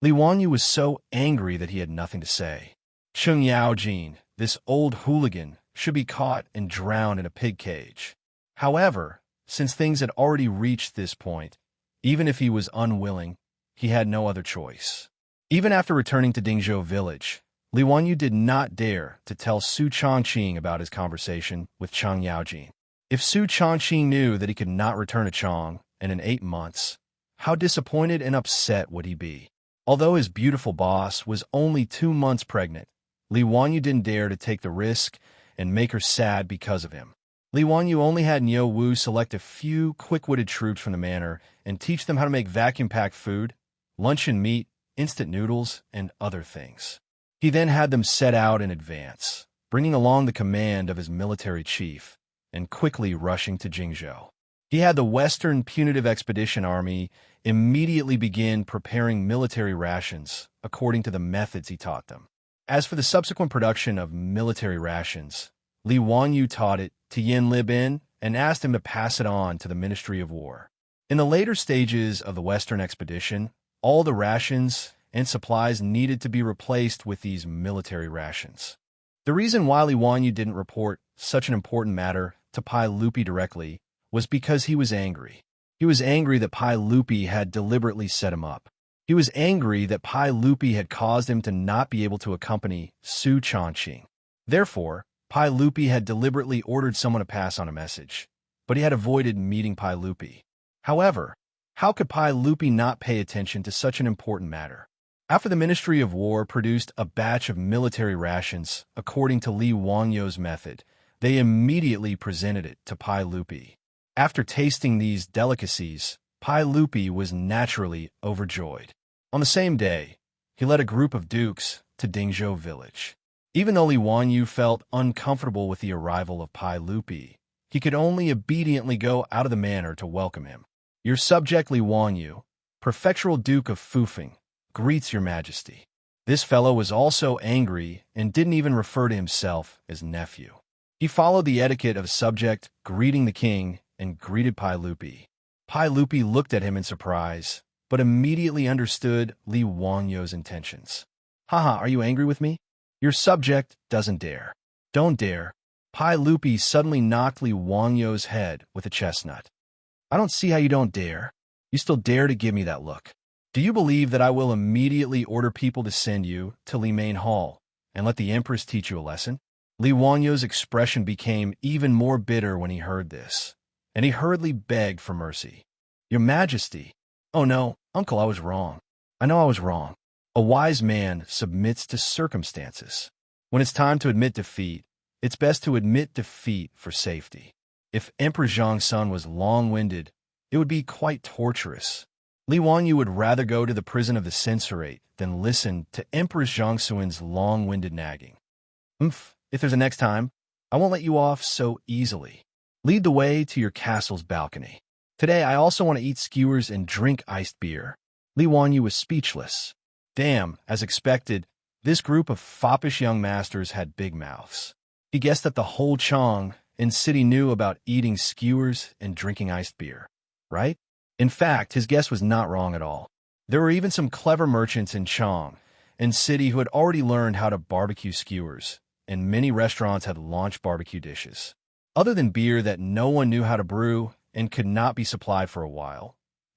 [SPEAKER 1] Li Wanyu was so angry that he had nothing to say. Cheng Yaojin, this old hooligan, should be caught and drowned in a pig cage. However, since things had already reached this point, even if he was unwilling, he had no other choice. Even after returning to Dingzhou village, Li Wanyu did not dare to tell Su Chongqing about his conversation with Cheng Yaojin. If Su Chongqing knew that he could not return to Chong, and in 8 months, how disappointed and upset would he be? Although his beautiful boss was only 2 months pregnant, Li Wanyu didn't dare to take the risk and make her sad because of him. Li Wanyu only had Niu Wu select a few quick-witted troops from the manor and teach them how to make vacuum-packed food, luncheon meat, instant noodles, and other things. He then had them set out in advance, bringing along the command of his military chief, and quickly rushing to Jingzhou. He had the Western Punitive Expedition Army immediately begin preparing military rations according to the methods he taught them. As for the subsequent production of military rations, Li Wanyu taught it to Yin Libin and asked him to pass it on to the Ministry of War. In the later stages of the Western expedition, all the rations and supplies needed to be replaced with these military rations. The reason why Li Wanyu didn't report such an important matter to Pai Lupi directly was because he was angry. He was angry that Pai Lupi had deliberately set him up. He was angry that Pai Lupi had caused him to not be able to accompany Su Chongqing. Therefore, Pai Lupi had deliberately ordered someone to pass on a message, but he had avoided meeting Pai Lupi. However, how could Pai Lupi not pay attention to such an important matter? After the Ministry of War produced a batch of military rations according to Li Wanyu's method, they immediately presented it to Pai Lupi. After tasting these delicacies, Pai Lupi was naturally overjoyed. On the same day, he led a group of dukes to Dingzhou village. Even though Li Wanyu felt uncomfortable with the arrival of Pai Lupi, he could only obediently go out of the manor to welcome him. Your subject Li Wanyu, Prefectural Duke of Fufeng, greets your majesty. This fellow was also angry and didn't even refer to himself as nephew. He followed the etiquette of a subject greeting the king and greeted Pai Lupi. Pai Lupi looked at him in surprise, but immediately understood Li Wanyu's intentions. Haha, are you angry with me? Your subject doesn't dare. Don't dare. Pai Lupi suddenly knocked Li Wangyou's head with a chestnut. I don't see how you don't dare. You still dare to give me that look. Do you believe that I will immediately order people to send you to Li Main Hall and let the Empress teach you a lesson? Li Wangyou's expression became even more bitter when he heard this, and he hurriedly begged for mercy. Your Majesty. Oh no, Uncle, I was wrong. I know I was wrong. A wise man submits to circumstances. When it's time to admit defeat, it's best to admit defeat for safety. If Emperor Zhongsun was long-winded, it would be quite torturous. Li Wanyu would rather go to the prison of the censorate than listen to Empress Zhongsun's long-winded nagging. If there's a next time, I won't let you off so easily. Lead the way to your castle's balcony. Today, I also want to eat skewers and drink iced beer. Li Wanyu was speechless. Damn, as expected, this group of foppish young masters had big mouths. He guessed that the whole Chang and city knew about eating skewers and drinking iced beer, right? In fact, his guess was not wrong at all. There were even some clever merchants in Chang and city who had already learned how to barbecue skewers, and many restaurants had launched barbecue dishes. Other than beer that no one knew how to brew and could not be supplied for a while,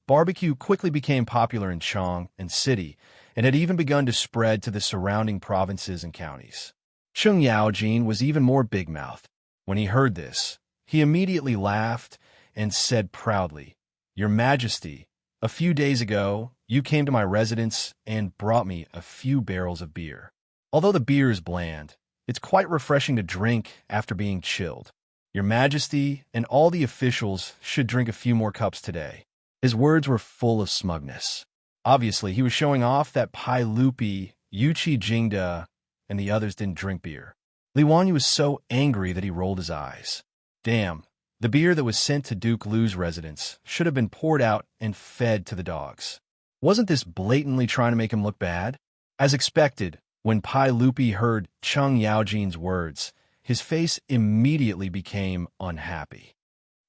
[SPEAKER 1] barbecue quickly became popular in Chang and city and had even begun to spread to the surrounding provinces and counties. Cheng Yaojin was even more big-mouthed. When he heard this, he immediately laughed and said proudly, Your Majesty, a few days ago, you came to my residence and brought me a few barrels of beer. Although the beer is bland, it's quite refreshing to drink after being chilled. Your Majesty and all the officials should drink a few more cups today. His words were full of smugness. Obviously, he was showing off that Pai Lupi, Yuqi Jingda, and the others didn't drink beer. Li Wanyu was so angry that he rolled his eyes. Damn, the beer that was sent to Duke Lu's residence should have been poured out and fed to the dogs. Wasn't this blatantly trying to make him look bad? As expected, when Pai Lupi heard Cheng Yaojin's words, his face immediately became unhappy.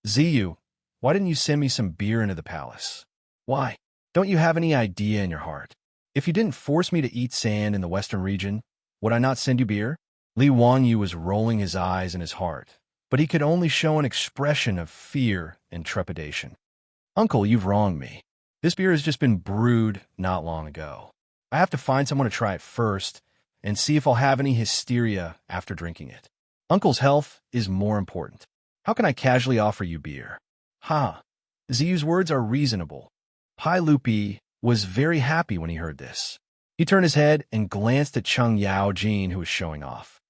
[SPEAKER 1] Ziyu, why didn't you send me some beer into the palace? Why? Don't you have any idea in your heart? If you didn't force me to eat sand in the western region, would I not send you beer? Li Wanyu was rolling his eyes in his heart, but he could only show an expression of fear and trepidation. Uncle, you've wronged me. This beer has just been brewed not long ago. I have to find someone to try it first and see if I'll have any hysteria after drinking it. Uncle's health is more important. How can I casually offer you beer? Ziyu's words are reasonable. Pai Lupi was very happy when he heard this. He turned his head and glanced at Cheng Yaojin, who was showing off.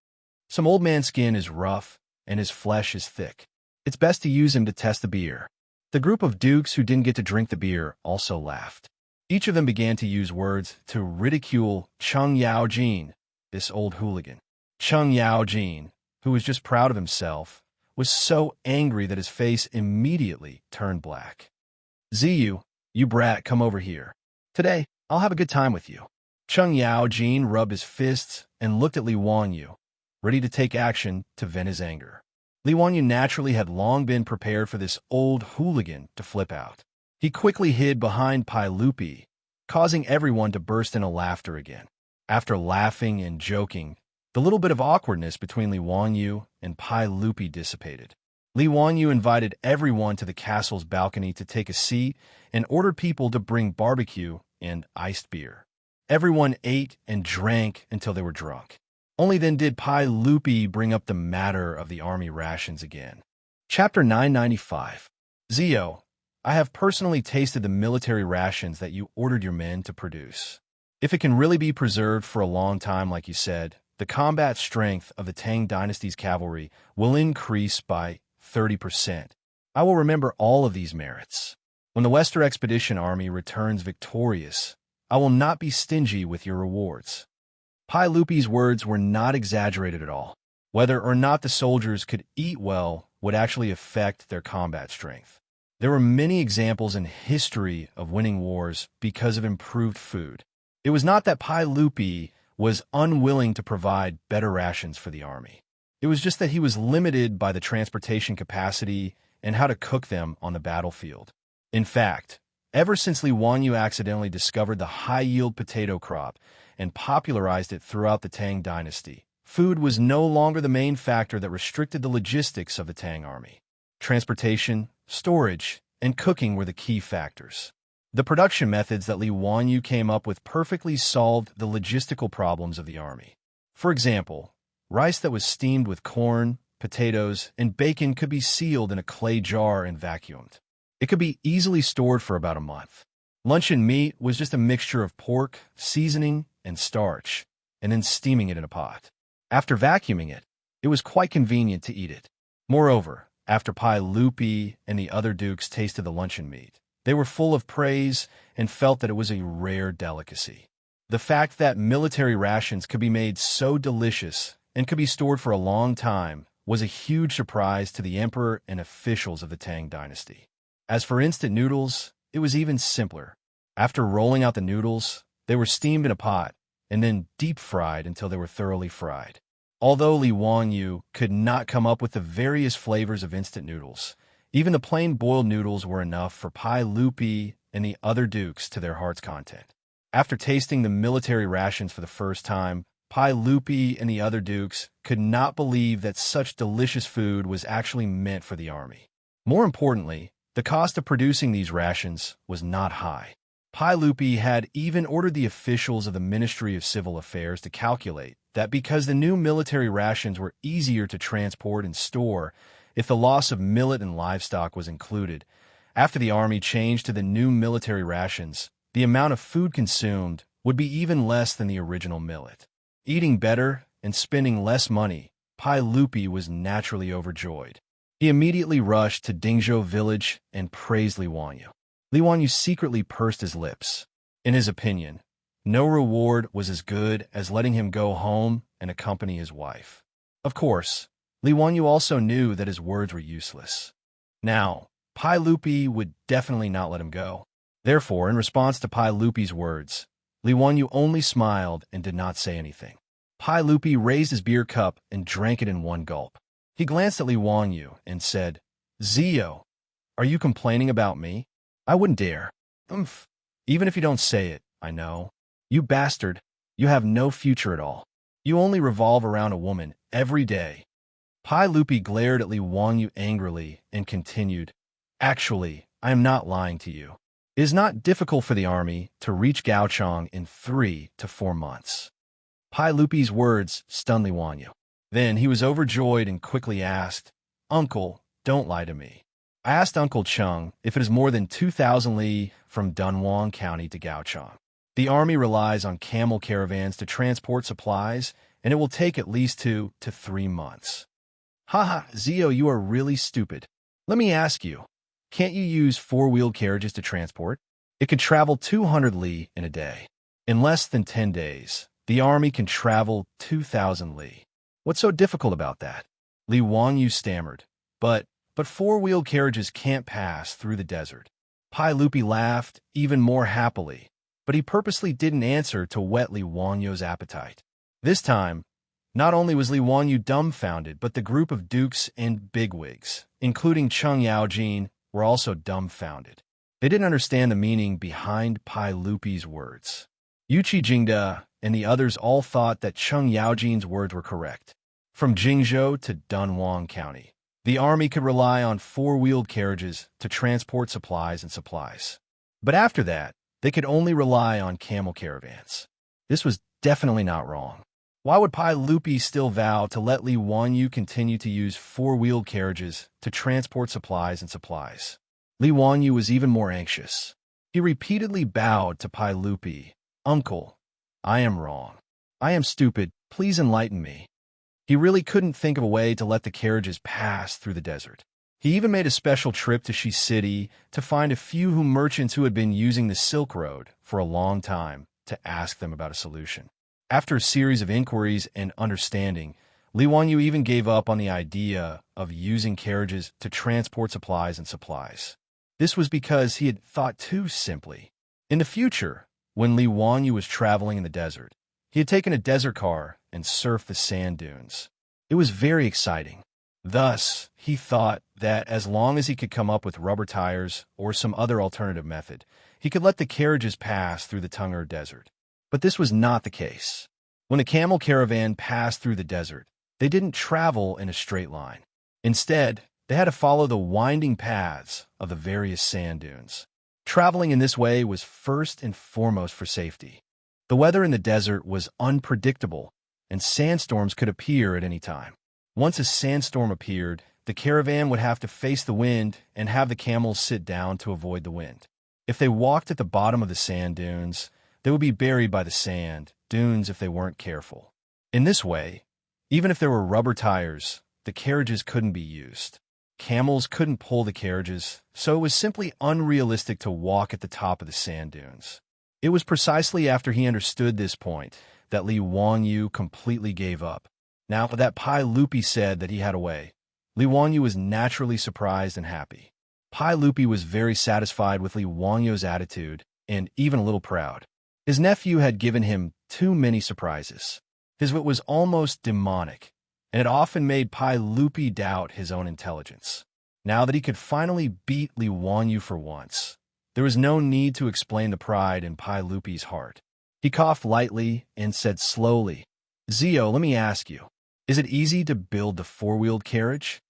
[SPEAKER 1] Some old man's skin is rough and his flesh is thick. It's best to use him to test the beer. The group of dukes who didn't get to drink the beer also laughed. Each of them began to use words to ridicule Cheng Yaojin, this old hooligan. Cheng Yaojin, who was just proud of himself, was so angry that his face immediately turned black. Ziyu, you brat, come over here. Today, I'll have a good time with you. Cheng Yaojin rubbed his fists and looked at Li Wanyu, ready to take action to vent his anger. Li Wanyu naturally had long been prepared for this old hooligan to flip out. He quickly hid behind Pai Lupi, causing everyone to burst into laughter again. After laughing and joking, the little bit of awkwardness between Li Wanyu and Pai Lupi dissipated. Li Wanyu invited everyone to the castle's balcony to take a seat and ordered people to bring barbecue and iced beer. Everyone ate and drank until they were drunk. Only then did Pai Lupi bring up the matter of the army rations again. Chapter 995. Zio, I have personally tasted the military rations that you ordered your men to produce. If it can really be preserved for a long time like you said, the combat strength of the Tang dynasty's cavalry will increase by 30%. I will remember all of these merits. When the Western Expedition Army returns victorious, I will not be stingy with your rewards. Pai Lupi's words were not exaggerated at all. Whether or not the soldiers could eat well would actually affect their combat strength. There were many examples in history of winning wars because of improved food. It was not that Pai Lupi was unwilling to provide better rations for the army. It was just that he was limited by the transportation capacity and how to cook them on the battlefield. In fact, ever since Li Wanyu accidentally discovered the high-yield potato crop and popularized it throughout the Tang dynasty, Food was no longer the main factor that restricted the logistics of the Tang army. Transportation, storage, and cooking were the key factors. The production methods that Li Wanyu came up with perfectly solved the logistical problems of the army. For example, rice that was steamed with corn, potatoes, and bacon could be sealed in a clay jar and vacuumed. It could be easily stored for about a month. Luncheon meat was just a mixture of pork, seasoning, and starch, and then steaming it in a pot. After vacuuming it, it was quite convenient to eat it. Moreover, after Pai Lupi and the other dukes tasted the luncheon meat, they were full of praise and felt that it was a rare delicacy. The fact that military rations could be made so delicious and could be stored for a long time was a huge surprise to the emperor and officials of the Tang dynasty. As for instant noodles, it was even simpler. After rolling out the noodles, they were steamed in a pot and then deep-fried until they were thoroughly fried. Although Li Wanyu could not come up with the various flavors of instant noodles, even the plain boiled noodles were enough for Pai Lupi and the other dukes to their heart's content. After tasting the military rations for the first time, Pai Lupi and the other dukes could not believe that such delicious food was actually meant for the army. More importantly, the cost of producing these rations was not high. Pai Lupi had even ordered the officials of the Ministry of Civil Affairs to calculate that because the new military rations were easier to transport and store, if the loss of millet and livestock was included, after the army changed to the new military rations, the amount of food consumed would be even less than the original millet. Eating better and spending less money, Pai Lupi was naturally overjoyed. He immediately rushed to Dingzhou village and praised Li Wanyu. Li Wanyu secretly pursed his lips. In his opinion, no reward was as good as letting him go home and accompany his wife. Of course, Li Wanyu also knew that his words were useless. Now, Pai Lupi would definitely not let him go. Therefore, in response to Pai Lupi's words, Li Wanyu only smiled and did not say anything. Pai Lupi raised his beer cup and drank it in one gulp. He glanced at Li Wanyu and said, "Zio, are you complaining about me? I wouldn't dare. Umph. Even if you don't say it, I know. You bastard, you have no future at all. You only revolve around a woman every day." Pai Lupi glared at Li Wanyu angrily and continued, "Actually, I am not lying to you. It is not difficult for the army to reach Gaochang in 3 to 4 months." Pai Lupi's words stunned Li Wanyu. Then he was overjoyed and quickly asked, "Uncle, don't lie to me. I asked Uncle Chung if it is more than 2,000 li from Dunhuang County to Gaochang. The army relies on camel caravans to transport supplies, and it will take at least 2 to 3 months. Haha, Zio, you are really stupid. Let me ask you, can't you use 4-wheeled carriages to transport? It can travel 200 li in a day. In less than 10 days, the army can travel 2,000 li. What's so difficult about that?" Li Wanyu stammered, But 4-wheeled carriages can't pass through the desert." Pai Lupi laughed even more happily, but he purposely didn't answer to whet Li Wanyu's appetite. This time, not only was Li Wanyu dumbfounded, but the group of dukes and bigwigs, including Cheng Yaojin, were also dumbfounded. They didn't understand the meaning behind Pai Lupi's words. Yuqi Jingda and the others all thought that Cheng Yaojin's words were correct. From Jingzhou to Dunhuang County, the army could rely on 4-wheeled carriages to transport supplies and supplies. But after that, they could only rely on camel caravans. This was definitely not wrong. Why would Pai Lupi still vow to let Li Wanyu continue to use 4-wheeled carriages to transport supplies and supplies? Li Wanyu was even more anxious. He repeatedly bowed to Pai Lupi. "Uncle, I am wrong. I am stupid. Please enlighten me." He really couldn't think of a way to let the carriages pass through the desert. He even made a special trip to Shi City to find a few merchants who had been using the Silk Road for a long time to ask them about a solution. After a series of inquiries and understanding, Li Wanyu even gave up on the idea of using carriages to transport supplies and supplies. This was because he had thought too simply. In the future, when Li Wanyu was traveling in the desert, he had taken a desert car and surfed the sand dunes. It was very exciting. Thus, he thought that as long as he could come up with rubber tires or some other alternative method, he could let the carriages pass through the Tunggur Desert. But this was not the case. When the camel caravan passed through the desert, they didn't travel in a straight line. Instead, they had to follow the winding paths of the various sand dunes. Traveling in this way was first and foremost for safety. The weather in the desert was unpredictable, and sandstorms could appear at any time. Once a sandstorm appeared, the caravan would have to face the wind and have the camels sit down to avoid the wind. If they walked at the bottom of the sand dunes, they would be buried by the sand dunes if they weren't careful. In this way, even if there were rubber tires, the carriages couldn't be used. Camels couldn't pull the carriages, so it was simply unrealistic to walk at the top of the sand dunes. It was precisely after he understood this point that Li Wanyu completely gave up. Now that Pai Lupi said that he had a way, Li Wanyu was naturally surprised and happy. Pai Lupi was very satisfied with Li Wanyu's attitude and even a little proud. His nephew had given him too many surprises. His wit was almost demonic, and it often made Pai Lupi doubt his own intelligence. Now that he could finally beat Li Wanyu for once, there was no need to explain the pride in Pai Lupi's heart. He coughed lightly and said slowly, "Zio, let me ask you, is it easy to build the four-wheeled carriage?"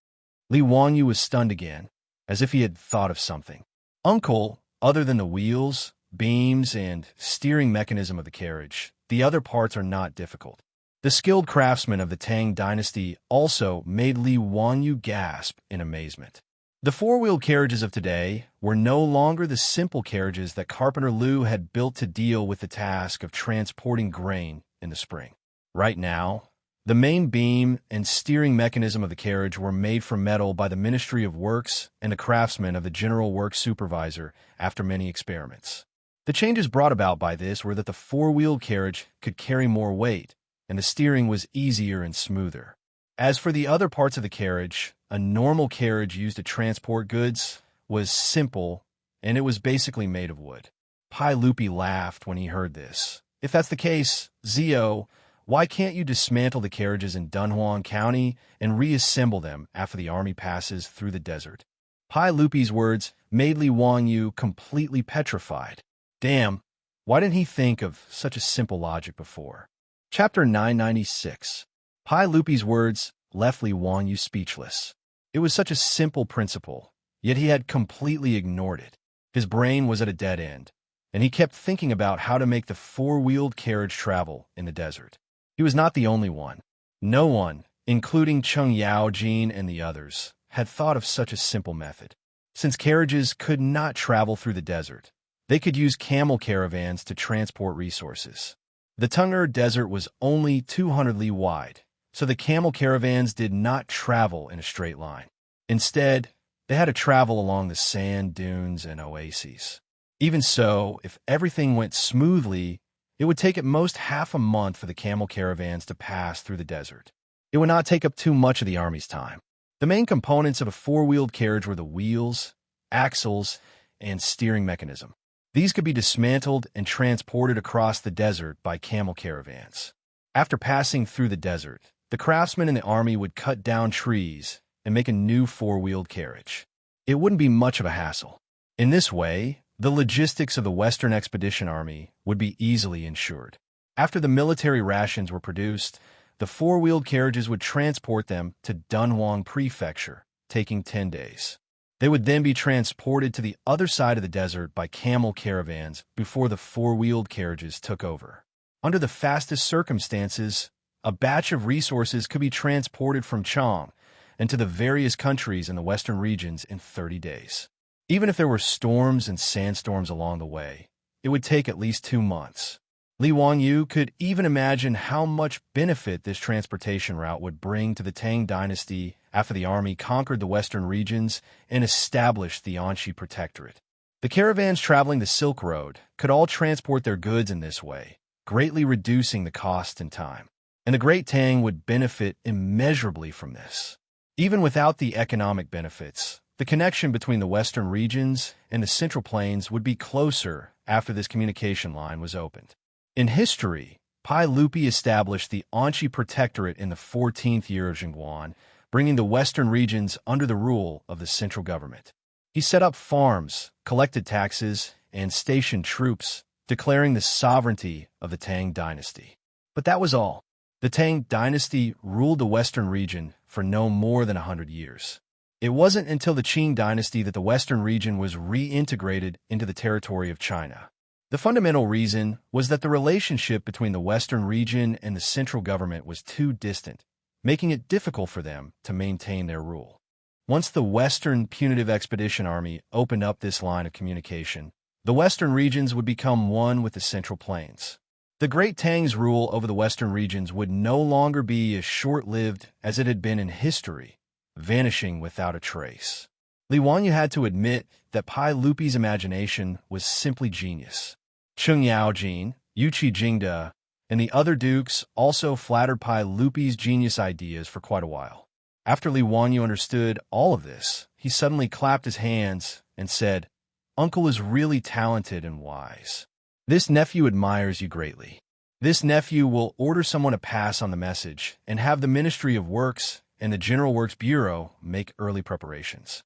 [SPEAKER 1] Li Wanyu was stunned again, as if he had thought of something. "Uncle, other than the wheels, beams, and steering mechanism of the carriage, the other parts are not difficult." The skilled craftsmen of the Tang dynasty also made Li Wanyu gasp in amazement. The four-wheeled carriages of today were no longer the simple carriages that Carpenter Liu had built to deal with the task of transporting grain in the spring. Right now, the main beam and steering mechanism of the carriage were made from metal by the Ministry of Works and the craftsmen of the General Works Supervisor after many experiments. The changes brought about by this were that the four-wheeled carriage could carry more weight, and the steering was easier and smoother. As for the other parts of the carriage, a normal carriage used to transport goods was simple, and it was basically made of wood. Pai Lupi laughed when he heard this. "If that's the case, Zio, why can't you dismantle the carriages in Dunhuang County and reassemble them after the army passes through the desert?" Pai Lupi's words made Li Wanyu completely petrified. Damn, why didn't he think of such a simple logic before? Chapter 996. Pai Lupi's words left Li Wanyu speechless. It was such a simple principle, yet he had completely ignored it. His brain was at a dead end, and he kept thinking about how to make the four-wheeled carriage travel in the desert. He was not the only one. No one, including Cheng Yaojin and the others, had thought of such a simple method. Since carriages could not travel through the desert, they could use camel caravans to transport resources. The Tung'er Desert was only 200 li wide, so the camel caravans did not travel in a straight line. Instead, they had to travel along the sand dunes and oases. Even so, if everything went smoothly, it would take at most half a month for the camel caravans to pass through the desert. It would not take up too much of the army's time. The main components of a four-wheeled carriage were the wheels, axles, and steering mechanism. These could be dismantled and transported across the desert by camel caravans. After passing through the desert, the craftsmen in the army would cut down trees and make a new four-wheeled carriage. It wouldn't be much of a hassle. In this way, the logistics of the Western Expedition Army would be easily ensured. After the military rations were produced, the four-wheeled carriages would transport them to Dunhuang Prefecture, taking 10 days. They would then be transported to the other side of the desert by camel caravans before the four-wheeled carriages took over. Under the fastest circumstances, a batch of resources could be transported from Chang and to the various countries in the western regions in 30 days. Even if there were storms and sandstorms along the way, it would take at least 2 months. Li Wanyu could even imagine how much benefit this transportation route would bring to the Tang dynasty after the army conquered the western regions and established the Xianxia Protectorate. The caravans traveling the Silk Road could all transport their goods in this way, greatly reducing the cost and time. And the Great Tang would benefit immeasurably from this. Even without the economic benefits, the connection between the western regions and the Central Plains would be closer after this communication line was opened. In history, Pai Lupi established the Xianxia Protectorate in the 14th year of Zhengguan, bringing the western regions under the rule of the central government. He set up farms, collected taxes, and stationed troops, declaring the sovereignty of the Tang dynasty. But that was all. The Tang dynasty ruled the western region for no more than 100 years. It wasn't until the Qing dynasty that the western region was reintegrated into the territory of China. The fundamental reason was that the relationship between the western region and the central government was too distant, making it difficult for them to maintain their rule. Once the Western Punitive Expedition Army opened up this line of communication, the western regions would become one with the Central Plains. The Great Tang's rule over the western regions would no longer be as short-lived as it had been in history, vanishing without a trace. Li Wanyu had to admit that Pai Lupi's imagination was simply genius. Cheng Yaojin, Yuqi Jingde, and the other dukes also flattered Pai Lupi's genius ideas for quite a while. After Li Wanyu understood all of this, he suddenly clapped his hands and said, "Uncle is really talented and wise. This nephew admires you greatly. This nephew will order someone to pass on the message and have the Ministry of Works and the General Works Bureau make early preparations."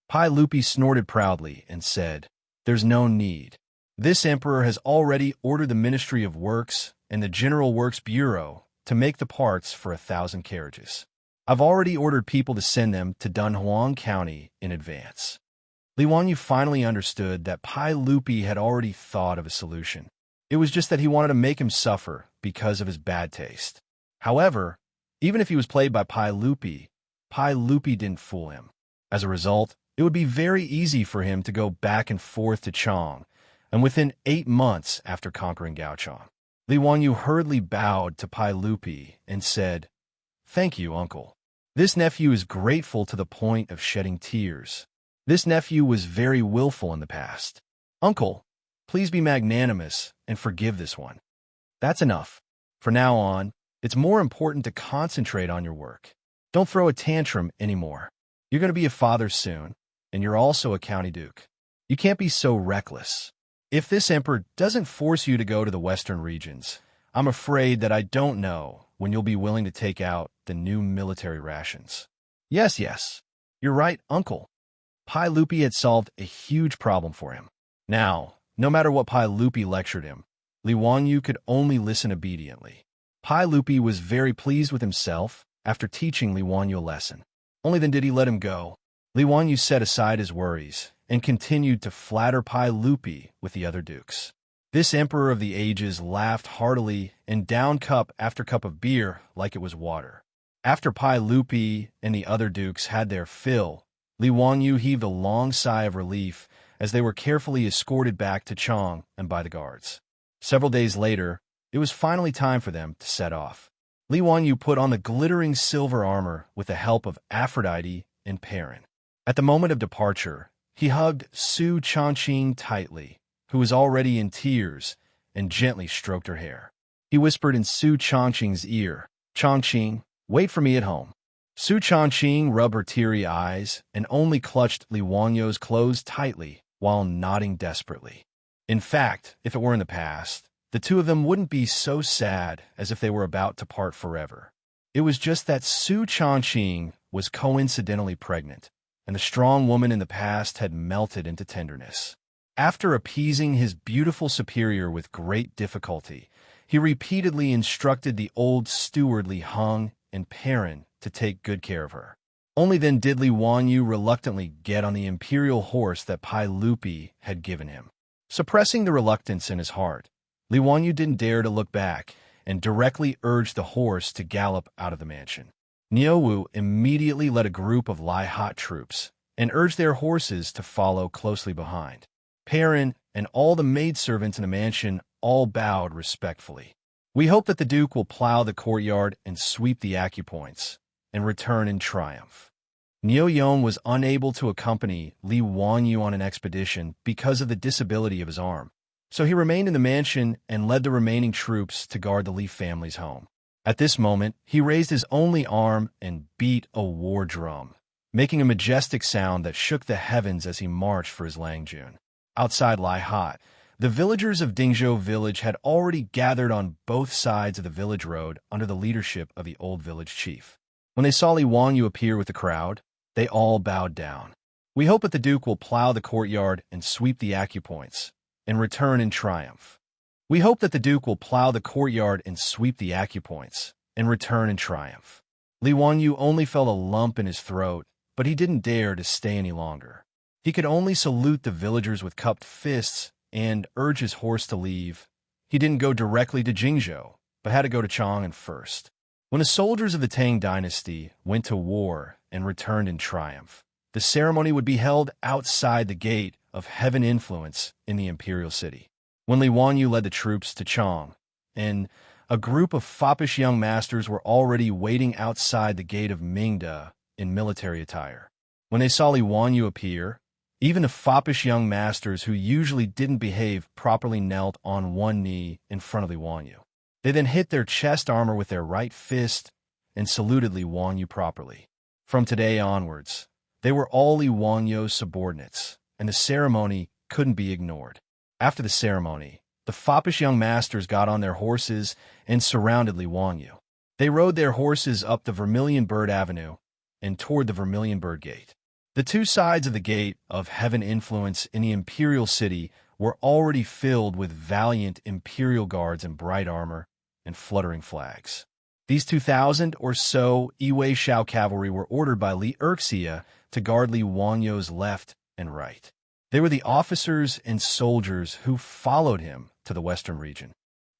[SPEAKER 1] Pai Lupi snorted proudly and said, "There's no need. This emperor has already ordered the Ministry of Works and the General Works Bureau to make the parts for 1,000 carriages. I've already ordered people to send them to Dunhuang County in advance." Li Wanyu finally understood that Pai Lupi had already thought of a solution. It was just that he wanted to make him suffer because of his bad taste. However, even if he was played by Pai Lupi didn't fool him. As a result, it would be very easy for him to go back and forth to Chang, and within 8 months after conquering Gaochang, Li Wanyu hurriedly bowed to Pai Lupi and said, "Thank you, uncle. This nephew is grateful to the point of shedding tears. This nephew was very willful in the past. Uncle, please be magnanimous and forgive this one. That's enough. From now on, it's more important to concentrate on your work. Don't throw a tantrum anymore. You're going to be a father soon, and you're also a county duke. You can't be so reckless. If this emperor doesn't force you to go to the western regions, I'm afraid that I don't know when you'll be willing to take out the new military rations." Yes, you're right, uncle. Pai Lupi had solved a huge problem for him. Now, no matter what Pai Lupi lectured him, Li Wanyu could only listen obediently. Pai Lupi was very pleased with himself after teaching Li Wanyu a lesson. Only then did he let him go. Li Wanyu set aside his worries and continued to flatter Pai Lupi with the other dukes. This emperor of the ages laughed heartily and downed cup after cup of beer like it was water. After Pai Lupi and the other dukes had their fill, Li Wanyu heaved a long sigh of relief as they were carefully escorted back to Chang and by the guards. Several days later, it was finally time for them to set off. Li Wanyu put on the glittering silver armor with the help of Aphrodite and Perrin. At the moment of departure, he hugged Su Changqing tightly, who was already in tears, and gently stroked her hair. He whispered in Su Changqing's ear, "Changqing, wait for me at home." Su Changqing rubbed her teary eyes and only clutched Li Wanyu's clothes tightly while nodding desperately. In fact, if it were in the past, the two of them wouldn't be so sad as if they were about to part forever. It was just that Su Changqing was coincidentally pregnant, and the strong woman in the past had melted into tenderness. After appeasing his beautiful superior with great difficulty, he repeatedly instructed the old steward Li Heng and Perrin to take good care of her. Only then did Li Wanyu reluctantly get on the imperial horse that Pai Lupi had given him. Suppressing the reluctance in his heart, Li Wanyu didn't dare to look back and directly urged the horse to gallop out of the mansion. Niuwu immediately led a group of Lai Hot troops and urged their horses to follow closely behind. Perrin and all the maidservants in the mansion all bowed respectfully. "We hope that the Duke will plow the courtyard and sweep the acupoints and return in triumph." Niuyon was unable to accompany Li Wanyu on an expedition because of the disability of his arm, so he remained in the mansion and led the remaining troops to guard the Li family's home. At this moment, he raised his only arm and beat a war drum, making a majestic sound that shook the heavens as he marched for his Langjun. Outside Lai Hot, the villagers of Dingzhou village had already gathered on both sides of the village road under the leadership of the old village chief. When they saw Li Wanyu appear with the crowd, they all bowed down. "We hope that the Duke will plow the courtyard and sweep the acupoints and return in triumph." We hope that the Duke will plow the courtyard and sweep the acupoints, and return in triumph. Li Wanyu only felt a lump in his throat, but he didn't dare to stay any longer. He could only salute the villagers with cupped fists and urge his horse to leave. He didn't go directly to Jingzhou, but had to go to Chang'an first. When the soldiers of the Tang dynasty went to war and returned in triumph, the ceremony would be held outside the gate of heaven influence in the imperial city. When Li Wanyu led the troops to Chang, and a group of foppish young masters were already waiting outside the gate of Mingda in military attire. When they saw Li Wanyu appear, even the foppish young masters who usually didn't behave properly knelt on one knee in front of Li Wanyu. They then hit their chest armor with their right fist and saluted Li Wanyu properly. From today onwards, they were all Li Wanyu's subordinates, and the ceremony couldn't be ignored. After the ceremony, the foppish young masters got on their horses and surrounded Li Wanyu. They rode their horses up the Vermilion Bird Avenue and toward the Vermilion Bird Gate. The two sides of the gate of heaven influence in the imperial city were already filled with valiant imperial guards in bright armor and fluttering flags. These 2,000 or so Iwei Shao cavalry were ordered by Xianxia to guard Li Wanyu's left and right. They were the officers and soldiers who followed him to the western region.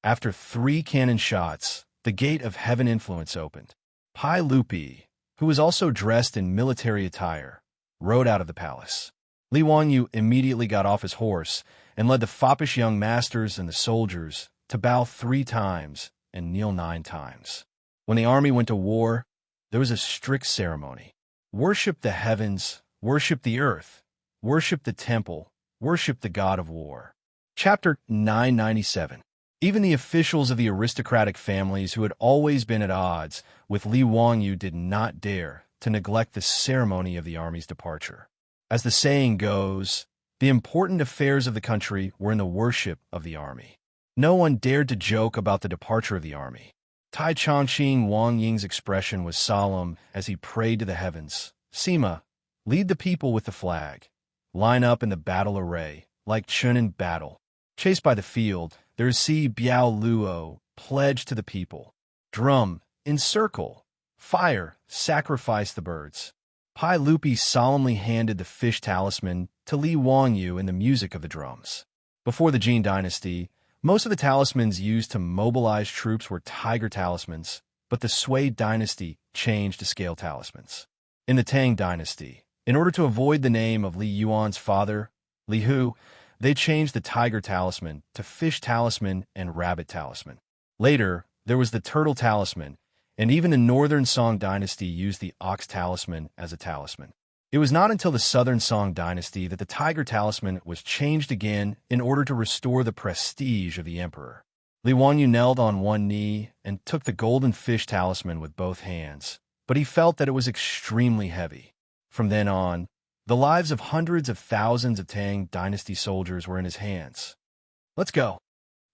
[SPEAKER 1] After 3 cannon shots, the gate of heaven influence opened. Pai Lupi, who was also dressed in military attire, rode out of the palace. Li Wanyu immediately got off his horse and led the foppish young masters and the soldiers to bow 3 times and kneel 9 times. When the army went to war, there was a strict ceremony. Worship the heavens, worship the earth, worship the temple, worship the god of war. Chapter 997. Even the officials of the aristocratic families who had always been at odds with Li Wanyu did not dare to neglect the ceremony of the army's departure. As the saying goes, the important affairs of the country were in the worship of the army. No one dared to joke about the departure of the army. Tai Changqing Wang Ying's expression was solemn as he prayed to the heavens. Sima, lead the people with the flag. Line up in the battle array, like Chun in battle. Chased by the field, there is Si Biao Luo, pledge to the people. Drum, encircle. Fire, sacrifice the birds. Pai Lupi solemnly handed the fish talisman to Li Wanyu in the music of the drums. Before the Jin dynasty, most of the talismans used to mobilize troops were tiger talismans, but the Sui dynasty changed to scale talismans. In the Tang dynasty, in order to avoid the name of Li Yuan's father, Li Hu, they changed the tiger talisman to fish talisman and rabbit talisman. Later, there was the turtle talisman, and even the Northern Song dynasty used the ox talisman as a talisman. It was not until the Southern Song dynasty that the tiger talisman was changed again in order to restore the prestige of the emperor. Li Wanyu knelt on one knee and took the golden fish talisman with both hands, but he felt that it was extremely heavy. From then on, the lives of hundreds of thousands of Tang dynasty soldiers were in his hands. Let's go.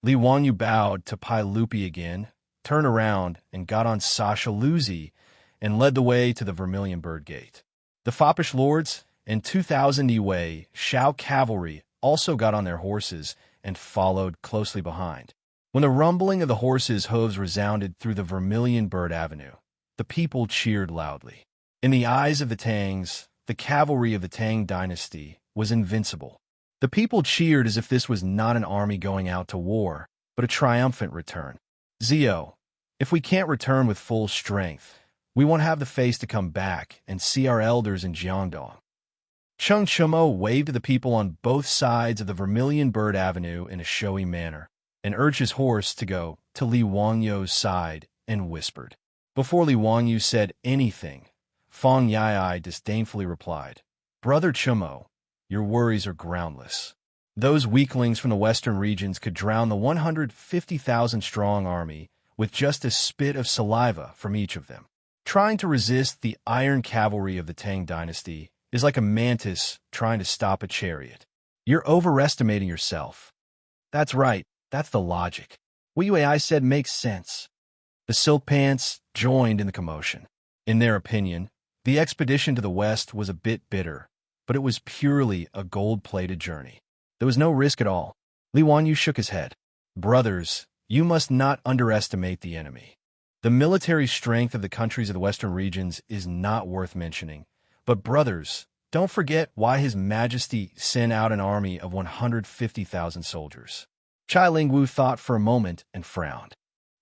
[SPEAKER 1] Li Wanyu bowed to Pai Lupi again, turned around and got on Sasha Luzi and led the way to the Vermilion Bird Gate. The foppish lords and 2,000 Iwei Shao cavalry also got on their horses and followed closely behind. When the rumbling of the horses' hooves resounded through the Vermilion Bird Avenue, the people cheered loudly. In the eyes of the Tangs, the cavalry of the Tang dynasty was invincible. The people cheered as if this was not an army going out to war, but a triumphant return. Zio, if we can't return with full strength, we won't have the face to come back and see our elders in Jiangdong. Cheng Chumo waved to the people on both sides of the Vermilion Bird Avenue in a showy manner, and urged his horse to go to Li Wanyu's side and whispered. Before Li Wanyu said anything, Fang Yai disdainfully replied, Brother Chumo, your worries are groundless. Those weaklings from the western regions could drown the 150,000-strong army with just a spit of saliva from each of them. Trying to resist the iron cavalry of the Tang dynasty is like a mantis trying to stop a chariot. You're overestimating yourself. That's right, that's the logic. What Yui said makes sense. The Silk Pants joined in the commotion. In their opinion, the expedition to the west was a bit bitter, but it was purely a gold-plated journey. There was no risk at all. Li Wanyu shook his head. Brothers, you must not underestimate the enemy. The military strength of the countries of the western regions is not worth mentioning. But brothers, don't forget why His Majesty sent out an army of 150,000 soldiers. Chai Lingwu thought for a moment and frowned.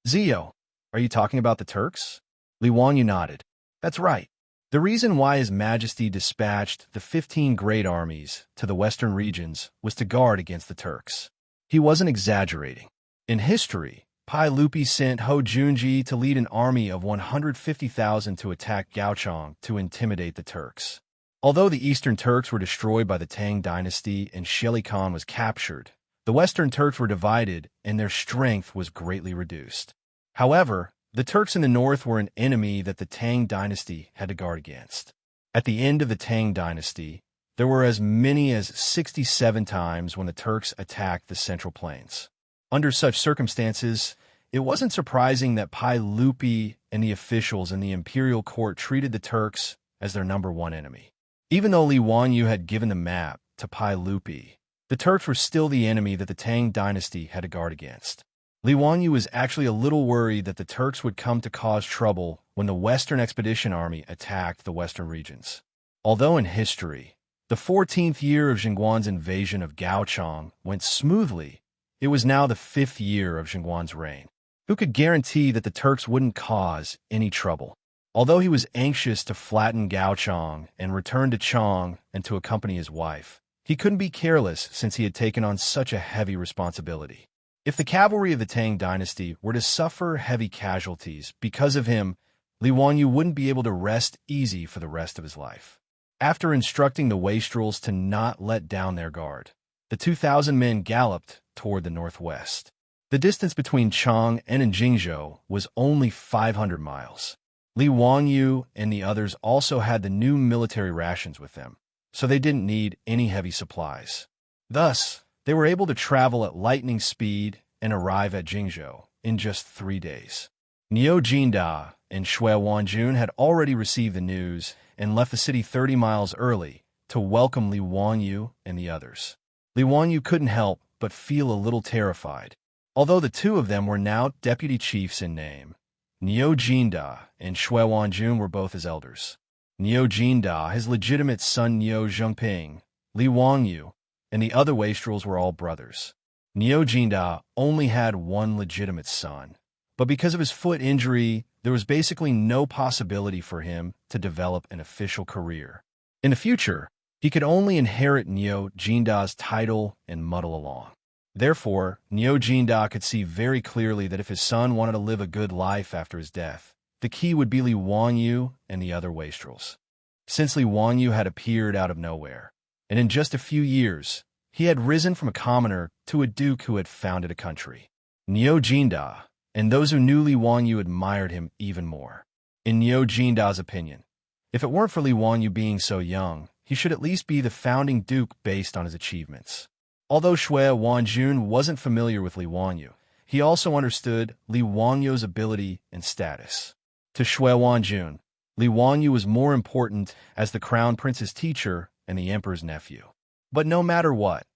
[SPEAKER 1] Zio, are you talking about the Turks? Li Wanyu nodded. That's right. The reason why His Majesty dispatched the 15 great armies to the western regions was to guard against the Turks. He wasn't exaggerating. In history, Pai Lupi sent Ho Junji to lead an army of 150,000 to attack Gaochang to intimidate the Turks. Although the Eastern Turks were destroyed by the Tang dynasty and Shili Khan was captured, the Western Turks were divided and their strength was greatly reduced. However, the Turks in the north were an enemy that the Tang dynasty had to guard against. At the end of the Tang dynasty, there were as many as 67 times when the Turks attacked the Central Plains. Under such circumstances, it wasn't surprising that Pai Lupi and the officials in the imperial court treated the Turks as their number one enemy. Even though Li Wanyu had given the map to Pai Lupi, the Turks were still the enemy that the Tang dynasty had to guard against. Li Wanyu was actually a little worried that the Turks would come to cause trouble when the Western Expedition Army attacked the western regions. Although in history, the 14th year of Xinguan's invasion of Gaochang went smoothly, it was now the 5th year of Xinguan's reign. Who could guarantee that the Turks wouldn't cause any trouble? Although he was anxious to flatten Gaochang and return to Chang and to accompany his wife, he couldn't be careless since he had taken on such a heavy responsibility. If the cavalry of the Tang dynasty were to suffer heavy casualties because of him, Li Wanyu wouldn't be able to rest easy for the rest of his life. After instructing the wastrels to not let down their guard, the 2,000 men galloped toward the northwest. The distance between Chang and Jingzhou was only 500 miles. Li Wanyu and the others also had the new military rations with them, so they didn't need any heavy supplies. Thus, they were able to travel at lightning speed and arrive at Jingzhou in just 3 days. Niu Jinda and Xue Wanjun had already received the news and left the city 30 miles early to welcome Li Wanyu and the others. Li Wanyu couldn't help but feel a little terrified. Although the two of them were now deputy chiefs in name, Niu Jinda and Xue Wanjun were both his elders. Niu Jinda, his legitimate son Niu Zhengping, Li Wanyu, and the other wastrels were all brothers. Niu Jinda only had one legitimate son, but because of his foot injury, there was basically no possibility for him to develop an official career. In the future, he could only inherit Niu Jinda's title and muddle along. Therefore, Niu Jinda could see very clearly that if his son wanted to live a good life after his death, the key would be Li Wanyu and the other wastrels. Since Li Wanyu had appeared out of nowhere, and in just a few years, he had risen from a commoner to a duke who had founded a country. Niu Jinda and those who knew Li Wanyu admired him even more. In Niu Jinda's opinion, if it weren't for Li Wanyu being so young, he should at least be the founding duke based on his achievements. Although Xue Wanjun wasn't familiar with Li Wanyu, he also understood Li Wanyu's ability and status. To Xue Wanjun, Li Wanyu was more important as the crown prince's teacher and the emperor's nephew. But no matter what,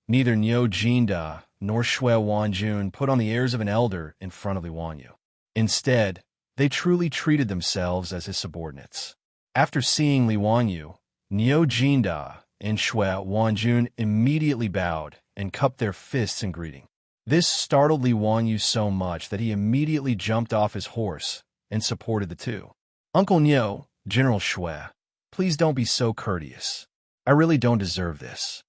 [SPEAKER 1] neither Niu Jinda nor Xue Wanjun put on the airs of an elder in front of Li Wanyu. Instead, they truly treated themselves as his subordinates. After seeing Li Wanyu, Niu Jinda and Xue Wanjun immediately bowed and cupped their fists in greeting. This startled Li Wanyu so much that he immediately jumped off his horse and supported the two. Uncle Niu, General Xue, please don't be so courteous. I really don't deserve this.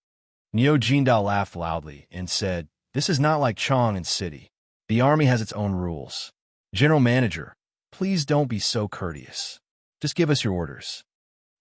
[SPEAKER 1] Niu Jinda laughed loudly and said, "This is not like Chang and City. The army has its own rules. General Manager, please don't be so courteous. Just give us your orders."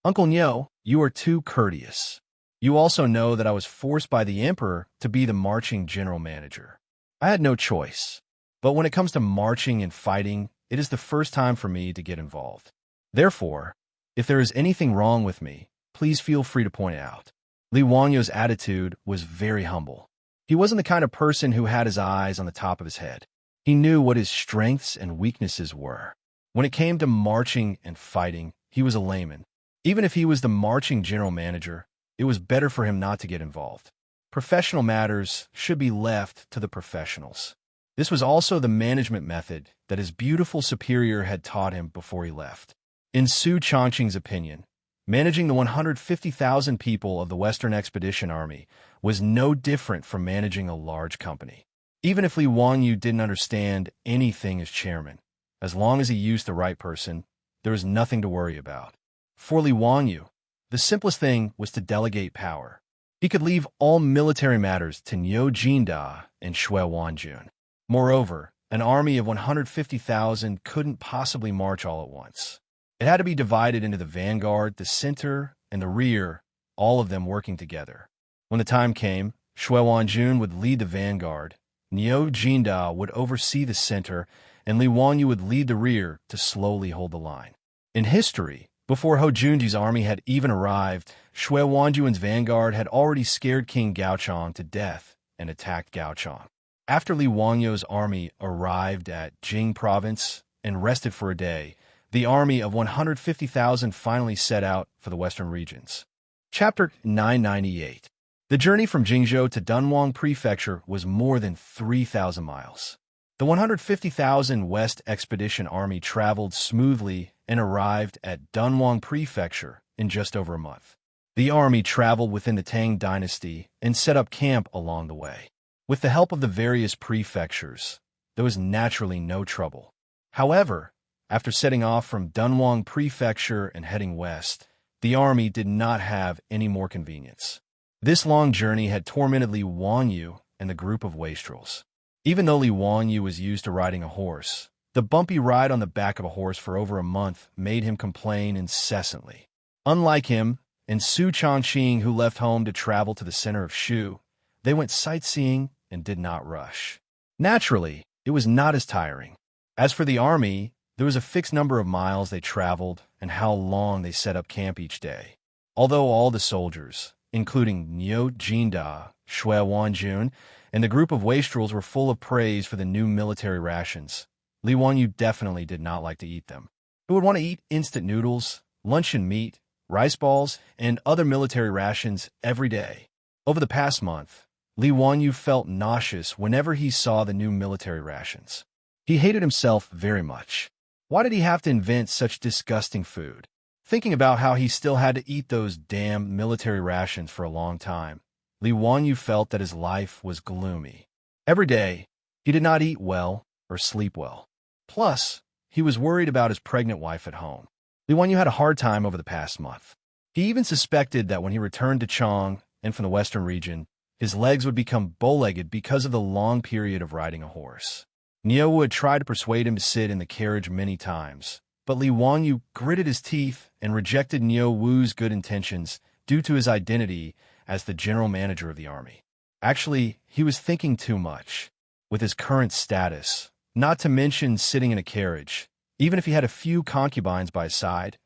[SPEAKER 1] Uncle Niu, you are too courteous. You also know that I was forced by the emperor to be the marching general manager. I had no choice. But when it comes to marching and fighting, it is the first time for me to get involved. Therefore, if there is anything wrong with me, please feel free to point it out. Li Wanyu's attitude was very humble. He wasn't the kind of person who had his eyes on the top of his head. He knew what his strengths and weaknesses were. When it came to marching and fighting, he was a layman. Even if he was the marching general manager, it was better for him not to get involved. Professional matters should be left to the professionals. This was also the management method that his beautiful superior had taught him before he left. In Su Chongqing's opinion, managing the 150,000 people of the Western Expedition Army was no different from managing a large company. Even if Li Wanyu didn't understand anything as chairman, as long as he used the right person, there was nothing to worry about. For Li Wanyu, the simplest thing was to delegate power. He could leave all military matters to Niu Jinda and Xue Wanjun. Moreover, an army of 150,000 couldn't possibly march all at once. It had to be divided into the vanguard, the center, and the rear, all of them working together. When the time came, Xue Wanjun would lead the vanguard, Niu Jinda would oversee the center, and Li Wanyu would lead the rear to slowly hold the line. In history, before Hou Junji's army had even arrived, Xue Wanjun's vanguard had already scared King Gaochang to death and attacked Gaochang. After Li Wanyu's army arrived at Jing province and rested for a day, the army of 150,000 finally set out for the western regions. Chapter 998. The journey from Jingzhou to Dunhuang Prefecture was more than 3,000 miles. The 150,000 West Expedition Army traveled smoothly and arrived at Dunhuang Prefecture in just over a month. The army traveled within the Tang dynasty and set up camp along the way. With the help of the various prefectures, there was naturally no trouble. However, after setting off from Dunhuang Prefecture and heading west, the army did not have any more convenience. This long journey had tormented Li Wanyu and the group of wastrels. Even though Li Wanyu was used to riding a horse, the bumpy ride on the back of a horse for over a month made him complain incessantly. Unlike him and Su Chongqing, who left home to travel to the center of Shu, they went sightseeing and did not rush. Naturally, it was not as tiring. As for the army, there was a fixed number of miles they traveled and how long they set up camp each day. Although all the soldiers, including Niu Jinda, Xue Wanjun, and the group of wastrels were full of praise for the new military rations, Li Wanyu definitely did not like to eat them. He would want to eat instant noodles, luncheon meat, rice balls, and other military rations every day. Over the past month, Li Wanyu felt nauseous whenever he saw the new military rations. He hated himself very much. Why did he have to invent such disgusting food? Thinking about how he still had to eat those damn military rations for a long time, Li Wanyu felt that his life was gloomy. Every day, he did not eat well or sleep well. Plus, he was worried about his pregnant wife at home. Li Wanyu had a hard time over the past month. He even suspected that when he returned to Chang and from the western region, his legs would become bow-legged because of the long period of riding a horse. Niu had tried to persuade him to sit in the carriage many times, but Li Wanyu gritted his teeth and rejected Niu Wu's good intentions due to his identity as the general manager of the army. Actually, he was thinking too much. With his current status, not to mention sitting in a carriage, even if he had a few concubines by his side,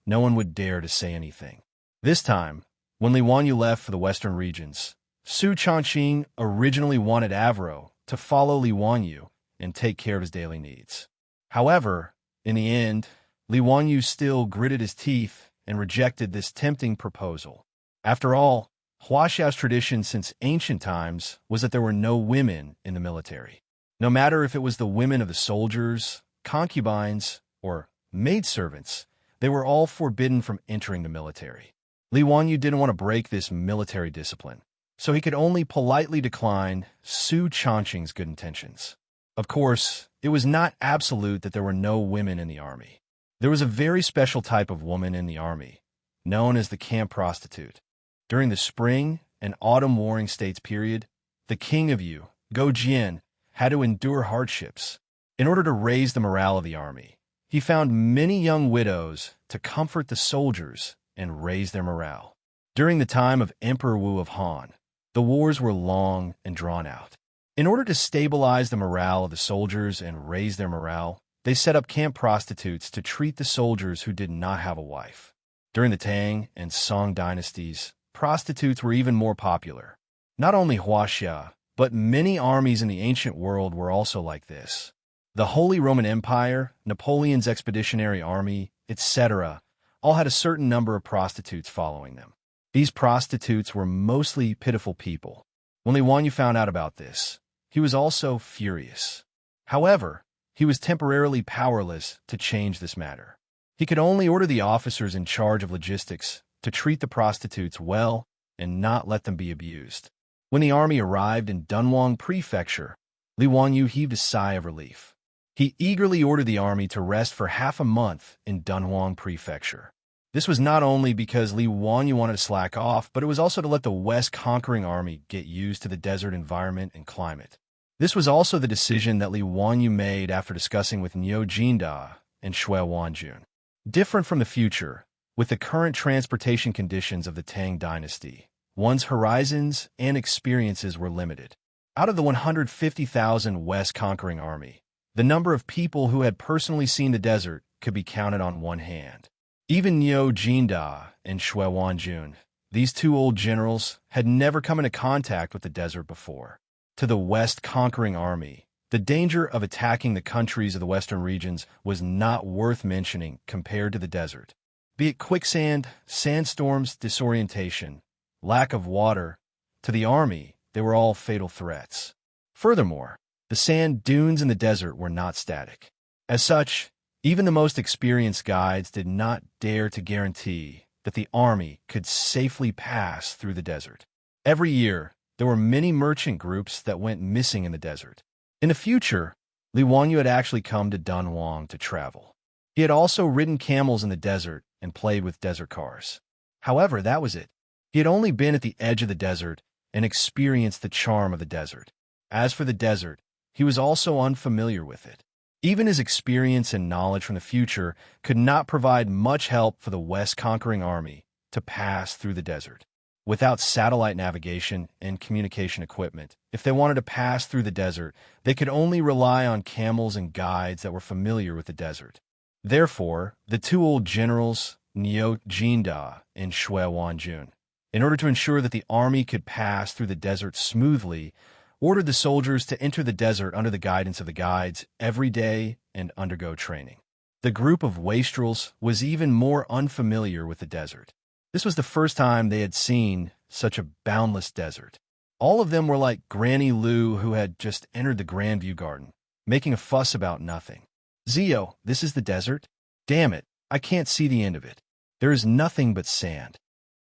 [SPEAKER 1] no one would dare to say anything. This time, when Li Wanyu left for the western regions, Su Chongqing originally wanted Avro to follow Li Wanyu and take care of his daily needs. However, in the end, Li Wanyu still gritted his teeth and rejected this tempting proposal. After all, Huaxia's tradition since ancient times was that there were no women in the military. No matter if it was the women of the soldiers, concubines, or maidservants, they were all forbidden from entering the military. Li Wanyu didn't want to break this military discipline, so he could only politely decline Su Chongqing's good intentions. Of course, it was not absolute that there were no women in the army. There was a very special type of woman in the army, known as the camp prostitute. During the spring and autumn warring states period, the king of Yu, Go Jian, had to endure hardships. In order to raise the morale of the army, he found many young widows to comfort the soldiers and raise their morale. During the time of Emperor Wu of Han, the wars were long and drawn out. In order to stabilize the morale of the soldiers and raise their morale, they set up camp prostitutes to treat the soldiers who did not have a wife. During the Tang and Song dynasties, prostitutes were even more popular. Not only Huaxia, but many armies in the ancient world were also like this. The Holy Roman Empire, Napoleon's expeditionary army, etc., all had a certain number of prostitutes following them. These prostitutes were mostly pitiful people. When Li Wanyu found out about this, he was also furious. However, he was temporarily powerless to change this matter. He could only order the officers in charge of logistics to treat the prostitutes well and not let them be abused. When the army arrived in Dunhuang Prefecture, Li Wanyu heaved a sigh of relief. He eagerly ordered the army to rest for half a month in Dunhuang Prefecture. This was not only because Li Wanyu wanted to slack off, but it was also to let the West conquering army get used to the desert environment and climate. This was also the decision that Li Wanyu made after discussing with Niu Jinda and Shui Wanjun. Different from the future, with the current transportation conditions of the Tang dynasty, one's horizons and experiences were limited. Out of the 150,000 West conquering army, the number of people who had personally seen the desert could be counted on one hand. Even Niu Jinda and Shui Wanjun, these two old generals, had never come into contact with the desert before. To the West conquering army, the danger of attacking the countries of the western regions was not worth mentioning compared to the desert. Be it quicksand, sandstorms, disorientation, lack of water, to the army, they were all fatal threats. Furthermore, the sand dunes in the desert were not static. As such, even the most experienced guides did not dare to guarantee that the army could safely pass through the desert. Every year, there were many merchant groups that went missing in the desert. In the future, Li Wanyu had actually come to Dunhuang to travel. He had also ridden camels in the desert and played with desert cars. However, that was it. He had only been at the edge of the desert and experienced the charm of the desert. As for the desert, he was also unfamiliar with it. Even his experience and knowledge from the future could not provide much help for the West conquering army to pass through the desert. Without satellite navigation and communication equipment, if they wanted to pass through the desert, they could only rely on camels and guides that were familiar with the desert. Therefore, the two old generals, Niu Jinda and Shui Wanjun, in order to ensure that the army could pass through the desert smoothly, ordered the soldiers to enter the desert under the guidance of the guides every day and undergo training. The group of wastrels was even more unfamiliar with the desert. This was the first time they had seen such a boundless desert. All of them were like Granny Lu, who had just entered the Grandview Garden, making a fuss about nothing. "Zio, this is the desert? Damn it, I can't see the end of it. There is nothing but sand."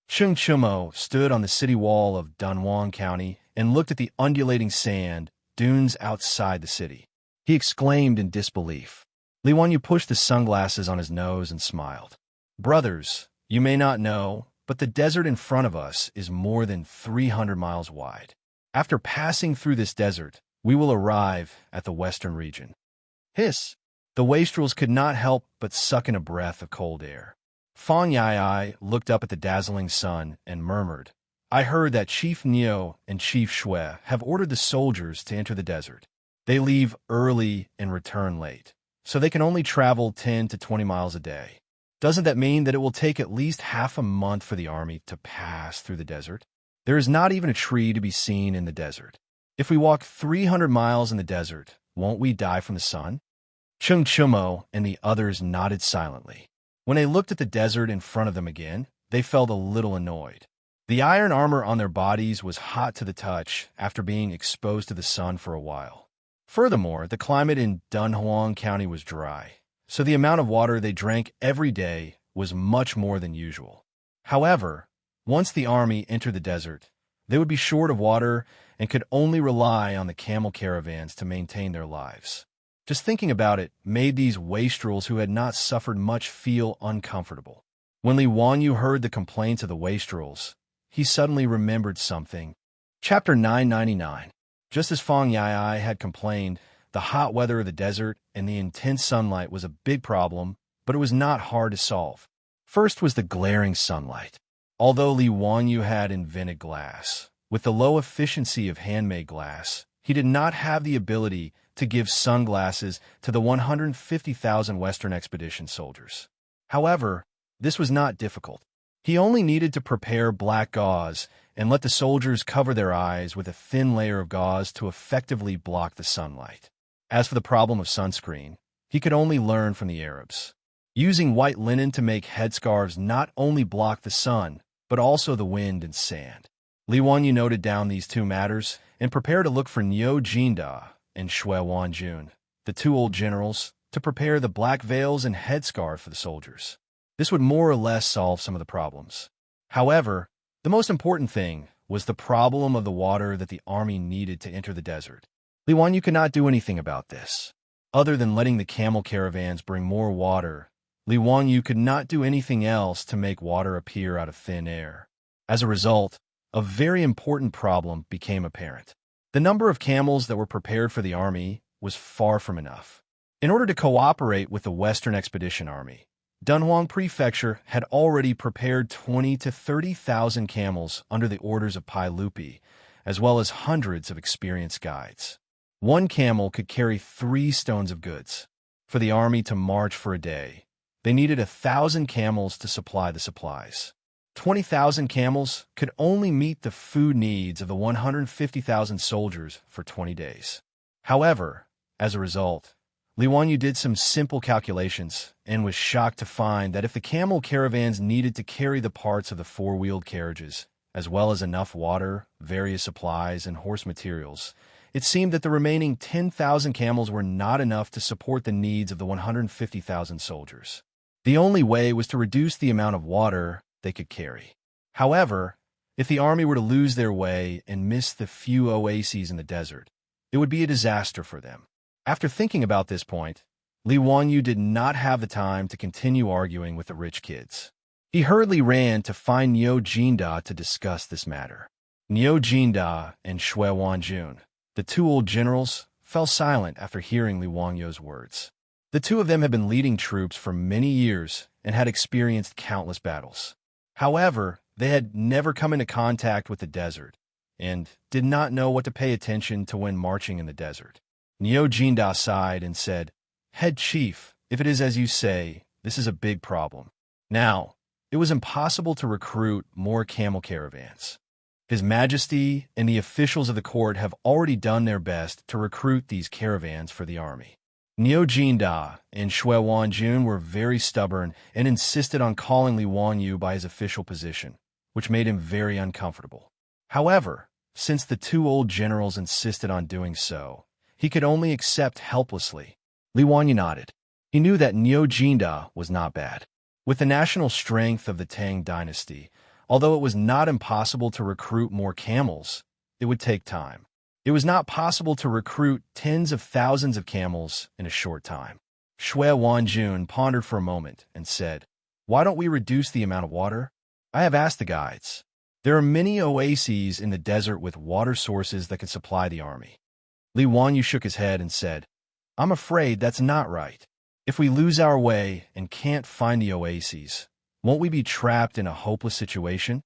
[SPEAKER 1] Chung Chumo stood on the city wall of Dunhuang County and looked at the undulating sand dunes outside the city. He exclaimed in disbelief. Li Wanyu pushed the sunglasses on his nose and smiled. "Brothers, you may not know, but the desert in front of us is more than 300 miles wide. After passing through this desert, we will arrive at the western region." Hiss! The wastrels could not help but suck in a breath of cold air. Fang Yai looked up at the dazzling sun and murmured, "I heard that Chief Niu and Chief Shui have ordered the soldiers to enter the desert. They leave early and return late, so they can only travel 10 to 20 miles a day. Doesn't that mean that it will take at least half a month for the army to pass through the desert? There is not even a tree to be seen in the desert. If we walk 300 miles in the desert, won't we die from the sun?" Chung Chumo and the others nodded silently. When they looked at the desert in front of them again, they felt a little annoyed. The iron armor on their bodies was hot to the touch after being exposed to the sun for a while. Furthermore, the climate in Dunhuang County was dry, so the amount of water they drank every day was much more than usual. However, once the army entered the desert, they would be short of water and could only rely on the camel caravans to maintain their lives. Just thinking about it made these wastrels who had not suffered much feel uncomfortable. When Li Wanyu heard the complaints of the wastrels, he suddenly remembered something. Chapter 999. Just as Fang Yai had complained, the hot weather of the desert and the intense sunlight was a big problem, but it was not hard to solve. First was the glaring sunlight. Although Li Wanyu had invented glass, with the low efficiency of handmade glass, he did not have the ability to give sunglasses to the 150,000 Western Expedition soldiers. However, this was not difficult. He only needed to prepare black gauze and let the soldiers cover their eyes with a thin layer of gauze to effectively block the sunlight. As for the problem of sunscreen, he could only learn from the Arabs. Using white linen to make headscarves not only blocked the sun, but also the wind and sand. Li Wanyu noted down these two matters and prepared to look for Niu Jinda and Shui Wanjun, the two old generals, to prepare the black veils and headscarf for the soldiers. This would more or less solve some of the problems. However, the most important thing was the problem of the water that the army needed to enter the desert. Li Wanyu could not do anything about this. Other than letting the camel caravans bring more water, Li Wanyu could not do anything else to make water appear out of thin air. As a result, a very important problem became apparent. The number of camels that were prepared for the army was far from enough. In order to cooperate with the Western Expedition Army, Dunhuang Prefecture had already prepared 20 to 30,000 camels under the orders of Pai Lupi, as well as hundreds of experienced guides. One camel could carry 3 stones of goods. For the army to march for a day, they needed 1,000 camels to supply the supplies. 20,000 camels could only meet the food needs of the 150,000 soldiers for 20 days. However, as a result, Li Wanyu did some simple calculations and was shocked to find that if the camel caravans needed to carry the parts of the 4-wheeled carriages, as well as enough water, various supplies, and horse materials, it seemed that the remaining 10,000 camels were not enough to support the needs of the 150,000 soldiers. The only way was to reduce the amount of water they could carry. However, if the army were to lose their way and miss the few oases in the desert, it would be a disaster for them. After thinking about this point, Li Wanyu did not have the time to continue arguing with the rich kids. He hurriedly ran to find Niu Jinda to discuss this matter. Niu Jinda and Shui Wanjun, the two old generals, fell silent after hearing Li Wanyu's words. The two of them had been leading troops for many years and had experienced countless battles. However, they had never come into contact with the desert and did not know what to pay attention to when marching in the desert. Niu Jinda sighed and said, "Head chief, if it is as you say, this is a big problem. Now, it was impossible to recruit more camel caravans. His Majesty and the officials of the court have already done their best to recruit these caravans for the army." Niu Jinda and Shui Wanjun were very stubborn and insisted on calling Li Wanyu by his official position, which made him very uncomfortable. However, since the two old generals insisted on doing so, he could only accept helplessly. Li Wanyu nodded. He knew that Niu Jinda was not bad. With the national strength of the Tang dynasty, although it was not impossible to recruit more camels, it would take time. It was not possible to recruit tens of thousands of camels in a short time. Shui Wanjun pondered for a moment and said, "Why don't we reduce the amount of water? I have asked the guides. There are many oases in the desert with water sources that could supply the army." Li Wanyu shook his head and said, "I'm afraid that's not right. If we lose our way and can't find the oases, won't we be trapped in a hopeless situation?"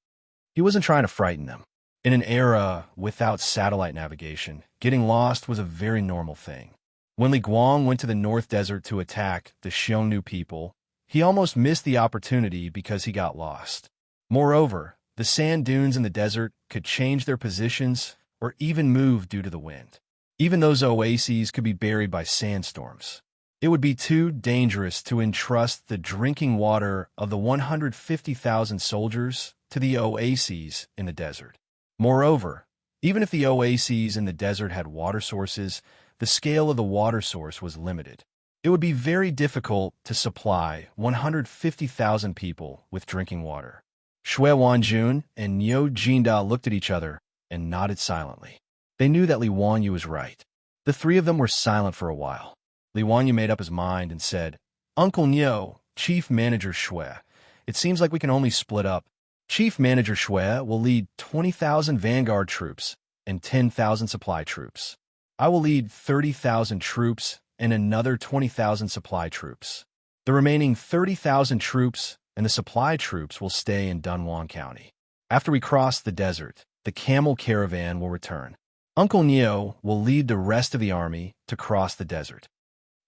[SPEAKER 1] He wasn't trying to frighten them. In an era without satellite navigation, getting lost was a very normal thing. When Li Guang went to the North Desert to attack the Xiongnu people, he almost missed the opportunity because he got lost. Moreover, the sand dunes in the desert could change their positions or even move due to the wind. Even those oases could be buried by sandstorms. It would be too dangerous to entrust the drinking water of the 150,000 soldiers to the oases in the desert. Moreover, even if the oases in the desert had water sources, the scale of the water source was limited. It would be very difficult to supply 150,000 people with drinking water. Shui Wanjun and Niu Jinda looked at each other and nodded silently. They knew that Li Wanyu was right. The three of them were silent for a while. Li Wanyu made up his mind and said, "Uncle Niu, Chief Manager Shui, it seems like we can only split up. Chief Manager Shui will lead 20,000 vanguard troops and 10,000 supply troops. I will lead 30,000 troops and another 20,000 supply troops. The remaining 30,000 troops and the supply troops will stay in Dunhuang County. After we cross the desert, the camel caravan will return. Uncle Niu will lead the rest of the army to cross the desert."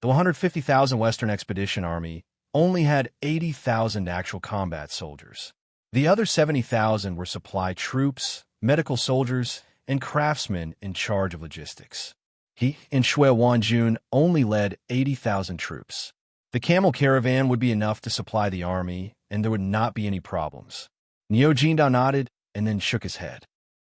[SPEAKER 1] The 150,000 Western Expedition Army only had 80,000 actual combat soldiers. The other 70,000 were supply troops, medical soldiers, and craftsmen in charge of logistics. He and Shui Wanjun only led 80,000 troops. The camel caravan would be enough to supply the army, and there would not be any problems. Niu Jinda nodded and then shook his head.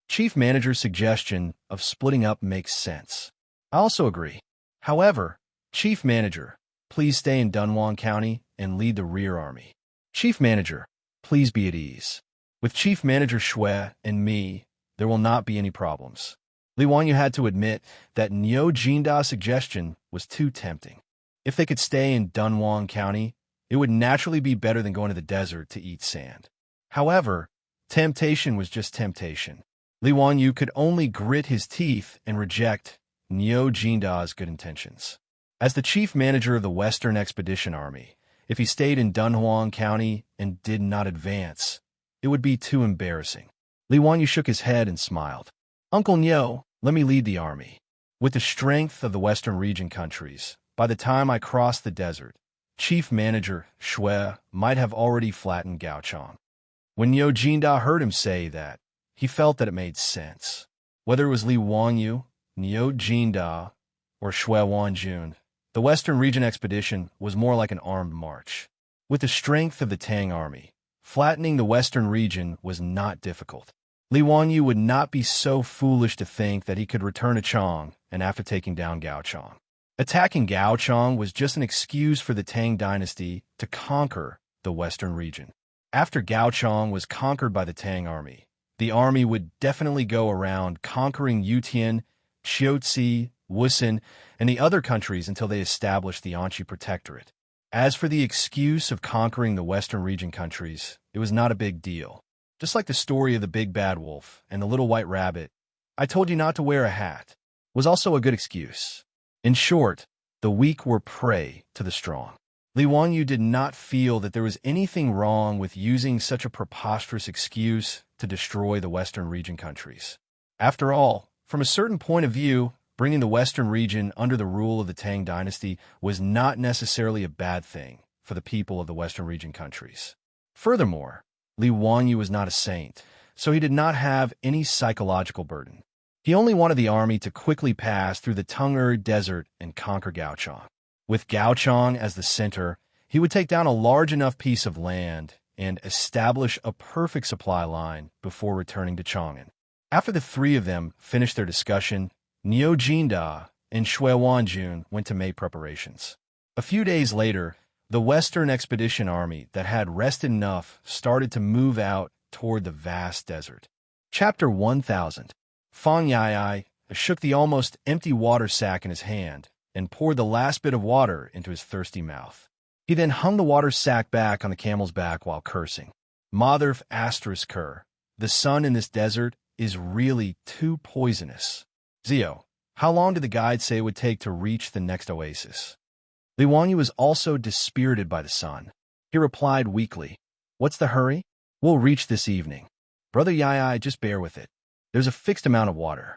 [SPEAKER 1] Chief Manager's suggestion of splitting up makes sense. I also agree. However, Chief Manager, please stay in Dunhuang County and lead the rear army. Chief Manager, please be at ease. With Chief Manager Shui and me, there will not be any problems. Li Wanyu had to admit that Niu Jinda's suggestion was too tempting. If they could stay in Dunhuang County, it would naturally be better than going to the desert to eat sand. However, temptation was just temptation. Li Wanyu could only grit his teeth and reject Niu Jinda's good intentions. As the chief manager of the Western Expedition Army, if he stayed in Dunhuang County and did not advance, it would be too embarrassing. Li Wanyu shook his head and smiled. Uncle Niu, let me lead the army. With the strength of the Western region countries, by the time I cross the desert, Chief Manager Shui might have already flattened Gaochang. When Niu Jinda heard him say that, he felt that it made sense. Whether it was Li Wanyu, Niu Jinda, or Shui Wanjun, the Western region expedition was more like an armed march. With the strength of the Tang army, flattening the Western region was not difficult. Li Wanyu would not be so foolish to think that he could return to Chang and after taking down Gaochang. Attacking Gaochang was just an excuse for the Tang dynasty to conquer the Western region. After Gaochang was conquered by the army would definitely go around conquering Yutian, Xianxia, Wuxia, and the other countries until they established the Anqi Protectorate. As for the excuse of conquering the Western region countries, it was not a big deal. Just like the story of the big bad wolf and the little white rabbit, I told you not to wear a hat, was also a good excuse. In short, the weak were prey to the strong. Li Wanyu did not feel that there was anything wrong with using such a preposterous excuse to destroy the Western region countries. After all, from a certain point of view, bringing the Western region under the rule of the Tang dynasty was not necessarily a bad thing for the people of the Western region countries. Furthermore, Li Wanyu was not a saint, so he did not have any psychological burden. He only wanted the army to quickly pass through the Tung'er Desert and conquer Gaochang. With Gaochang as the center, he would take down a large enough piece of land and establish a perfect supply line before returning to Chang'an. After the three of them finished their discussion, Niu Jinda and Shui Wanjun went to make preparations. A few days later, the Western Expedition Army that had rested enough started to move out toward the vast desert. Chapter 1000. Fang Yai shook the almost empty water sack in his hand and poured the last bit of water into his thirsty mouth. He then hung the water sack back on the camel's back while cursing. Motherf asterisk cur, the sun in this desert is really too poisonous. Zio, how long did the guide say it would take to reach the next oasis? Li Wanyu was also dispirited by the sun. He replied weakly, What's the hurry? We'll reach this evening. Brother Yai, just bear with it. There's a fixed amount of water.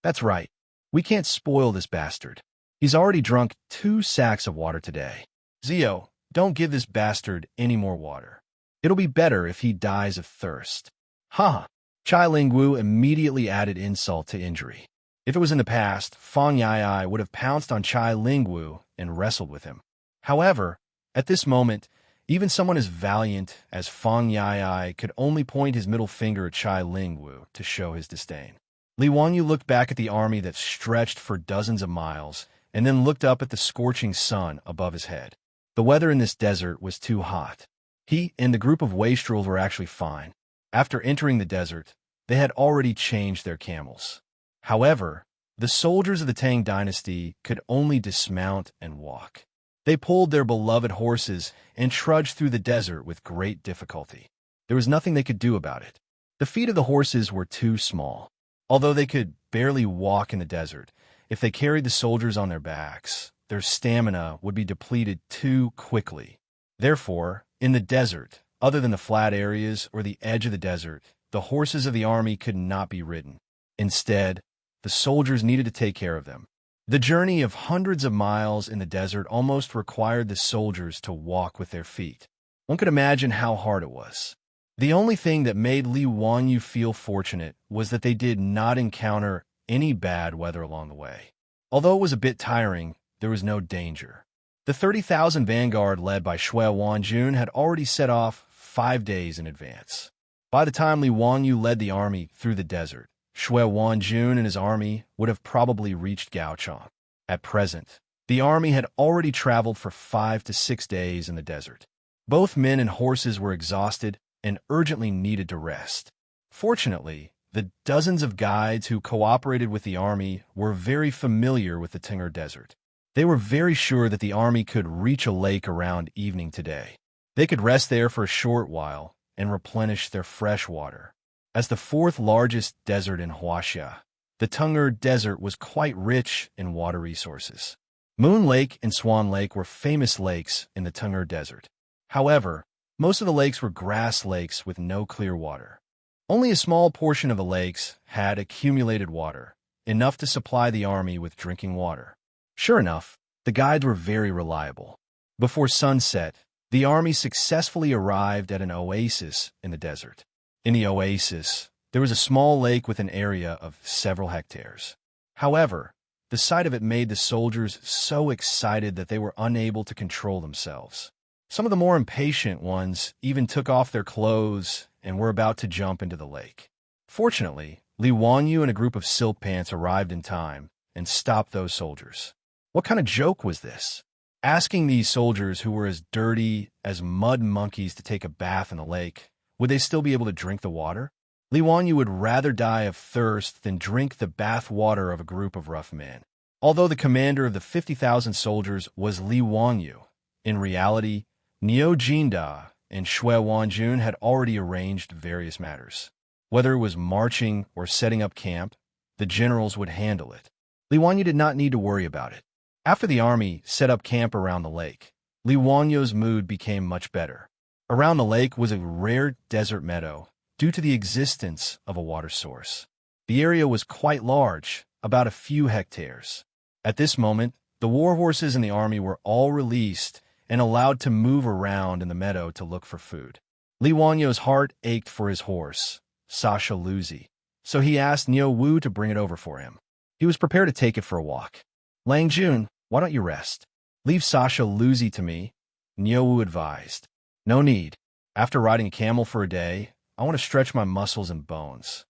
[SPEAKER 1] That's right. We can't spoil this bastard. He's already drunk 2 sacks of water today. Zio, don't give this bastard any more water. It'll be better if he dies of thirst. Ha! Chai Lingwu immediately added insult to injury. If it was in the past, Fang Yai would have pounced on Chai Lingwu and wrestled with him. However, at this moment, even someone as valiant as Fang Yai could only point his middle finger at Chai Lingwu to show his disdain. Li Wanyu looked back at the army that stretched for dozens of miles and then looked up at the scorching sun above his head. The weather in this desert was too hot. He and the group of wastrels were actually fine. After entering the desert, they had already changed their camels. However, the soldiers of the Tang dynasty could only dismount and walk. They pulled their beloved horses and trudged through the desert with great difficulty. There was nothing they could do about it. The feet of the horses were too small. Although they could barely walk in the desert, if they carried the soldiers on their backs, their stamina would be depleted too quickly. Therefore, in the desert, other than the flat areas or the edge of the desert, the horses of the army could not be ridden. Instead, the soldiers needed to take care of them. The journey of hundreds of miles in the desert almost required the soldiers to walk with their feet. One could imagine how hard it was. The only thing that made Li Wanyu feel fortunate was that they did not encounter any bad weather along the way. Although it was a bit tiring, there was no danger. The 30,000 vanguard led by Shui Wanjun had already set off 5 days in advance. By the time Li Wanyu led the army through the desert, Shui Wanjun and his army would have probably reached Gaochang. At present, the army had already traveled for 5 to 6 days in the desert. Both men and horses were exhausted and urgently needed to rest. Fortunately, the dozens of guides who cooperated with the army were very familiar with the Tang Desert. They were very sure that the army could reach a lake around evening today. They could rest there for a short while and replenish their fresh water. As the fourth largest desert in Wuxia, the Tang Desert was quite rich in water resources. Moon Lake and Swan Lake were famous lakes in the Tang Desert. However, most of the lakes were grass lakes with no clear water. Only a small portion of the lakes had accumulated water, enough to supply the army with drinking water. Sure enough, the guides were very reliable. Before sunset, the army successfully arrived at an oasis in the desert. In the oasis, there was a small lake with an area of several hectares. However, the sight of it made the soldiers so excited that they were unable to control themselves. Some of the more impatient ones even took off their clothes and were about to jump into the lake. Fortunately, Li Wanyu and a group of silk pants arrived in time and stopped those soldiers. What kind of joke was this? Asking these soldiers who were as dirty as mud monkeys to take a bath in the lake, would they still be able to drink the water? Li Wanyu would rather die of thirst than drink the bath water of a group of rough men. Although the commander of the 50,000 soldiers was Li Wanyu, in reality, Niu Jinda and Shui Wanjun had already arranged various matters. Whether it was marching or setting up camp, the generals would handle it. Li Wanyu did not need to worry about it. After the army set up camp around the lake, Li Wanyu's mood became much better. Around the lake was a rare desert meadow due to the existence of a water source. The area was quite large, about a few hectares. At this moment, the war horses in the army were all released and allowed to move around in the meadow to look for food. Li Wanyu's heart ached for his horse, Sasha Luzi, so he asked Niu Wu to bring it over for him. He was prepared to take it for a walk. Lang Jun, why don't you rest? Leave Sasha Luzi to me, Niu Wu advised. No need. After riding a camel for a day, I want to stretch my muscles and bones.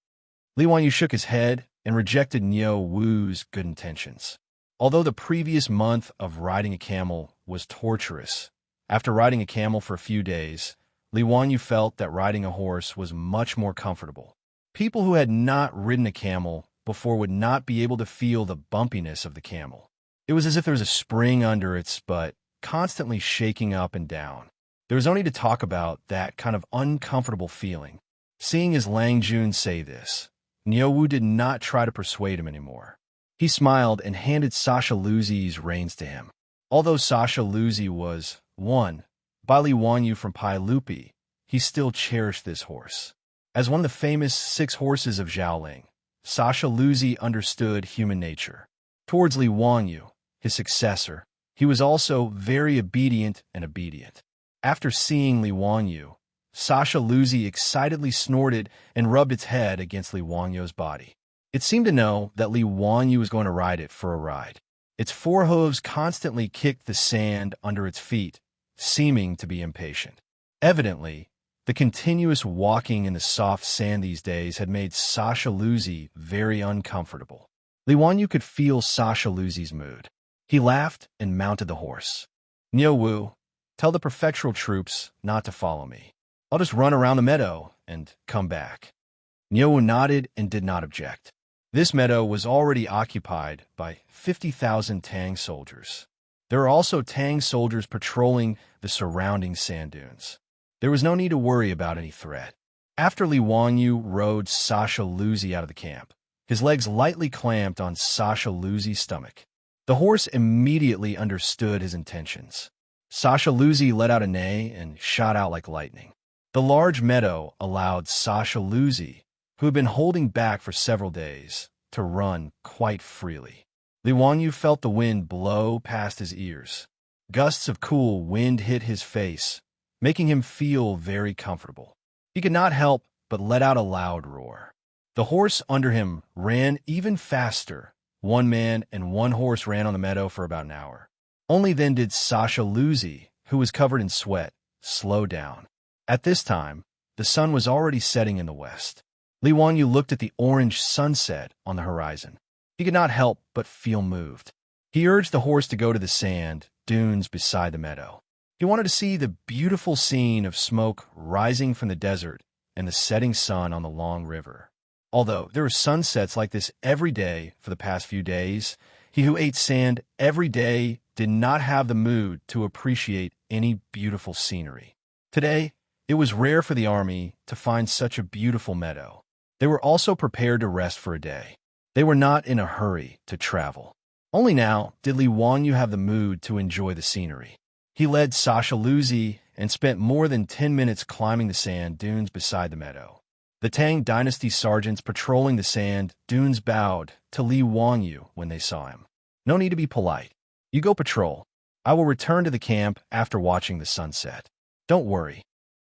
[SPEAKER 1] Li Wanyu shook his head and rejected Niu Wu's good intentions. Although the previous month of riding a camel was torturous, after riding a camel for a few days, Li Wanyu felt that riding a horse was much more comfortable. People who had not ridden a camel before would not be able to feel the bumpiness of the camel. It was as if there was a spring under its butt, constantly shaking up and down. There was only to talk about that kind of uncomfortable feeling. Seeing as Lang Jun say this, Niu Wu did not try to persuade him anymore. He smiled and handed Sasha Luzi's reins to him. Although Sasha Luzi was won by Li Wanyu from Pai Lupi, he still cherished this horse. As one of the famous 6 horses of Zhaoling, Sasha Luzi understood human nature. Towards Li Wanyu, his successor, he was also very obedient. After seeing Li Wanyu, Sasha Luzi excitedly snorted and rubbed its head against Li Wanyu's body. It seemed to know that Li Wanyu was going to ride it for a ride. Its forehooves constantly kicked the sand under its feet, seeming to be impatient. Evidently, the continuous walking in the soft sand these days had made Sasha Luzi very uncomfortable. Li Wanyu could feel Sasha Luzi's mood. He laughed and mounted the horse. Niu Wu, tell the prefectural troops not to follow me. I'll just run around the meadow and come back. Niu Wu nodded and did not object. This meadow was already occupied by 50,000 Tang soldiers. There were also Tang soldiers patrolling the surrounding sand dunes. There was no need to worry about any threat. After Li Wanyu rode Sasha Luzi out of the camp, his legs lightly clamped on Sasha Luzi's stomach. The horse immediately understood his intentions. Sasha Luzi let out a neigh and shot out like lightning. The large meadow allowed Sasha Luzi, who had been holding back for several days, to run quite freely. Li Wanyu felt the wind blow past his ears. Gusts of cool wind hit his face, making him feel very comfortable. He could not help but let out a loud roar. The horse under him ran even faster. 1 man and 1 horse ran on the meadow for about an hour. Only then did Sasha Luzi, who was covered in sweat, slow down. At this time, the sun was already setting in the west. Li Wanyu looked at the orange sunset on the horizon. He could not help but feel moved. He urged the horse to go to the sand dunes beside the meadow. He wanted to see the beautiful scene of smoke rising from the desert and the setting sun on the long river. Although there were sunsets like this every day for the past few days, he who ate sand every day did not have the mood to appreciate any beautiful scenery. Today, it was rare for the army to find such a beautiful meadow. They were also prepared to rest for a day. They were not in a hurry to travel. Only now did Li Wanyu have the mood to enjoy the scenery. He led Xianxia and spent more than 10 minutes climbing the sand dunes beside the meadow. The Tang dynasty sergeants patrolling the sand dunes bowed to Li Wanyu when they saw him. No need to be polite. You go patrol. I will return to the camp after watching the sunset. Don't worry.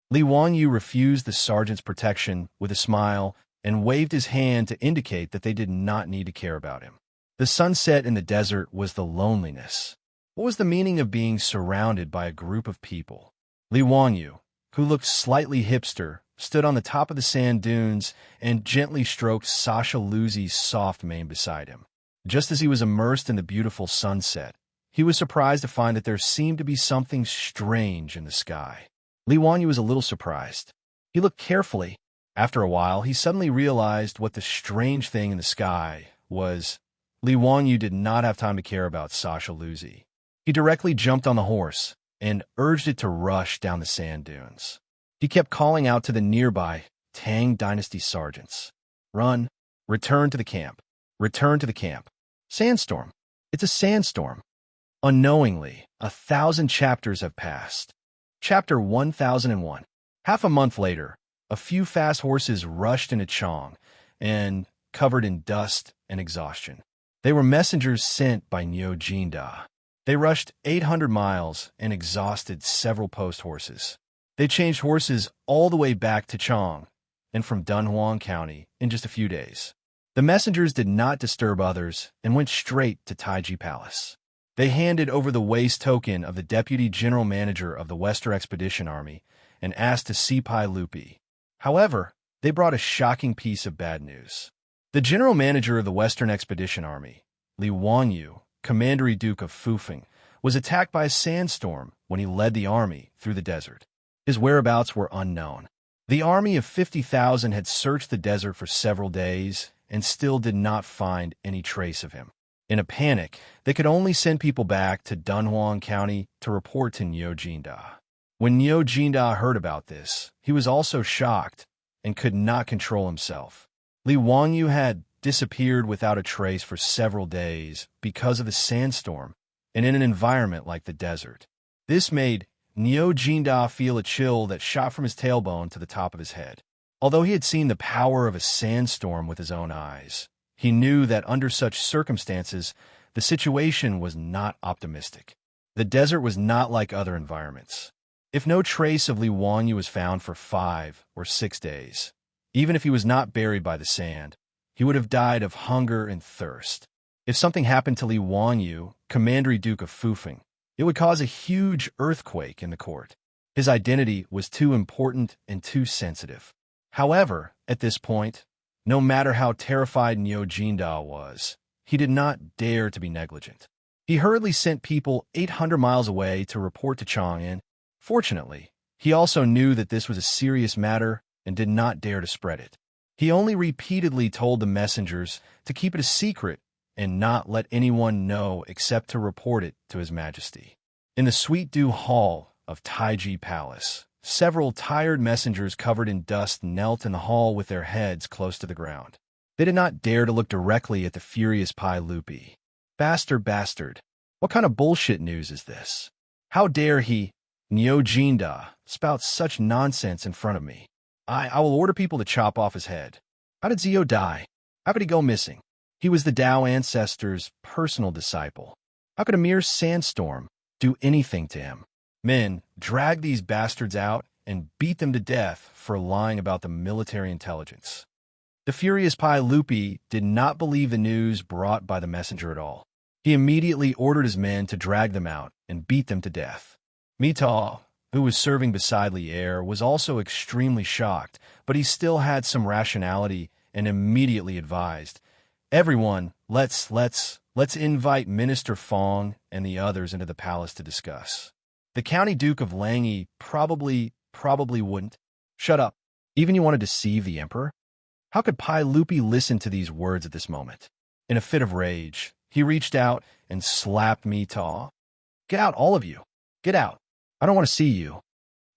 [SPEAKER 1] Li Wanyu refused the sergeant's protection with a smile and waved his hand to indicate that they did not need to care about him. The sunset in the desert was the loneliness. What was the meaning of being surrounded by a group of people? Li Wanyu, who looked slightly hipster, stood on the top of the sand dunes and gently stroked Xianxia's soft mane beside him. Just as he was immersed in the beautiful sunset, he was surprised to find that there seemed to be something strange in the sky. Li Wanyu was a little surprised. He looked carefully. After a while, he suddenly realized what the strange thing in the sky was. Li Wanyu did not have time to care about Xianxia. He directly jumped on the horse and urged it to rush down the sand dunes. He kept calling out to the nearby Tang dynasty sergeants. Run, return to the camp, return to the camp. Sandstorm. It's a sandstorm. Unknowingly, 1,000 chapters have passed. Chapter 1001. Half a month later, a few fast horses rushed into Chang and covered in dust and exhaustion. They were messengers sent by Niu Jinda. They rushed 800 miles and exhausted several post horses. They changed horses all the way back to Chang and from Dunhuang County in just a few days. The messengers did not disturb others and went straight to Taiji Palace. They handed over the waste token of the deputy general manager of the Western Expedition Army and asked to see Pai Lupi. However, they brought a shocking piece of bad news. The general manager of the Western Expedition Army, Li Wanyu, Commandery Duke of Fufeng, was attacked by a sandstorm when he led the army through the desert. His whereabouts were unknown. The army of 50,000 had searched the desert for several days and still did not find any trace of him. In a panic, they could only send people back to Dunhuang County to report to Niu Jinda. When Niu Jinda heard about this, he was also shocked and could not control himself. Li Wanyu had disappeared without a trace for several days because of the sandstorm and in an environment like the desert. This made Niu Jinda feel a chill that shot from his tailbone to the top of his head. Although he had seen the power of a sandstorm with his own eyes, he knew that under such circumstances, the situation was not optimistic. The desert was not like other environments. If no trace of Li Wanyu was found for 5 or 6 days, even if he was not buried by the sand, he would have died of hunger and thirst. If something happened to Li Wanyu, Commandery Duke of Fufeng, it would cause a huge earthquake in the court. His identity was too important and too sensitive. However, at this point, no matter how terrified Niu Jinda was, he did not dare to be negligent. He hurriedly sent people 800 miles away to report to Chang'an. Fortunately, he also knew that this was a serious matter and did not dare to spread it. He only repeatedly told the messengers to keep it a secret and not let anyone know except to report it to His Majesty. In the Sweet Dew Hall of Taiji Palace, several tired messengers covered in dust knelt in the hall with their heads close to the ground. They did not dare to look directly at the furious Pai Lupi. Bastard. What kind of bullshit news is this? How dare he, Niu Jinda, spout such nonsense in front of me? I will order people to chop off his head. How did Zio die? How could he go missing? He was the Tao ancestor's personal disciple. How could a mere sandstorm do anything to him? Men, drag these bastards out and beat them to death for lying about the military intelligence. The furious Pai Lupi did not believe the news brought by the messenger at all. He immediately ordered his men to drag them out and beat them to death. Mita, who was serving beside Li Er, was also extremely shocked, but he still had some rationality and immediately advised, "Everyone, let's invite Minister Fong and the others into the palace to discuss." The County Duke of Langyi probably wouldn't. Shut up. Even you want to deceive the emperor? How could Pai Lupi listen to these words at this moment? In a fit of rage, he reached out and slapped Mi Tuo. "Get out, all of you. Get out. I don't want to see you."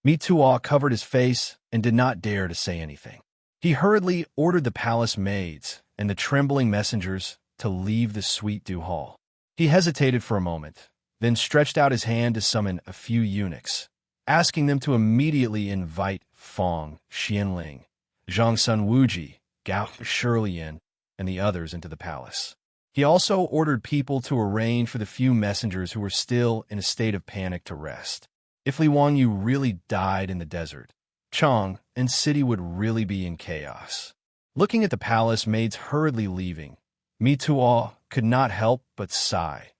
[SPEAKER 1] Mi Tuo covered his face and did not dare to say anything. He hurriedly ordered the palace maids and the trembling messengers to leave the Sweet Dew Hall. He hesitated for a moment, then stretched out his hand to summon a few eunuchs, asking them to immediately invite Fong, Xianling, Zhongsun Wuji, Gao Shilian, and the others into the palace. He also ordered people to arrange for the few messengers who were still in a state of panic to rest. If Li Wanyu really died in the desert, Chang and city would really be in chaos. Looking at the palace maids hurriedly leaving, Mi Tuo could not help but sigh.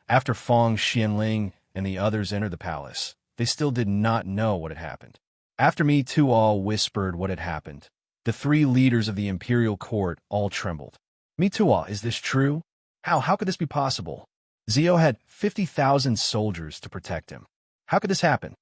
[SPEAKER 1] After Fong, Xianling, and the others entered the palace, they still did not know what had happened. After Mi Tuo whispered what had happened, the three leaders of the imperial court all trembled. "Mi Tuo, is this true? How could this be possible? Zio had 50,000 soldiers to protect him. How could this happen?"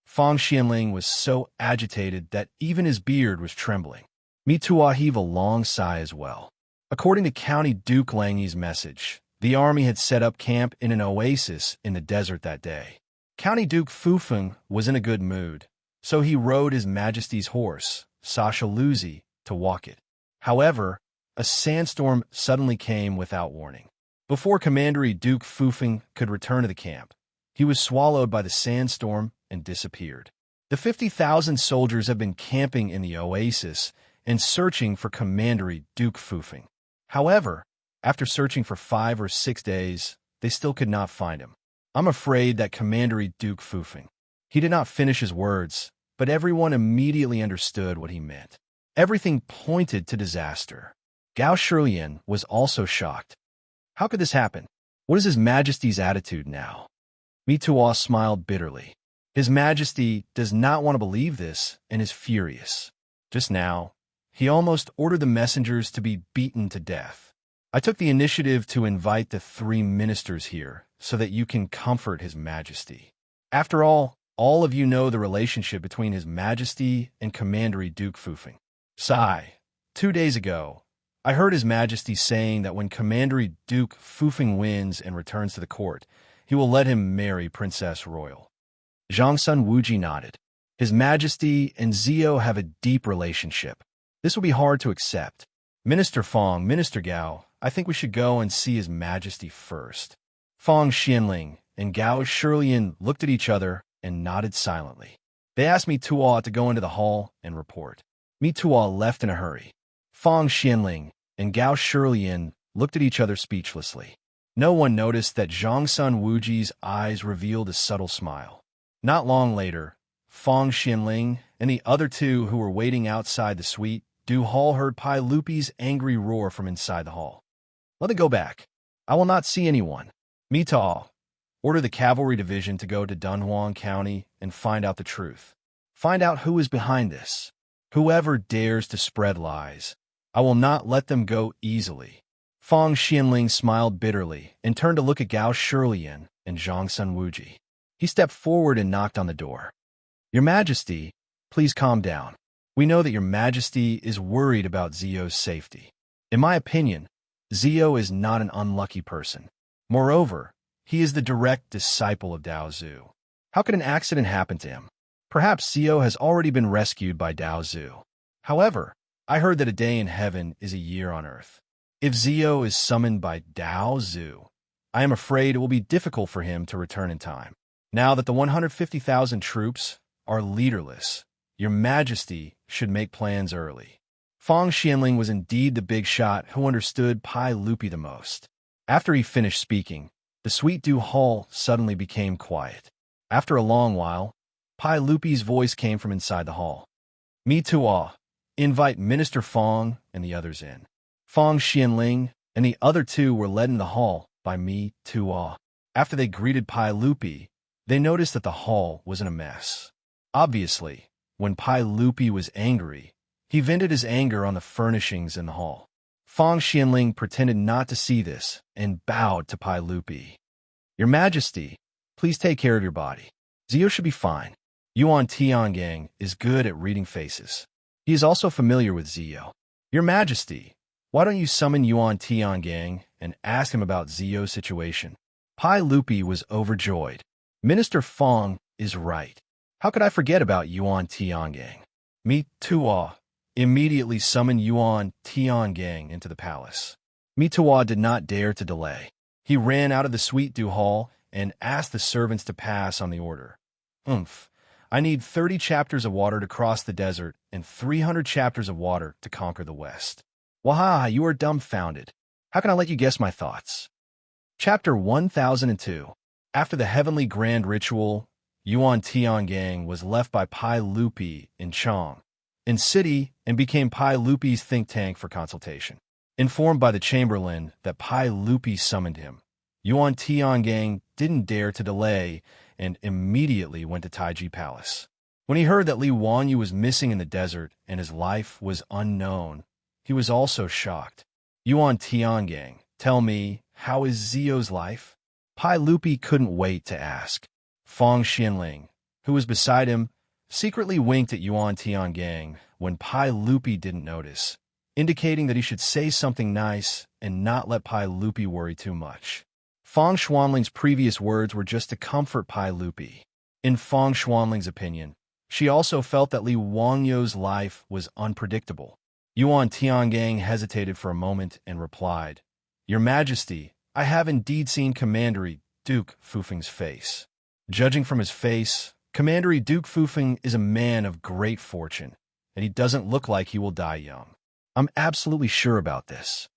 [SPEAKER 1] Fong Xianling was so agitated that even his beard was trembling. Mi Tuo heaved a long sigh as well. According to County Duke Langyi's message, the army had set up camp in an oasis in the desert that day. County Duke Fufeng was in a good mood, so he rode His Majesty's horse, Sasha Luzi, to walk it. However, a sandstorm suddenly came without warning. Before Commander Duke Fufeng could return to the camp, he was swallowed by the sandstorm and disappeared. The 50,000 soldiers have been camping in the oasis and searching for Commander Duke Fufeng. However, after searching for 5 or 6 days, they still could not find him. "I'm afraid that Commander Duke Fufeng." He did not finish his words, but everyone immediately understood what he meant. Everything pointed to disaster. Gao Shilian was also shocked. How could this happen? What is His Majesty's attitude now? Mi Tuo smiled bitterly. His Majesty does not want to believe this and is furious. Just now, he almost ordered the messengers to be beaten to death. "I took the initiative to invite the 3 ministers here so that you can comfort His Majesty. After all of you know the relationship between His Majesty and Commander Duke Fufeng." Sigh. 2 days ago, I heard His Majesty saying that when Commander Duke Fufeng wins and returns to the court, he will let him marry Princess Royal. Zhongsun Wuji nodded. His Majesty and Zio have a deep relationship. This will be hard to accept. Minister Fong, Minister Gao, I think we should go and see His Majesty first. Fong Xianling and Gao Shilian looked at each other and nodded silently. They asked Mi Tuo to go into the hall and report. Mi Tuo left in a hurry. Fong Xianling and Gao Shilian looked at each other speechlessly. No one noticed that Zhongsun Wuji's eyes revealed a subtle smile. Not long later, Fong Xianling and the other 2 who were waiting outside the Sweet Dew Hall heard Pai Lupi's angry roar from inside the hall. "Let them go back. I will not see anyone." Mi Tuo, order the cavalry division to go to Dunhuang County and find out the truth. Find out who is behind this. Whoever dares to spread lies, I will not let them go easily. Fong Xianling smiled bitterly and turned to look at Gao Shilian and Zhongsun Wuji. He stepped forward and knocked on the door. "Your Majesty, please calm down. We know that Your Majesty is worried about Zio's safety. In my opinion, Zio is not an unlucky person. Moreover, he is the direct disciple of Dao Zhu. How could an accident happen to him? Perhaps Zio has already been rescued by Dao Zhu. However, I heard that a day in heaven is a year on earth. If Zio is summoned by Dao Zhu, I am afraid it will be difficult for him to return in time. Now that the 150,000 troops are leaderless, Your Majesty should make plans early." Fong Xianling was indeed the big shot who understood Pai Lupi the most. After he finished speaking, the Sweet Dew Hall suddenly became quiet. After a long while, Pai Lupi's voice came from inside the hall. "Mi Tuo, invite Minister Fong and the others in." Fong Xianling and the other 2 were led in the hall by Mi Tuo. After they greeted Pai Lupi, They noticed that the hall was in a mess. Obviously, when Pai Lupi was angry, he vented his anger on the furnishings in the hall. Fang Xianling pretended not to see this and bowed to Pai Lupi. Your Majesty, please take care of your body. Zio should be fine. Yuan Tiangang is good at reading faces. He is also familiar with Zio. Your Majesty, why don't you summon Yuan Tiangang and ask him about Zio's situation? Pai Lupi was overjoyed. Minister Fang is right. How could I forget about Yuan Tiangang? Mi Tuo immediately summoned Yuan Tiangang into the palace. Mi Tuo did not dare to delay. He ran out of the suite du hall and asked the servants to pass on the order. I need 30 chapters of water to cross the desert and 300 chapters of water to conquer the West. Waha, you are dumbfounded. How can I let you guess my thoughts? Chapter 1002. After the heavenly grand ritual, Yuan Tiangang was left by Pai Lupi in Chang, in city, and became Pai Lupi's think tank for consultation. Informed by the chamberlain that Pai Lupi summoned him, Yuan Tiangang didn't dare to delay and immediately went to Taiji Palace. When he heard that Li Wanyu was missing in the desert and his life was unknown, he was also shocked. Yuan Tiangang, tell me, how is Zio's life? Pai Lupi couldn't wait to ask. Fang Xianling, who was beside him, secretly winked at Yuan Tiangang when Pai Lupi didn't notice, indicating that he should say something nice and not let Pai Lupi worry too much. Fang Xuanling's previous words were just to comfort Pai Lupi. In Fang Xuanling's opinion, she also felt that Li Wangyu's life was unpredictable. Yuan Tiangang hesitated for a moment and replied, Your Majesty, I have indeed seen Commander Duke Fufeng's face. Judging from his face, Commander Duke Fufeng is a man of great fortune, and he doesn't look like he will die young. I'm absolutely sure about this.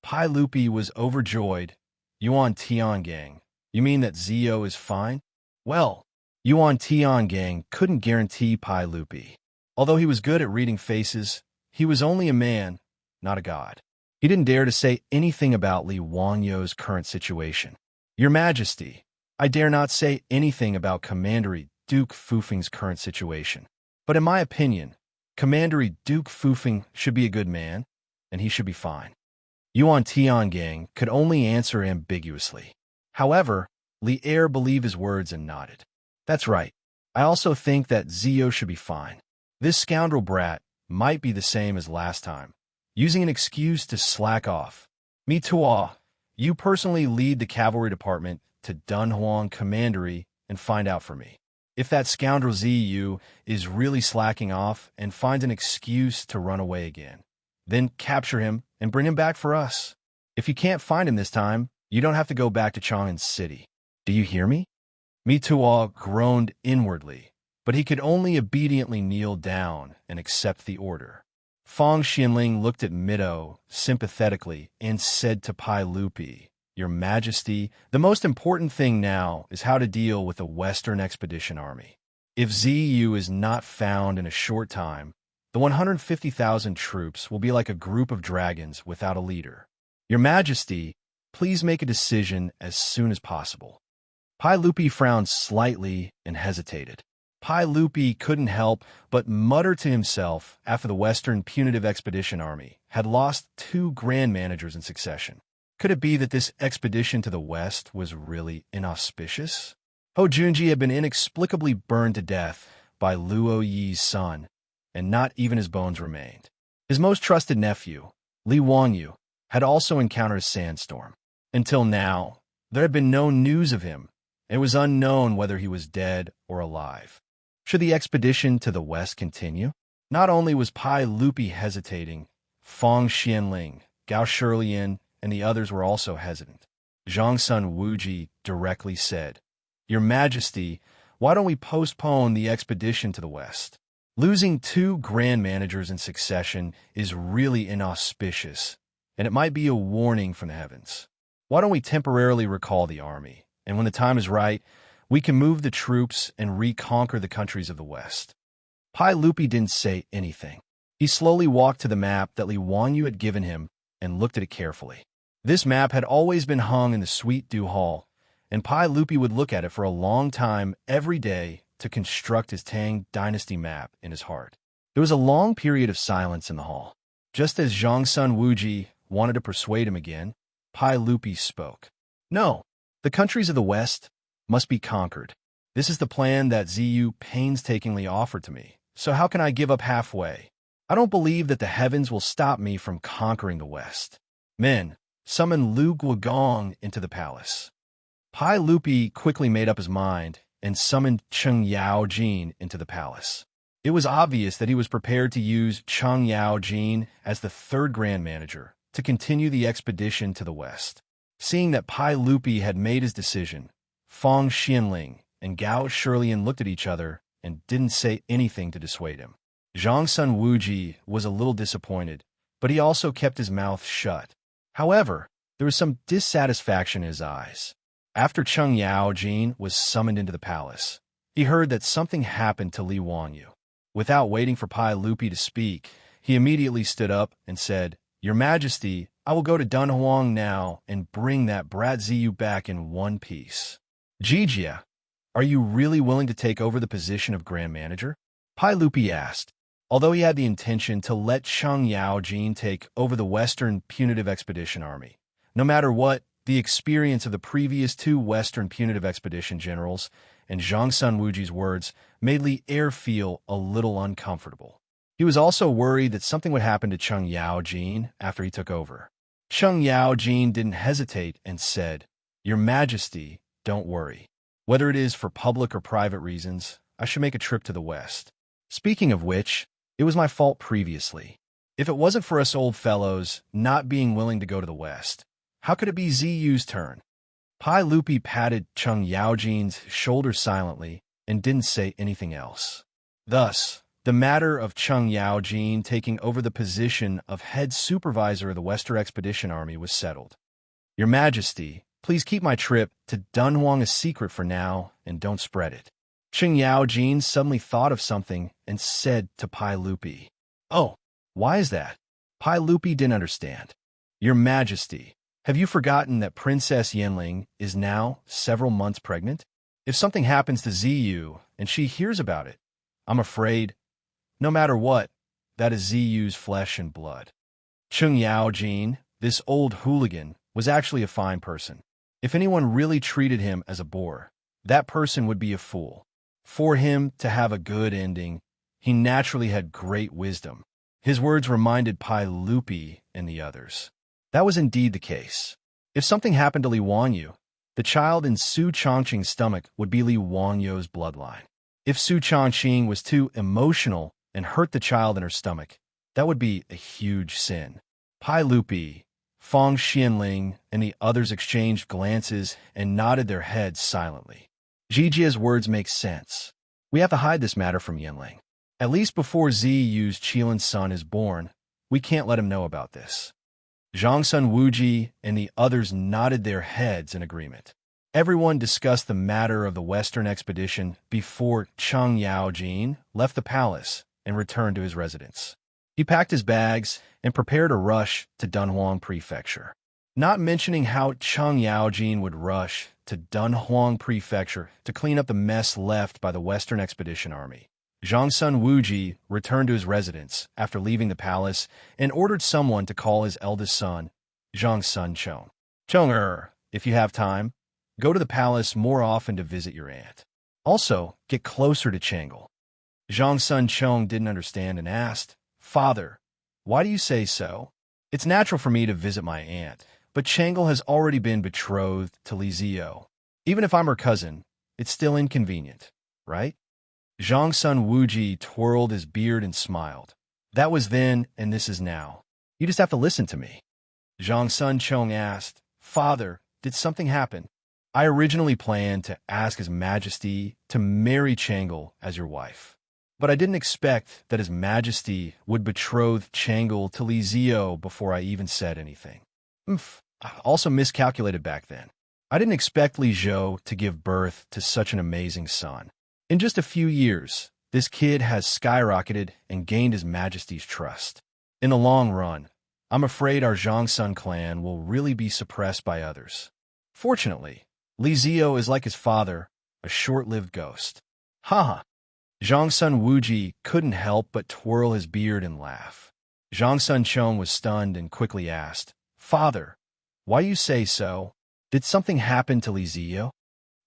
[SPEAKER 1] Pai Lupi was overjoyed. Yuan Tiangang, you mean that Zio is fine? Well, Yuan Tiangang couldn't guarantee Pai Lupi. Although he was good at reading faces, he was only a man, not a god. He didn't dare to say anything about Li Wangyu's current situation. Your Majesty, I dare not say anything about Commander Duke Fufeng's current situation. But in my opinion, Commander Duke Fufeng should be a good man, and he should be fine. Yuan Tiangang could only answer ambiguously. However, Li Er believed his words and nodded. That's right. I also think that Zio should be fine. This scoundrel brat might be the same as last time, using an excuse to slack off. Mi Tuo, you personally lead the cavalry department to Dunhuang Commandery and find out for me. If that scoundrel Ziyu is really slacking off and finds an excuse to run away again, then capture him and bring him back for us. If you can't find him this time, you don't have to go back to Chang'an City. Do you hear me? Mi Tuo groaned inwardly, but he could only obediently kneel down and accept the order. Fang Xianling looked at Mido sympathetically and said to Pai Lupi, Your Majesty, the most important thing now is how to deal with the Western Expedition Army. If Ziyu is not found in a short time, the 150,000 troops will be like a group of dragons without a leader. Your Majesty, please make a decision as soon as possible. Pai Lupi frowned slightly and hesitated. Pai Lupi couldn't help but mutter to himself after the Western Punitive Expedition Army had lost 2 grand managers in succession. Could it be that this expedition to the west was really inauspicious? Ho Junji had been inexplicably burned to death by Luo Yi's son, and not even his bones remained. His most trusted nephew, Li Wanyu, had also encountered a sandstorm. Until now, there had been no news of him, and it was unknown whether he was dead or alive. Should the expedition to the west continue? Not only was Pai Lupi hesitating, Fang Xianling, Gao Shilian, and the others were also hesitant. Zhangsun Wuji directly said, Your Majesty, why don't we postpone the expedition to the west? Losing 2 grand managers in succession is really inauspicious, and it might be a warning from the heavens. Why don't we temporarily recall the army, and when the time is right, we can move the troops and reconquer the countries of the west. Pai Lupi didn't say anything. He slowly walked to the map that Li Wanyu had given him and looked at it carefully. This map had always been hung in the suite du hall, and Pai Lupi would look at it for a long time every day to construct his Tang dynasty map in his heart. There was a long period of silence in the hall. Just as Xianxia Wuji wanted to persuade him again, Pai Lupi spoke. No, the countries of the West must be conquered. This is the plan that Ziyu painstakingly offered to me, so how can I give up halfway? I don't believe that the heavens will stop me from conquering the West. Men, summon Lu Guogong into the palace. Pai Lupi quickly made up his mind and summoned Cheng Yaojin into the palace. It was obvious that he was prepared to use Cheng Yaojin as the third Grand Manager to continue the expedition to the west. Seeing that Pai Lupi had made his decision, Fang Xianling and Gao Shirlian looked at each other and didn't say anything to dissuade him. Xianxia Wuji was a little disappointed, but he also kept his mouth shut. However, there was some dissatisfaction in his eyes. After Cheng Yaojin was summoned into the palace, he heard that something happened to Li Wanyu. Without waiting for Pai Lupi to speak, he immediately stood up and said, Your Majesty, I will go to Dunhuang now and bring that brat Ziyu back in one piece. Xianxia, are you really willing to take over the position of Grand Manager? Pai Lupi asked. Although he had the intention to let Cheng Yaojin take over the Western Punitive Expedition Army, no matter what, the experience of the previous two Western Punitive Expedition generals and Xianxia Wuji's words made Li Er feel a little uncomfortable. He was also worried that something would happen to Cheng Yaojin after he took over. Cheng Yaojin didn't hesitate and said, Your Majesty, don't worry. Whether it is for public or private reasons, I should make a trip to the West. Speaking of which, it was my fault previously. If it wasn't for us old fellows not being willing to go to the West, how could it be Ziyu's turn? Pai Lupi patted Cheng Yaojin's shoulder silently and didn't say anything else. Thus, the matter of Cheng Yaojin taking over the position of head supervisor of the Western Expedition Army was settled. Your Majesty, please keep my trip to Dunhuang a secret for now and don't spread it. Cheng Yaojin suddenly thought of something and said to Pai Lupi, Oh, why is that? Pai Lupi didn't understand. Your Majesty, have you forgotten that Princess Yanling is now several months pregnant? If something happens to Ziyu and she hears about it, I'm afraid, no matter what, that is Ziyu's flesh and blood. Cheng Yaojin, this old hooligan, was actually a fine person. If anyone really treated him as a bore, that person would be a fool. For him to have a good ending, he naturally had great wisdom. His words reminded Pai Lupi and the others. That was indeed the case. If something happened to Li Wanyu, the child in Su Chongqing's stomach would be Li Wanyu's bloodline. If Su Chongqing was too emotional and hurt the child in her stomach, that would be a huge sin. Pai Lupi, Fang Xianling, and the others exchanged glances and nodded their heads silently. Xianxia's words make sense. We have to hide this matter from Yanling. At least before Ziyu's Qilin's son is born, we can't let him know about this. Xianxia Wuji and the others nodded their heads in agreement. Everyone discussed the matter of the Western expedition before Cheng Yaojin left the palace and returned to his residence. He packed his bags and prepared a rush to Dunhuang Prefecture. Not mentioning how Cheng Yaojin would rush to Dunhuang Prefecture to clean up the mess left by the Western Expedition Army. Xianxia Wuji returned to his residence after leaving the palace and ordered someone to call his eldest son, Xianxia Chong. Chong, if you have time, go to the palace more often to visit your aunt. Also, get closer to Chang'e. Xianxia Chong didn't understand and asked, Father, why do you say so? It's natural for me to visit my aunt, but Chang'e has already been betrothed to Li Ziyu. Even if I'm her cousin, it's still inconvenient, right? Xianxia Wuji twirled his beard and smiled. That was then, and this is now. You just have to listen to me. Xianxia Chong asked, Father, did something happen? I originally planned to ask His Majesty to marry Chang'e as your wife, but I didn't expect that His Majesty would betroth Chang'e to Li Ziyu before I even said anything. I also miscalculated back then. I didn't expect Li Zhou to give birth to such an amazing son. In just a few years, this kid has skyrocketed and gained His Majesty's trust. In the long run, I'm afraid our Zhongsun clan will really be suppressed by others. Fortunately, Li Ziyo is like his father, a short-lived ghost. Haha. Zhangsun Wuji couldn't help but twirl his beard and laugh. Zhangsun Chong was stunned and quickly asked, "Father, why you say so? Did something happen to Li Ziyo?"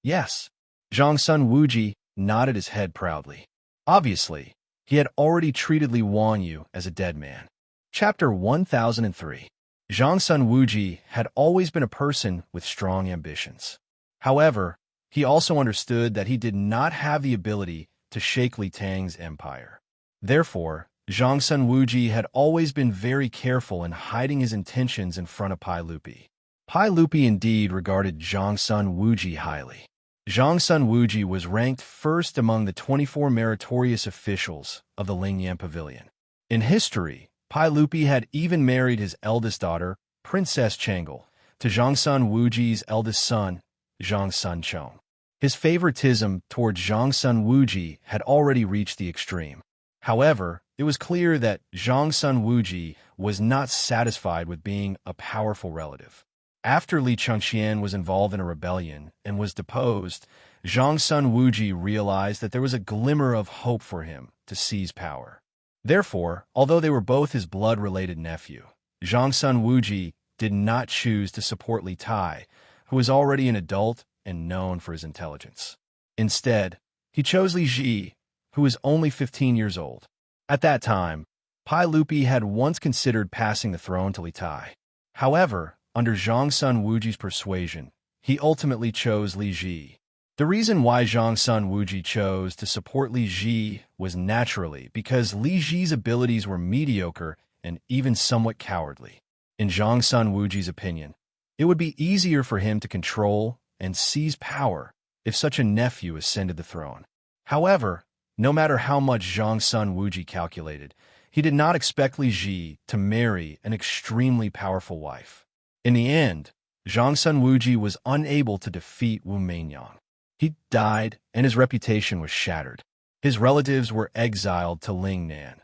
[SPEAKER 1] "Yes." Zhangsun Wuji nodded his head proudly. Obviously, he had already treated Li Wanyu as a dead man. Chapter 1003. Zhangsun Wuji had always been a person with strong ambitions. However, he also understood that he did not have the ability to shake Li Tang's empire. Therefore, Zhangsun Wuji had always been very careful in hiding his intentions in front of Pai Lupi. Pai Lupi indeed regarded Zhangsun Wuji highly. Zhangsun Wuji was ranked first among the 24 meritorious officials of the Lingyan Pavilion. In history, Pai Lupi had even married his eldest daughter, Princess Changle, to Zhangsun Wuji's eldest son, Zhangsun Chong. His favoritism towards Zhangsun Wuji had already reached the extreme. However, it was clear that Zhangsun Wuji was not satisfied with being a powerful relative. After Li Chengxian was involved in a rebellion and was deposed, Zhangsun Wuji realized that there was a glimmer of hope for him to seize power. Therefore, although they were both his blood-related nephew, Zhangsun Wuji did not choose to support Li Tai, who was already an adult and known for his intelligence. Instead, he chose Li Ji, who was only 15 years old. At that time, Pai Lupi had once considered passing the throne to Li Tai. However, under Zhangsun Wuji's persuasion, he ultimately chose Li Ji. The reason why Zhangsun Wuji chose to support Li Ji was naturally because Li Ji's abilities were mediocre and even somewhat cowardly. In Zhangsun Wuji's opinion, it would be easier for him to control and seize power if such a nephew ascended the throne. However, no matter how much Zhangsun Wuji calculated, he did not expect Li Ji to marry an extremely powerful wife. In the end, Zhangsun Wuji was unable to defeat Wu Meinyang. He died, and his reputation was shattered. His relatives were exiled to Lingnan.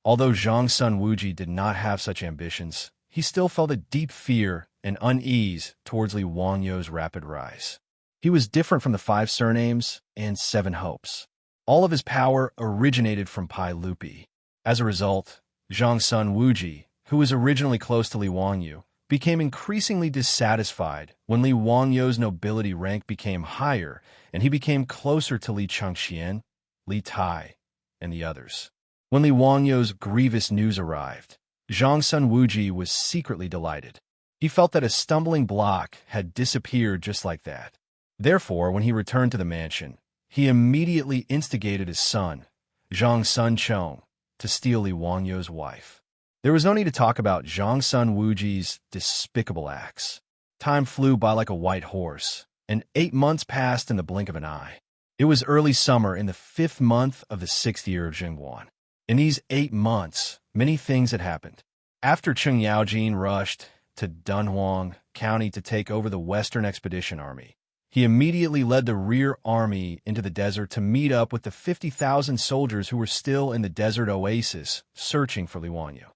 [SPEAKER 1] Although Zhangsun Wuji did not have such ambitions, he still felt a deep fear and unease towards Li Wanyu's rapid rise. He was different from the 5 surnames and 7 hopes. All of his power originated from Pai Lupi. As a result, Zhangsun Wuji, who was originally close to Li Wanyu, became increasingly dissatisfied when Li Wanyu's nobility rank became higher and he became closer to Li Chengxian, Li Tai, and the others. When Li Wanyu's grievous news arrived, Zhangsun Wuji was secretly delighted. He felt that a stumbling block had disappeared just like that. Therefore, when he returned to the mansion, he immediately instigated his son, Zhangsun Chong, to steal Li Wanyu's wife. There was no need to talk about Zhangsun Wuji's despicable acts. Time flew by like a white horse, and 8 months passed in the blink of an eye. It was early summer in the 5th month of the 6th year of Jingguan. In these 8 months, many things had happened. After Cheng Yaojin rushed to Dunhuang County to take over the Western Expedition Army, he immediately led the rear army into the desert to meet up with the 50,000 soldiers who were still in the desert oasis searching for Li Wanyu.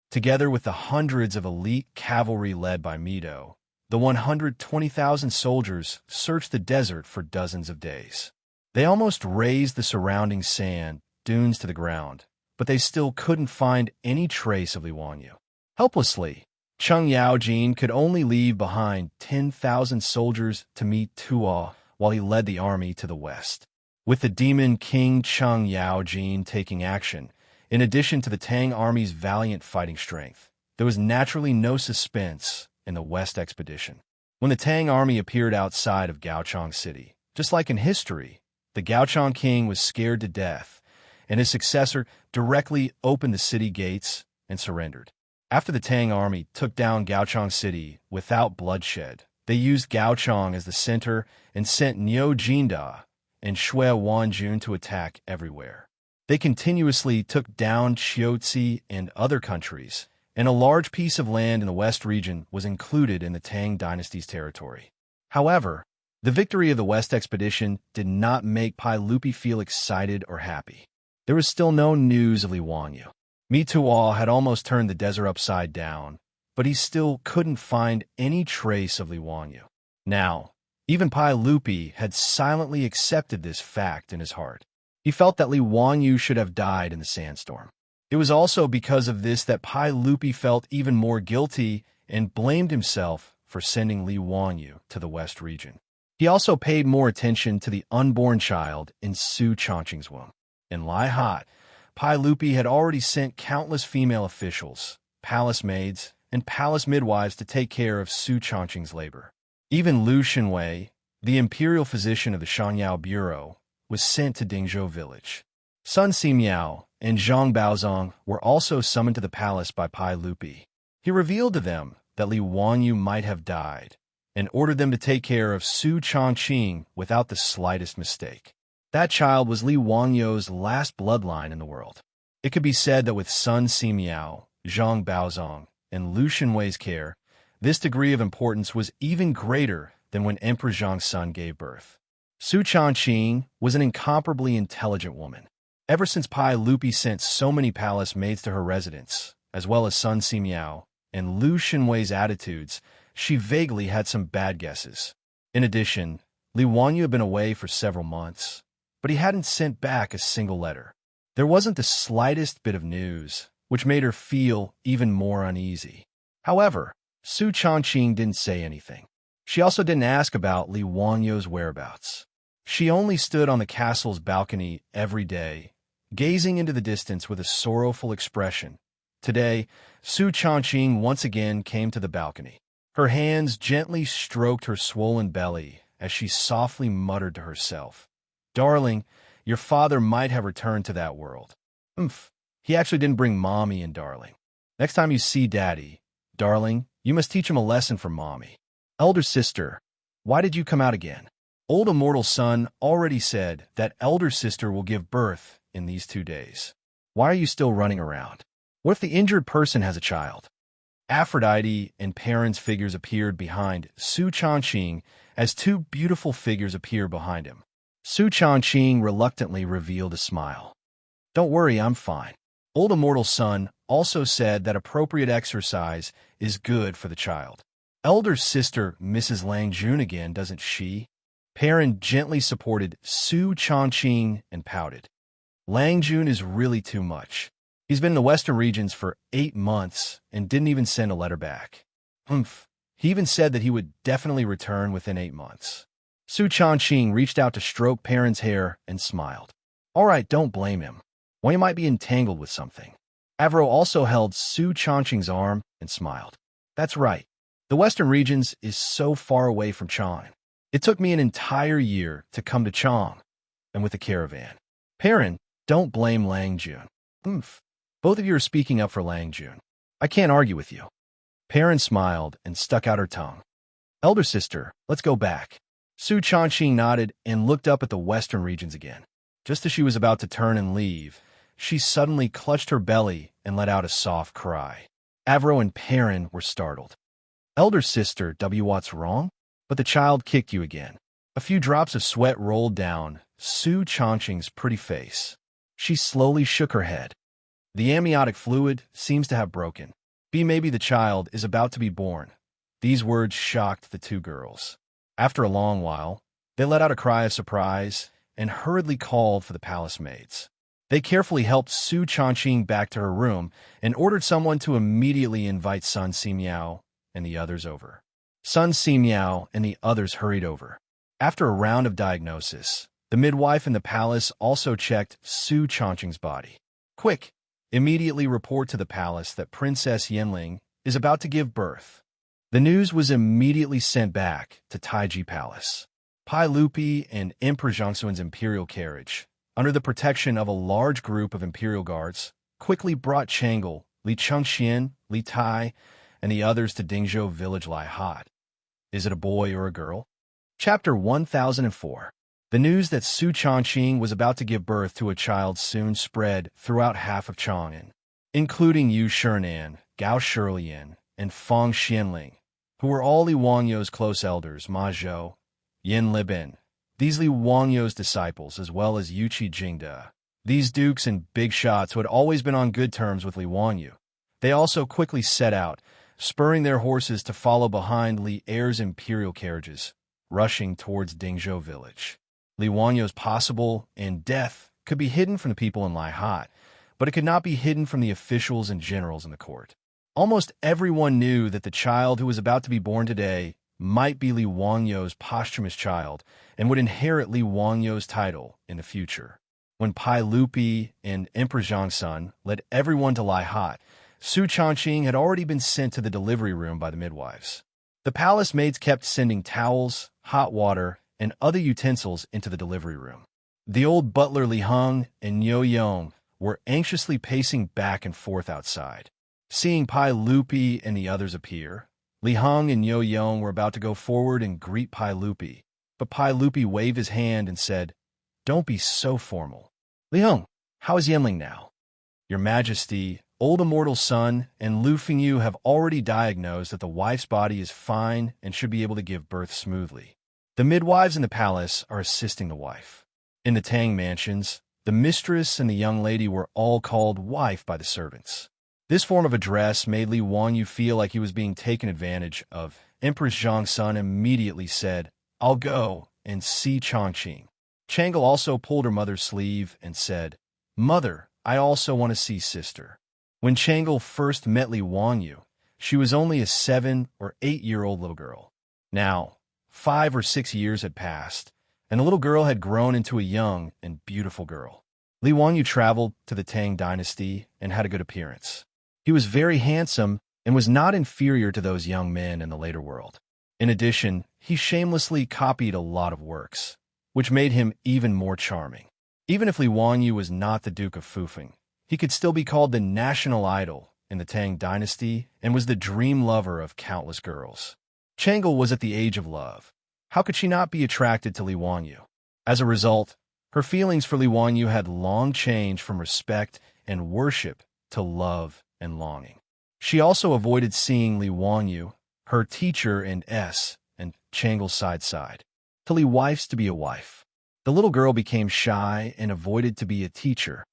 [SPEAKER 1] Together with the hundreds of elite cavalry led by Mido, the 120,000 soldiers searched the desert for dozens of days. They almost razed the surrounding sand dunes to the ground, but they still couldn't find any trace of Li Wanyu. Helplessly, Cheng Yaojin could only leave behind 10,000 soldiers to meet Tuo while he led the army to the west. With the demon king Cheng Yaojin taking action, in addition to the Tang army's valiant fighting strength, there was naturally no suspense in the West expedition. When the Tang army appeared outside of Gaochang City, just like in history, the Gaochang king was scared to death, and his successor directly opened the city gates and surrendered. After the Tang army took down Gaochang City without bloodshed, they used Gaochang as the center and sent Niu Jinda and Shui Wanjun to attack everywhere. They continuously took down Xiaozi and other countries, and a large piece of land in the west region was included in the Tang dynasty's territory. However, the victory of the West expedition did not make Pai Lupi feel excited or happy. There was still no news of Li Wanyu. Mi Tuo had almost turned the desert upside down, but he still couldn't find any trace of Li Wanyu. Now, Even Pai Lupi had silently accepted this fact in his heart. He felt that Li Wanyu should have died in the sandstorm. It was also because of this that Pai Lupi felt even more guilty and blamed himself for sending Li Wanyu to the West region. He also paid more attention to the unborn child in Su Changqing's womb. In Lai Hat, Pai Lupi had already sent countless female officials, palace maids, and palace midwives to take care of Su Changqing's labor. Even Lu Xinwei, the imperial physician of the Shangyao Bureau, was sent to Dingzhou village. Sun Simiao and Zhang Baozong were also summoned to the palace by Pai Lupi. He revealed to them that Li Wanyu might have died, and ordered them to take care of Su Changqing without the slightest mistake. That child was Li Wanyu's last bloodline in the world. It could be said that with Sun Simiao, Zhang Baozong, and Lu Xinwei's care, this degree of importance was even greater than when Emperor Zhang's son gave birth. Su Changqing was an incomparably intelligent woman. Ever since Pai Lupi sent so many palace maids to her residence, as well as Sun Simiao and Lu Xinwei's attitudes, she vaguely had some bad guesses. In addition, Li Wanyu had been away for several months, but he hadn't sent back a single letter. There wasn't the slightest bit of news, which made her feel even more uneasy. However, Su Changqing didn't say anything. She also didn't ask about Li Wanyu's whereabouts. She only stood on the castle's balcony every day, gazing into the distance with a sorrowful expression. Today, Su Changqing once again came to the balcony. Her hands gently stroked her swollen belly as she softly muttered to herself, "Darling, your father might have returned to that world." He actually didn't bring Mommy and Darling. Next time you see Daddy, Darling, you must teach him a lesson from Mommy. Elder sister, why did you come out again? Old Immortal Son already said that Elder Sister will give birth in these 2 days. Why are you still running around? What if the injured person has a child? Aphrodite and Perrin's figures appeared behind Su Changqing as 2 beautiful figures appeared behind him. Su Changqing reluctantly revealed a smile. Don't worry, I'm fine. Old Immortal Son also said that appropriate exercise is good for the child. Elder sister Mrs. Lang Jun again, doesn't she? Perrin gently supported Su Changqing and pouted. Lang Jun is really too much. He's been in the Western regions for 8 months and didn't even send a letter back. He even said that he would definitely return within 8 months. Su Changqing reached out to stroke Perrin's hair and smiled. All right, don't blame him. Well, he might be entangled with something. Avro also held Su Changqing's arm and smiled. That's right. The Western regions is so far away from Chang. It took me an entire year to come to Chang, and with a caravan. Perrin, don't blame Lang Jun. Both of you are speaking up for Lang Jun. I can't argue with you. Perrin smiled and stuck out her tongue. Elder sister, let's go back. Su Changqing nodded and looked up at the Western regions again. Just as she was about to turn and leave, she suddenly clutched her belly and let out a soft cry. Avro and Perrin were startled. Elder sister, what's wrong? But the child kicked you again. A few drops of sweat rolled down Su Changqing's pretty face. She slowly shook her head. The amniotic fluid seems to have broken. Maybe the child is about to be born. These words shocked the 2 girls. After a long while, they let out a cry of surprise and hurriedly called for the palace maids. They carefully helped Su Changqing back to her room and ordered someone to immediately invite Sun Simiao and the others over. Sun Simiao and the others hurried over. After a round of diagnosis, the midwife in the palace also checked Su Changqing's body. Quick! Immediately report to the palace that Princess Yanling is about to give birth. The news was immediately sent back to Taiji Palace. Pai Lupi and Emperor Zhangxuan's imperial carriage, under the protection of a large group of imperial guards, quickly brought Chang'e, Li Chengxian, Li Tai, and the others to Dingzhou village Lai Hat. Is it a boy or a girl? Chapter 1004. The news that Su Changqing was about to give birth to a child soon spread throughout half of Chang'an, including Yu Shinan, Gao Shilian, and Fang Xianling, who were all Li Wangyu's close elders, Ma Zhou, Yin Libin, these Li Wangyu's disciples, as well as Yuqi Jingde. These dukes and big shots who had always been on good terms with Li Wanyu. They also quickly set out, spurring their horses to follow behind Li Heir's imperial carriages, rushing towards Dingzhou village. Li Wanyo's possible and death could be hidden from the people in Laihat, but it could not be hidden from the officials and generals in the court. Almost everyone knew that the child who was about to be born today might be Li Wanyo's posthumous child and would inherit Li Wanyo's title in the future. When Pai Lupi and Empress Xianxia led everyone to Laihat, Su Changqing had already been sent to the delivery room by the midwives. The palace maids kept sending towels, hot water, and other utensils into the delivery room. The old butler Li Heng and Yo Yong were anxiously pacing back and forth outside. Seeing Pai Lupi and the others appear, Li Heng and Yo Yong were about to go forward and greet Pai Lupi, but Pai Lupi waved his hand and said, "Don't be so formal. Li Heng, how is Yanling now?" "Your Majesty, old immortal son and Lu Fengyu have already diagnosed that the wife's body is fine and should be able to give birth smoothly. The midwives in the palace are assisting the wife. In the Tang mansions, the mistress and the young lady were all called wife by the servants." This form of address made Li Wanyu feel like he was being taken advantage of. Empress Xianxia immediately said, "I'll go and see Changqing." Changle also pulled her mother's sleeve and said, "Mother, I also want to see sister." When Changle first met Li Wanyu, she was only a 7 or 8-year-old little girl. Now, 5 or 6 years had passed, and the little girl had grown into a young and beautiful girl. Li Wanyu traveled to the Tang dynasty and had a good appearance. He was very handsome and was not inferior to those young men in the later world. In addition, he shamelessly copied a lot of works, which made him even more charming. Even if Li Wanyu was not the Duke of Fufeng, he could still be called the national idol in the Tang dynasty and was the dream lover of countless girls. Changle was at the age of love. How could she not be attracted to Li Wanyu? As a result, her feelings for Li Wanyu had long changed from respect and worship to love and longing. She also avoided seeing Li Wanyu, her teacher and Changle's side, till he wifes to be a wife. The little girl became shy and avoided to be a teacher.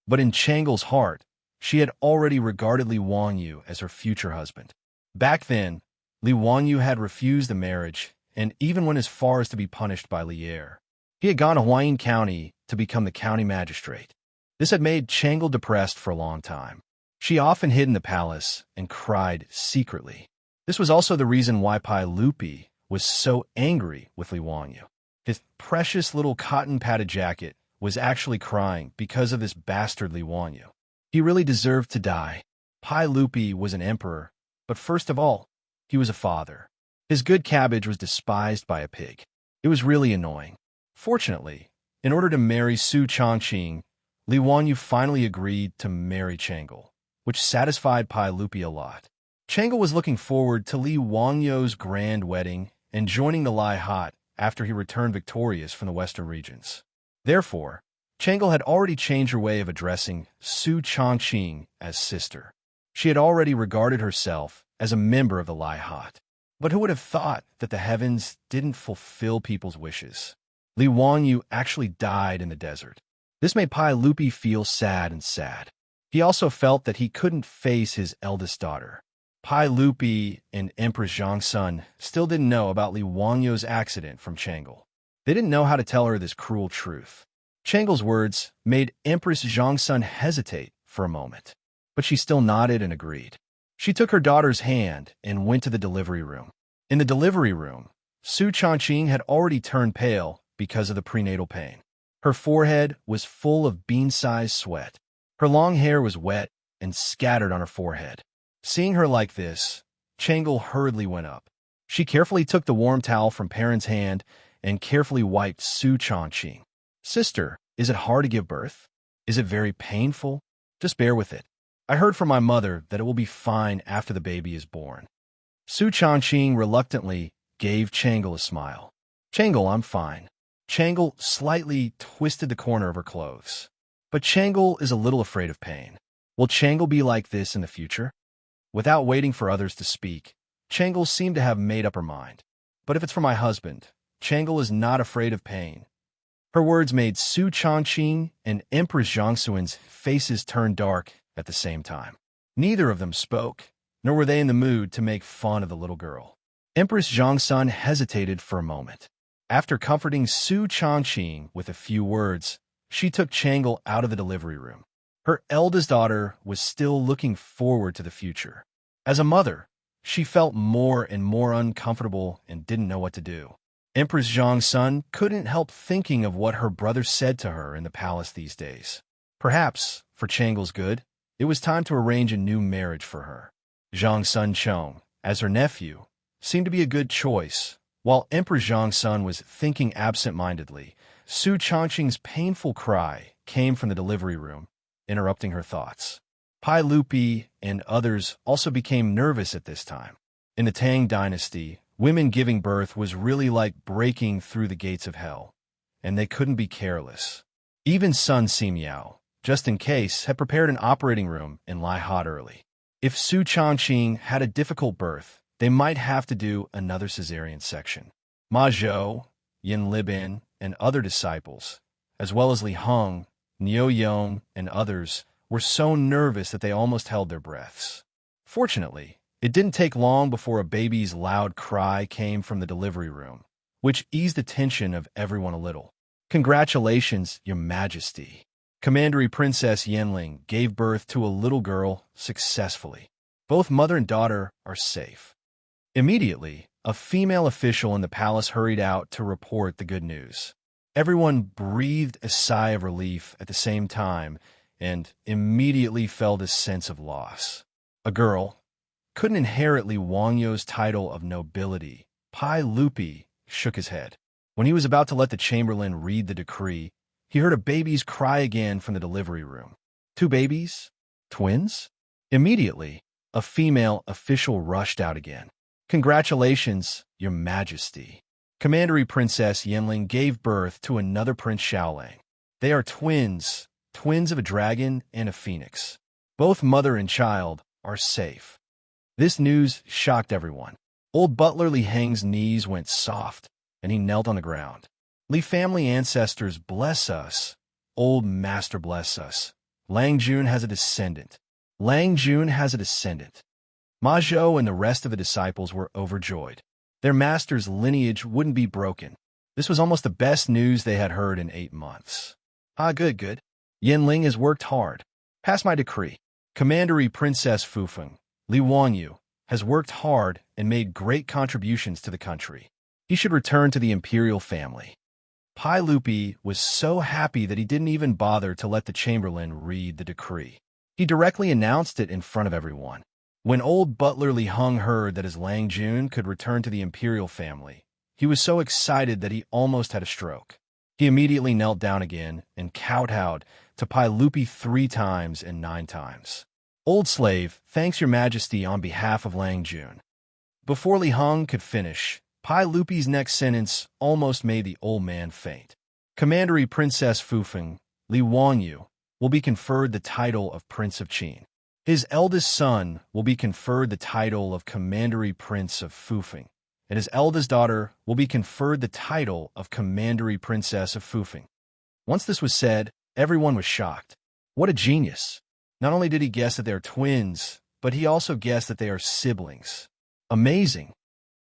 [SPEAKER 1] But in Changle's heart, she had already regarded Li Wanyu as her future husband. Back then, Li Wanyu had refused the marriage and even went as far as to be punished by Li Er. He had gone to Huayin County to become the county magistrate. This had made Changle depressed for a long time. She often hid in the palace and cried secretly. This was also the reason why Pai Lupi was so angry with Li Wanyu. His precious little cotton-padded jacket was actually crying because of this bastard Li Wanyu. He really deserved to die. Pai Lupi was an emperor, but first of all, he was a father. His good cabbage was despised by a pig. It was really annoying. Fortunately, in order to marry Su Changqing, Li Wanyu finally agreed to marry Changle, which satisfied Pai Lupi a lot. Changle was looking forward to Li Wanyu's grand wedding and joining the Laihat after he returned victorious from the western regions. Therefore, Changle had already changed her way of addressing Su Changqing as sister. She had already regarded herself as a member of the Laihat. But who would have thought that the heavens didn't fulfill people's wishes? Li Wanyu actually died in the desert. This made Pai Lupi feel sad. He also felt that he couldn't face his eldest daughter. Pai Lupi and Empress Xianxia still didn't know about Li Wanyu's accident from Changle. They didn't know how to tell her this cruel truth. Changle's words made Empress Xianxia hesitate for a moment, but she still nodded and agreed. She took her daughter's hand and went to the delivery room. In the delivery room, Su Changqing had already turned pale because of the prenatal pain. Her forehead was full of bean-sized sweat. Her long hair was wet and scattered on her forehead. Seeing her like this, Changle hurriedly went up. She carefully took the warm towel from Perrin's hand and carefully wiped Su Changqing. "Sister, is it hard to give birth? Is it very painful? Just bear with it. I heard from my mother that it will be fine after the baby is born." Su Changqing reluctantly gave Changle a smile. "Changle, I'm fine." Changle slightly twisted the corner of her clothes. But Changle is a little afraid of pain. Will Changle be like this in the future? Without waiting for others to speak, Changle seemed to have made up her mind. "But if it's for my husband, Changle is not afraid of pain." Her words made Su Changqing and Empress Xiangxuan's faces turn dark at the same time. Neither of them spoke, nor were they in the mood to make fun of the little girl. Empress Xianxia hesitated for a moment. After comforting Su Changqing with a few words, she took Changle out of the delivery room. Her eldest daughter was still looking forward to the future. As a mother, she felt more and more uncomfortable and didn't know what to do. Empress Xianxia couldn't help thinking of what her brother said to her in the palace these days. Perhaps, for Changle's good, it was time to arrange a new marriage for her. Zhang Sunchong, as her nephew, seemed to be a good choice. While Empress Xianxia was thinking absent-mindedly, Su Changqing's painful cry came from the delivery room, interrupting her thoughts. Pai Lupi and others also became nervous at this time. In the Tang dynasty, women giving birth was really like breaking through the gates of hell, and they couldn't be careless. Even Sun Simiao, just in case, had prepared an operating room in Lai Hot early. If Su Changqing had a difficult birth, they might have to do another cesarean section. Ma Zhou, Yin Libin, and other disciples, as well as Li Heng, Niu Yong, and others, were so nervous that they almost held their breaths. Fortunately, it didn't take long before a baby's loud cry came from the delivery room, which eased the tension of everyone a little. "Congratulations, Your Majesty." Commandery Princess Yanling gave birth to a little girl successfully. Both mother and daughter are safe. Immediately, a female official in the palace hurried out to report the good news. Everyone breathed a sigh of relief at the same time and immediately felt a sense of loss. A girl couldn't inherit Li Wangyou's title of nobility. Pai Lupi shook his head. When he was about to let the chamberlain read the decree, he heard a baby's cry again from the delivery room. 2 babies? Twins? Immediately, a female official rushed out again. "Congratulations, Your Majesty." Commandery Princess Yanling gave birth to another Prince Xiaolang. They are twins of a dragon and a phoenix. Both mother and child are safe. This news shocked everyone. Old butler Li Heng's knees went soft, and he knelt on the ground. "Li family ancestors bless us. Old master bless us. Lang Jun has a descendant. Lang Jun has a descendant." Ma Zhou and the rest of the disciples were overjoyed. Their master's lineage wouldn't be broken. This was almost the best news they had heard in 8 months. Good. Yanling has worked hard. Pass my decree. Commandery Princess Fufeng, Li Wanyu, has worked hard and made great contributions to the country. He should return to the imperial family. Pai Lupi was so happy that he didn't even bother to let the chamberlain read the decree. He directly announced it in front of everyone. When old butler Li Heng heard that his Lang Jun could return to the imperial family, he was so excited that he almost had a stroke. He immediately knelt down again and kowtowed to Pai Lupi 3 times and 9 times. "Old slave, thanks Your Majesty on behalf of Lang Jun." Before Li Heng could finish, Pai Lupi's next sentence almost made the old man faint. "Commandery Princess Fufeng, Li Wanyu, will be conferred the title of Prince of Qin. His eldest son will be conferred the title of Commandery Prince of Fufeng, and his eldest daughter will be conferred the title of Commandery Princess of Fufeng." Once this was said, everyone was shocked. What a genius! Not only did he guess that they are twins, but he also guessed that they are siblings. Amazing!